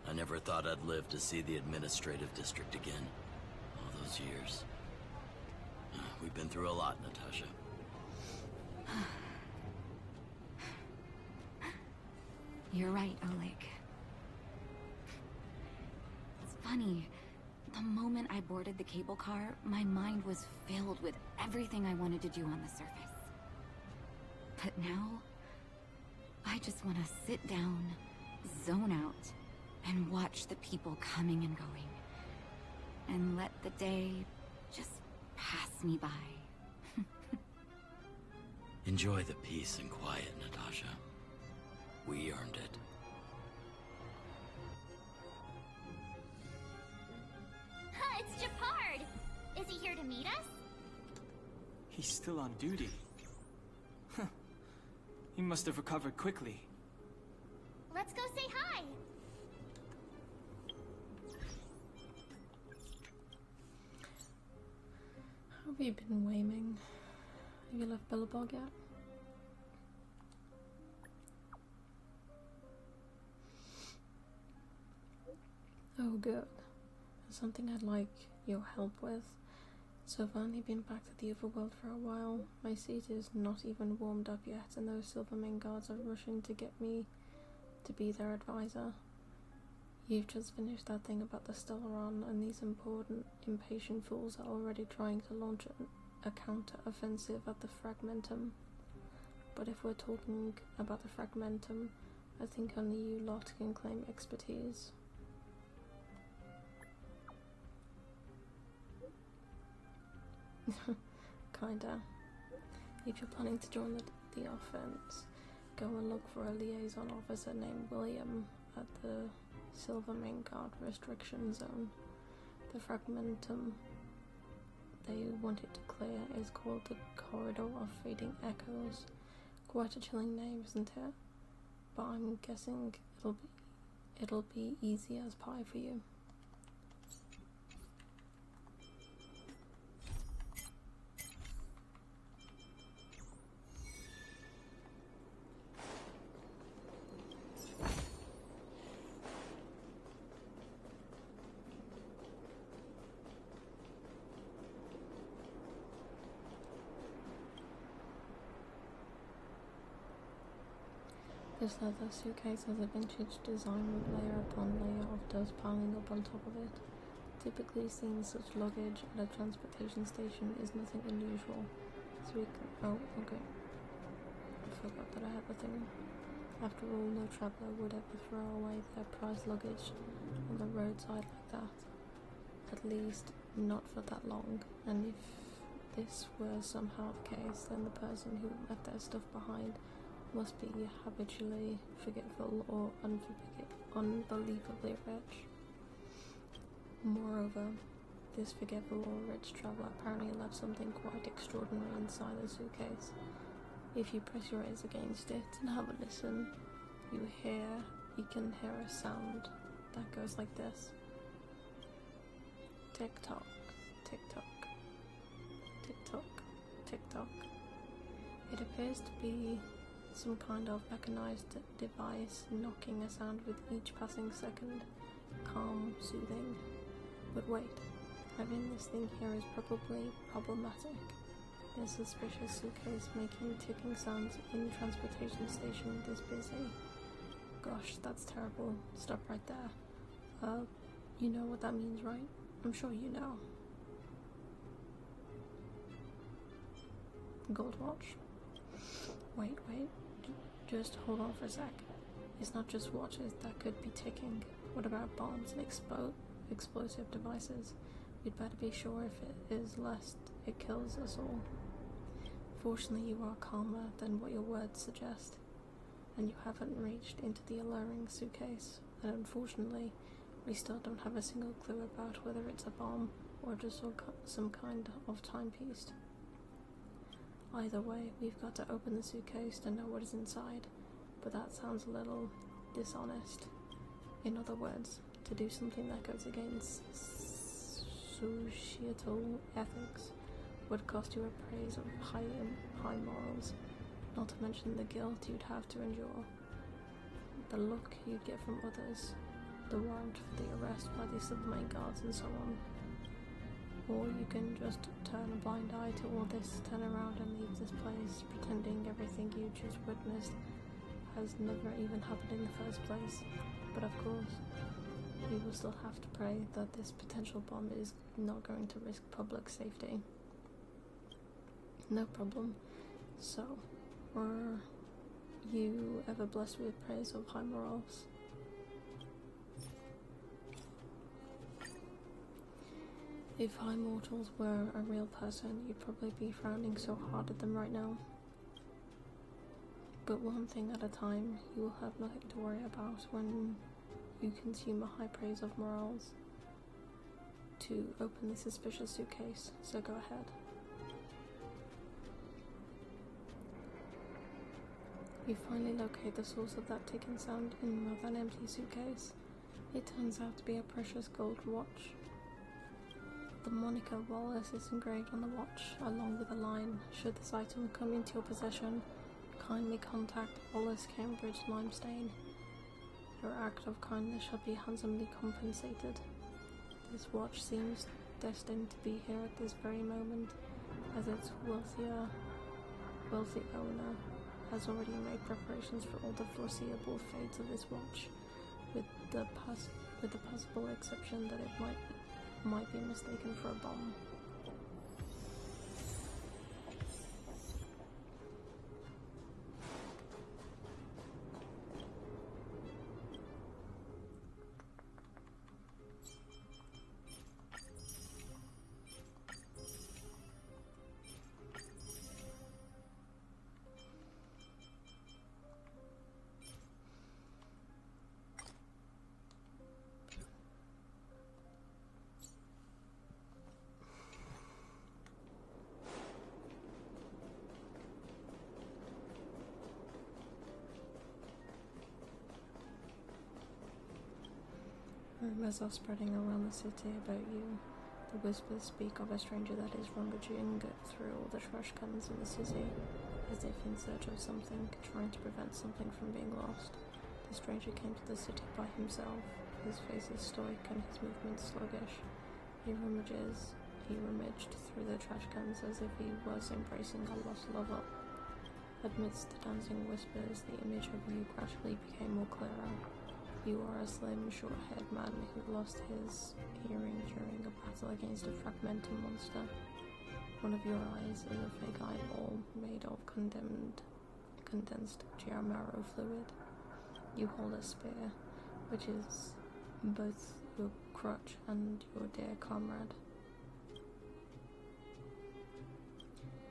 I never thought I'd live to see the administrative district again. All those years. We've been through a lot, Natasha. You're right, Oleg. It's funny. The moment I boarded the cable car, my mind was filled with everything I wanted to do on the surface. But now, I just want to sit down, zone out, and watch the people coming and going. And let the day just pass me by. Enjoy the peace and quiet, Natasha. We earned it. It's Japard! Is he here to meet us? He's still on duty. Huh. He must have recovered quickly. Let's go say hi! How have you been, Wei Ming? Have you left Billabong yet? Oh, good. There's something I'd like your help with. So I've only been back to the overworld for a while. My seat is not even warmed up yet, and those Silvermane guards are rushing to get me to be their advisor. You've just finished that thing about the Stellaron, and these impatient fools are already trying to launch a counter-offensive at the Fragmentum. But if we're talking about the Fragmentum, I think only you lot can claim expertise. Kinda. If you're planning to join the offense, go and look for a liaison officer named William at the Silvermane Guard restriction zone. The Fragmentum they wanted to clear is called the Corridor of Fading Echoes. Quite a chilling name, isn't it? But I'm guessing it'll be easy as pie for you. This leather suitcase has a vintage design with layer upon layer of dust piling up on top of it. Typically seeing such luggage at a transportation station is nothing unusual. So we can— oh, okay. I forgot that I had the thing. After all, no traveller would ever throw away their prized luggage on the roadside like that. At least, not for that long. And if this were somehow the case, then the person who left their stuff behind must be habitually forgetful or unbelievably rich. Moreover, this forgetful or rich traveller apparently left something quite extraordinary inside the suitcase. If you press your ears against it and have a listen, you can hear a sound that goes like this. Tick tock, tick tock, tick tock, tick tock. It appears to be some kind of mechanized device knocking a sound with each passing second. Calm, soothing. But wait, having this thing here is probably problematic. This suspicious suitcase making ticking sounds in transportation station this busy. Gosh, that's terrible. Stop right there. You know what that means, right? I'm sure you know. Gold watch. Wait. Just hold on for a sec. It's not just watches that could be ticking. What about bombs and explosive devices? We'd better be sure if it is, lest it kills us all. Fortunately, you are calmer than what your words suggest, and you haven't reached into the alluring suitcase. And unfortunately, we still don't have a single clue about whether it's a bomb or just some kind of timepiece. Either way, we've got to open the suitcase to know what is inside, but that sounds a little dishonest. In other words, to do something that goes against societal ethics would cost you a praise of high morals, not to mention the guilt you'd have to endure, the look you'd get from others, the warrant for the arrest by the Silvermane guards, and so on. Or you can just turn a blind eye to all this, turn around and leave this place, pretending everything you just witnessed has never even happened in the first place. But of course, you will still have to pray that this potential bomb is not going to risk public safety. No problem. So, were you ever blessed with praise of high morals? If high mortals were a real person, you'd probably be frowning so hard at them right now. But one thing at a time, you will have nothing to worry about when you consume a high praise of morals. To open the suspicious suitcase, so go ahead. You finally locate the source of that ticking sound in that empty suitcase. It turns out to be a precious gold watch. The moniker Wallace is engraved on the watch, along with a line: should this item come into your possession, kindly contact Wallace Cambridge Limestain. Your act of kindness shall be handsomely compensated. This watch seems destined to be here at this very moment, as its wealthy owner has already made preparations for all the foreseeable fates of this watch, with the possible exception that it might be mistaken for a bomb. Rumors are spreading around the city about you. The whispers speak of a stranger that is rummaging through all the trash cans in the city, as if in search of something, trying to prevent something from being lost. The stranger came to the city by himself. His face is stoic and his movements sluggish. He rummaged through the trash cans as if he was embracing a lost lover. Amidst the dancing whispers, the image of you gradually became more clearer. You are a slim, short-haired man who lost his hearing during a battle against a fragmental monster. One of your eyes is a fake eyeball made of condensed geomarrow fluid. You hold a spear, which is both your crutch and your dear comrade.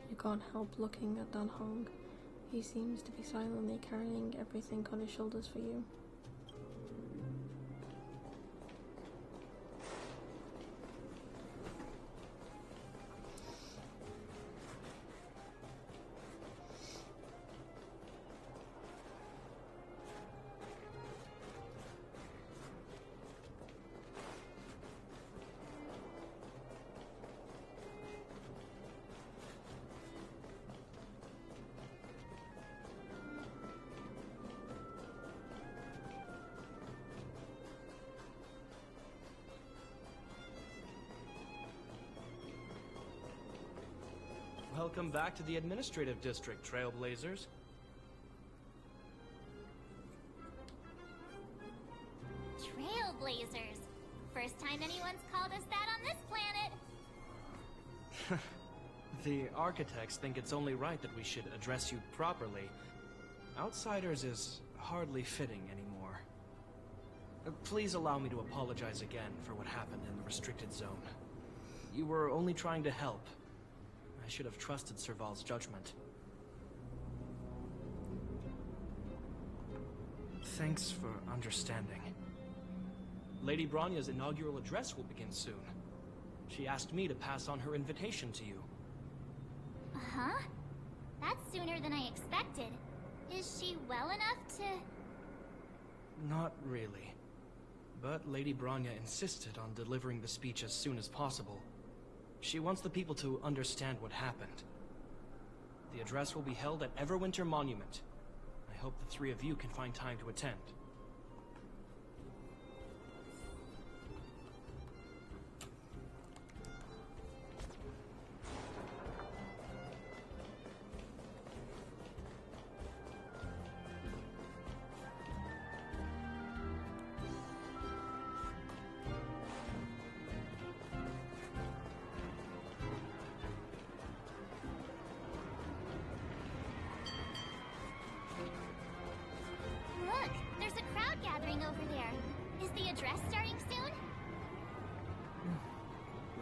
You can't help looking at Dan Hong. He seems to be silently carrying everything on his shoulders for you. Welcome back to the administrative district, Trailblazers. Trailblazers. First time anyone's called us that on this planet. The architects think it's only right that we should address you properly. Outsiders is hardly fitting anymore. Please allow me to apologize again for what happened in the restricted zone. You were only trying to help. I should have trusted Serval's judgment. Thanks for understanding. Lady Bronya's inaugural address will begin soon. She asked me to pass on her invitation to you. Uh-huh. That's sooner than I expected. Is she well enough to... Not really. But Lady Bronya insisted on delivering the speech as soon as possible. She wants the people to understand what happened. The address will be held at Everwinter Monument. I hope the three of you can find time to attend.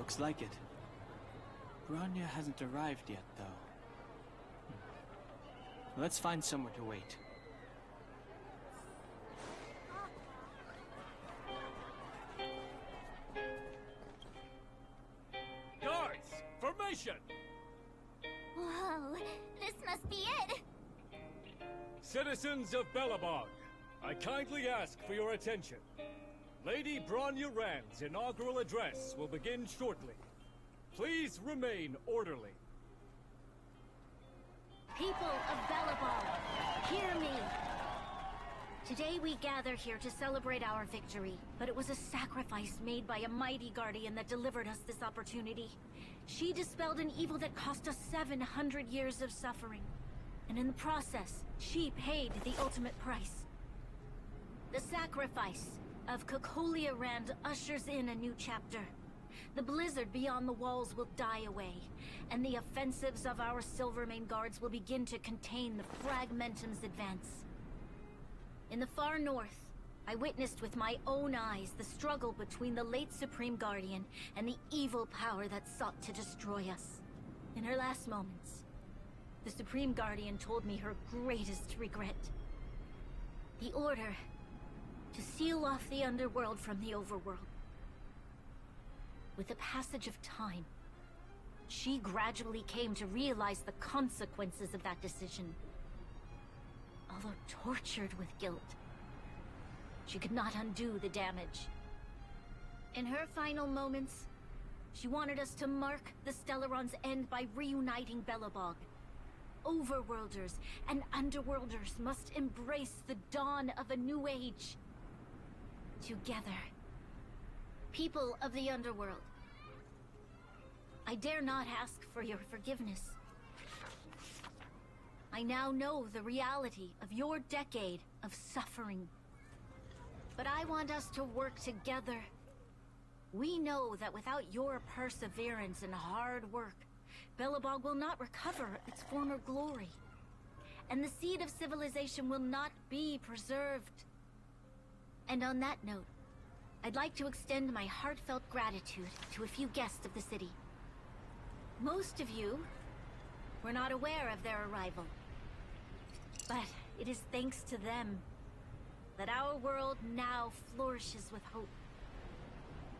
Looks like it. Bronya hasn't arrived yet, though. Let's find somewhere to wait. Guards, formation! Whoa, this must be it! Citizens of Belobog, I kindly ask for your attention. Lady Bronya Rand's inaugural address will begin shortly. Please remain orderly. People of Belobog, hear me! Today we gather here to celebrate our victory, but it was a sacrifice made by a mighty guardian that delivered us this opportunity. She dispelled an evil that cost us 700 years of suffering. And in the process, she paid the ultimate price. The sacrifice of Cocolia Rand ushers in a new chapter. The blizzard beyond the walls will die away, and the offensives of our Silvermane guards will begin to contain the Fragmentum's advance. In the far north, I witnessed with my own eyes the struggle between the late Supreme Guardian and the evil power that sought to destroy us. In her last moments, the Supreme Guardian told me her greatest regret. The order to seal off the underworld from the overworld. With the passage of time, she gradually came to realize the consequences of that decision. Although tortured with guilt, she could not undo the damage. In her final moments, she wanted us to mark the Stellaron's end by reuniting Belobog. Overworlders and Underworlders must embrace the dawn of a new age. Together. People of the Underworld, I dare not ask for your forgiveness. I now know the reality of your decade of suffering. But I want us to work together. We know that without your perseverance and hard work, Belobog will not recover its former glory. And the seed of civilization will not be preserved. And on that note, I'd like to extend my heartfelt gratitude to a few guests of the city. Most of you were not aware of their arrival. But it is thanks to them that our world now flourishes with hope.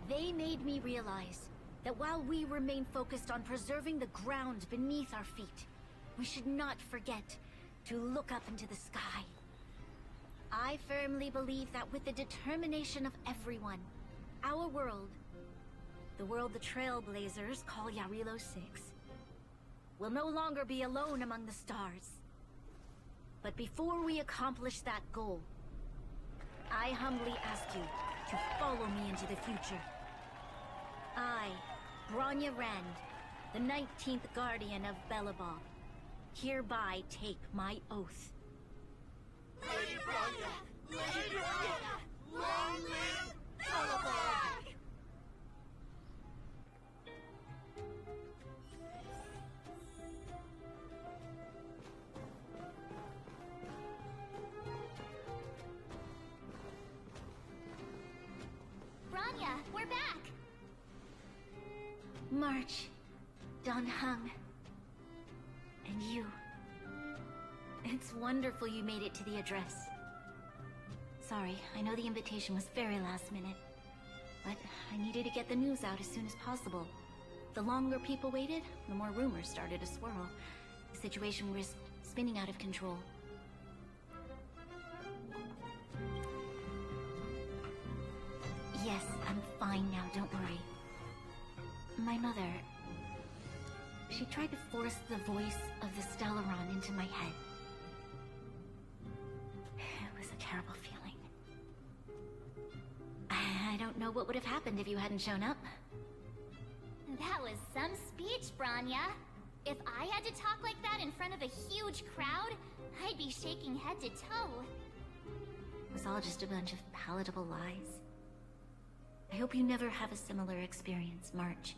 They made me realize that while we remain focused on preserving the ground beneath our feet, we should not forget to look up into the sky. I firmly believe that with the determination of everyone, our world, the world the Trailblazers call Yarilo 6, will no longer be alone among the stars. But before we accomplish that goal, I humbly ask you to follow me into the future. I, Bronya Rand, the 19th Guardian of Belobog, hereby take my oath. Lady Bronya! Lady Bronya! Long live Belobog! Bronya, we're back! March, Dan Heng, and you. It's wonderful you made it to the address. Sorry, I know the invitation was very last minute, but I needed to get the news out as soon as possible. The longer people waited, the more rumors started to swirl. The situation risked spinning out of control. Yes, I'm fine now, don't worry. My mother... she tried to force the voice of the Stellaron into my head. It was a terrible feeling. I don't know what would have happened if you hadn't shown up. That was some speech, Bronya. If I had to talk like that in front of a huge crowd, I'd be shaking head to toe. It was all just a bunch of palatable lies. I hope you never have a similar experience, March.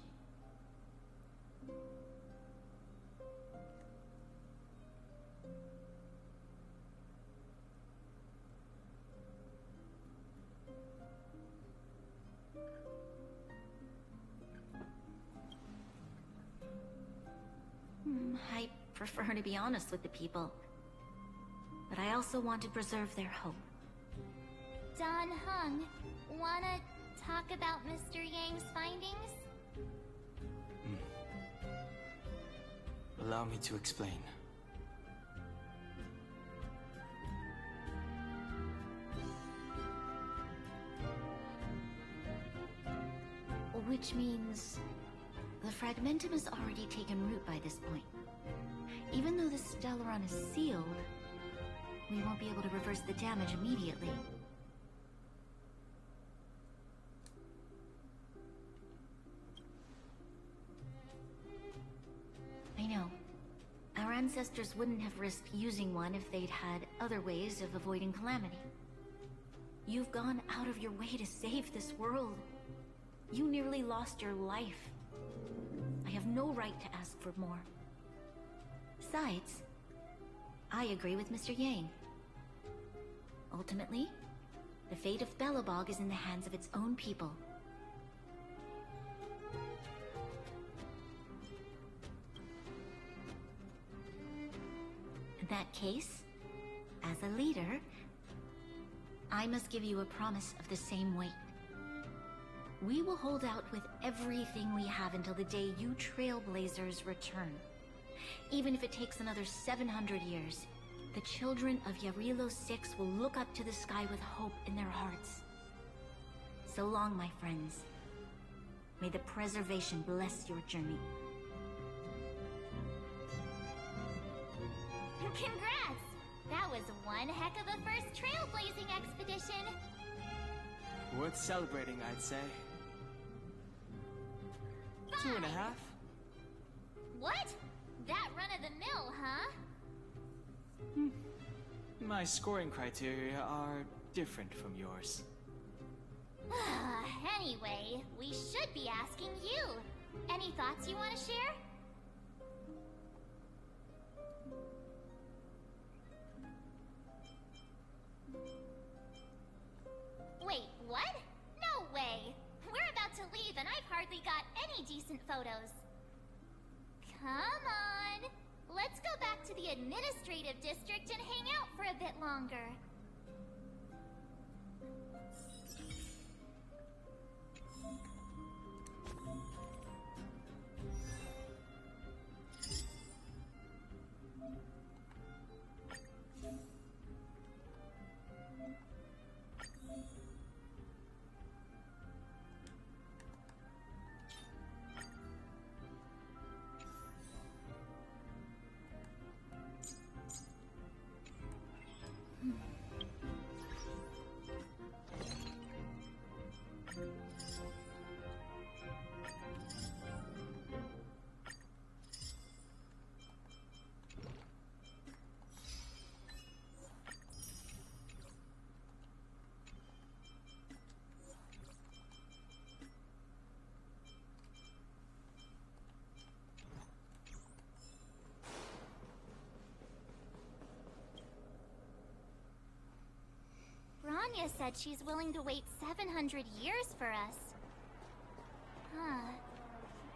prefer to be honest with the people. But I also want to preserve their hope. Don Hung, wanna talk about Mr. Yang's findings? Allow me to explain. Which means the fragmentum has already taken root by this point. Even though the Stellaron is sealed, we won't be able to reverse the damage immediately. I know. Our ancestors wouldn't have risked using one if they'd had other ways of avoiding calamity. You've gone out of your way to save this world. You nearly lost your life. I have no right to ask for more. Besides, I agree with Mr. Yang. Ultimately, the fate of Belobog is in the hands of its own people. In that case, as a leader, I must give you a promise of the same weight. We will hold out with everything we have until the day you Trailblazers return. Even if it takes another 700 years, the children of Yarilo 6 will look up to the sky with hope in their hearts. So long, my friends. May the preservation bless your journey. Congrats! That was one heck of a first trailblazing expedition! Worth celebrating, I'd say. 2.5? What? That run-of-the-mill, huh? My scoring criteria are different from yours. Anyway, we should be asking you. Any thoughts you want to share? Wait, what? No way! We're about to leave and I've hardly got any decent photos. Come on! Let's go back to the administrative district and hang out for a bit longer. Bronya said she's willing to wait 700 years for us. Huh.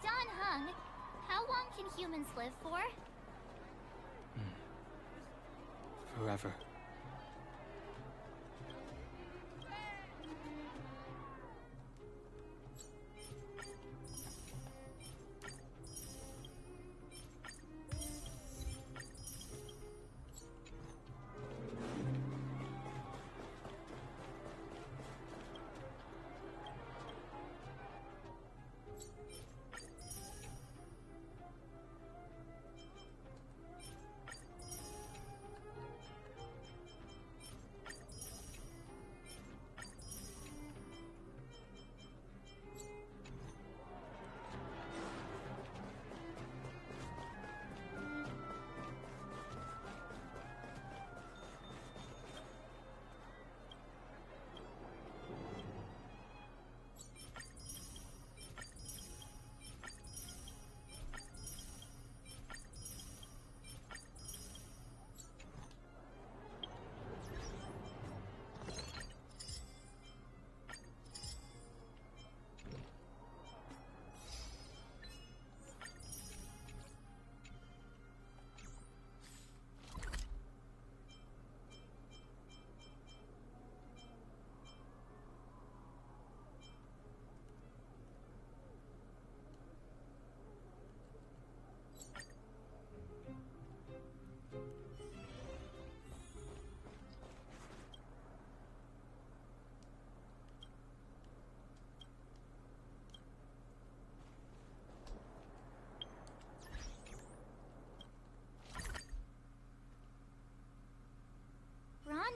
Don Hung, how long can humans live for? Forever.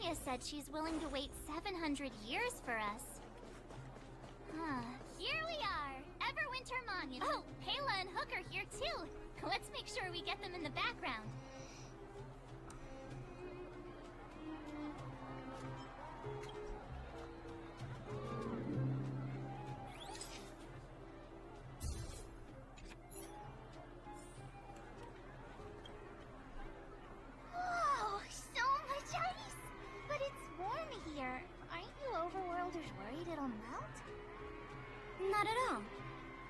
Bronya said she's willing to wait 700 years for us. Here we are! Everwinter Monument! Oh, Pela and Hook are here too! Let's make sure we get them in the background. Whoa! So much ice! But it's warm here. Aren't you overworlders worried it'll melt? Not at all.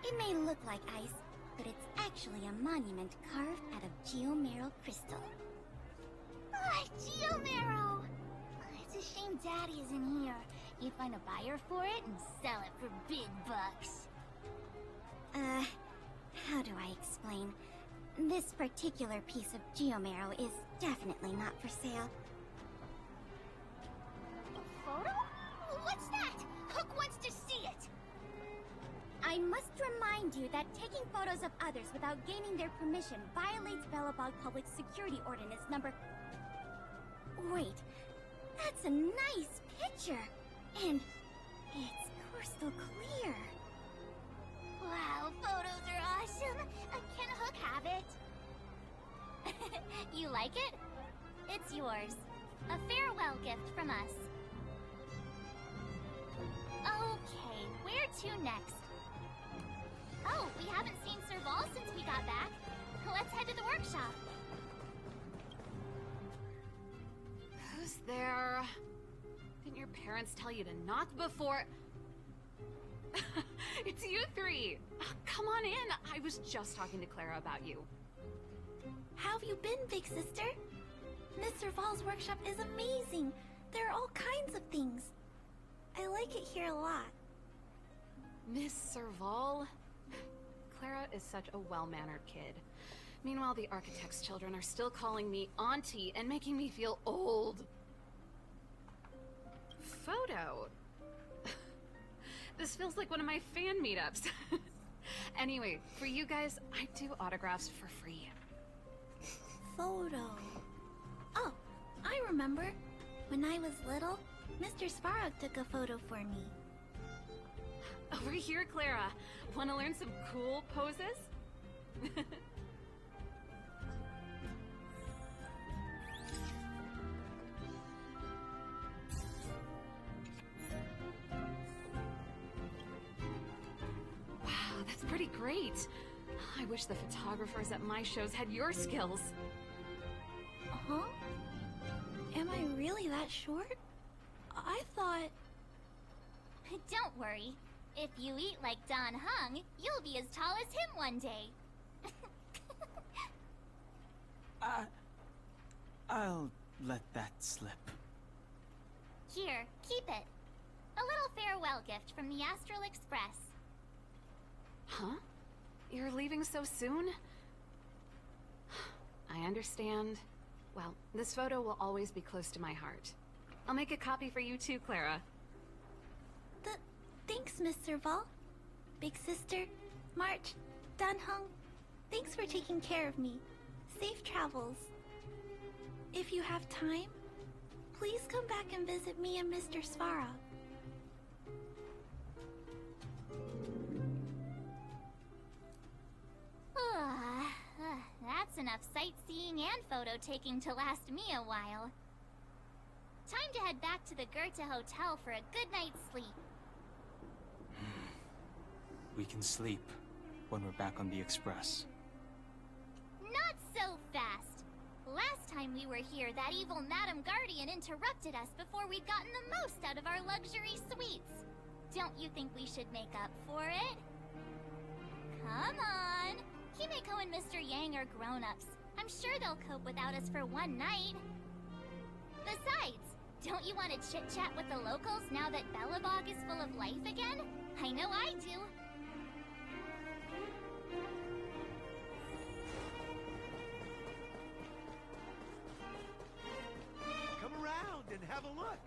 It may look like ice, but it's actually a monument carved out of geomeral crystal. Ah, Geomero! It's a shame Daddy isn't here. You'd find a buyer for it and sell it for big bucks. How do I explain? This particular piece of geomero is definitely not for sale. A photo? What's that? Hook wants to see it! I must remind you that taking photos of others without gaining their permission violates Belobog Public Security Ordinance number... Wait, that's a nice picture! And it's crystal clear. Wow, photos are awesome! Can Hook have it? You like it? It's yours. A farewell gift from us. Okay, where to next? Oh, we haven't seen Serval since we got back. Let's head to the workshop. Who's there? Didn't your parents tell you to knock before... It's you three! Come on in! I was just talking to Clara about you. How have you been, big sister? Miss Serval's workshop is amazing. There are all kinds of things. I like it here a lot. Miss Serval? Clara is such a well-mannered kid. Meanwhile, the architect's children are still calling me auntie and making me feel old. Photo? This feels like one of my fan meetups. Anyway, for you guys, I do autographs for free. Photo. Oh, I remember. When I was little, Mr. Svarog took a photo for me. Over here, Clara. Want to learn some cool poses? Wow, that's pretty great. I wish the photographers at my shows had your skills. Huh? Am I really that short? I thought... Don't worry. If you eat like Don Hung, you'll be as tall as him one day. I'll let that slip. Here, keep it. A little farewell gift from the Astral Express. Huh? You're leaving so soon? I understand. Well, this photo will always be close to my heart. I'll make a copy for you too, Clara. Thanks, Miss Serval. Big sister, March, Dunhung, thanks for taking care of me. Safe travels. If you have time, please come back and visit me and Mr. Svarog. That's enough sightseeing and photo-taking to last me a while. Time to head back to the Goethe Hotel for a good night's sleep. We can sleep when we're back on the Express. Not so fast! Last time we were here, that evil Madam Guardian interrupted us before we'd gotten the most out of our luxury suites. Don't you think we should make up for it? Come on! Himeko and Mr. Yang are grown-ups. I'm sure they'll cope without us for one night. Besides, don't you want to chit-chat with the locals now that Belobog is full of life again? I know I do. Come around and have a look.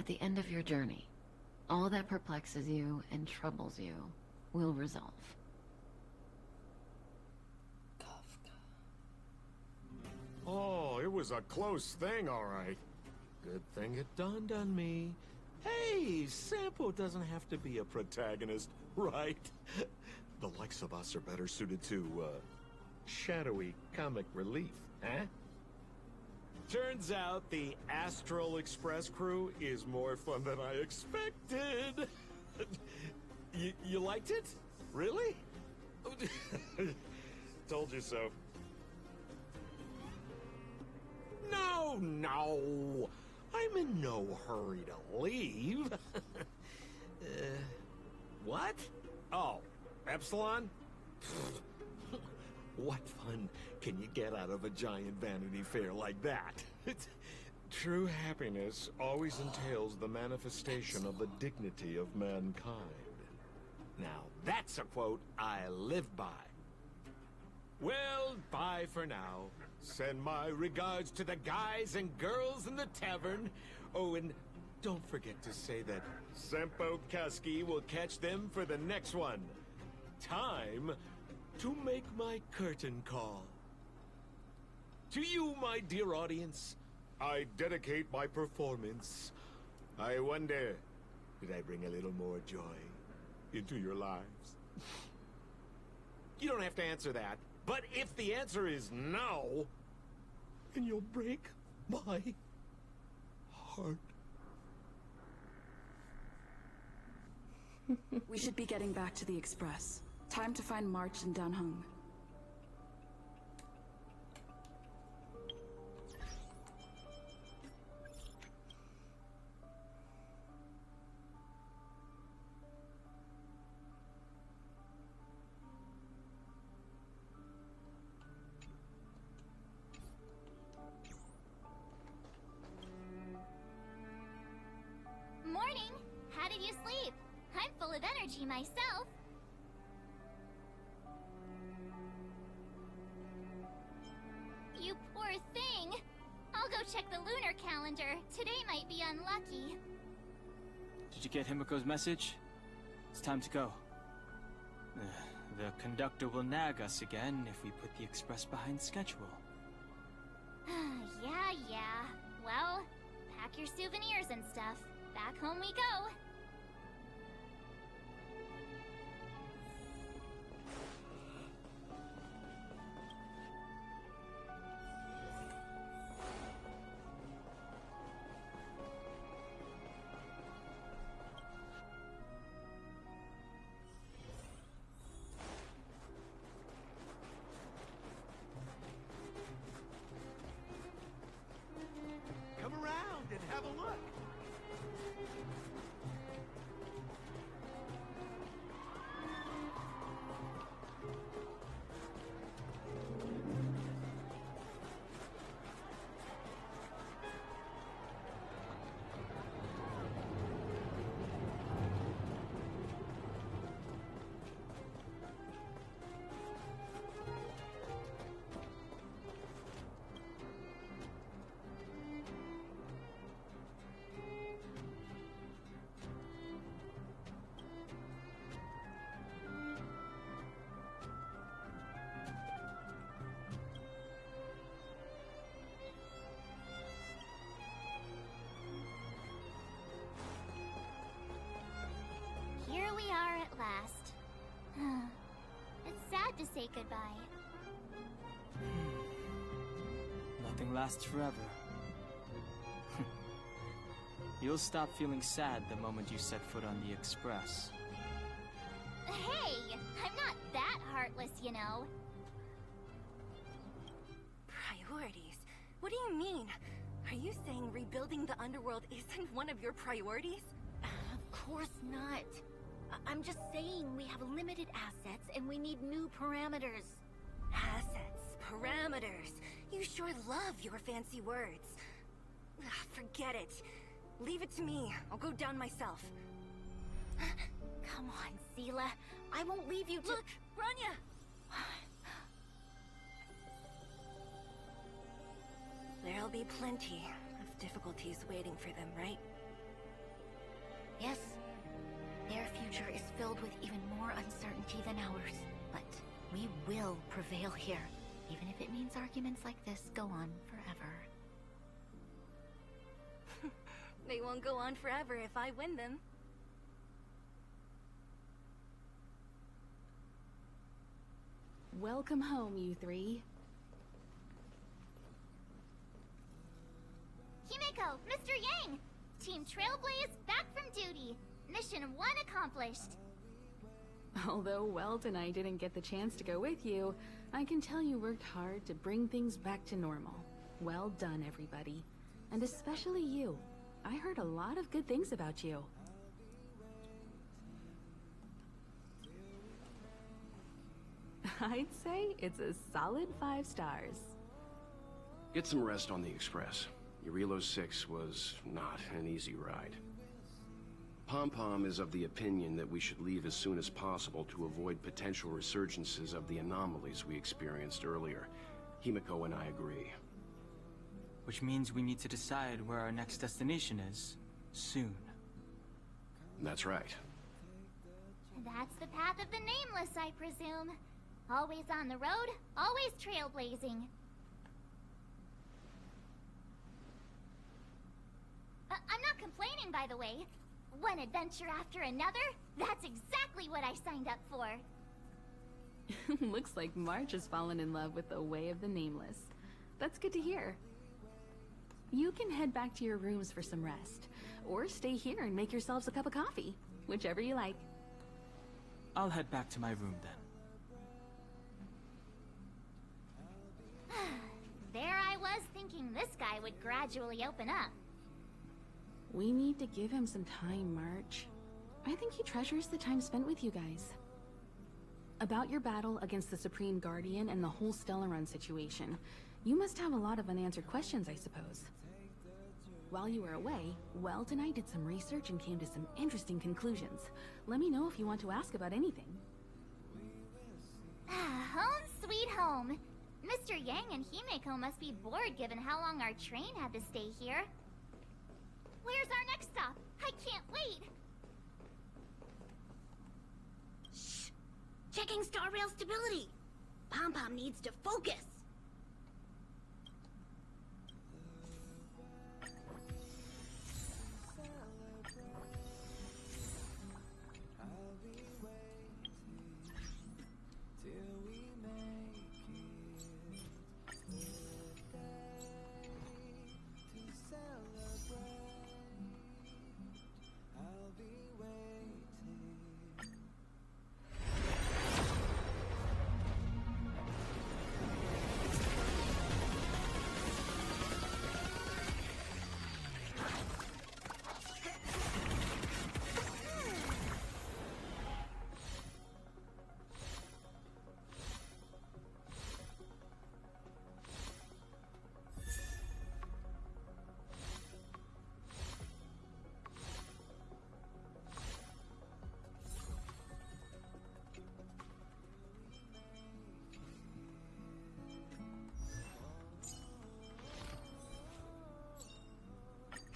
At the end of your journey, all that perplexes you and troubles you will resolve. Oh, it was a close thing, all right. Good thing it dawned on me. Hey, Sampo doesn't have to be a protagonist, right? The likes of us are better suited to, shadowy comic relief, huh? Turns out the Astral Express crew is more fun than I expected. You liked it? Really? Told you so. No! I'm in no hurry to leave. What? Oh, Epsilon? What fun can you get out of a giant Vanity Fair like that? True happiness always entails the manifestation of the dignity of mankind. Now, that's a quote I live by. Well, bye for now. Send my regards to the guys and girls in the tavern. Oh, and don't forget to say that Sempo Kasky will catch them for the next one. Time to make my curtain call. To you, my dear audience, I dedicate my performance. I wonder, did I bring a little more joy into your lives? You don't have to answer that. But if the answer is no, then you'll break my heart. We should be getting back to the Express. Time to find March and Dunhung. Morning! How did you sleep? I'm full of energy myself. You poor thing! I'll go check the lunar calendar. Today might be unlucky. Did you get Himiko's message? It's time to go. The conductor will nag us again if we put the express behind schedule. Yeah. Well, pack your souvenirs and stuff. Back home we go. Come around and have a look. Here we are at last. It's sad to say goodbye. Nothing lasts forever. You'll stop feeling sad the moment you set foot on the express. Hey! I'm not that heartless, you know. Priorities? What do you mean? Are you saying rebuilding the underworld isn't one of your priorities? Of course not. I'm just saying we have limited assets and we need new parameters. Assets, parameters. You sure love your fancy words. Ugh, forget it. Leave it to me. I'll go down myself. Come on, Seela. I won't leave you to— Look, Bronya! There'll be plenty of difficulties waiting for them, right? Yes, their future is filled with even more uncertainty than ours. But we will prevail here, even if it means arguments like this go on forever. They won't go on forever if I win them. Welcome home, you three. Himeko, Mr. Yang! Team Trailblaze back from duty. Mission 1 accomplished. Although Welt and I didn't get the chance to go with you, I can tell you worked hard to bring things back to normal. Well done, everybody. And especially you. I heard a lot of good things about you. I'd say it's a solid 5 stars. Get some rest on the Express. Eurilo 6 was not an easy ride. Pom-Pom is of the opinion that we should leave as soon as possible to avoid potential resurgences of the anomalies we experienced earlier. Himeko and I agree. Which means we need to decide where our next destination is, soon. That's right. That's the path of the Nameless, I presume. Always on the road, always trailblazing. I'm not complaining, by the way. One adventure after another, that's exactly what I signed up for. Looks like March has fallen in love with the way of the Nameless. That's good to hear. You can head back to your rooms for some rest, or stay here and make yourselves a cup of coffee, whichever you like. I'll head back to my room then. There I was thinking this guy would gradually open up. We need to give him some time, March. I think he treasures the time spent with you guys. About your battle against the Supreme Guardian and the whole Stellaron situation, you must have a lot of unanswered questions, I suppose. While you were away, Welt and I did some research and came to some interesting conclusions. Let me know if you want to ask about anything. Home sweet home. Mr. Yang and Himeko must be bored given how long our train had to stay here. Where's our next stop? I can't wait! Shh! Checking star rail stability! Pom-Pom needs to focus!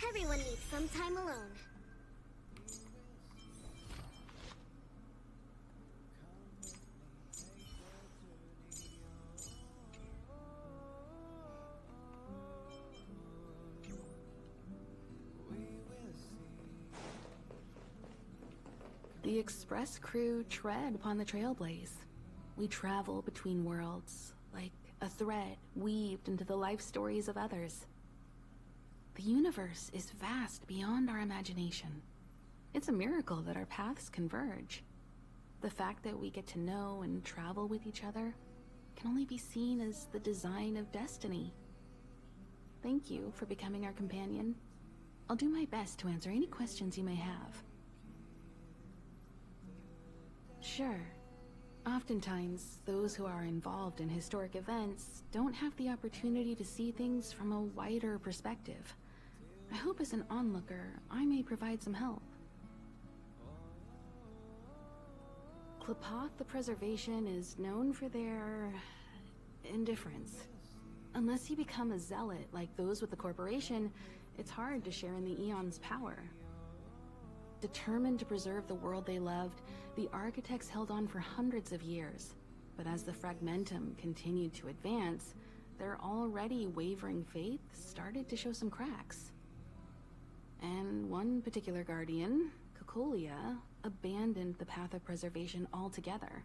Everyone needs some time alone. The Express crew tread upon the Trailblaze. We travel between worlds, like a thread weaved into the life stories of others. The universe is vast beyond our imagination. It's a miracle that our paths converge. The fact that we get to know and travel with each other can only be seen as the design of destiny. Thank you for becoming our companion. I'll do my best to answer any questions you may have. Sure. Oftentimes, those who are involved in historic events don't have the opportunity to see things from a wider perspective. I hope as an onlooker, I may provide some help. Qlipoth the Preservation is known for their indifference. Unless you become a zealot like those with the corporation, it's hard to share in the Eon's power. Determined to preserve the world they loved, the architects held on for hundreds of years. But as the fragmentum continued to advance, their already wavering faith started to show some cracks. And one particular guardian, Cocolia, abandoned the path of preservation altogether.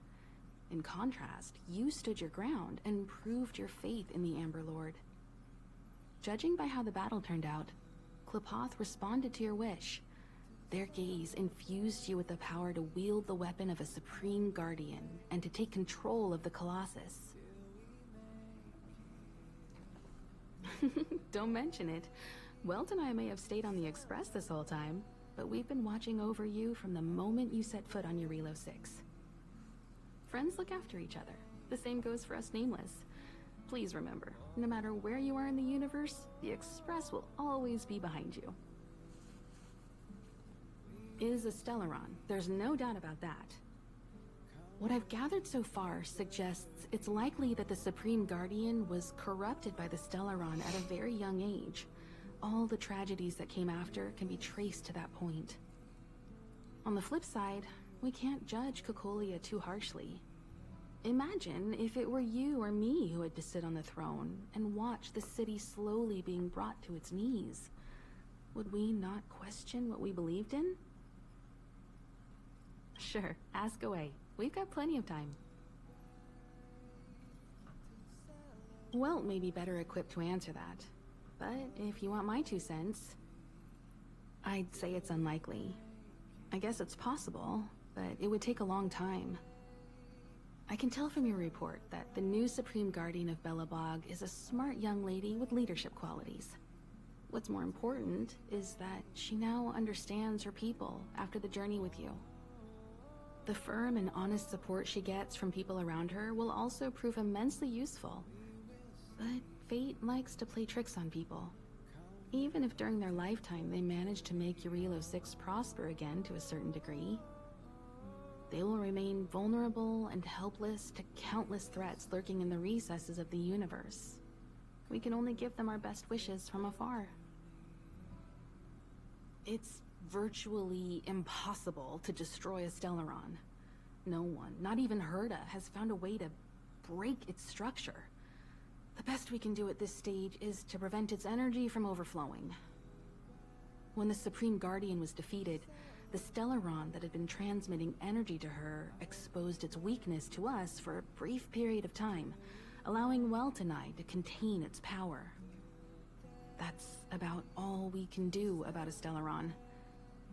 In contrast, you stood your ground and proved your faith in the Amber Lord. Judging by how the battle turned out, Qlipoth responded to your wish. Their gaze infused you with the power to wield the weapon of a supreme guardian and to take control of the Colossus. Don't mention it. Welt and I may have stayed on the Express this whole time, but we've been watching over you from the moment you set foot on Eurilo 6. Friends look after each other. The same goes for us Nameless. Please remember, no matter where you are in the universe, the Express will always be behind you. Is a Stellaron, there's no doubt about that. What I've gathered so far suggests it's likely that the Supreme Guardian was corrupted by the Stellaron at a very young age. All the tragedies that came after can be traced to that point. On the flip side, we can't judge Cocolia too harshly. Imagine if it were you or me who had to sit on the throne and watch the city slowly being brought to its knees. Would we not question what we believed in? Sure, ask away. We've got plenty of time. Welt may be better equipped to answer that, but if you want my 2 cents, I'd say it's unlikely. I guess it's possible, but it would take a long time. I can tell from your report that the new Supreme Guardian of Belobog is a smart young lady with leadership qualities. What's more important is that she now understands her people after the journey with you. The firm and honest support she gets from people around her will also prove immensely useful. But fate likes to play tricks on people. Even if during their lifetime they manage to make Eurilo 6 prosper again to a certain degree, they will remain vulnerable and helpless to countless threats lurking in the recesses of the universe. We can only give them our best wishes from afar. It's virtually impossible to destroy a Stellaron. No one, not even Herta, has found a way to break its structure. The best we can do at this stage is to prevent its energy from overflowing. When the Supreme Guardian was defeated, the Stellaron that had been transmitting energy to her exposed its weakness to us for a brief period of time, allowing Welt and I to contain its power. That's about all we can do about a Stellaron.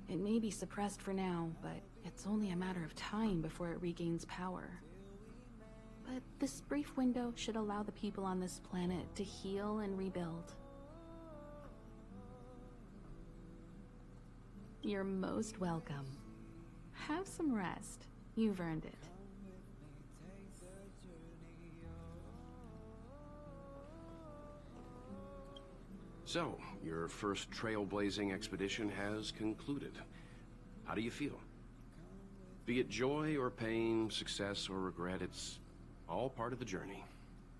It may be suppressed for now, but it's only a matter of time before it regains power. But this brief window should allow the people on this planet to heal and rebuild. You're most welcome. Have some rest. You've earned it. So, your first trailblazing expedition has concluded. How do you feel? Be it joy or pain, success or regret, it's all part of the journey.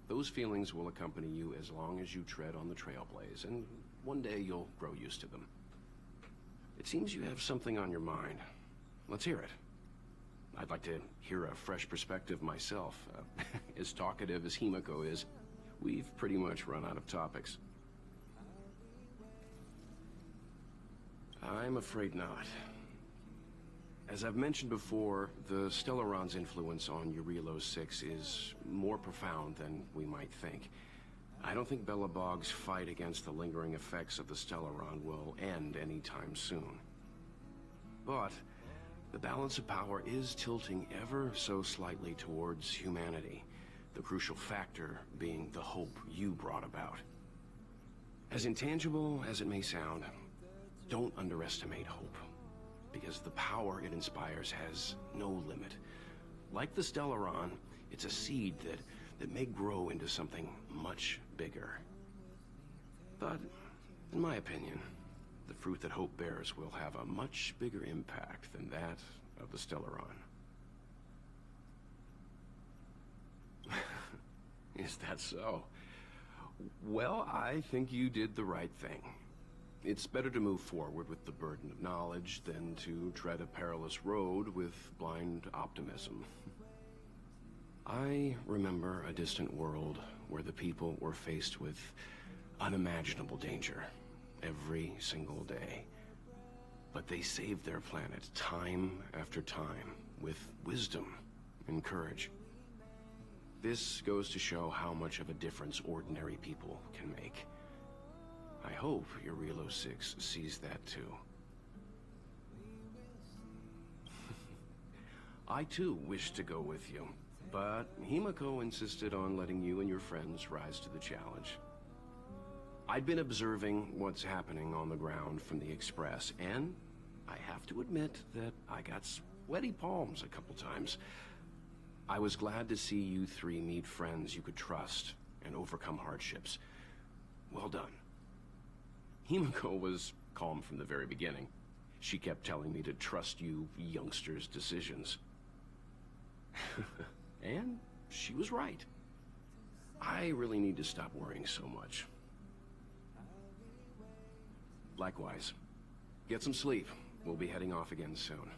Those feelings will accompany you as long as you tread on the trailblaze, and one day you'll grow used to them. It seems you have something on your mind. Let's hear it. I'd like to hear a fresh perspective myself. As talkative as Himiko is, we've pretty much run out of topics. I'm afraid not. As I've mentioned before, the Stellaron's influence on Eurilo 6 is more profound than we might think. I don't think Belobog's fight against the lingering effects of the Stellaron will end anytime soon. But the balance of power is tilting ever so slightly towards humanity, the crucial factor being the hope you brought about. As intangible as it may sound, don't underestimate hope, because the power it inspires has no limit. Like the Stellaron, it's a seed that may grow into something much bigger. But, in my opinion, the fruit that hope bears will have a much bigger impact than that of the Stellaron. Is that so? Well, I think you did the right thing. It's better to move forward with the burden of knowledge than to tread a perilous road with blind optimism. I remember a distant world where the people were faced with unimaginable danger every single day. But they saved their planet time after time with wisdom and courage. This goes to show how much of a difference ordinary people can make. I hope your Relo 6 sees that too. I too wish to go with you, but Himiko insisted on letting you and your friends rise to the challenge. I'd been observing what's happening on the ground from the Express, and I have to admit that I got sweaty palms a couple times. I was glad to see you three meet friends you could trust and overcome hardships. Well done. Himiko was calm from the very beginning. She kept telling me to trust you youngsters' decisions. And she was right. I really need to stop worrying so much. Likewise. Get some sleep. We'll be heading off again soon.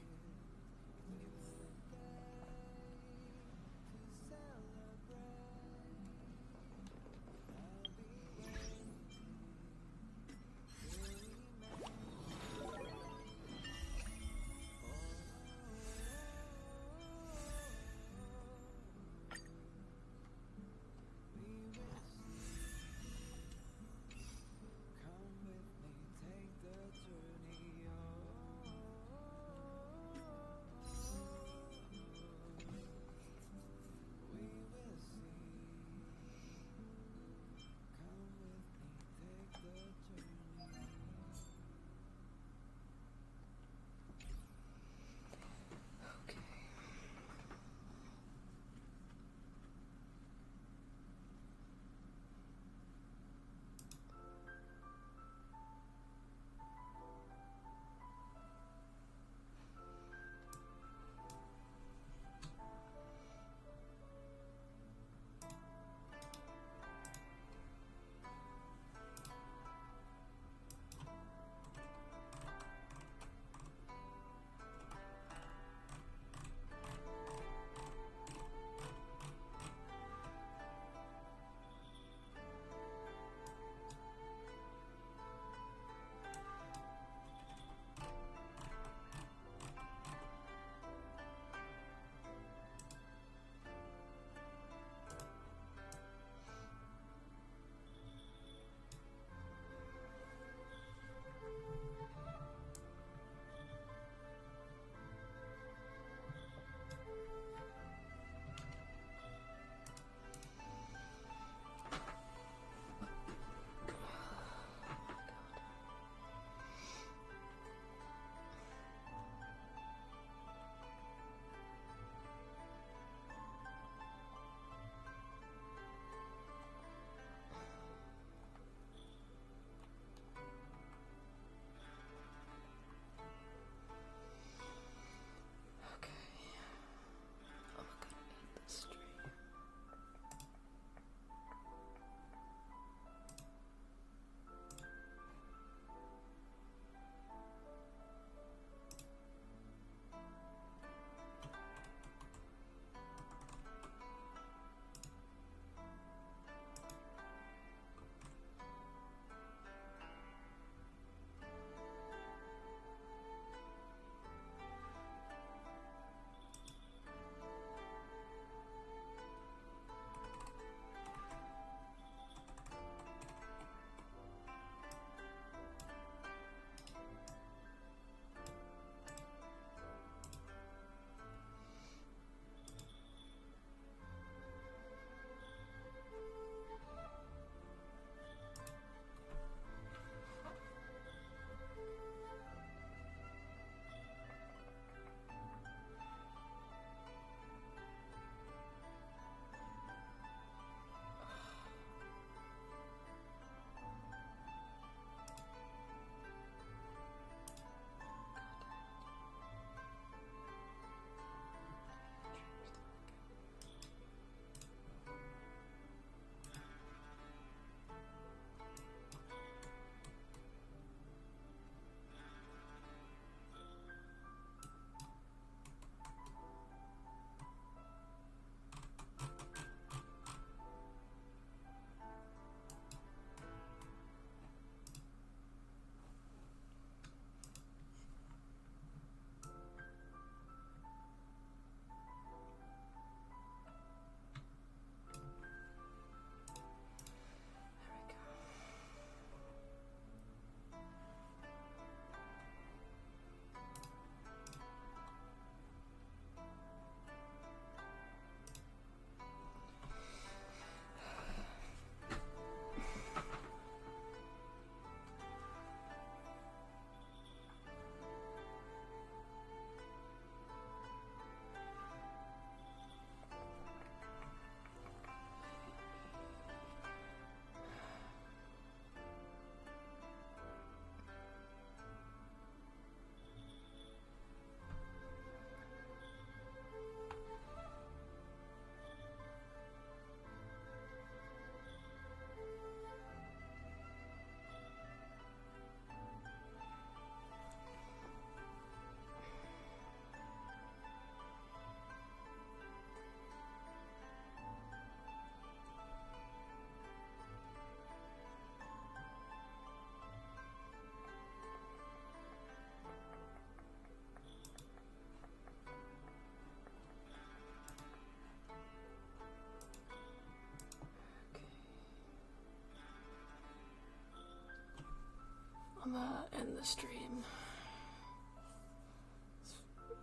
I'm gonna end the stream.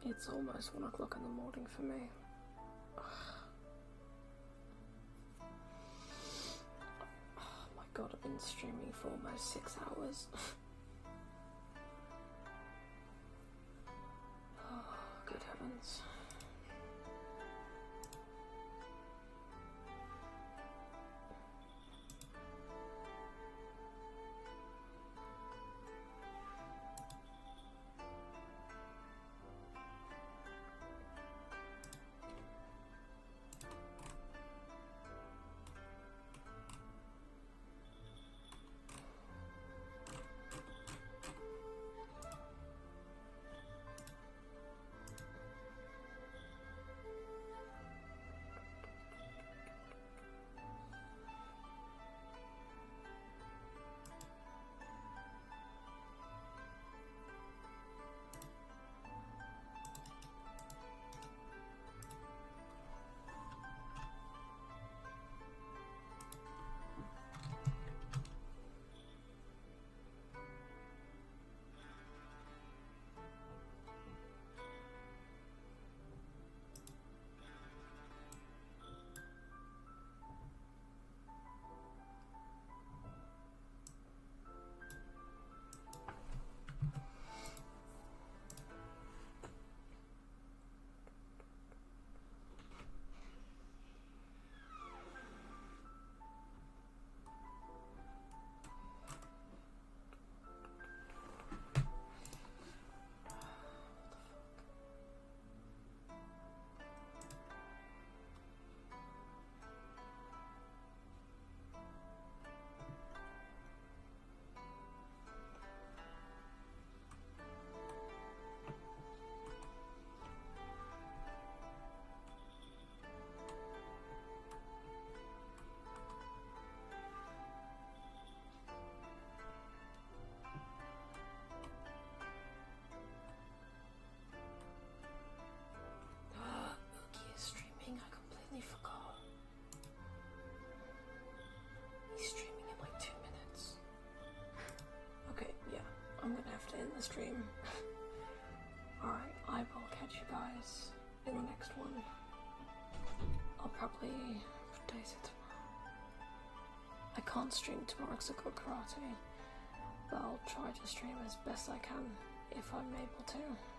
It's almost 1 o'clock in the morning for me. Oh my god, I've been streaming for almost 6 hours. Oh, good heavens. The stream. Alright, I will catch you guys in the next one. I'll probably... what day is it tomorrow? I can't stream tomorrow because I've got karate, but I'll try to stream as best I can if I'm able to.